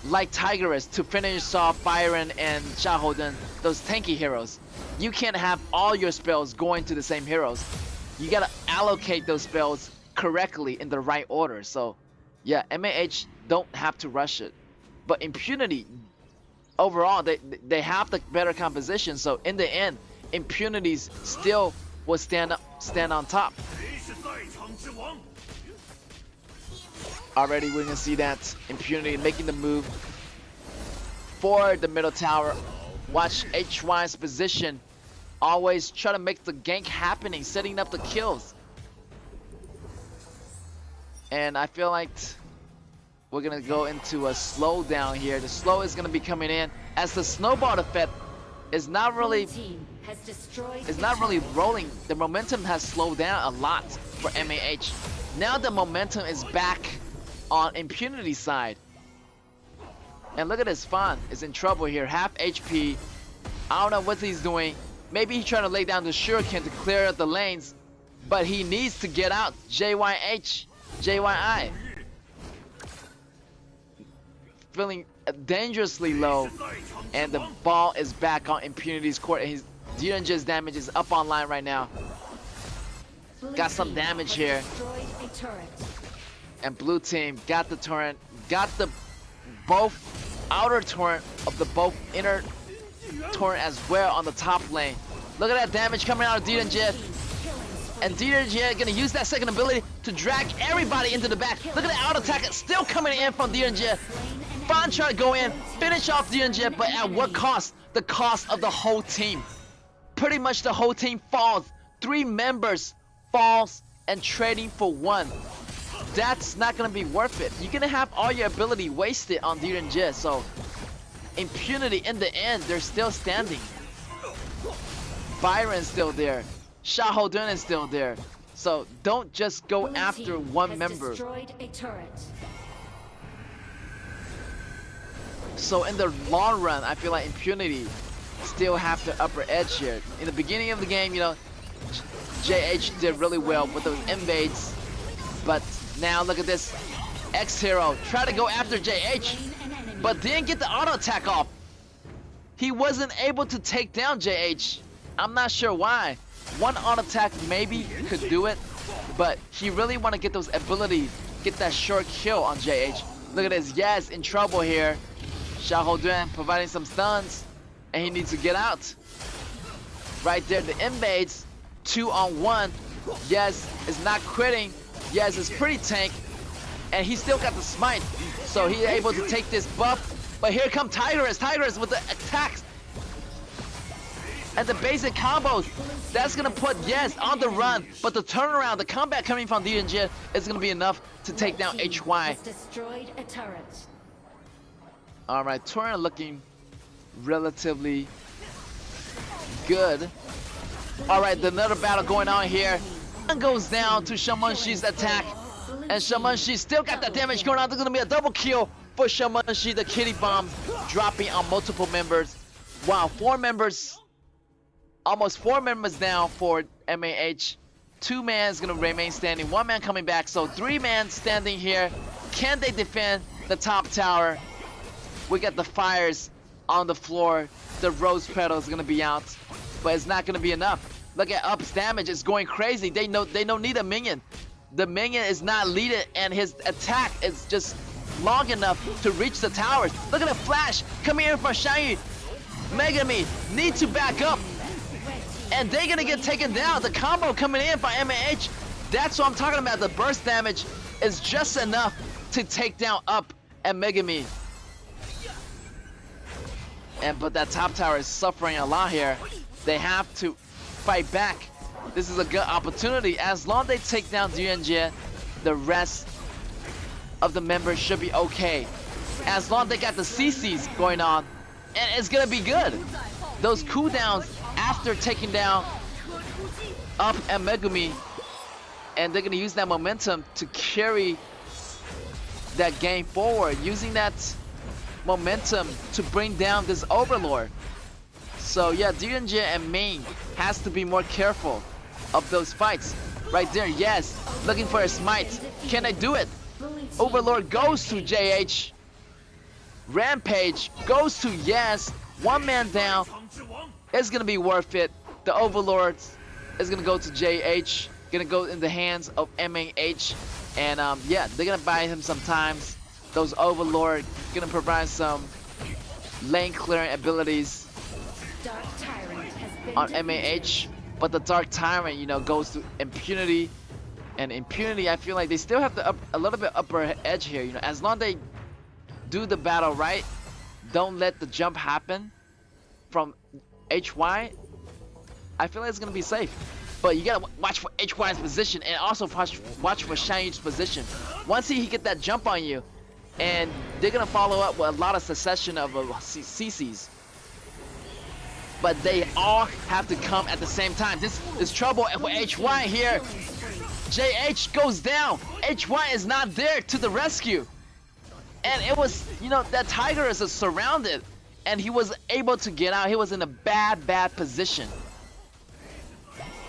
Speaker 10: like Tigress, to finish off Byron and Xiahou Dun, those tanky heroes. You can't have all your spells going to the same heroes. You gotta allocate those spells correctly in the right order. So yeah, MAH don't have to rush it. But Impunity, overall, they have the better composition. So in the end, Impunities still will stand on top. Already we're gonna see that Impunity making the move for the middle tower. Watch HY's position. Always try to make the gank happening, setting up the kills. And I feel like we're gonna go into a slowdown here. The slow is gonna be coming in as the snowball effect is not really rolling. The momentum has slowed down a lot for MAH. Now the momentum is back on Impunity side. And look at this, Fawn is in trouble here, half HP. I don't know what he's doing. Maybe he's trying to lay down the shuriken to clear out the lanes, but he needs to get out. JYI feeling dangerously low, and the ball is back on Impunity's court, and his Direnje's damage is up online right now. Got some damage here. And blue team got the turret, got the both outer turret of the both inner turret as well on the top lane. Look at that damage coming out of Direnje. And Direnje gonna use that second ability to drag everybody into the back. Look at the out attack still coming in from Direnje. Fawn trying to go in, finish off Direnje, but at what cost? The cost of the whole team. Pretty much the whole team falls. 3 members falls and trading for 1. That's not gonna be worth it. You're gonna have all your ability wasted on Direnje, so Impunity in the end, they're still standing. Byron's still there. Xiahou Dun is still there. So don't just go after one member. So in the long run, I feel like Impunity still have the upper edge here. In the beginning of the game, you know, JH did really well with those invades. But now look at this. X-Hero try to go after JH, but didn't get the auto attack off. He wasn't able to take down JH. I'm not sure why. One auto attack maybe could do it, but he really want to get those abilities, get that short kill on JH. Look at this, Yaz in trouble here. Xiahou Dun providing some stuns, and he needs to get out. Right there, the invades 2-on-1. Yes is not quitting. Yes is pretty tank. And he still got the smite. So he's able to take this buff. But here come Tigress. Tigress with the attacks. And the basic combos. That's going to put Yes on the run. But the turnaround, the comeback coming from DNJ is going to be enough to take down HY.
Speaker 14: Destroyed a turret.
Speaker 10: Alright, Torrent looking relatively good. Alright, another battle going on here. One goes down to Shaman-Shi's attack. And Shaman-Shi still got that damage going on. There's gonna be a double kill for Shaman-Shi. The kitty bomb dropping on multiple members. Wow, 4 members. Almost 4 members down for MAH. 2 man is gonna remain standing. 1 man coming back. So 3 man standing here. Can they defend the top tower? We got the fires on the floor. The rose petal is gonna be out, but it's not gonna be enough. Look at Up's damage; it's going crazy. They don't need a minion. The minion is not leaded, and his attack is just long enough to reach the towers. Look at the flash coming in from Shang-Yu. Megami need to back up, and they're gonna get taken down. The combo coming in by MAH. That's what I'm talking about. The burst damage is just enough to take down Up and Megami. But that top tower is suffering a lot here. They have to fight back. This is a good opportunity. As long as they take down DNJ, the rest of the members should be okay. As long as they got the CCs going on, and it's gonna be good. Those cooldowns after taking down Up and Megumi, and they're gonna use that momentum to carry that game forward, using that momentum to bring down this Overlord. So yeah, DNJ and Main has to be more careful of those fights. Right there, Yes, looking for a smite. Can they do it? Overlord goes to JH. Rampage goes to Yes. 1 man down. It's gonna be worth it. The Overlord is gonna go to JH. Gonna go in the hands of MAH. And yeah, they're gonna buy him some times. Those Overlord gonna provide some lane clearing abilities on MAH, but the Dark Tyrant, you know, goes to Impunity, and Impunity, I feel like they still have a little bit upper edge here. You know, as long as they do the battle right, don't let the jump happen from HY, I feel like it's gonna be safe. But you gotta watch for HY's position, and also watch for Shang-Yu's position. Once he get that jump on you, and they're gonna follow up with a lot of succession of CCs. But they all have to come at the same time. This is trouble for HY here. JH goes down. HY is not there to the rescue. And it was, you know, that Tiger is surrounded. And he was able to get out. He was in a bad position.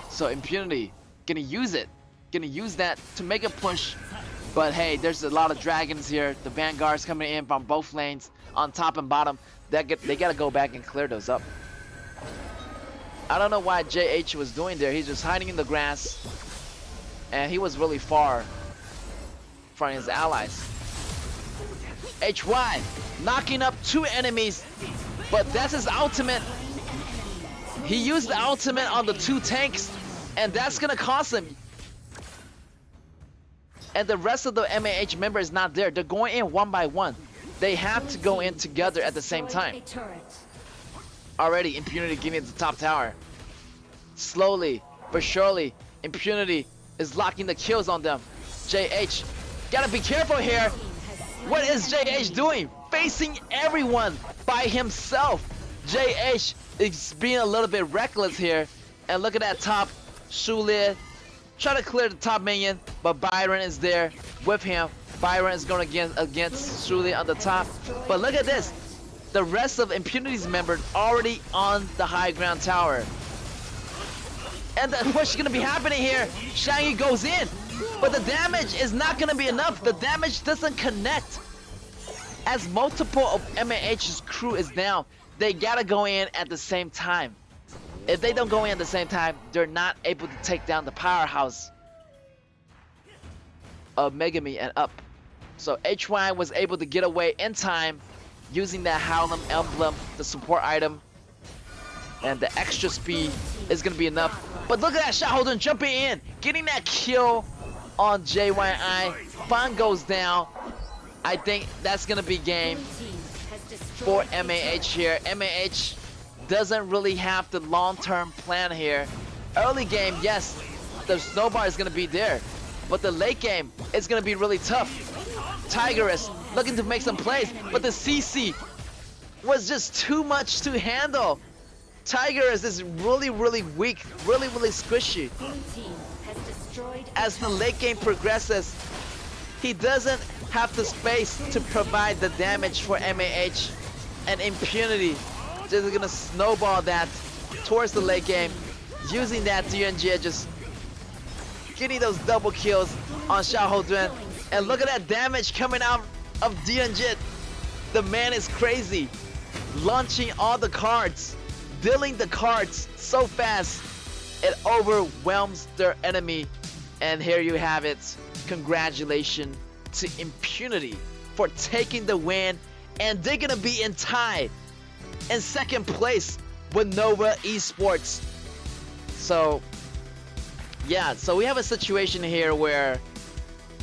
Speaker 10: So Impunity, gonna use it. Gonna use that to make a push. But hey, there's a lot of dragons here. The Vanguard's coming in from both lanes, on top and bottom. They gotta go back and clear those up. I don't know why JH was doing there. He's just hiding in the grass. And he was really far from his allies. HY knocking up 2 enemies. But that's his ultimate. He used the ultimate on the 2 tanks. And that's gonna cost him. And the rest of the MAH member is not there. They're going in 1 by 1. They have to go in together at the same time. Already, Impunity getting to the top tower. Slowly but surely, Impunity is locking the kills on them. JH, gotta be careful here. What is JH doing? Facing everyone by himself. JH is being a little bit reckless here. And look at that top. Shulia try to clear the top minion, but Byron is there with him. Byron is going against Shulia on the top. But look at this. The rest of Impunity's members already on the high ground tower. And what's going to be happening here? Shang-Yu goes in, but the damage is not going to be enough. The damage doesn't connect. As multiple of MAH's crew is down, they got to go in at the same time. If they don't go in at the same time, they're not able to take down the powerhouse of Megami and Up. So HY was able to get away in time using that Howlem emblem, the support item, and the extra speed is going to be enough. But look at that shot, Holden jumping in, getting that kill on JYI. Fan goes down. I think that's gonna be game for MAH here. MAH doesn't really have the long-term plan here. Early game, yes, the snowball is gonna be there, but the late game is gonna be really tough. Tigress looking to make some plays, but the CC was just too much to handle. Tigress is really weak, really squishy. As the late game progresses, he doesn't have the space to provide the damage for MAH, and Impunity just gonna snowball that towards the late game, using that DNG, just getting those double kills on Xiao Dun. And look at that damage coming out of DNG. The man is crazy, launching all the cards, dealing the cards so fast, it overwhelms their enemy. And here you have it. Congratulations to Impunity for taking the win, and they're gonna be in tie in second place with Nova Esports. So yeah, so we have a situation here where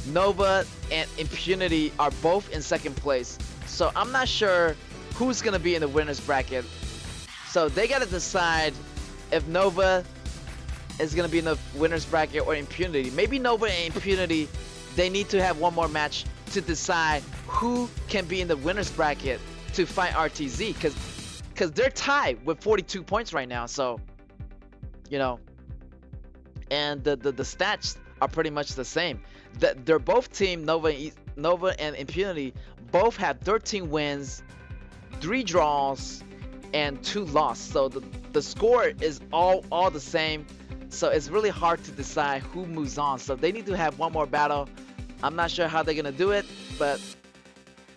Speaker 10: Nova and Impunity are both in second place. So I'm not sure who's gonna be in the winner's bracket. So they gotta decide if Nova is gonna be in the winner's bracket or Impunity. Maybe Nova and Impunity, they need to have one more match to decide who can be in the winner's bracket to fight RTZ, because they're tied with 42 points right now. So, you know, and the stats are pretty much the same. They're both team Nova and Impunity both have 13 wins, 3 draws, and 2 losses. So the score is all the same. So it's really hard to decide who moves on. So they need to have one more battle. I'm not sure how they're gonna do it, but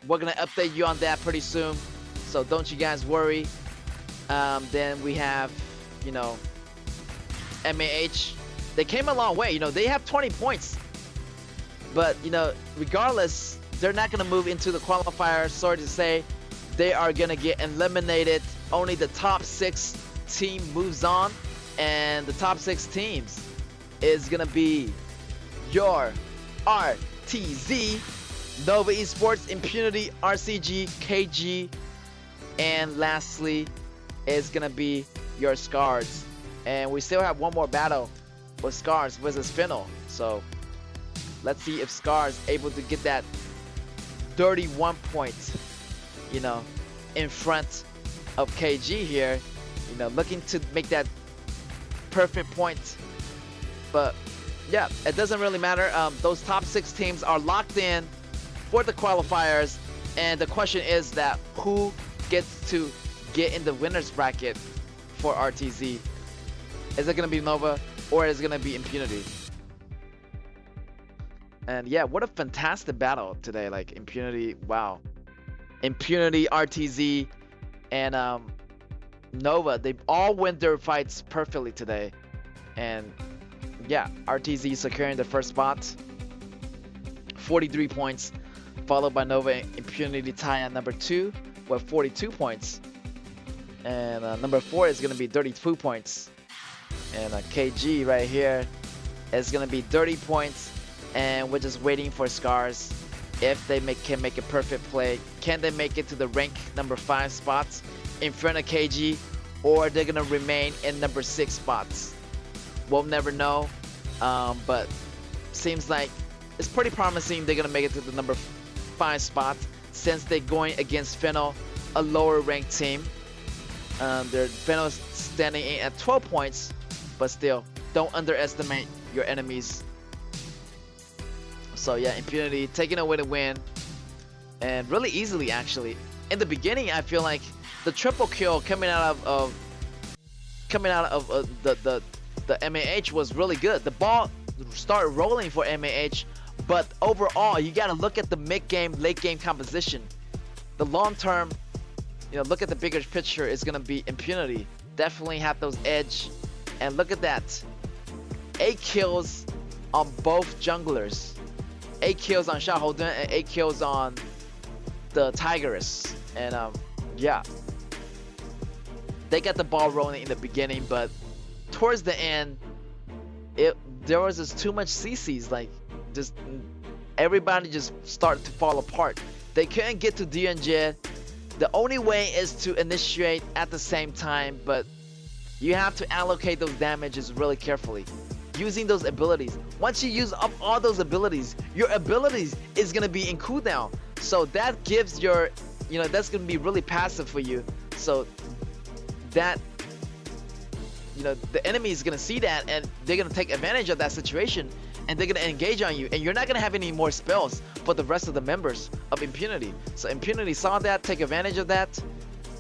Speaker 10: we're gonna update you on that pretty soon. So don't you guys worry. Then we have, you know, MAH. They came a long way. You know, they have 20 points. But, you know, regardless, they're not gonna move into the qualifier. Sorry to say, they are gonna get eliminated. Only the top 6 team moves on. And the top 6 teams is gonna be your RTZ, Nova Esports, Impunity, RCG, KG, and lastly is gonna be your Scars. And we still have one more battle with Scars versus Fennel. So let's see if Scars able to get that 31 points, you know, in front of KG here. You know, looking to make that perfect point. But yeah, it doesn't really matter. Those top 6 teams are locked in for the qualifiers, and the question is that who gets to get in the winner's bracket for RTZ? Is it gonna be Nova or is it gonna be Impunity? And yeah, what a fantastic battle today. Like Impunity, wow. Impunity, RTZ, and Nova, they all win their fights perfectly today. And yeah, RTZ securing the first spot, 43 points, followed by Nova and Impunity tie at number 2 with 42 points. And number 4 is going to be 32 points. And KG right here is going to be 30 points. And we're just waiting for Scars. If they can make a perfect play, can they make it to the rank number 5 spots in front of KG, or they're gonna remain in number 6 spots? We'll never know, but seems like it's pretty promising they're gonna make it to the number 5 spot, since they're going against Fennel, a lower ranked team. Their Fennel standing in at 12 points, but still, don't underestimate your enemies. So yeah, Impunity taking away the win, and really easily actually. In the beginning, I feel like the triple kill coming out of the MAH was really good. The ball started rolling for MAH, but overall, you gotta look at the mid-game, late-game composition. The long-term, you know, look at the bigger picture is gonna be Impunity. Definitely have those edge, and look at that, 8 kills on both junglers. 8 kills on Xiao Dun and 8 kills on the Tigress. And yeah, they got the ball rolling in the beginning, but towards the end, there was just too much CCs. Like, just everybody just started to fall apart. They couldn't get to DNJ. The only way is to initiate at the same time, but you have to allocate those damages really carefully. Using those abilities. Once you use up all those abilities, your abilities is gonna be in cooldown. So that gives your, that's gonna be really passive for you. So that, the enemy is gonna see that and they're gonna take advantage of that situation and they're gonna engage on you, and you're not gonna have any more spells for the rest of the members of Impunity. So Impunity saw that, take advantage of that,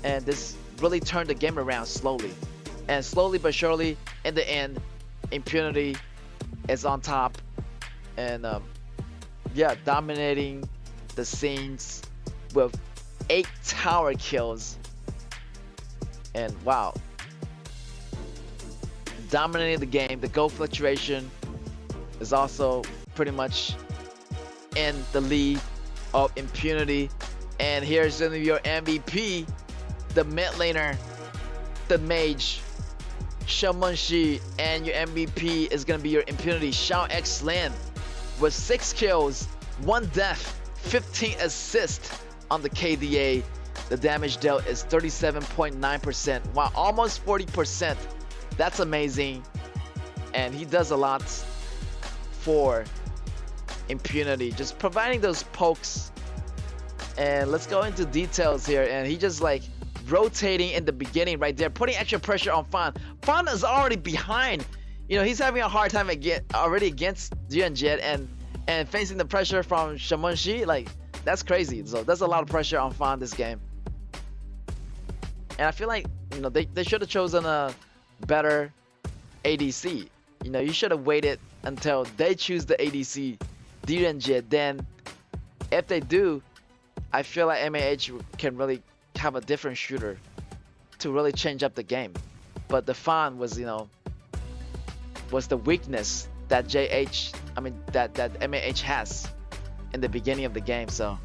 Speaker 10: and this really turned the game around slowly. And slowly but surely, in the end, Impunity is on top, and yeah, dominating the scenes with 8 tower kills. And wow, dominating the game. The gold fluctuation is also pretty much in the lead of Impunity. And here's your MVP, the mid laner, the mage, Shamanshi, and your MVP is gonna be your Impunity, Shao X Lin, with 6 kills, 1 death, 15 assists on the KDA. The damage dealt is 37.9%, wow, almost 40%. That's amazing, and he does a lot for Impunity, just providing those pokes. And let's go into details here. And he just like rotating in the beginning right there, putting extra pressure on Fan. Fan is already behind. He's having a hard time already against Jianjie and facing the pressure from Shamanshi. Like, that's crazy. So there's a lot of pressure on Fan this game. And I feel like they should have chosen a better ADC. You should have waited until they choose the ADC, Jianjie. Then if they do, I feel like MAH can really have a different shooter to really change up the game. But the Fan was, was the weakness that that MAH has in the beginning of the game. So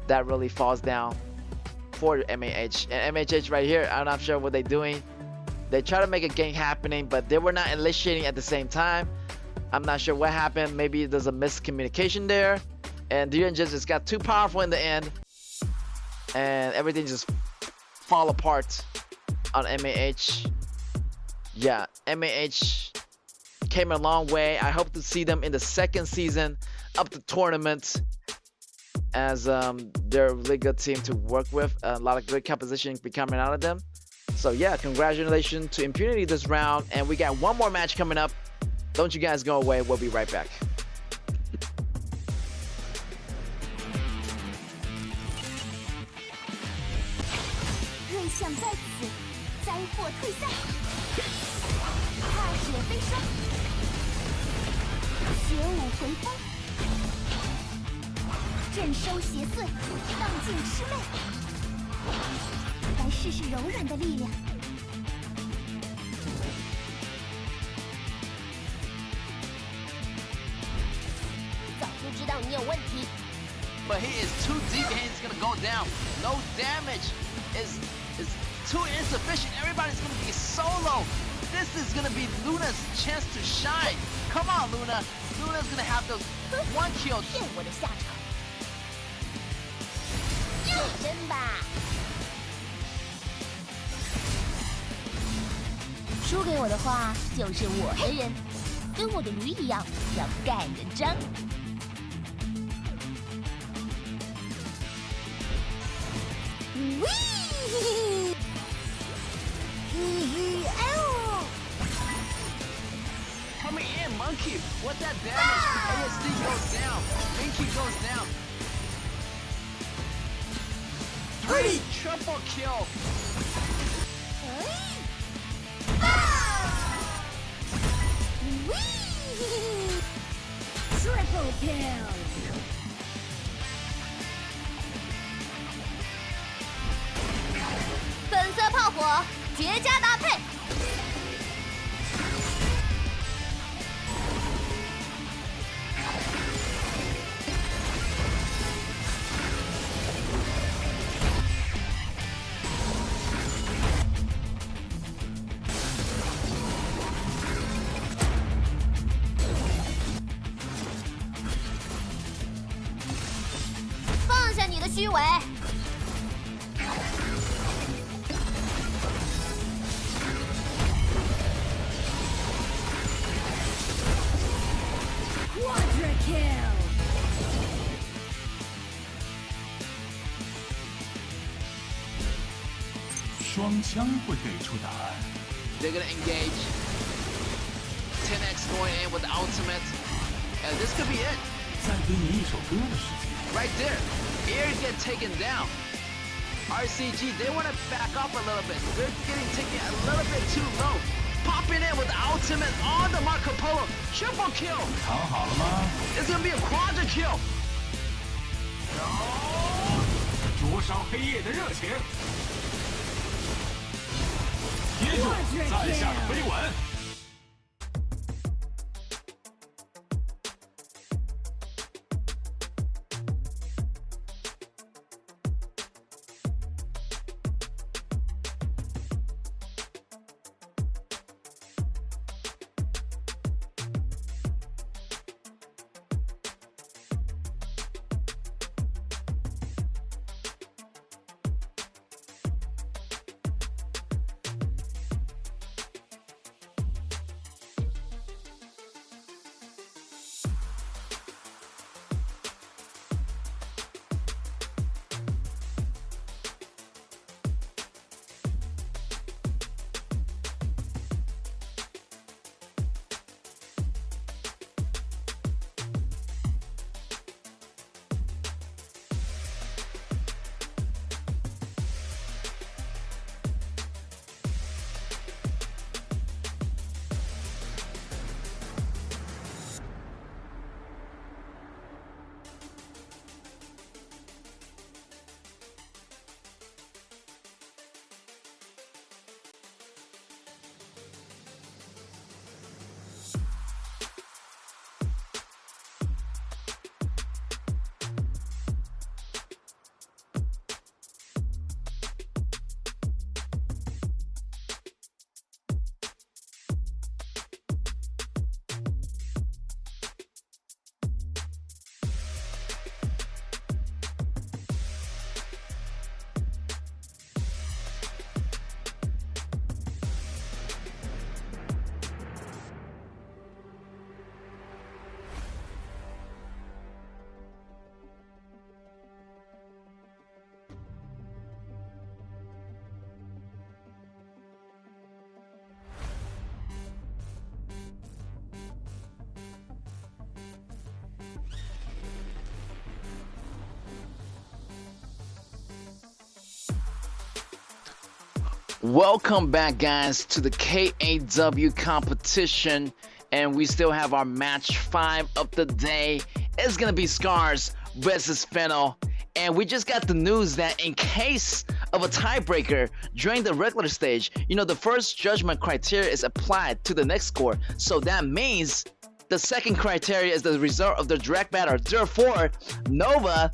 Speaker 10: that really falls down for MAH. And MAH right here, I'm not sure what they're doing. They try to make a gank happening, but they were not initiating at the same time. I'm not sure what happened. Maybe there's a miscommunication there. And Diren just got too powerful in the end. And everything just fall apart on MAH. Yeah, MAH came a long way. I hope to see them in the second season of the tournament, as they're a really good team to work with. A lot of good composition be coming out of them. So yeah, congratulations to Impunity this round. And we got one more match coming up. Don't you guys go away. We'll be right back.
Speaker 4: But he is too deep and he's gonna go down. No damage is too insufficient. Everybody's gonna be solo. This is gonna be Luna's chance to shine. Come on, Luna. Luna's gonna have those 1 kill.
Speaker 3: 输给我的话，就是我的人，跟我的驴一样，要盖人章。
Speaker 4: Coming in, Monkey. What that damage? ASD goes down. Minky goes down. 3 triple kill.
Speaker 3: Triple kill. 粉色炮火，绝佳搭配。虚伪。
Speaker 14: Quadra kill.
Speaker 5: 双枪会给出答案。
Speaker 4: They're gonna engage. 10x going in with the ultimate. And this could be it.
Speaker 5: 再给你一首歌的时间。
Speaker 4: Right there. Here get taken down. RCG, they want to back up a little bit. They're getting taken a little bit too low. Popping in with the ultimate on the Marco Polo. Triple kill.
Speaker 5: 藏好了吗？
Speaker 4: It's gonna be a quadra kill.
Speaker 5: 灼烧黑夜的热情。贴住，在下的飞吻。
Speaker 10: Welcome back, guys, to the KAW competition, and we still have our match 5 of the day. It's gonna be Scars versus Fennel, and we just got the news that in case of a tiebreaker during the regular stage, you know, the first judgment criteria is applied to the next score, so that means the second criteria is the result of the direct battle. Therefore, Nova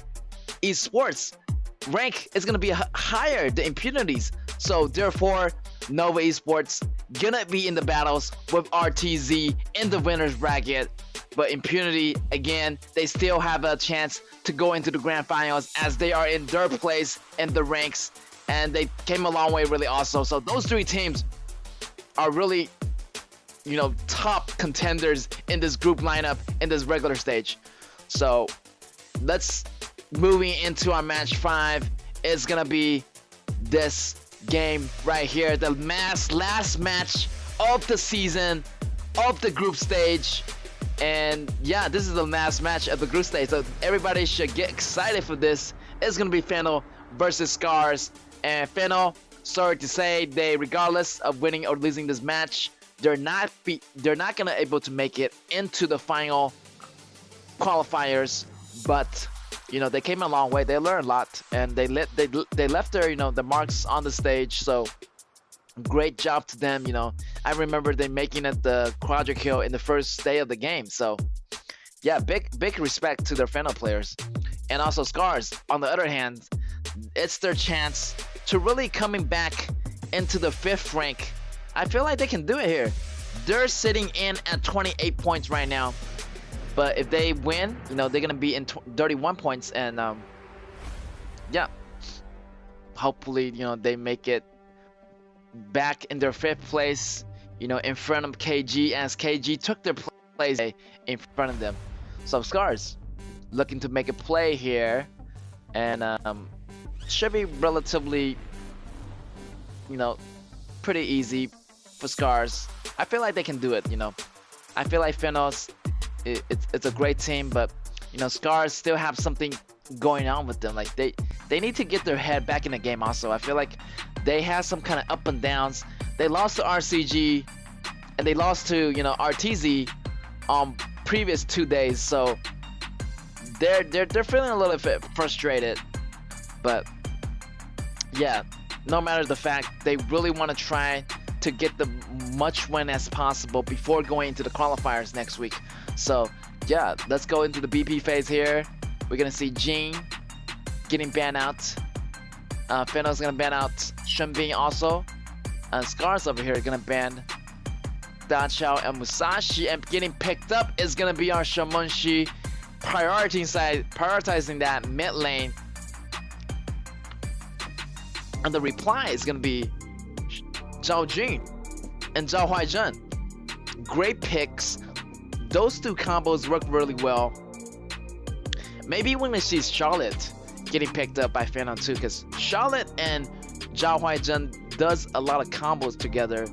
Speaker 10: Esports rank is gonna be higher than Impunities. So therefore, Nova Esports gonna be in the battles with RTZ in the winners bracket. But Impunity, again, they still have a chance to go into the grand finals as they are in third place in the ranks. And they came a long way really also. So those three teams are really, you know, top contenders in this group lineup in this regular stage. So let's moving into our match 5. It's gonna be this game right here, the last match of the season of the group stage. And yeah, this is the last match of the group stage, so everybody should get excited for this. It's gonna be Fennel versus Scars, and Fennel, sorry to say, they, regardless of winning or losing this match, they're not gonna able to make it into the final qualifiers. But you know, they came a long way. They learned a lot, and they left their, you know, the marks on the stage. So great job to them. You know, I remember they making it the quadra kill in the first day of the game. So yeah, big respect to their Fennel players. And also Scars, on the other hand, it's their chance to really coming back into the 5th rank. I feel like they can do it here. They're sitting in at 28 points right now. But if they win, you know, they're gonna be in 31 points, and yeah, hopefully, you know, they make it back in their 5th place, you know, in front of KG, as KG took their place in front of them. So Scars looking to make a play here, and should be relatively, you know, pretty easy for Scars. I feel like they can do it, you know. I feel like Fenos, it's a great team, but you know, Scars still have something going on with them. Like they need to get their head back in the game also. I feel like they have some kind of up and downs. They lost to RCG and they lost to, you know, RTZ on previous 2 days, so they're feeling a little bit frustrated. But yeah, no matter the fact, they really want to try to get the much win as possible before going into the qualifiers next week. So yeah, let's go into the BP phase here. We're gonna see Jin getting banned out. Feno's gonna ban out Shenbin also. Scars over here are gonna ban Da Chao and Musashi, and getting picked up is gonna be our Shamonshi, prioritizing that mid lane. And the reply is gonna be Zhao Jun and Zhao Huaizhen. Great picks. Those two combos work really well. Maybe when we see Charlotte getting picked up by Phenom too, because Charlotte and Zhao Huaizhen does a lot of combos together,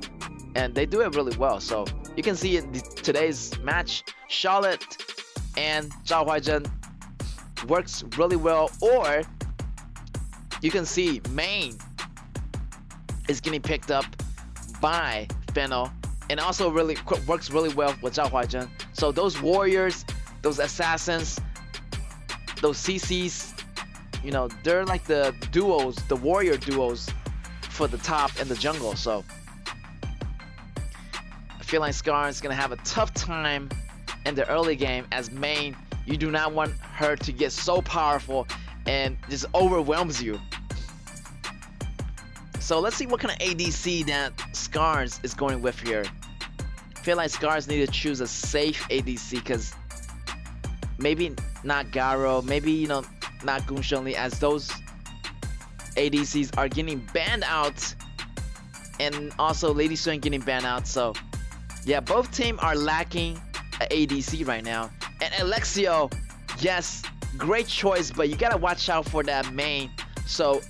Speaker 10: and they do it really well. So you can see in today's match, Charlotte and Zhao Huaizhen works really well, or you can see Main is getting picked up by Phenom, and also really works really well with Zhao Huaizhen. So those warriors, those assassins, those CCs, you know, they're like the duos, the warrior duos for the top and the jungle. So I feel like Scar is gonna have a tough time in the early game, as Main, you do not want her to get so powerful and just overwhelms you. So let's see what kind of ADC that Scars is going with here. I feel like Scars need to choose a safe ADC, because maybe not Garo, maybe, you know, not Gunshenli, as those ADCs are getting banned out, and also Lady Sun getting banned out. So yeah, both teams are lacking an ADC right now. And Alexio, yes, great choice, but you gotta watch out for that Main. So,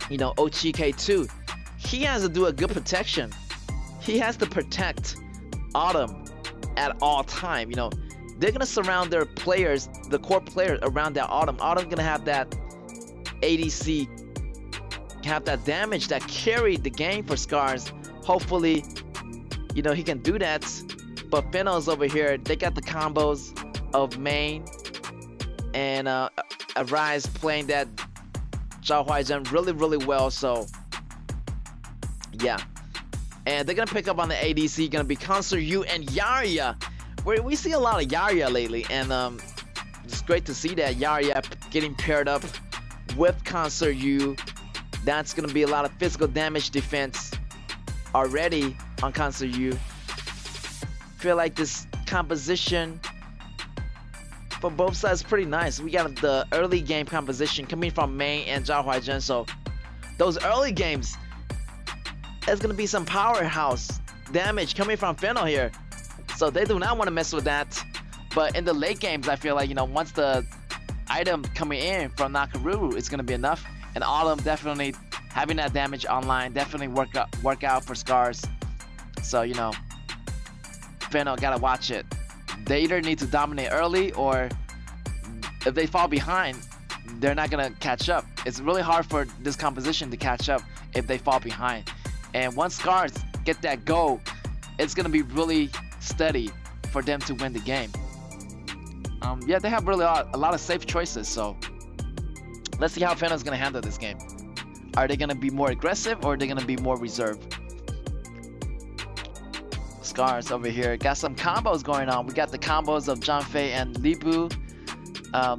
Speaker 10: you know, Ochike too, he has to do a good protection. He has to protect Autumn at all time. You know, they're gonna surround their players, the core players, around that Autumn. Autumn gonna have that ADC, have that damage that carried the game for Scars. Hopefully, you know, he can do that. But Phenom's over here, they got the combos of Main and Arise playing that Zhao Huaizhen really well. So yeah, and they're gonna pick up on the ADC, gonna be Concert U and Yarya. We see a lot of Yarya lately, and it's great to see that Yarya getting paired up with Concert U. That's gonna be a lot of physical damage defense already on Concert U. Feel like this composition for both sides is pretty nice. We got the early game composition coming from Main and Zhao Huaizhen, so those early games, there's gonna be some powerhouse damage coming from Phenom here. So they do not want to mess with that. But in the late games, I feel like, you know, once the item coming in from Nakaruru, it's gonna be enough. And Autumn definitely having that damage online definitely work out for Scars. So, you know, Phenom gotta watch it. They either need to dominate early, or if they fall behind, they're not gonna catch up. It's really hard for this composition to catch up if they fall behind. And once Scars get that goal, it's gonna be really steady for them to win the game. Yeah, they have really a lot of safe choices. So let's see how Phenom's gonna handle this game. Are they gonna be more aggressive, or are they gonna be more reserved? Scars over here got some combos going on. We got the combos of Zhangfei and Libu,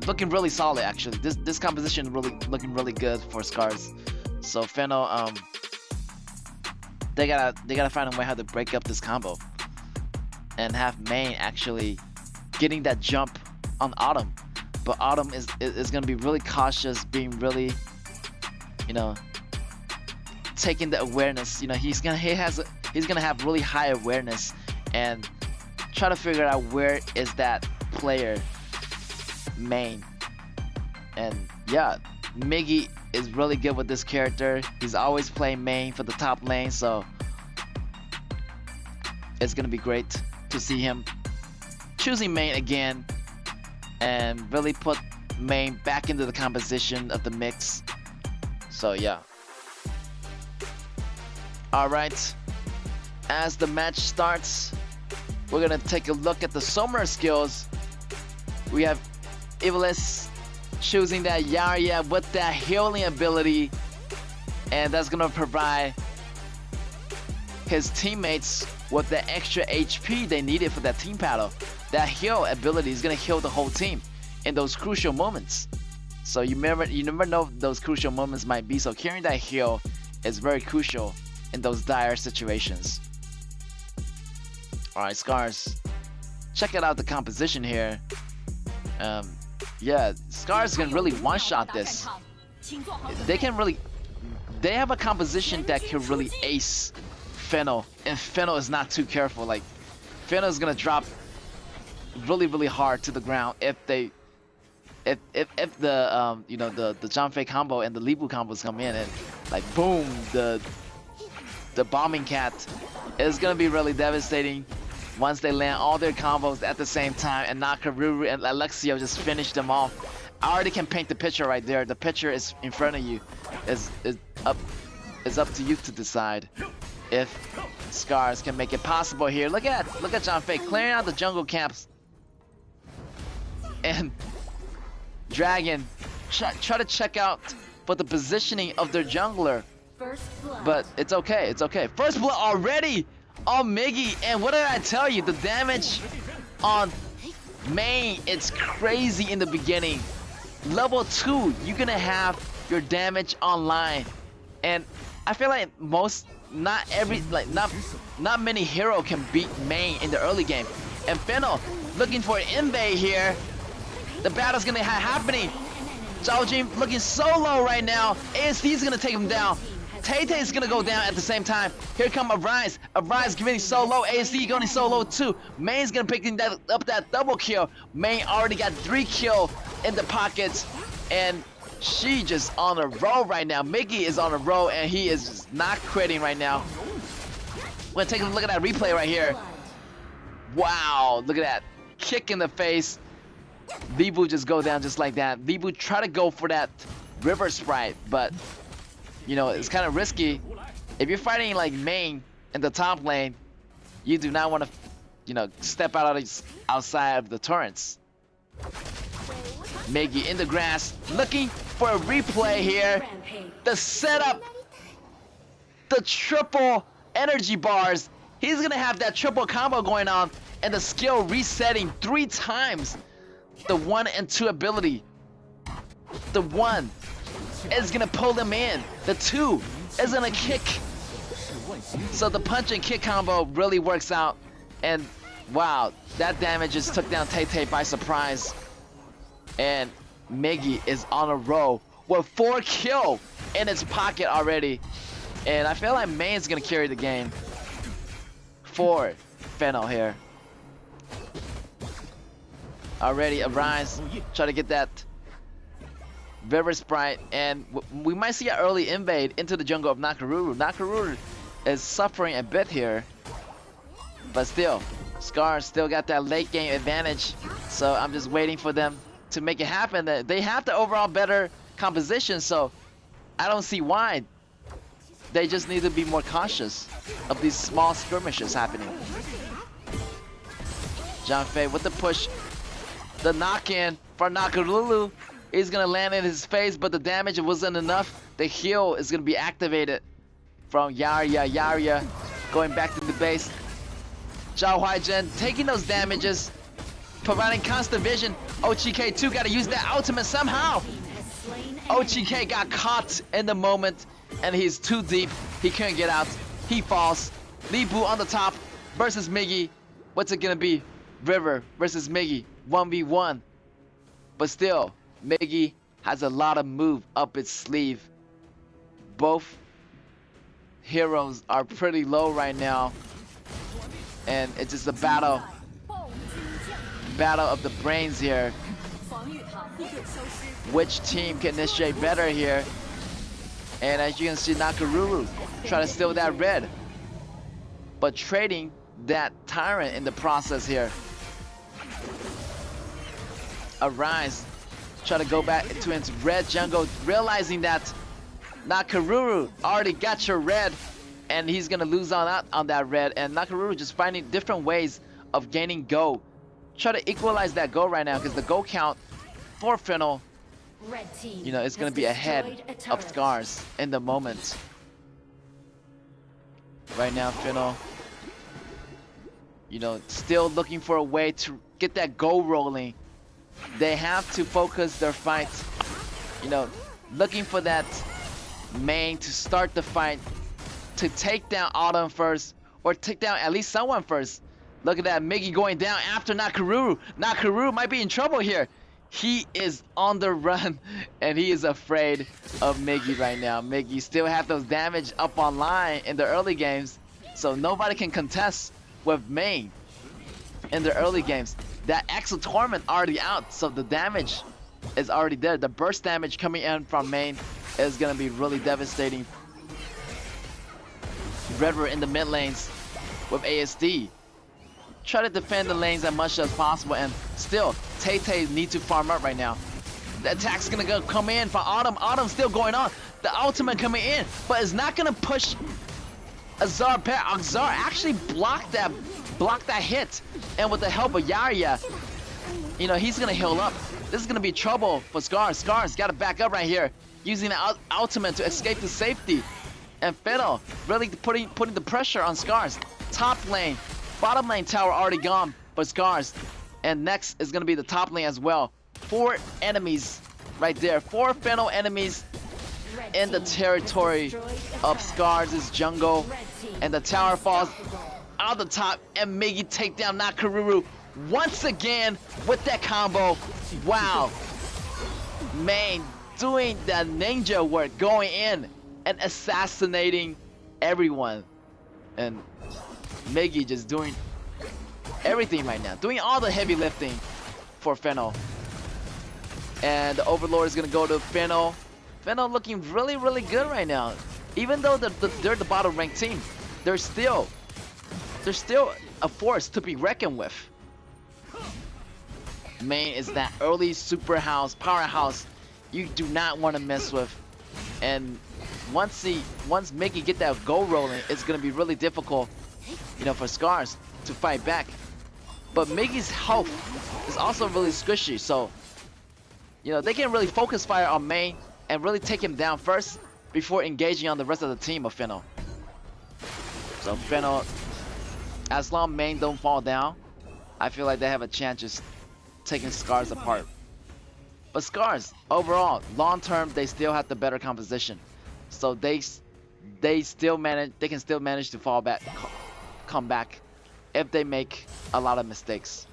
Speaker 10: looking really solid actually. This composition really looking really good for Scars. So Phenom, they gotta find a way how to break up this combo and have Main actually getting that jump on Autumn. but Autumn is gonna be really cautious, being really, you know, taking the awareness. You know, he's gonna have really high awareness and try to figure out where is that player main. And yeah, Miggy is really good with this character. He's always playing main for the top lane, so it's gonna be great to see him choosing main again and really put main back into the composition of the mix. So yeah. Alright, as the match starts, we're gonna take a look at the Summoner skills. We have Ivalice choosing that Yarya with that healing ability, and that's gonna provide his teammates with the extra HP they needed for that team battle. That heal ability is gonna heal the whole team in those crucial moments. So you never know those crucial moments might be. So carrying that heal is very crucial in those dire situations. All right, Scars, check it out the composition here. Yeah, Scars can really one-shot this. They have a composition that can really ace Fennel, and Fennel is not too careful. Like, Fennel is gonna drop really hard to the ground if the you know, the Janfei combo and the Libu combos come in, and like boom, the bombing cat is gonna be really devastating once they land all their combos at the same time, and Nakaruru and Alexio just finish them off. I already can paint the picture right there. The picture is in front of you. Is up to you to decide if Scars can make it possible here. Look at Janfei clearing out the jungle camps, and Dragon try to check out for the positioning of their jungler, but it's okay. It's okay. First blood already on Miggy, and what did I tell you? The damage on main, it's crazy in the beginning. Level 2, you're gonna have your damage online, and I feel like not many hero can beat main in the early game. And Fennel looking for an invade here. The battle's gonna happening. Zhao Jin looking so low right now. ASD's gonna take him down. Tay is gonna go down at the same time. Here come Arise. Arise getting so low. ASD going so low too. Main's gonna pick up that double kill. Main already got 3 kills in the pockets, and she just on a roll right now. Miggy is on a roll, and he is just not quitting right now. We're gonna take a look at that replay right here. Wow, look at that kick in the face. Libu just go down just like that. Libu try to go for that river sprite, but you know, it's kind of risky. If you're fighting like main in the top lane, you do not want to, you know, step outside of the turrets. Miggy in the grass, looking for a replay here. The setup, the triple energy bars. He's gonna have that triple combo going on, and the skill resetting 3 times. The 1 and 2 ability. The 1 is gonna pull them in. The 2 is gonna kick. So the punch and kick combo really works out. And wow, that damage just took down Tay by surprise. And Miggy is on a roll with 4 kills in its pocket already. And I feel like main's gonna carry the game for Fennel here. Already Arise, try to get that River Sprite, and we might see an early invade into the jungle of Nakaruru. Nakaruru is suffering a bit here, but still, Scars still got that late game advantage, so I'm just waiting for them to make it happen. They have the overall better composition, so I don't see why. They just need to be more cautious of these small skirmishes happening. Janfei with the push. The knock-in for Nakaruru is gonna land in his face, but the damage wasn't enough. The heal is gonna be activated from Yarya. Yarya going back to the base. Zhao Huaizhen taking those damages, providing constant vision. OGK2 gotta use that ultimate somehow. OGK got caught in the moment, and he's too deep. He couldn't get out. He falls. Libu on the top versus Miggy. What's it gonna be? River versus Miggy. 1v1. But But still, Miggy has a lot of move up its sleeve. Both heroes are pretty low right now. And it's just a battle of the brains here. Which team can initiate better here? And as you can see, Nakaruru try to steal that red, but trading that Tyrant in the process here. Arise, try to go back into its red jungle, realizing that Nakaruru already got your red, and he's gonna lose out on that red. And Nakaruru just finding different ways of gaining gold. Try to equalize that gold right now, because the gold count for Fennel, you know, it's gonna be ahead of Scars in the moment. Right now, Fennel, you know, still looking for a way to get that gold rolling. They have to focus their fight, you know, looking for that main to start the fight, to take down Autumn first, or take down at least someone first. Look at that, Miggy going down after Nakaruru. Nakaruru might be in trouble here. He is on the run, and he is afraid of Miggy right now. Miggy still have those damage up online in the early games, so nobody can contest with main in the early games. That Exo Torment already out, so the damage is already there. The burst damage coming in from main is gonna be really devastating. Redwood in the mid lanes with ASD. Try to defend the lanes as much as possible, and still, Tay need to farm up right now. The attack's gonna come in for Autumn. Autumn's still going on. The ultimate coming in, but it's not gonna push Azar back. Azar actually blocked that hit, and with the help of Yarya, you know, he's gonna heal up. This is gonna be trouble for Scars. Scars gotta back up right here, using the ultimate to escape to safety. And Fiddle really putting the pressure on Scars. Top lane, bottom lane tower already gone for Scars. And next is gonna be the top lane as well. 4 enemies right there. 4 Fennel enemies in the territory of Scars' jungle. And the tower falls out the top, and Miggy take down Nakaruru once again with that combo. Wow. Main doing the ninja work, going in and assassinating everyone. And Miggy just doing everything right now, doing all the heavy lifting for Fennel. And the Overlord is gonna go to Fennel. Fennel looking really, really good right now. Even though they're the bottom ranked team, they're still a force to be reckoned with. Main is that early super house, powerhouse you do not want to mess with. And once Miggy get that goal rolling, it's gonna be really difficult, you know, for Scars to fight back. But Miggy's health is also really squishy, so you know they can really focus fire on main and really take him down first before engaging on the rest of the team of Fennel. So Fennel, as long main don't fall down, I feel like they have a chance just taking Scars apart. But Scars, overall, long term, they still have the better composition. So they can still manage to fall back, come back, if they make a lot of mistakes.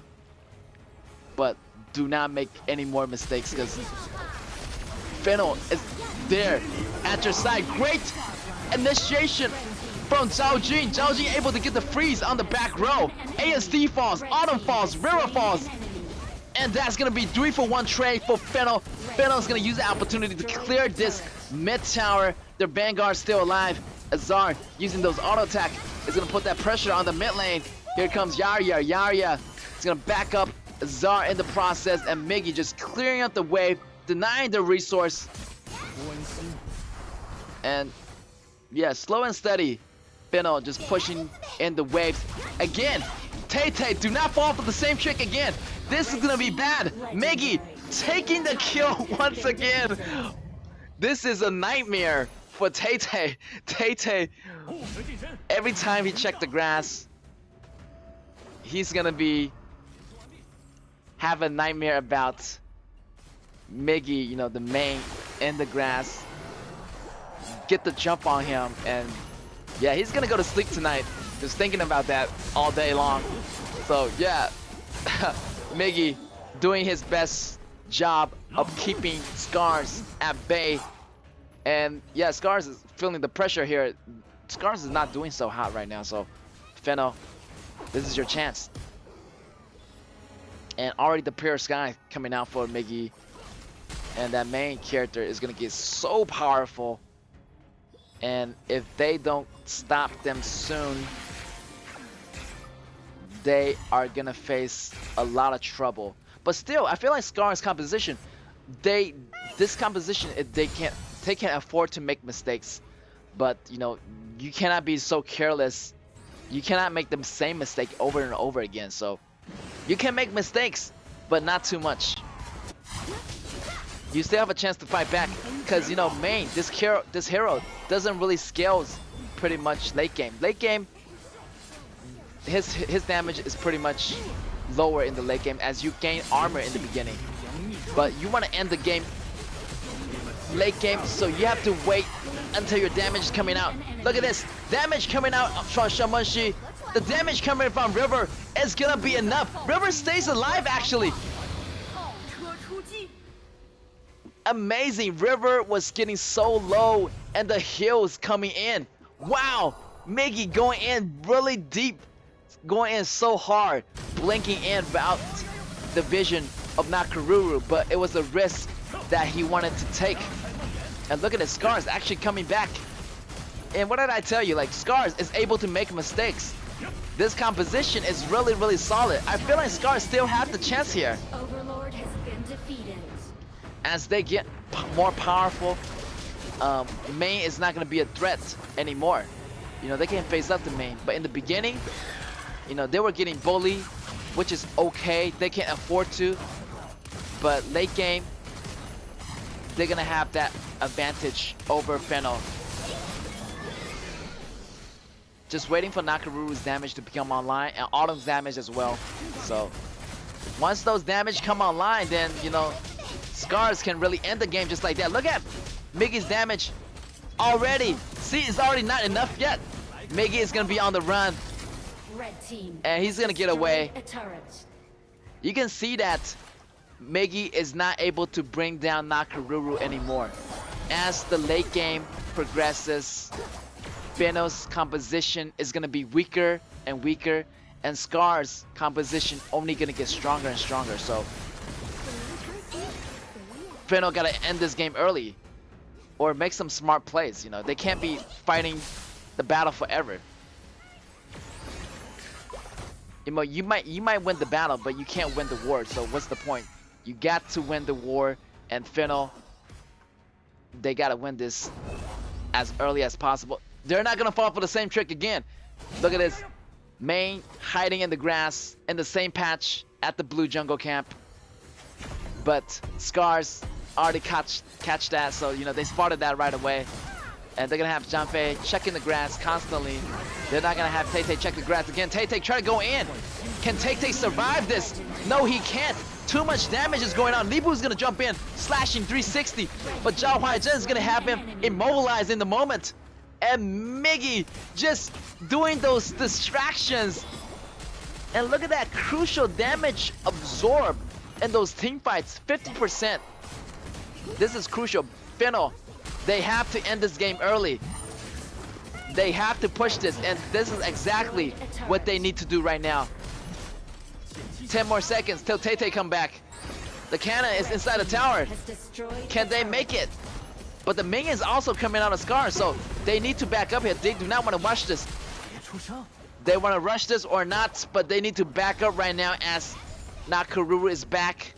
Speaker 10: But do not make any more mistakes, because Fennel is there at your side. Great initiation from Zhao Jin. Zhao Jin able to get the freeze on the back row. ASD falls, Autumn falls, River falls. And that's gonna be 3-for-1 trade for Fennel. Fennel's gonna use the opportunity to clear this mid tower. Their Vanguard's still alive. Azar using those auto attack is gonna put that pressure on the mid lane. Here comes Yarya. Yarya is gonna back up Azar in the process, and Miggy just clearing out the wave, denying the resource. And yeah, slow and steady. Fennel just pushing in the waves. Again, Tay, do not fall for the same trick again. This is gonna be bad. Miggy taking the kill once again. This is a nightmare for Tay. Tay, every time he checked the grass, he's gonna have a nightmare about Miggy, you know, the main in the grass, get the jump on him, and yeah, he's gonna go to sleep tonight just thinking about that all day long. So yeah, Miggy doing his best job of keeping Scars at bay. And yeah, Scars is feeling the pressure here. Scars is not doing so hot right now, so Feno, this is your chance. And already the Pure Sky coming out for Miggy. And that main character is gonna get so powerful. And if they don't stop them soon, they are gonna face a lot of trouble. But still, I feel like Scar's composition, this composition, they can't afford to make mistakes. But you know, you cannot be so careless. You cannot make the same mistake over and over again. So you can make mistakes, but not too much. You still have a chance to fight back, because you know, main this hero doesn't really scales pretty much late game. Late game, his damage is pretty much lower in the late game as you gain armor in the beginning. But you want to end the game late game, so you have to wait until your damage is coming out. Look at this damage coming out from Shamanshi. The damage coming from River is gonna be enough. River stays alive actually. Amazing. River was getting so low and the heals coming in. Wow, Miggy going in really deep, going in so hard, blinking in without the vision of Nakaruru, but it was a risk that he wanted to take. And look at this, Scars actually coming back. And what did I tell you? Like, Scars is able to make mistakes. This composition is really, really solid. I feel like Scars still have the chance here.
Speaker 3: Overlord has been defeated.
Speaker 10: As they get more powerful, main is not going to be a threat anymore. You know, they can face up to main. But in the beginning, you know, they were getting bullied, which is okay. They can't afford to. But late game, they're going to have that advantage over Feno. Just waiting for Nakaruru's damage to become online and Autumn's damage as well. So once those damage come online, then, you know, Scars can really end the game just like that. Look at Miggy's damage already. See, it's already not enough yet. Miggy is going to be on the run.
Speaker 3: Red team
Speaker 10: And he's going to get away.
Speaker 3: a turret.
Speaker 10: You can see that Miggy is not able to bring down Nakaruru anymore. As the late game progresses, Feno's composition is going to be weaker and weaker. And Scar's composition only going to get stronger and stronger. So Feno gotta end this game early, or make some smart plays. You know, they can't be fighting the battle forever. You know, you might win the battle, but you can't win the war. So what's the point? You got to win the war, and Feno, they gotta win this as early as possible. They're not gonna fall for the same trick again. Look at this, main hiding in the grass in the same patch at the blue jungle camp. But Scars already catch that, so you know they spotted that right away. And they're gonna have Janfei checking the grass constantly. They're not gonna have Tay check the grass again. Tay try to go in. Can Tay survive this? No, he can't. Too much damage is going on. Libu's gonna jump in, slashing 360, but Zhao Huaizhen is gonna have him immobilized in the moment. And Miggy just doing those distractions. And look at that crucial damage absorb in those team fights, 50%. This is crucial. Feno, they have to end this game early. They have to push this, and this is exactly what they need to do right now. 10 more seconds till Tay come back. The cannon is inside the tower. Can they make it? But the minions also coming out of Scar, so they need to back up here. They do not want to rush this. They want to rush this or not, but they need to back up right now as Nakaruru is back.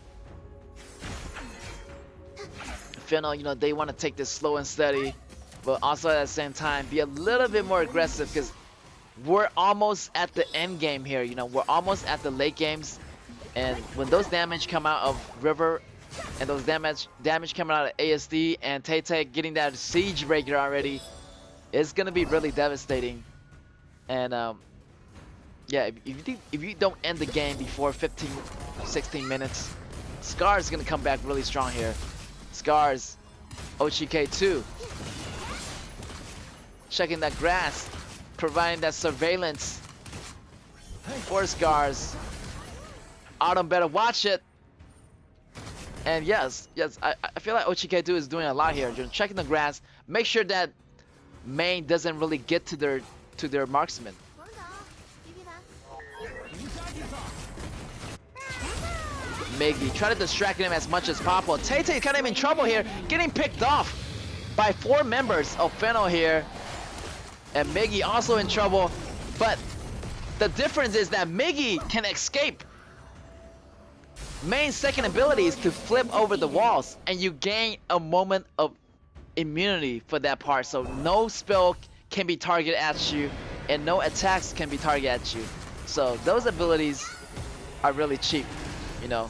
Speaker 10: Feno, you know, they want to take this slow and steady, but also at the same time be a little bit more aggressive, because we're almost at the end game here. You know, we're almost at the late games, and when those damage come out of River and those damage coming out of ASD and Tay getting that siege breaker already, it's gonna be really devastating. And yeah, if you don't end the game before 15-16 minutes, Scar is gonna come back really strong here. Scars, OCK2, checking that grass, providing that surveillance for Scars. Autumn better watch it. And yes, I feel like OGK2 is doing a lot here. Just checking the grass, make sure that main doesn't really get to their marksman. Miggy try to distract him as much as possible. Tay Tay kind of in trouble here, getting picked off by 4 members of Fennel here. And Miggy also in trouble, but the difference is that Miggy can escape. Main's second ability is to flip over the walls, and you gain a moment of immunity for that part. So no spell can be targeted at you, and no attacks can be targeted at you. So those abilities are really cheap, you know.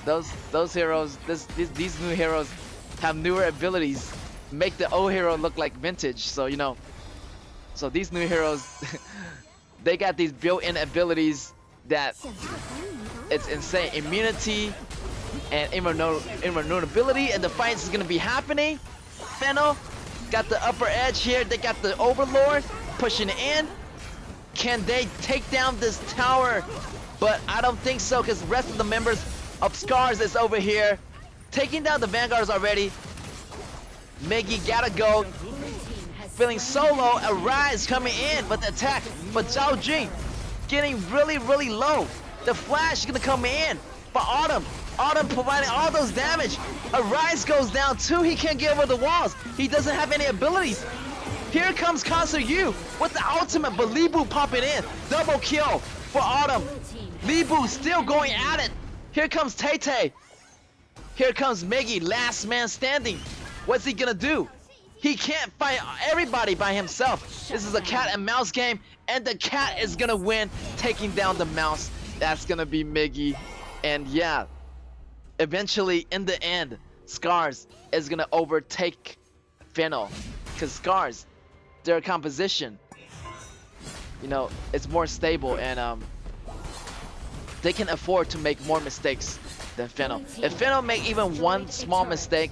Speaker 10: Those heroes, these new heroes have newer abilities, make the old hero look like vintage. So you know, so these new heroes, they got these built-in abilities that it's insane. Immunity and invulnerability, and the fight is gonna be happening. Fennel got the upper edge here. They got the Overlord pushing in. Can they take down this tower? But I don't think so, because the rest of the members of Scars is over here, taking down the Vanguards already. Miggy gotta go. Feeling solo, a Rise coming in with the attack, but Zhao Jing getting really low. The Flash is gonna come in for Autumn. Autumn providing all those damage. A Rise goes down too. He can't get over the walls. He doesn't have any abilities. Here comes Concert U with the ultimate, but Li Bu popping in. Double kill for Autumn. Li Bu still going at it. Here comes Tay Tay. Here comes Miggy, last man standing. What's he gonna do? He can't fight everybody by himself. This is a cat and mouse game, and the cat is gonna win, taking down the mouse. That's gonna be Miggy. And yeah, eventually in the end, Scars is gonna overtake Fennel, because Scars, their composition, you know, it's more stable, and they can afford to make more mistakes than Fennel. If Fennel make even one small mistake,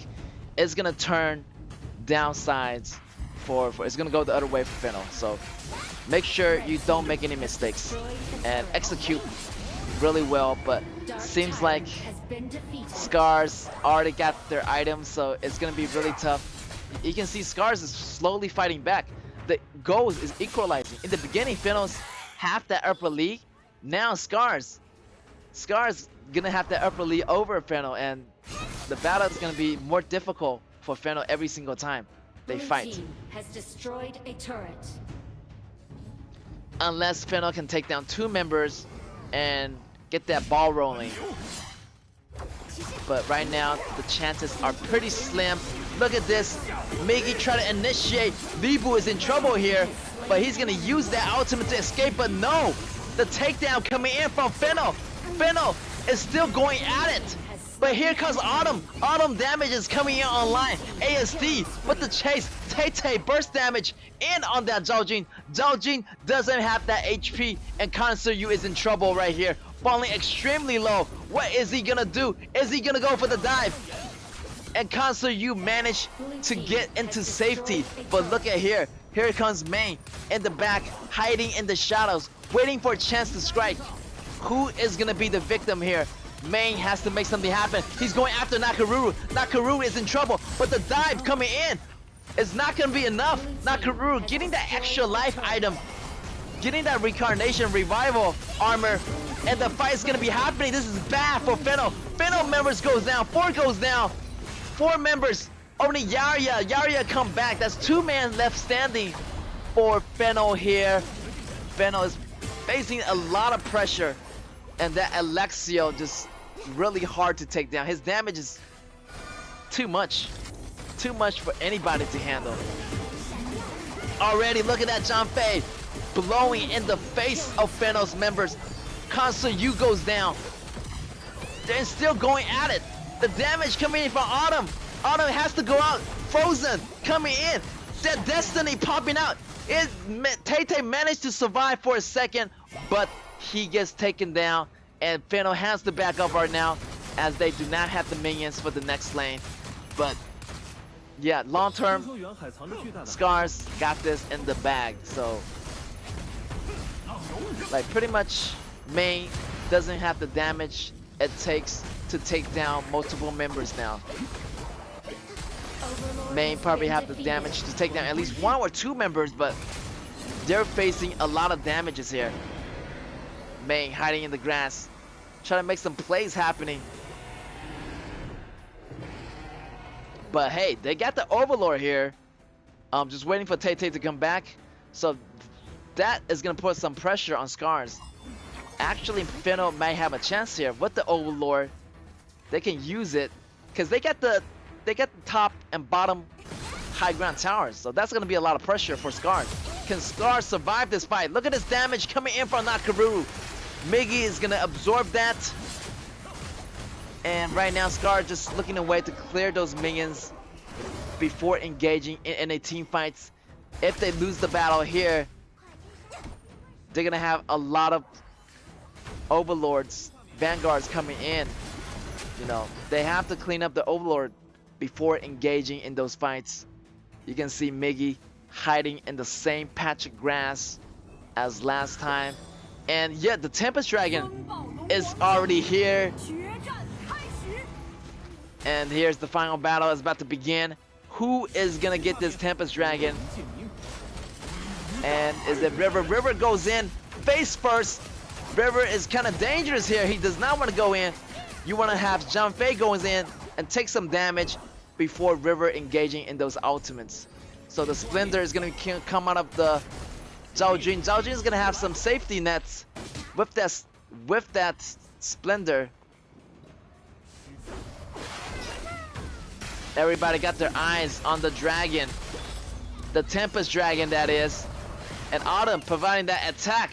Speaker 10: it's gonna turn downsides for it's gonna go the other way for Fennel. So make sure you don't make any mistakes and execute really well. But seems like Scars already got their items, so it's gonna be really tough. You can see Scars is slowly fighting back. The goal is equalizing. In the beginning, Fennel's half that upper league. Now Scars gonna have that upper league over Fennel, and the battle is gonna be more difficult for Fennel every single time they fight.
Speaker 14: Has destroyed a turret.
Speaker 10: Unless Fennel can take down 2 members and get that ball rolling. But right now, the chances are pretty slim. Look at this. Miggy try to initiate. Li Bu is in trouble here, but he's gonna use that ultimate to escape, but no! The takedown coming in from Fennel. Fennel is still going at it. But here comes Autumn. Autumn damage is coming in online. ASD with the chase. Tay Tay burst damage in on that Zhao Jing. Zhao Jing doesn't have that HP, and Concert U is in trouble right here. Falling extremely low. What is he gonna do? Is he gonna go for the dive? And Concert U managed to get into safety. But look at here. Here comes Main in the back, hiding in the shadows, waiting for a chance to strike. Who is gonna be the victim here? Main has to make something happen. He's going after Nakaruru. Nakaruru is in trouble, but the dive coming in is not gonna be enough. Nakaruru getting that extra life item, getting that reincarnation revival armor, and the fight is gonna be happening. This is bad for Fennel. Fennel members goes down. 4 goes down. 4 members. Only Yarya come back. That's 2 men left standing for Fennel here. Fennel is facing a lot of pressure, and that Alexio just really hard to take down. His damage is too much for anybody to handle. Already, look at that John Fei blowing in the face of Fennel's members. Concert U goes down. They're still going at it. The damage coming in from Autumn. Autumn has to go out. Frozen coming in. That Destiny popping out. Tay Tay managed to survive for a second, but he gets taken down, and Fennel has to back up right now as they do not have the minions for the next lane. But yeah, long term, Scars got this in the bag. So like pretty much Main doesn't have the damage it takes to take down multiple members now. Main probably have the damage to take down at least 1 or 2 members, but they're facing a lot of damages here. Main hiding in the grass, trying to make some plays happening. But hey, they got the Overlord here. Just waiting for Tay Tay to come back. So that is gonna put some pressure on Scars. Actually, Fino might have a chance here with the Overlord. They can use it because they got the top and bottom high ground towers. So that's gonna be a lot of pressure for Scars. Can Scars survive this fight? Look at this damage coming in from Nakaru. Miggy is gonna absorb that. And right now, Scar just looking away to clear those minions before engaging in any team fights. If they lose the battle here, they're gonna have a lot of Overlords, Vanguards coming in. You know, they have to clean up the Overlord before engaging in those fights. You can see Miggy hiding in the same patch of grass as last time. And yet the Tempest Dragon is already here. And here's the final battle is about to begin. Who is gonna get this Tempest Dragon? And is it River? River goes in face first. River is kind of dangerous here. He does not want to go in. You want to have Zhang Fei goes in and take some damage before River engaging in those ultimates. So the Splendor is gonna come out of the Zhao Jun. Zhao Jun is gonna have some safety nets with that Splendor. Everybody got their eyes on the dragon, the Tempest Dragon that is, and Autumn providing that attack.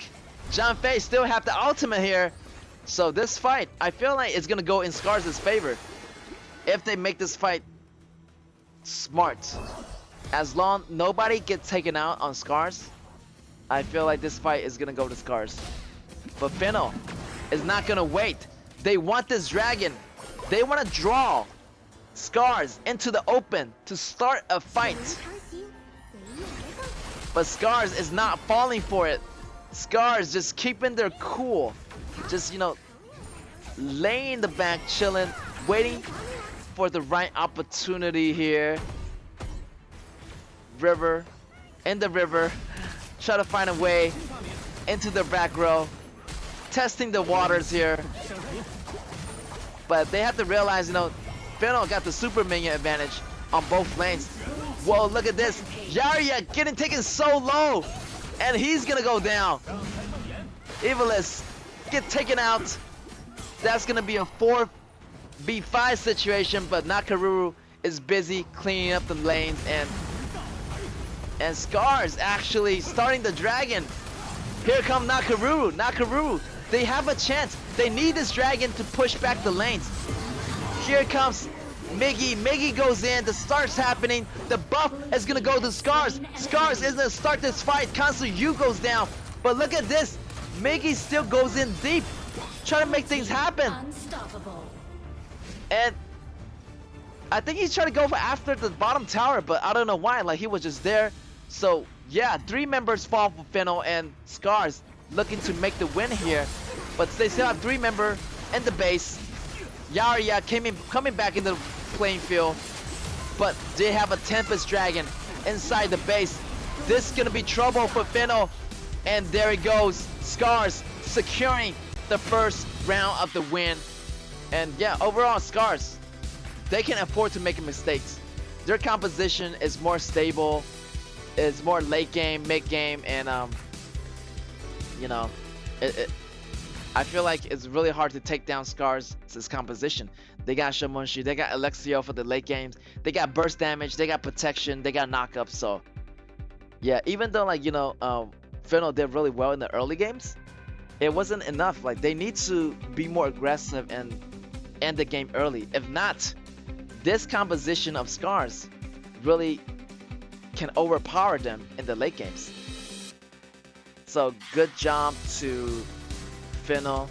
Speaker 10: Zhang Fei still have the ultimate here, so this fight I feel like it's gonna go in Scars' favor if they make this fight smart. As long nobody gets taken out on Scars, I feel like this fight is gonna go to Scars. But Fino is not gonna wait. They want this dragon. They want to draw Scars into the open to start a fight. But Scars is not falling for it. Scars just keeping their cool. Just, you know, laying in the back, chilling, waiting for the right opportunity here. River, in the river, try to find a way into the back row, testing the waters here. But they have to realize, you know, Fino got the super minion advantage on both lanes. Whoa, look at this. Yarya getting taken so low, and he's gonna go down. Evilus get taken out. That's gonna be a 4v5 situation, but Nakaruru is busy cleaning up the lanes, and Scars actually starting the dragon. Here come Nakaruru. Nakaruru, they have a chance. They need this dragon to push back the lanes. Here comes Miggy. Miggy goes in. The start's happening. The buff is gonna go to Scars. Scars is gonna start this fight. Consul Yu goes down. But look at this. Miggy still goes in deep, trying to make things happen.
Speaker 14: Unstoppable.
Speaker 10: And I think he's trying to go for after the bottom tower, but I don't know why. Like, he was just there. So yeah, 3 members fall for Fino, and Scars looking to make the win here. But they still have 3 members in the base. Yarya coming back in the playing field, but they have a Tempest Dragon inside the base. This is gonna be trouble for Fino, and there it goes. Scars securing the first round of the win. And yeah, overall, Scars, they can afford to make mistakes. Their composition is more stable, is more late game, mid game, and you know, I feel like it's really hard to take down Scars' composition. They got Shamunshi, they got Alexio for the late games, they got burst damage, they got protection, they got knockup. So yeah, even though, like, you know, Fino did really well in the early games, it wasn't enough. Like, they need to be more aggressive and end the game early. If not, this composition of Scars really can overpower them in the late games. So good job to Fino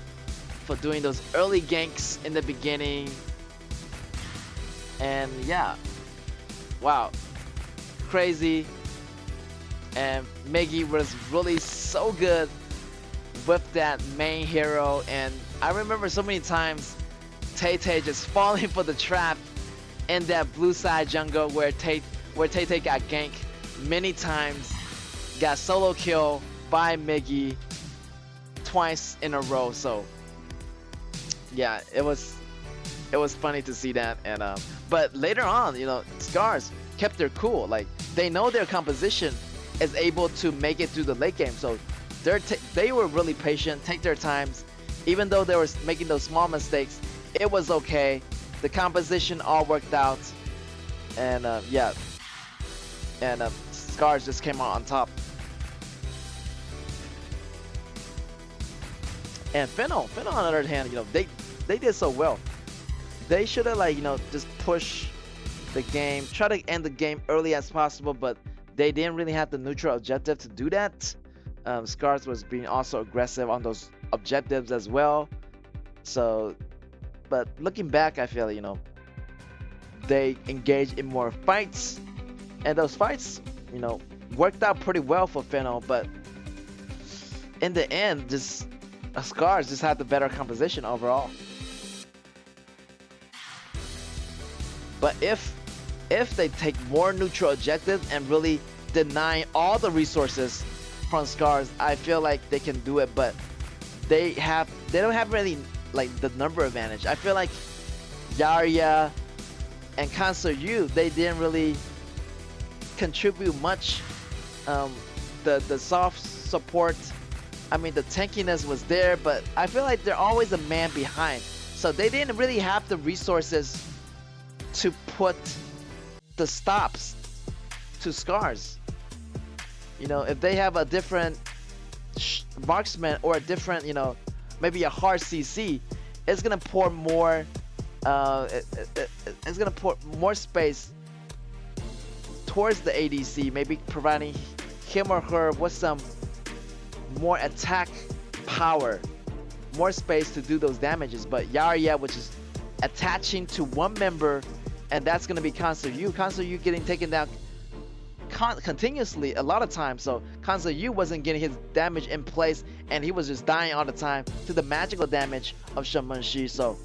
Speaker 10: for doing those early ganks in the beginning. And yeah, wow, crazy. And Miggy was really so good with that main hero. And I remember so many times Tay just falling for the trap in that blue side jungle where Tay got ganked many times, got solo kill by Miggy twice in a row. So yeah, it was funny to see that. And but later on, you know, Scars kept their cool. Like, they know their composition is able to make it through the late game, so they were really patient, take their times. Even though they were making those small mistakes, it was okay. The composition all worked out, and yeah, and Scars just came out on top. And Fennel on the other hand, you know, they did so well. They should have, like, you know, just push the game, try to end the game early as possible, but they didn't really have the neutral objective to do that. Scars was being also aggressive on those objectives as well. So, but looking back, I feel, you know, they engaged in more fights, and those fights, you know, worked out pretty well for Fennel, but in the end, just Scars just had the better composition overall. But if they take more neutral objectives and really deny all the resources from Scars, I feel like they can do it. But they don't have really, like, the number advantage. I feel like Yarya and Kanso-Yu, they didn't really contribute much. The soft support, I mean, the tankiness was there, but I feel like they're always a man behind. So they didn't really have the resources to put the stops to Scars. You know, if they have a different marksman or a different, you know, maybe a hard CC, it's gonna pour more. It's gonna pour more space towards the ADC, maybe providing him or her with some more attack power, more space to do those damages. But Yarya, which is attaching to one member, and that's going to be Kanso-Yu. Kanso-Yu getting taken down continuously a lot of times, so Kanso-Yu wasn't getting his damage in place, and he was just dying all the time to the magical damage of Shamanshi. So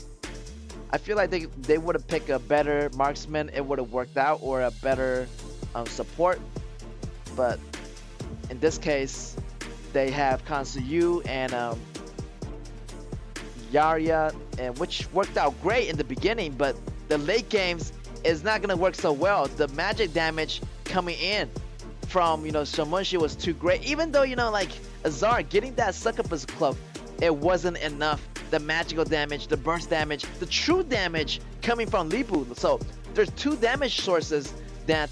Speaker 10: I feel like they would have picked a better marksman, it would have worked out, or a better support. But in this case, they have Kanso-Yu and Yarya, and which worked out great in the beginning, but the late games is not gonna work so well. The magic damage coming in from, you know, Shamanshi was too great. Even though, you know, like Azar getting that succubus cloak, it wasn't enough. The magical damage, the burst damage, the true damage coming from Libu. So there's two damage sources that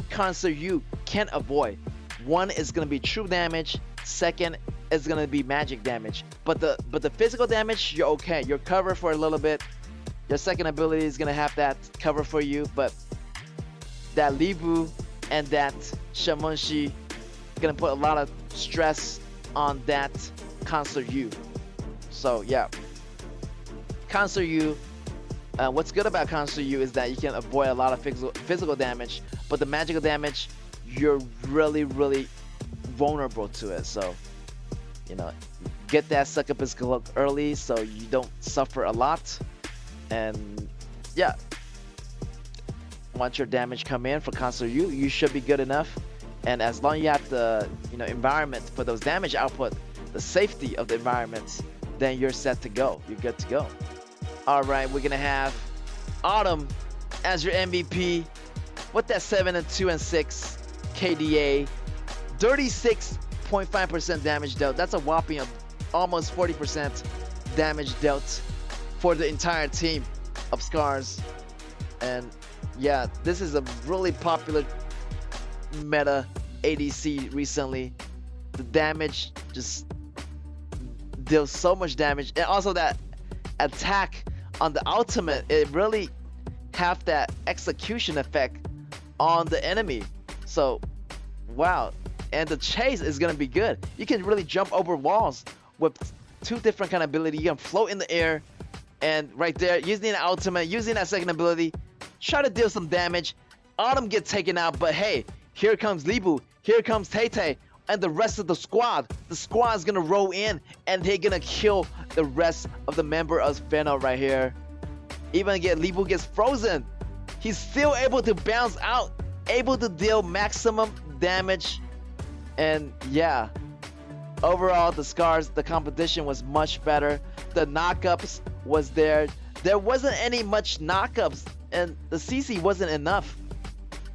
Speaker 10: Kanso-Yu can avoid. One is gonna be true damage. Second is gonna be magic damage. But the physical damage, you're okay. You're covered for a little bit. Your second ability is gonna have that cover for you, but that Libu and that Shamanshi gonna put a lot of stress on that Kanso-Yu. So yeah, Kanso-Yu. What's good about Kanso-Yu is that you can avoid a lot of physical damage, but the magical damage, you're really vulnerable to it. So, you know, get that succubus cloak early so you don't suffer a lot. And yeah, once your damage come in for Kanso-Yu, you should be good enough. And as long as you have the, you know, environment for those damage output, the safety of the environments, then you're set to go. You're good to go. All right, we're gonna have Autumn as your MVP with that 7-2-6 KDA, 36.5% damage dealt. That's a whopping of almost 40% damage dealt for the entire team of Scars. And yeah, this is a really popular meta ADC recently. The damage just deals so much damage, and also that attack on the ultimate, it really have that execution effect on the enemy. So wow, and the chase is gonna be good. You can really jump over walls with two different kind of ability. You can float in the air, and right there, using the ultimate, using that second ability, try to deal some damage. Autumn gets taken out, but hey, here comes Libu, here comes Tay-Tay, and the rest of the squad. The squad is gonna roll in, and they're gonna kill the rest of the member of Fennel right here. Even Libu gets frozen. He's still able to bounce out, able to deal maximum damage. And yeah, overall the competition was much better. The knockups was there. There wasn't any much knockups, and the CC wasn't enough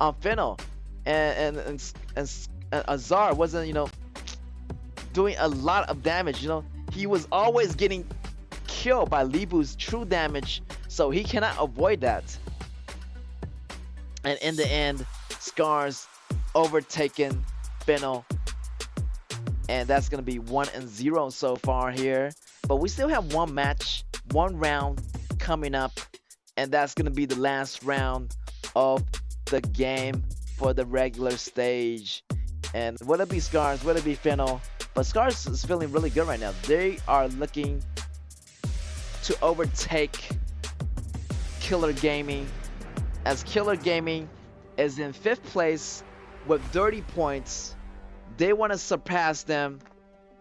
Speaker 10: on Fennel. And Azar wasn't, you know, doing a lot of damage. You know, he was always getting killed by Libu's true damage, so he cannot avoid that. And in the end, Scars overtaken Fennel, and that's gonna be 1-0 so far here. But we still have one match, one round coming up, and that's gonna be the last round of the game for the regular stage. And would it be Scars, would it be Fennel? But Scars is feeling really good right now. They are looking to overtake Killer Gaming, as Killer Gaming is in 5th place with 30 points. They want to surpass them,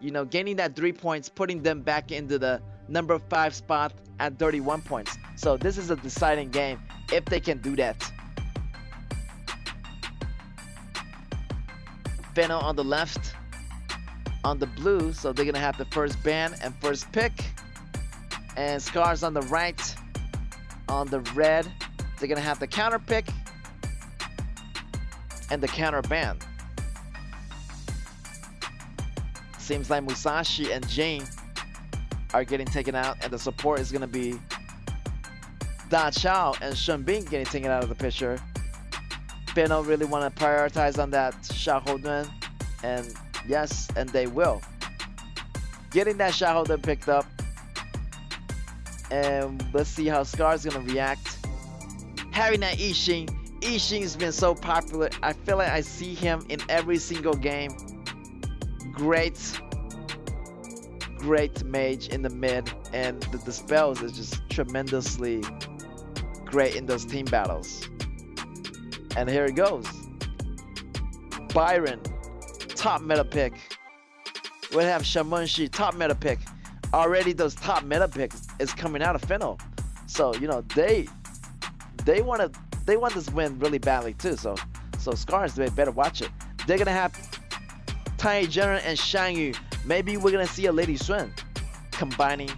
Speaker 10: you know, gaining that 3 points, putting them back into the number 5 spot at 31 points. So this is a deciding game if they can do that. Fennel on the left, on the blue, so they're gonna have the first ban and first pick. And Scars on the right, on the red, they're gonna have the counter pick and the counter ban. Seems like Musashi and Jane are getting taken out, and the support is gonna be Da Chao and Shun Bing getting taken out of the picture. Fennel really want to prioritize on that Xiaohoudun, and yes, and they will. Getting that Xiaohoudun picked up, and let's see how Scar's gonna react. Having that Yixing has been so popular. I feel like I see him in every single game. Great mage in the mid, and the spells is just tremendously great in those team battles. And here it goes. Byron, top meta pick. We'll have Shamunshi, top meta pick. Already those top meta picks is coming out of Fennel. So, you know, they want this win really badly too. So Scars, they better watch it. They're gonna have Tai Jiren and Shang Yu. Maybe we're gonna see a Lady Sun combining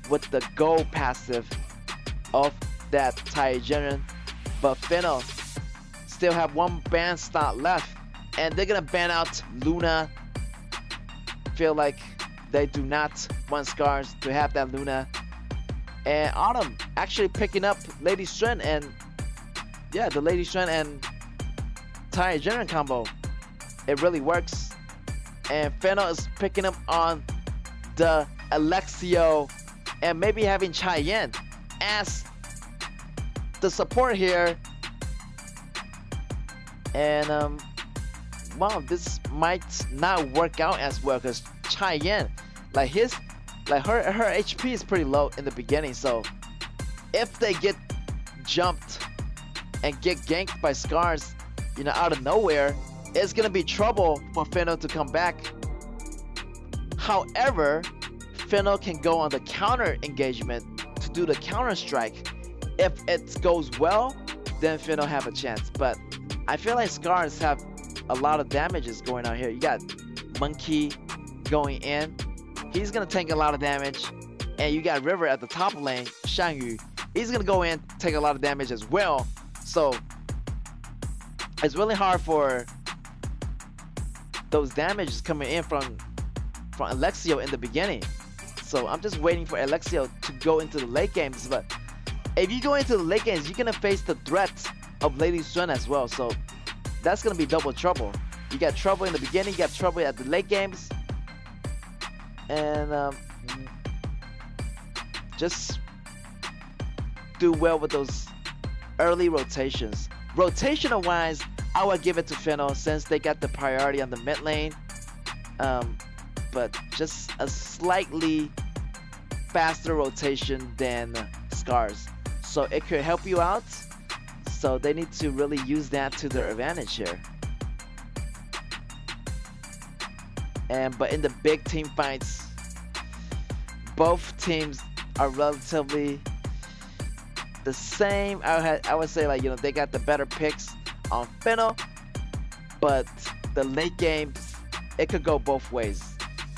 Speaker 10: with the gold passive of that Tai Jiren. But Fennel still have one ban slot left, and they're gonna ban out Luna. Feel like they do not want Scars to have that Luna. And Autumn actually picking up Lady Sun, and yeah, the Lady Sun and Tai Jiren combo, it really works. And Fennel is picking up on the Alexio, and maybe having Cheyenne as the support here. And wow, this might not work out as well, because Cheyenne, her HP is pretty low in the beginning. So if they get jumped and get ganked by Scars, you know, out of nowhere, it's gonna be trouble for Fennel to come back. However, Fennel can go on the counter engagement to do the counter strike. If it goes well, then Fennel have a chance. But I feel like Scars have a lot of damages going on here. You got Monkey going in. He's gonna take a lot of damage. And you got River at the top lane, Shang Yu. He's gonna go in, take a lot of damage as well. So it's really hard for those damages coming in from Alexio in the beginning. So I'm just waiting for Alexio to go into the late games. But if you go into the late games, you're gonna face the threat of Lady Sun as well. So that's gonna be double trouble. You got trouble in the beginning, you got trouble at the late games. And just do well with those early rotations. Rotational wise, I would give it to Fennel since they got the priority on the mid lane. But just a slightly faster rotation than Scars. So it could help you out. So they need to really use that to their advantage here. But in the big team fights, both teams are relatively the same. I would say like, you know, they got the better picks on Fennel, but the late game, it could go both ways,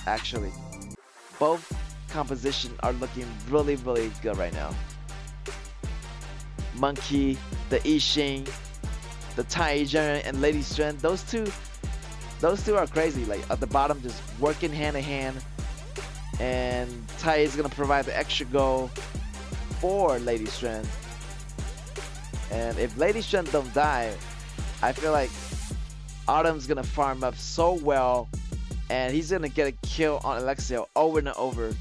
Speaker 10: actually. Both composition are looking really, really good right now. Monkey, the Ishin, the Tai Jun and Lady Strength, those two are crazy. Like at the bottom, just working hand in hand, and Tai is gonna provide the extra goal for Lady Strength. And if Lady Strength don't die, I feel like Autumn's gonna farm up so well, and he's gonna get a kill on Alexio over and over.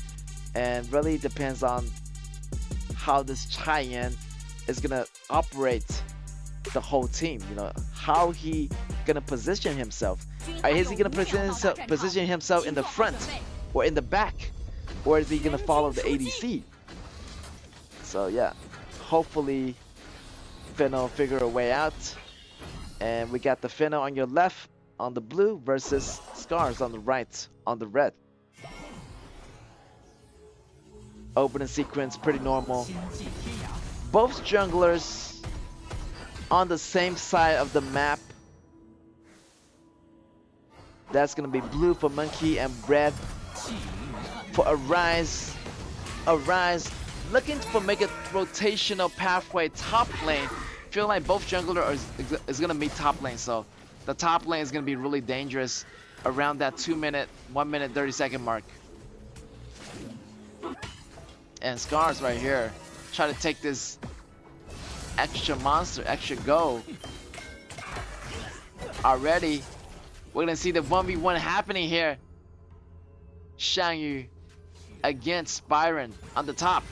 Speaker 10: And really depends on how this Cheyenne is gonna operate the whole team. You know, how he gonna position himself. Is he gonna position himself in the front or in the back, or is he gonna follow the ADC? So yeah, hopefully Fennel figure a way out. And we got the Fennel on your left on the blue versus Scars on the right on the red. Opening sequence pretty normal. Both junglers on the same side of the map. That's gonna be blue for Monkey and red for Arise. Arise looking for make a rotational pathway top lane. Feel like both jungler is gonna meet top lane, so the top lane is gonna be really dangerous around that 2 minute, 1 minute 30-second mark. And Scars right here try to take this extra monster, extra go. Already, we're gonna see the 1v1 happening here. Shangyu against Byron on the top.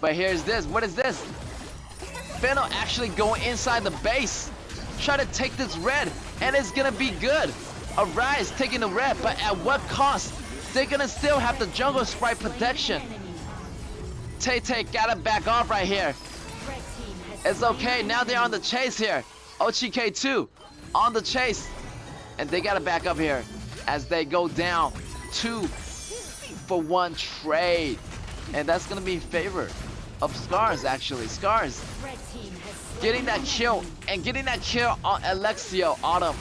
Speaker 10: But here's this. What is this? Fennel actually going inside the base. Try to take this red, and it's gonna be good. Arise taking the red, but at what cost? They're gonna still have the jungle sprite protection. Tay gotta back off right here. It's okay, now they're on the chase here. OGK2 on the chase. And they gotta back up here as they go down 2-for-1 trade. And that's gonna be in favor of Scars actually. Scars getting that kill and getting that kill on Alexio Autumn.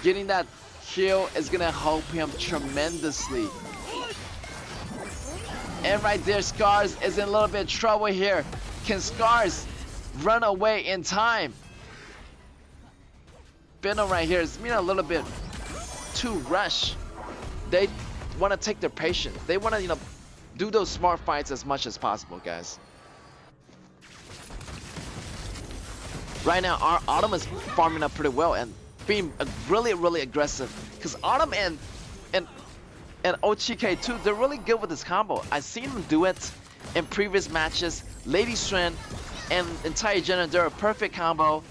Speaker 10: Getting that kill is gonna help him tremendously. And right there, Scars is in a little bit of trouble here. Can Scars run away in time? Fennel right here is being a little bit too rush. They want to take their patience. They want to, you know, do those smart fights as much as possible, guys. Right now, our Autumn is farming up pretty well and being really, really aggressive. Because Autumn and OGK2, they're really good with this combo. I've seen them do it in previous matches. Lady Strand and entire Jenna, they're a perfect combo.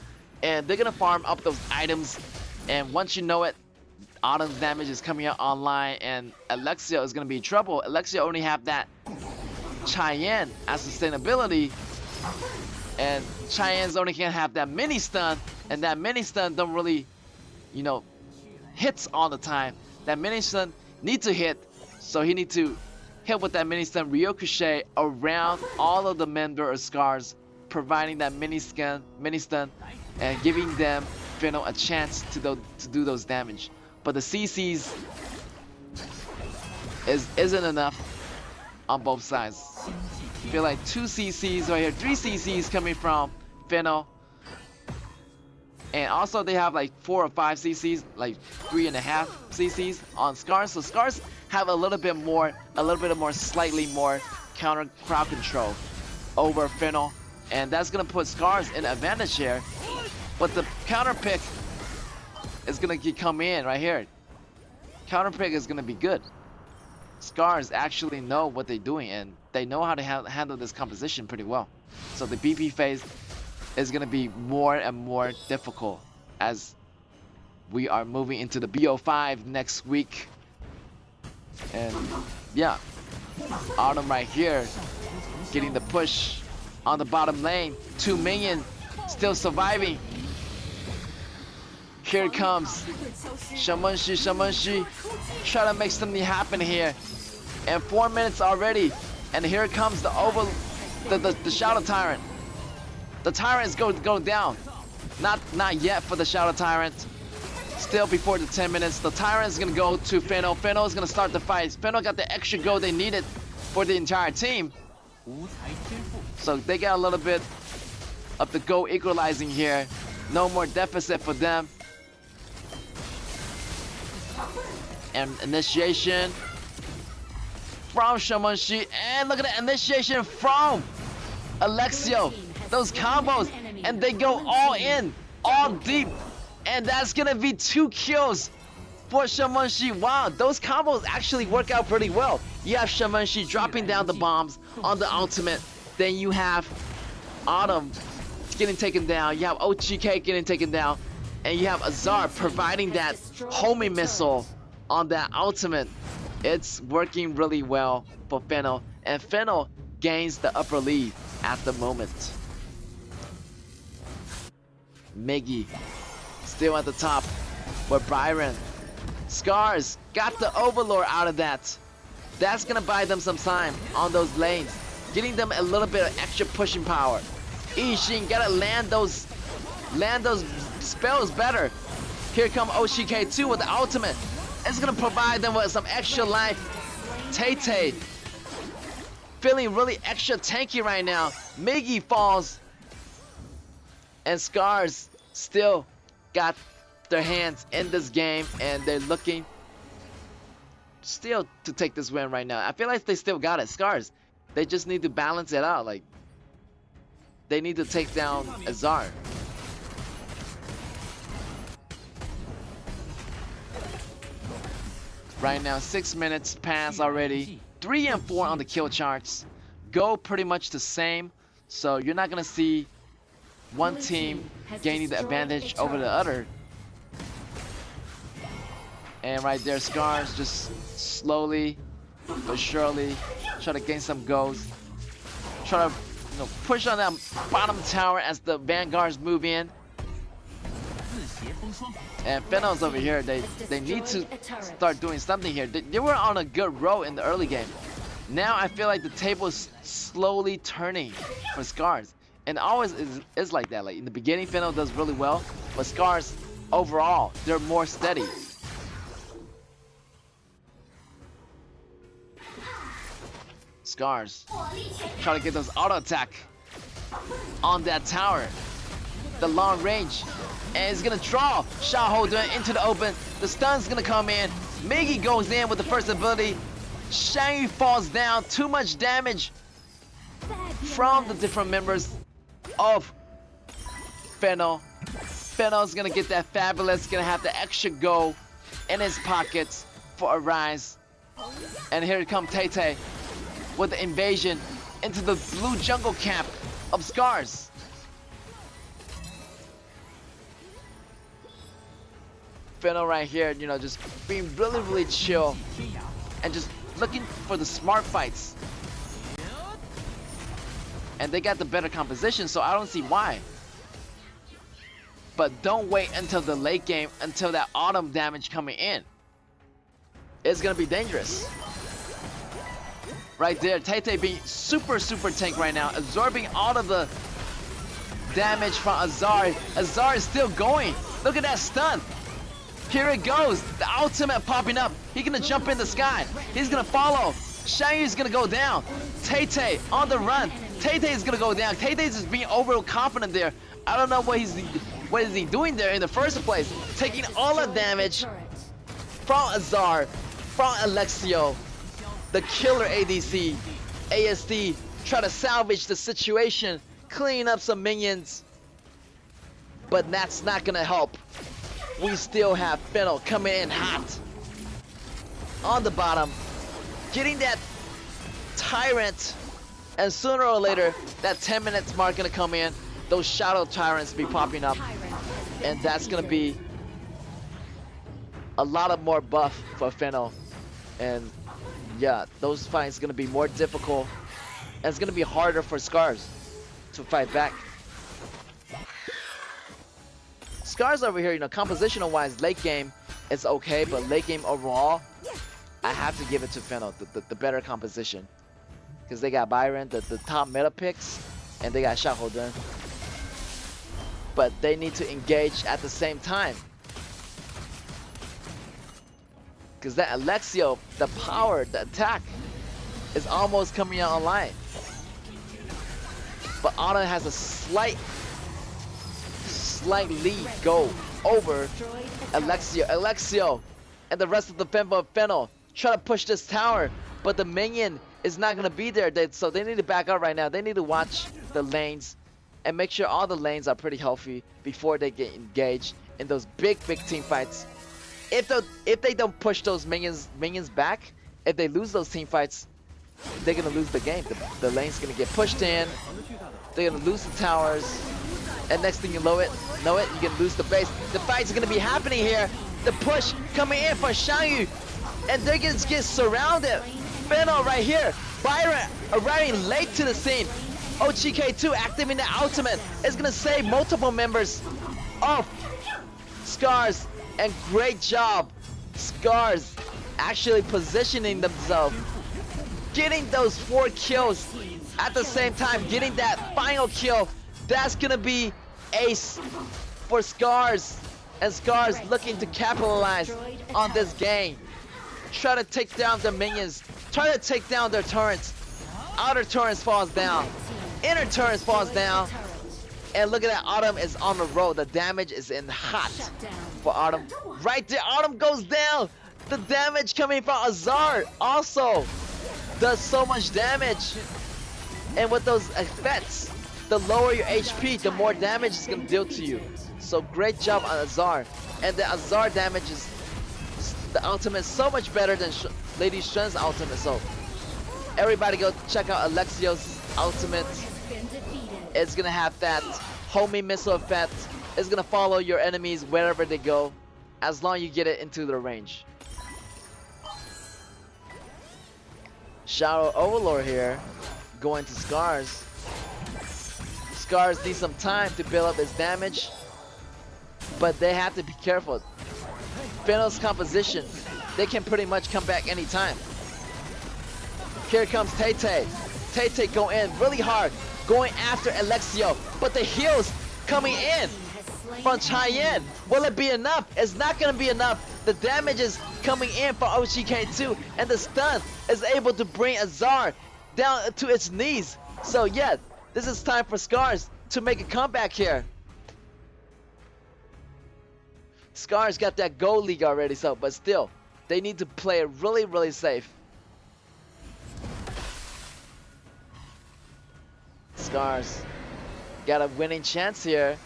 Speaker 10: And they're gonna farm up those items. And once you know it, Autumn's damage is coming out online and Alexio is gonna be in trouble. Alexio only have that Cheyenne as sustainability. And Cheyenne's only can have that mini stun. And that mini stun don't really, you know, hits all the time. That mini stun need to hit, so he need to hit with that mini stun ricochet around all of the member or Scars, providing that mini stun and giving them Fennel a chance to do those damage. But the CCs isn't enough on both sides. I feel like 2 CCs right here, 3 CCs coming from Fennel. And also they have like 4 or 5 CCs, like 3.5 CCs on Scars. So Scars have a little bit more, slightly more counter crowd control over Fennel. And that's gonna put Scars in advantage here. But the counter pick is gonna come in right here. Counter pick is gonna be good. Scars actually know what they're doing and they know how to handle this composition pretty well. So the BP phase is going to be more and more difficult as we are moving into the BO5 next week. And yeah, Autumn right here getting the push on the bottom lane. 2 minions still surviving. Here it comes. Shamanshi. Try to make something happen here. And 4 minutes already. And here comes the Shadow Tyrant. The Tyrant's going to go down. Not yet for the Shadow Tyrant. Still before the 10 minutes. The Tyrant's going to go to Fennel. Fennel is going to start the fight. Fennel got the extra gold they needed for the entire team. So they got a little bit of the goal equalizing here. No more deficit for them. And initiation from Shamanshi. And look at the initiation from Alexio. Those combos. And they go all in, all deep. And that's going to be 2 kills for Shamanshi. Wow, those combos actually work out pretty well. You have Shamanshi dropping down the bombs on the ultimate. Then you have Autumn getting taken down. You have OGK getting taken down. And you have Azar providing that homing missile on that ultimate. It's working really well for Fennel. And Fennel gains the upper lead at the moment. Miggy still at the top with Byron. Scars got the Overlord out of that. That's gonna buy them some time on those lanes, getting them a little bit of extra pushing power. Ishin gotta land those spells better. Here come OGK2 with the ultimate. It's gonna provide them with some extra life. Tay feeling really extra tanky right now. Miggy falls. And Scars still got their hands in this game, and they're looking still to take this win right now. I feel like they still got it. Scars, they just need to balance it out. Like, they need to take down Azar. Right now, 6 minutes pass already. 3 and 4 on the kill charts. Go pretty much the same, so you're not gonna see one team gaining the advantage over the other. And right there, Scars just slowly but surely try to gain some goals. Try to push on that bottom tower as the vanguards move in. And Fennel's over here. They need to start doing something here. They were on a good roll in the early game. Now I feel like the table is slowly turning for Scars. And always is like that. Like in the beginning, Fennel does really well, but Scars overall, they're more steady. Scars try to get those auto attack on that tower. The long range. And it's gonna draw Shot Holder into the open. The stun's gonna come in. Miggy goes in with the first ability. Shang falls down. Too much damage from the different members of Fennel. Fennel's gonna get that fabulous, gonna have the extra gold in his pockets for a rise. And here comes Tay with the invasion into the blue jungle camp of Scars. Fennel right here, just being really chill and just looking for the smart fights. And they got the better composition, so I don't see why. But don't wait until the late game, until that autumn damage coming in. It's gonna be dangerous. Right there, Tay being super tank right now, absorbing all of the damage from Azar. Azar is still going. Look at that stun. Here it goes. The ultimate popping up. He's gonna jump in the sky. He's gonna follow. Shang-Yu's gonna go down. Tay on the run. Tay is gonna go down. Tay is just being overconfident there. I don't know what is he doing there in the first place. Taking all the damage from Azar, from Alexio, the killer ADC. ASD try to salvage the situation, clean up some minions, but that's not gonna help. We still have Fennel coming in hot on the bottom, getting that Tyrant, and sooner or later that 10 minutes mark gonna come in. Those Shadow Tyrants be popping up, and that's gonna be a lot of more buff for Fennel. And yeah, those fights gonna be more difficult, and it's gonna be harder for Scars to fight back. Scars over here, compositional wise, late game it's okay, but late game overall, I have to give it to Fennel, the better composition. Because they got Byron, the top meta picks, and they got Shot Holder. but they need to engage at the same time. Because that Alexio, the power, the attack, is almost coming out online. But Autumn has a slight lead go over Alexio. Alexio and the rest of the Fennel try to push this tower, but the minion is not going to be there. So they need to back out right now. They need to watch the lanes and make sure all the lanes are pretty healthy before they get engaged in those big team fights. If they don't push those minions back, if they lose those team fights, they're gonna lose the game. The lane's gonna get pushed in. They're gonna lose the towers, and next thing you know it, you're gonna lose the base. The fight's gonna be happening here. The push coming in for Xiangyu, and they're gonna get surrounded. Fennel right here. Byron arriving late to the scene. OGK2 activating the ultimate is gonna save multiple members of Scars, and great job, Scars actually positioning themselves, getting those 4 kills at the same time, getting that final kill. That's gonna be ace for Scars, and Scars looking to capitalize on this game. Try to take down the minions, try to take down their turrets. Outer turrets falls down, inner turrets falls down, and look at that, Autumn is on the road. The damage is in hot for Autumn. Right there, Autumn goes down. The damage coming from Azar also does so much damage. And with those effects, the lower your HP, the more damage it's gonna deal to you. So great job on Azar. And the Azar damage is, the ultimate is so much better than Lady Shen's ultimate. So everybody go check out Alexio's ultimate. It's gonna have that homing missile effect. It's gonna follow your enemies wherever they go, as long as you get it into their range. Shadow Overlord here, going to Scars. Scars needs some time to build up his damage, but they have to be careful. Fennel's composition, they can pretty much come back anytime. Here comes Tay-Tay. Tay-Tay go in really hard, going after Alexio, but the heals coming in from Cheyenne. Will it be enough? It's not gonna be enough. The damage is coming in for OGK2, and the stun is able to bring Azar down to its knees. So yeah, this is time for Scars to make a comeback here. Scars got that gold league already, so but still, they need to play it really safe. Scars got a winning chance here.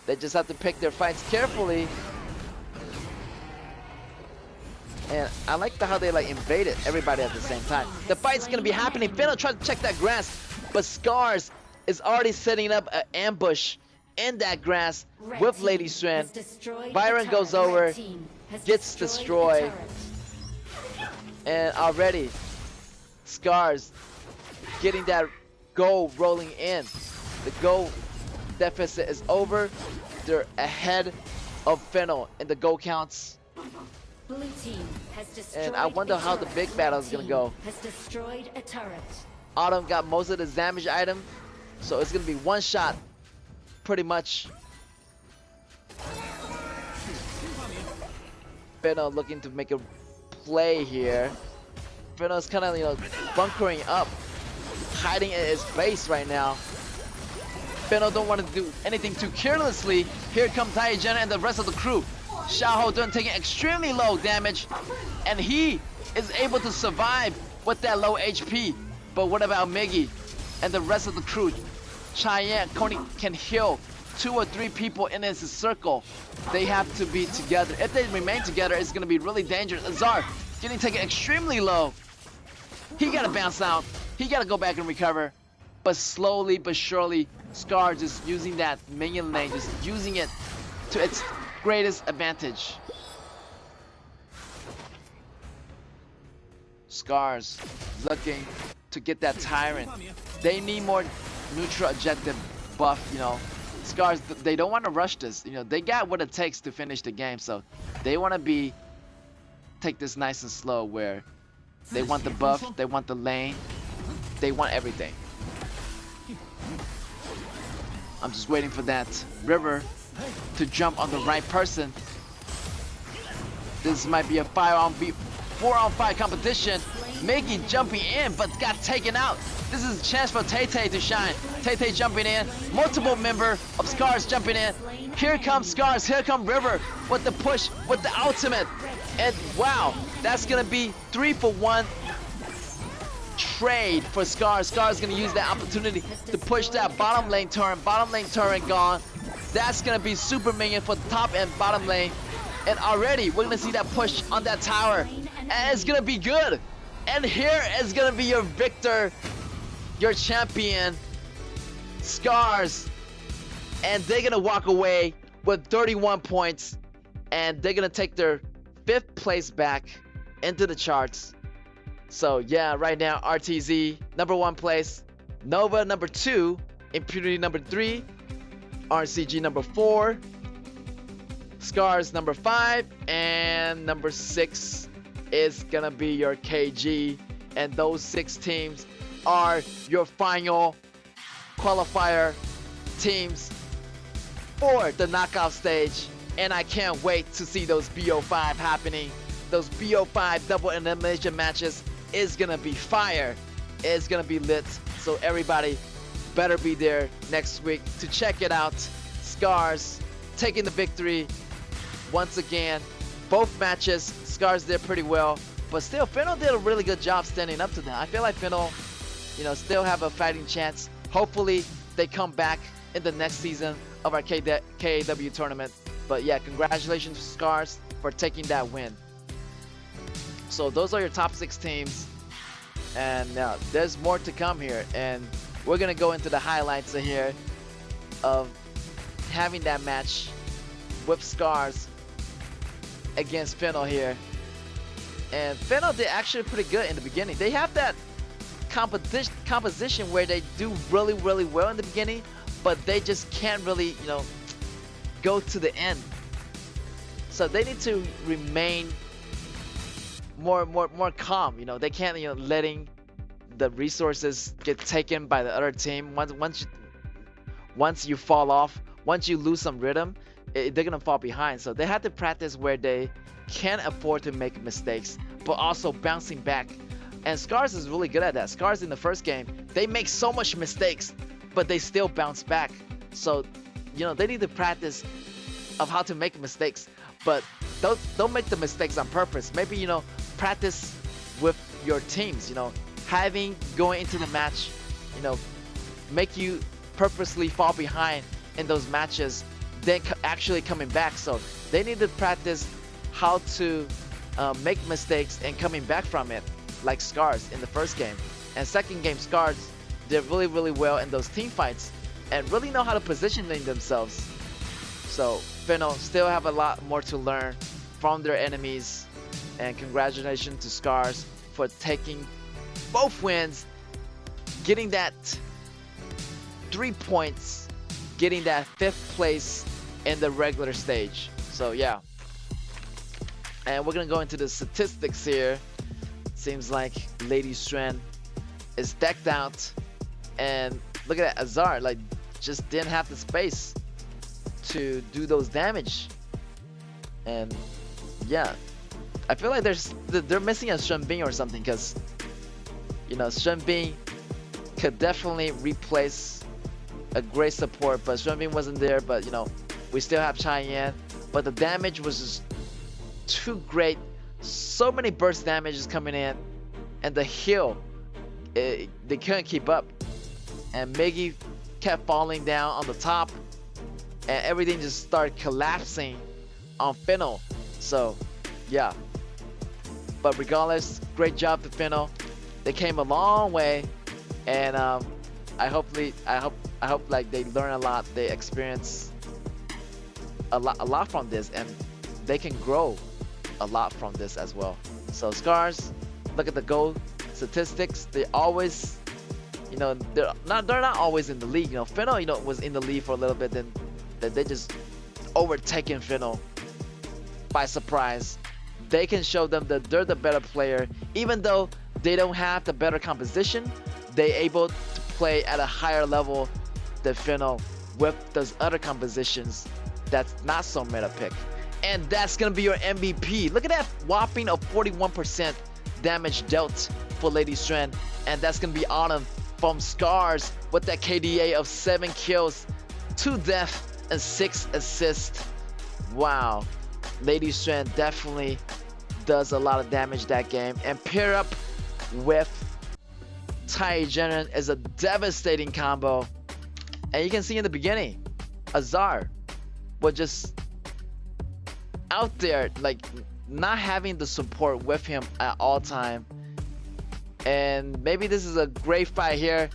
Speaker 10: They just have to pick their fights carefully. And I like how they like invaded everybody at the same time. The fight's gonna be happening. Fennel tried to check that grass, but Scars is already setting up an ambush in that grass with Lady Shen. Byron goes over, gets destroyed, and already Scars getting that goal rolling in. The goal deficit is over. They're ahead of Fennel in the goal counts.
Speaker 14: Blue team has destroyed
Speaker 10: And I wonder how the big battle is gonna go.
Speaker 14: has destroyed a turret.
Speaker 10: Autumn got most of the damage item, so it's gonna be one shot, pretty much. Fennel looking to make a play here. Fennel's kind of, bunkering up, hiding in his base right now. Fennel don't want to do anything too carelessly. Here come Taijin and the rest of the crew. Xiaoho Dun taking extremely low damage, and he is able to survive with that low HP. But what about Miggy and the rest of the crew? Cheyenne can heal 2 or 3 people in his circle. They have to be together. If they remain together, it's going to be really dangerous. Azar getting taken extremely low. He got to bounce out. He got to go back and recover. But slowly but surely, Scar just using that minion lane, just using it to its greatest advantage. Scars looking to get that Tyrant. They need more neutral objective buff, Scars, they don't want to rush this. They got what it takes to finish the game, so they want to take this nice and slow, where they want the buff, they want the lane, they want everything. I'm just waiting for that River to jump on the right person. This might be a 4-on-5 competition. Miggy jumping in, but got taken out. This is a chance for Tay-Tay to shine. Tay-Tay jumping in. Multiple member of Scars jumping in. Here comes Scars. Here comes River with the push, with the ultimate. And wow, that's gonna be 3-for-1 trade for Scars. Scars gonna use that opportunity to push that bottom lane turret. Bottom lane turret gone. That's gonna be super minion for the top and bottom lane. And already we're gonna see that push on that tower. And it's gonna be good. And here is gonna be your victor, your champion, Scars. And they're gonna walk away with 31 points. And they're gonna take their 5th place back into the charts. So yeah, right now RTZ number 1 place, Nova number 2, Impunity number 3, RCG number 4, Scars number 5, and number 6 is gonna be your KG. And those 6 teams are your final qualifier teams for the knockout stage. And I can't wait to see those BO5 happening. Those BO5 double elimination matches is gonna be fire. It's gonna be lit. So everybody better be there next week to check it out. Scars taking the victory once again. Both matches, Scars did pretty well, but still Fennel did a really good job standing up to them. I feel like Fennel, still have a fighting chance. Hopefully they come back in the next season of our KAW tournament. But yeah, congratulations to Scars for taking that win. So those are your top 6 teams, and there's more to come here, and we're gonna go into the highlights here of having that match with Scars against Fennel here. And Fennel did actually pretty good in the beginning. They have that composition where they do really well in the beginning, but they just can't really go to the end. So they need to remain more calm. They can't letting the resources get taken by the other team. Once you fall off, once you lose some rhythm, they're gonna fall behind. So they have to practice where they can afford to make mistakes, but also bouncing back. And Scars is really good at that. Scars in the first game, they make so much mistakes, but they still bounce back. So they need to practice of how to make mistakes, but don't make the mistakes on purpose. Maybe practice with your teams. Having going into the match, make you purposely fall behind in those matches, then actually coming back. So they need to practice how to make mistakes and coming back from it, like Scars in the first game. And second game, Scars did really well in those team fights and really know how to position themselves. So Fennel still have a lot more to learn from their enemies. And congratulations to Scars for taking both wins, getting that 3 points, getting that 5th place in the regular stage. So yeah. And we're gonna go into the statistics here. Seems like Lady Strand is decked out. And look at that, Azar, just didn't have the space to do those damage. And yeah, I feel like they're missing a Shenbing or something, because Shenbing could definitely replace a great support, but Shenbing wasn't there. But we still have Cheyenne, but the damage was just too great. So many burst damages coming in, and the heal, they couldn't keep up. And Miggy kept falling down on the top, and everything just started collapsing on Fennel. So yeah, but regardless, great job to Fennel. They came a long way, and I hope like they learn a lot, they experience a lot from this, and they can grow a lot from this as well. So Scars, look at the goal statistics. They always, they're not always in the league. Fennel, was in the league for a little bit, then they just overtaken Fennel by surprise. They can show them that they're the better player, even though they don't have the better composition. They able to play at a higher level than Fennel. with those other compositions that's not so meta pick. And that's gonna be your MVP. Look at that whopping of 41% damage dealt for Lady Strand. And that's gonna be Autumn from Scars with that KDA of 7 kills, 2 deaths, and 6 assists. Wow. Lady Strand definitely does a lot of damage that game. And pair up with Tai Jenen is a devastating combo. And you can see in the beginning, Azar was just out there, like not having the support with him at all time. And maybe this is a great fight here.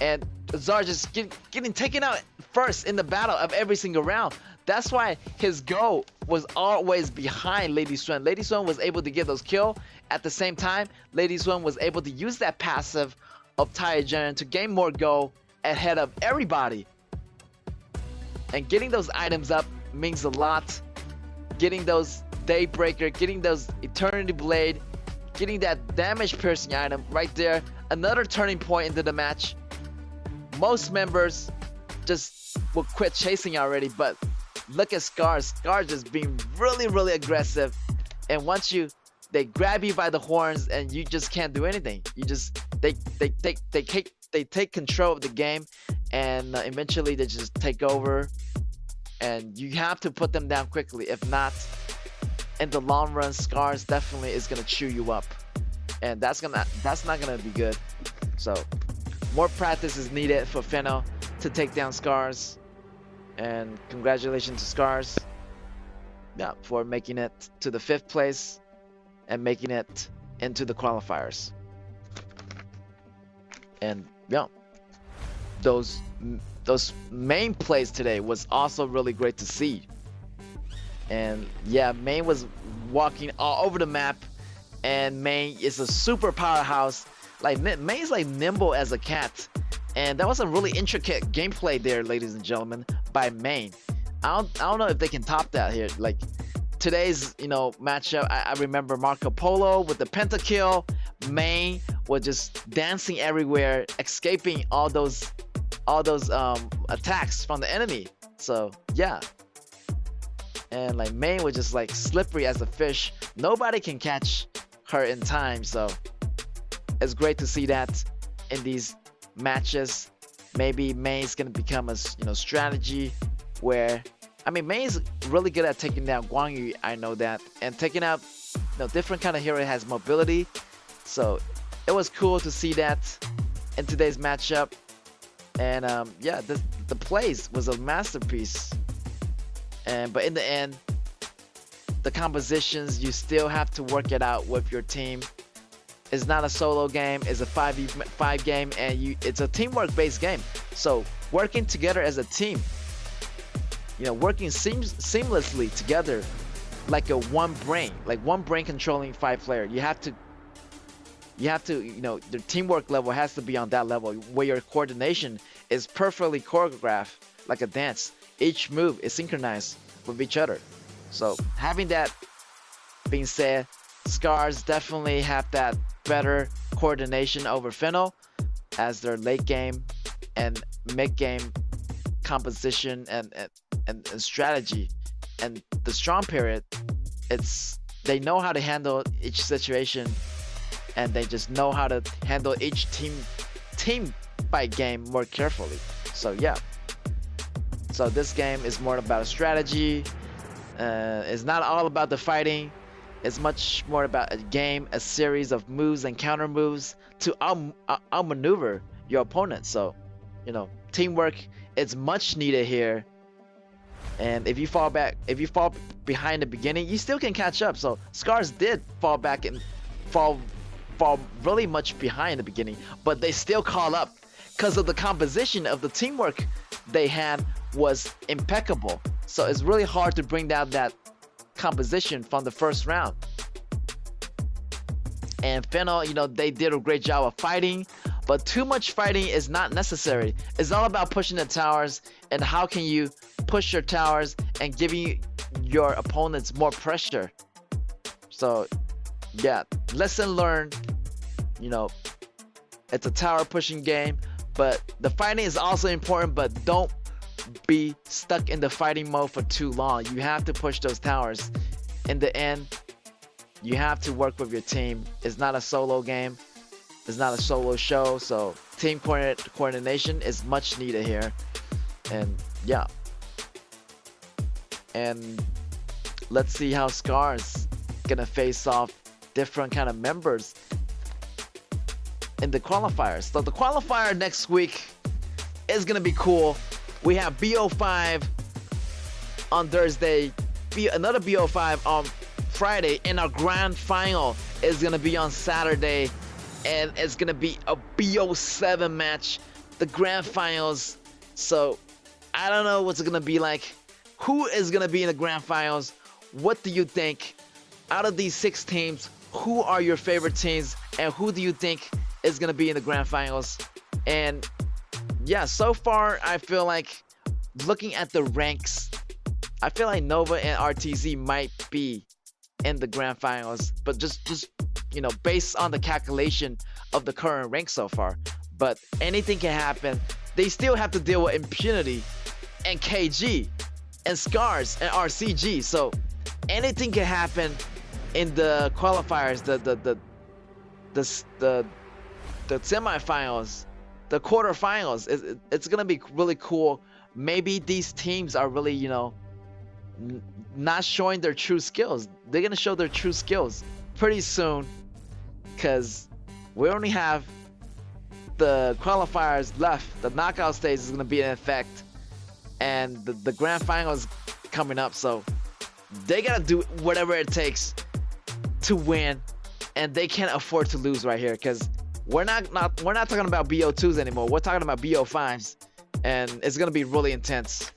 Speaker 10: And Azar just getting taken out first in the battle of every single round. That's why his goal was always behind Lady Swan. Lady Swan was able to get those kills. At the same time, Lady Swan was able to use that passive of Tai Jenen to gain more gold ahead of everybody. And getting those items up means a lot. Getting those Daybreaker, getting those Eternity Blade, getting that damage piercing item right there. Another turning point into the match. Most members just will quit chasing already, but look at Scars. Scars just being really aggressive. And once they grab you by the horns and you just can't do anything. You just they take control of the game, and eventually they just take over. And you have to put them down quickly. If not, in the long run, Scars definitely is gonna chew you up, and that's not gonna be good. So more practice is needed for Feno to take down Scars. And congratulations to Scars, yeah, for making it to the 5th place and making it into the qualifiers. And yeah, those main plays today was also really great to see. And yeah, Main was walking all over the map, and Main is a super powerhouse. Like Main's like nimble as a cat, and that was a really intricate gameplay there, ladies and gentlemen, by Main. I don't know if they can top that here. Like today's matchup, I remember Marco Polo with the pentakill. Main was just dancing everywhere, escaping all those attacks from the enemy. So yeah, and like Main was just like slippery as a fish. Nobody can catch her in time. So it's great to see that in these matches. Maybe Main's gonna become a strategy where, I mean, Main's really good at taking down Guangyu. I know that, and taking out different kind of hero has mobility. So it was cool to see that in today's matchup. And yeah, the plays was a masterpiece. But in the end, the compositions, you still have to work it out with your team. It's not a solo game, it's a 5v5 game, and it's a teamwork based game. So working together as a team, working seamlessly together like one brain controlling 5 player. You have to the teamwork level has to be on that level where your coordination is perfectly choreographed like a dance. Each move is synchronized with each other. So having that being said, Scars definitely have that better coordination over Feno as their late game and mid game composition and strategy. And the strong period, they know how to handle each situation, and they just know how to handle each team fight game more carefully. So yeah, so this game is more about a strategy. It's not all about the fighting. It's much more about a game, a series of moves and counter moves to outmaneuver your opponent. So teamwork is much needed here. And if you fall behind the beginning, you still can catch up. So Scars did fall back and fall really much behind the beginning, but they still call up because of the composition of the teamwork they had was impeccable. So it's really hard to bring down that composition from the first round. And Feno, they did a great job of fighting, but too much fighting is not necessary. It's all about pushing the towers, and how can you push your towers and giving your opponents more pressure. So yeah, lesson learned. It's a tower pushing game, but the fighting is also important, but don't be stuck in the fighting mode for too long. You have to push those towers. In the end, you have to work with your team. It's not a solo game. It's not a solo show. So team coordination is much needed here. And yeah. And let's see how Scar's gonna face off different kind of members in the qualifiers. So the qualifier next week is gonna be cool. We have BO5 on Thursday, another BO5 on Friday, and our grand final is gonna be on Saturday, and it's gonna be a BO7 match, the grand finals. So I don't know what's gonna be like. Who is gonna be in the grand finals? What do you think? Out of these 6 teams, who are your favorite teams, and who do you think is gonna be in the grand finals? And yeah, so far I feel like, looking at the ranks, I feel like Nova and RTZ might be in the grand finals, but just you know, based on the calculation of the current rank so far. But anything can happen. They still have to deal with Impunity and KG and Scars and RCG, so anything can happen in the qualifiers, the semifinals, the quarterfinals. It's gonna be really cool. Maybe these teams are really, you know, not showing their true skills. They're gonna show their true skills pretty soon, because we only have the qualifiers left. The knockout stage is gonna be in effect, and the grand final is coming up. So they gotta do whatever it takes to win, and they can't afford to lose right here, because we're not talking about BO2s anymore. We're talking about BO5s, and it's gonna be really intense.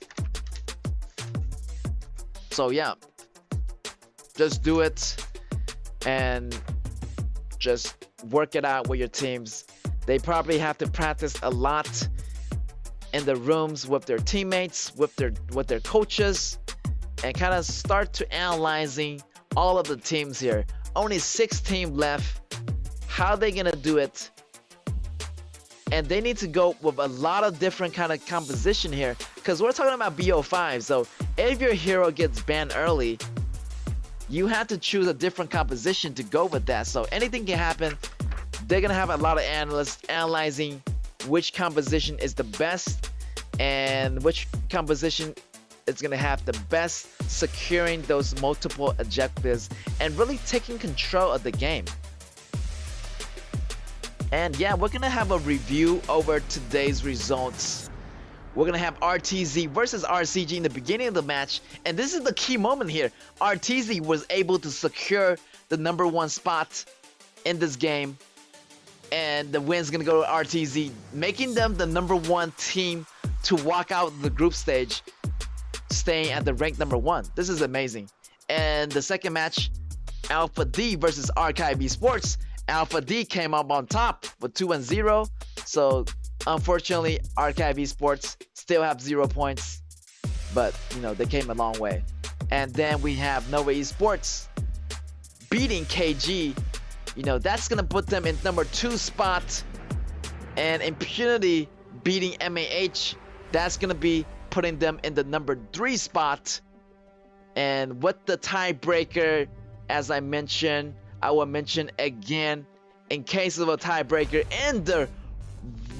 Speaker 10: So yeah, just do it and just work it out with your teams. They probably have to practice a lot in the rooms with their teammates, with their coaches, and kind of start to analyzing all of the teams here. Only 6 teams left. How are they gonna do it? And they need to go with a lot of different kind of composition here, because we're talking about BO5. So if your hero gets banned early, you have to choose a different composition to go with that. So anything can happen. They're gonna have a lot of analysts analyzing which composition is the best and which composition is gonna have the best, securing those multiple objectives and really taking control of the game. And yeah, we're gonna have a review over today's results. We're gonna have RTZ versus RCG in the beginning of the match, and this is the key moment here. RTZ was able to secure the #1 spot in this game, and the win's gonna go to RTZ, making them the #1 team to walk out the group stage, staying at the rank #1. This is amazing. And the second match, Alpha D versus Archive Esports. Alpha D came up on top with 2-0. So unfortunately, Archive Esports still have 0 points, but you know, they came a long way. And then we have Nova Esports beating KG. You know, that's gonna put them in #2 spot. And Impunity beating MAH. That's gonna be putting them in the #3 spot. And with the tiebreaker, as I mentioned, I will mention again, in case of a tiebreaker in the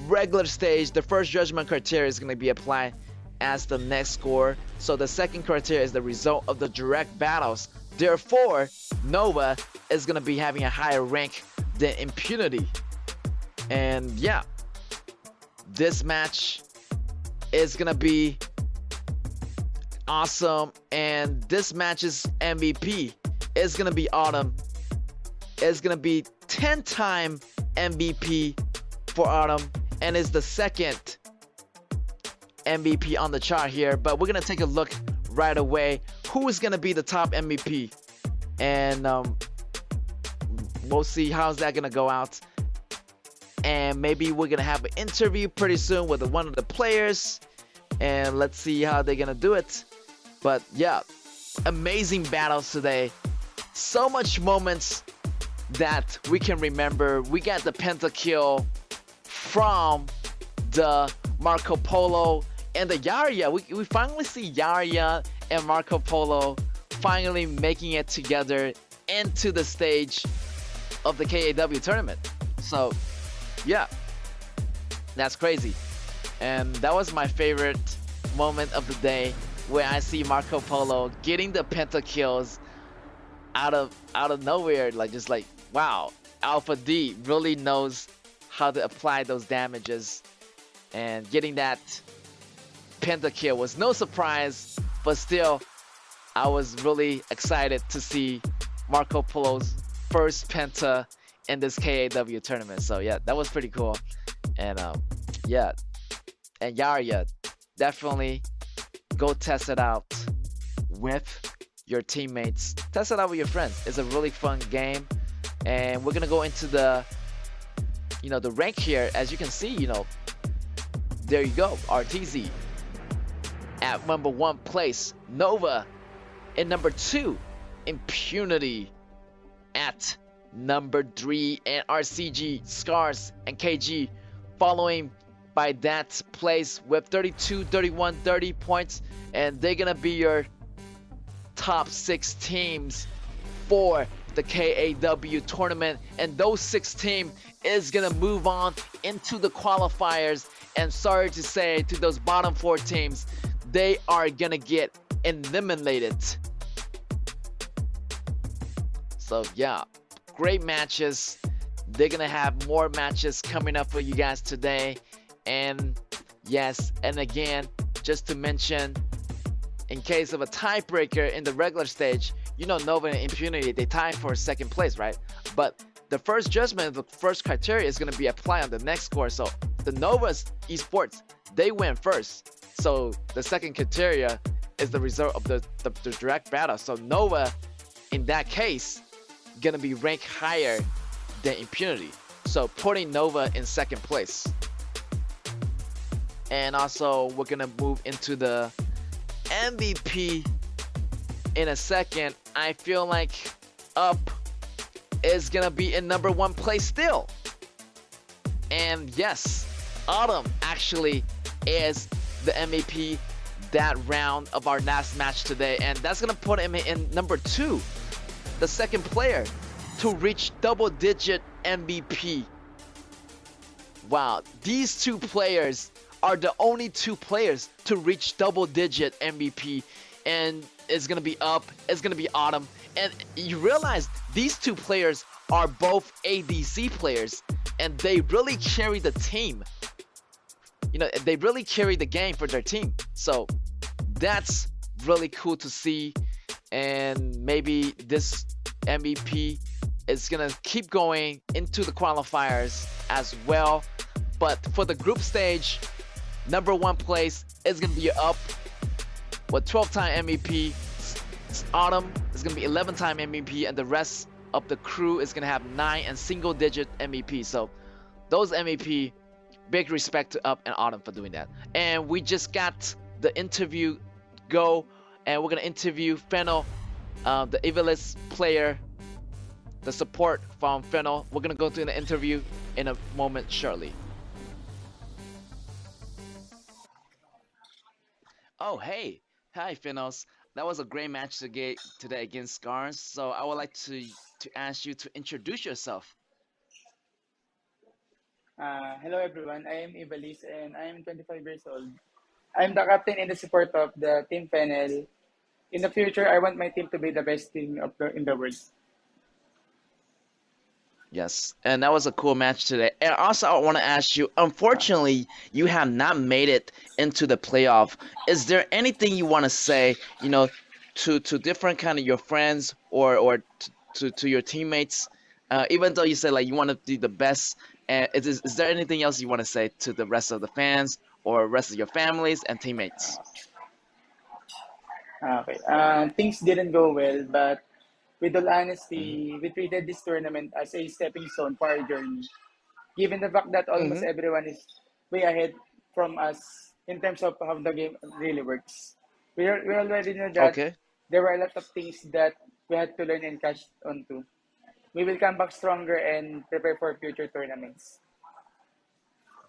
Speaker 10: regular stage, the first judgment criteria is going to be applied as the next score. So the second criteria is the result of the direct battles. Therefore, Nova is going to be having a higher rank than Impunity. And yeah, this match is going to be awesome. And this match's MVP is going to be Autumn. It's going to be 10-time MVP for Autumn, and is the second MVP on the chart here. But we're going to take a look right away who is going to be the top MVP, and we'll see how's that going to go out. And maybe we're going to have an interview pretty soon with one of the players, and let's see how they're going to do it. But yeah, amazing battles today. So much moments that we can remember. We got the pentakill from the Marco Polo And the Yarya, we finally see Yarya and Marco Polo finally making it together into the stage of the KAW tournament. So, yeah, that's crazy. And that was my favorite moment of the day, where I see Marco Polo getting the pentakills out of nowhere, like just like, wow, Alpha D really knows how to apply those damages, and getting that pentakill was no surprise, but still I was really excited to see Marco Polo's first penta in this KAW tournament. So yeah, that was pretty cool. And yeah, and Yarya, definitely go test it out with your teammates. Test it out with your friends. It's a really fun game. And we're gonna go into the the rank here. As you can see, there you go, RTZ at number 1 place, Nova in number 2, Impunity at number 3, and RCG, Scars, and KG following by that place with 32, 31, 30 points, and they're gonna be your top 6 teams for the KAW tournament, and those 6 teams is gonna move on into the qualifiers. And sorry to say to those bottom 4 teams, they are gonna get eliminated. So yeah, great matches. They're gonna have more matches coming up for you guys today. And yes, and again, just to mention, in case of a tiebreaker in the regular stage, Nova and Impunity, they tie for 2nd place, right? But the first judgment, the first criteria is going to be applied on the next score. So the Nova's esports, they went first. So the second criteria is the result of the direct battle. So Nova, in that case, going to be ranked higher than Impunity. So putting Nova in 2nd place. And also, we're going to move into the MVP in a second. I feel like Up is gonna be in number 1 place still. And yes, Autumn actually is the MVP that round of our last match today, and that's gonna put him in number 2, the 2nd player to reach double-digit MVP. Wow, these 2 players are the only 2 players to reach double-digit MVP, and it's gonna be Up, it's gonna be Autumn, and you realize these 2 players are both ADC players, and they really carry the team. They really carry the game for their team. So that's really cool to see, and maybe this MVP is gonna keep going into the qualifiers as well. But for the group stage, number 1 place is gonna be Up with 12-time MVP. Autumn is gonna be 11-time MVP, and the rest of the crew is gonna have 9 and single-digit MVP. So those MVP, big respect to Up and Autumn for doing that. And we just got the interview go, and we're gonna interview Fennel, the Evilist player, the support from Fennel. We're gonna go through the interview in a moment shortly. Oh, hey. Hi, Finos. That was a great match today against Scars. So I would like to ask you to introduce yourself.
Speaker 15: Hello, everyone. I am Ivalis, and I am 25 years old. I'm the captain in the support of the Team Fennel. In the future, I want my team to be the best team in the world.
Speaker 10: Yes, and that was a cool match today. And also, I want to ask you, unfortunately, you have not made it into the playoff. Is there anything you want to say, to different kind of your friends or to your teammates? Even though you say like you want to be the best, is there anything else you want to say to the rest of the fans or rest of your families and teammates?
Speaker 15: Okay. Things didn't go well, but with all honesty, we treated this tournament as a stepping stone for our journey. Given the fact that almost everyone is way ahead from us in terms of how the game really works. We already know that there were a lot of things that we had to learn and catch on to. We will come back stronger and prepare for future tournaments.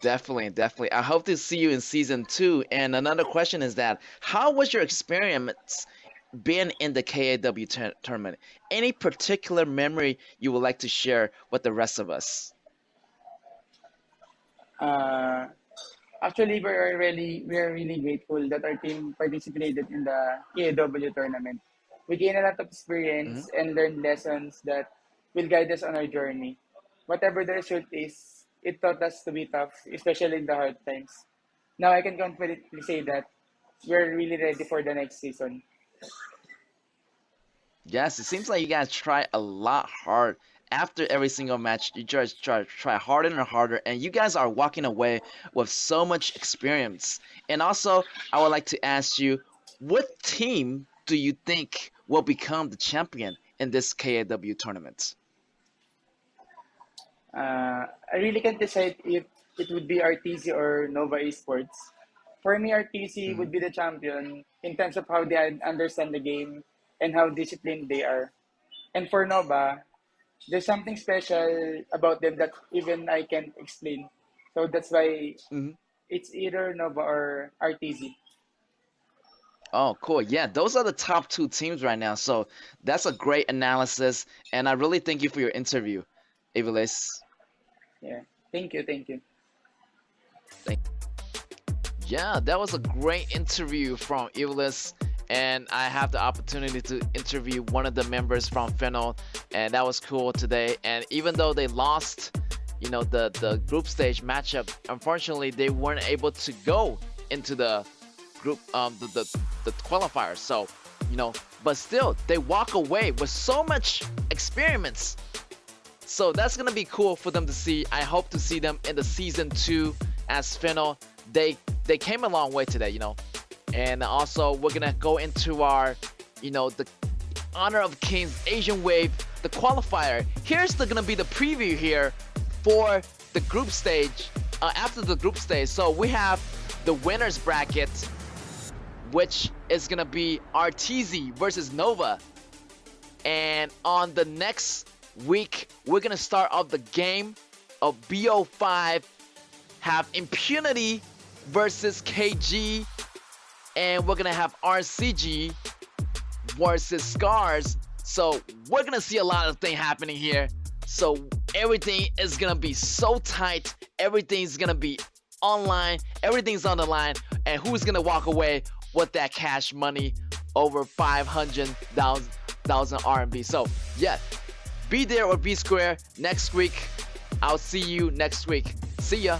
Speaker 10: Definitely, definitely. I hope to see you in season 2. And another question is that how was your experience being in the KAW tournament? Any particular memory you would like to share with the rest of us?
Speaker 15: Uh, Actually, we are really grateful that our team participated in the KAW tournament. We gained a lot of
Speaker 10: Hmm.
Speaker 15: experience and learned lessons that will guide us on our journey. Whatever the result is, it taught us to be tough, especially in the hard times. Now I can confidently say that we're really ready for the next season.
Speaker 10: Yes, it seems like you guys try a lot hard. After every single match, you just try harder and harder, and you guys are walking away with so much experience. And also, I would like to ask you, what team do you think will become the champion in this KAW tournament?
Speaker 15: I really can't decide if it would be RTC or Nova Esports. For me, RTC
Speaker 10: Hmm.
Speaker 15: would be the champion in terms of how they understand the game and how disciplined they are. And for Nova, there's something special about them that even I can't explain. So that's why
Speaker 10: Hmm.
Speaker 15: it's either Nova or RTC.
Speaker 10: Oh, cool. Yeah, those are the top 2 teams right now. So that's a great analysis, and I really thank you for your interview, Evilis.
Speaker 15: Yeah. Thank you. Thank you.
Speaker 10: Yeah, that was a great interview from Evilis, and I have the opportunity to interview one of the members from Fennel, and that was cool today. And even though they lost, the group stage matchup, unfortunately they weren't able to go into the group the qualifiers. So, but still they walk away with so much experiments. So that's gonna be cool for them to see. I hope to see them in the season 2 as Fennel. They came a long way today, And also we're gonna go into our, the Honor of Kings Asian Wave, the qualifier. Here's gonna be the preview here for the group stage. After the group stage, so we have the winners bracket, which is gonna be RTZ versus Nova. And on the next week, we're gonna start off the game of BO5, have Impunity versus KG, and we're gonna have RCG versus Scars. So we're gonna see a lot of things happening here. So everything is gonna be so tight. Everything's gonna be online. Everything's on the line. And who's gonna walk away with that cash money over 500,000 RMB? So yeah, be there or be square next week. I'll see you next week. See ya.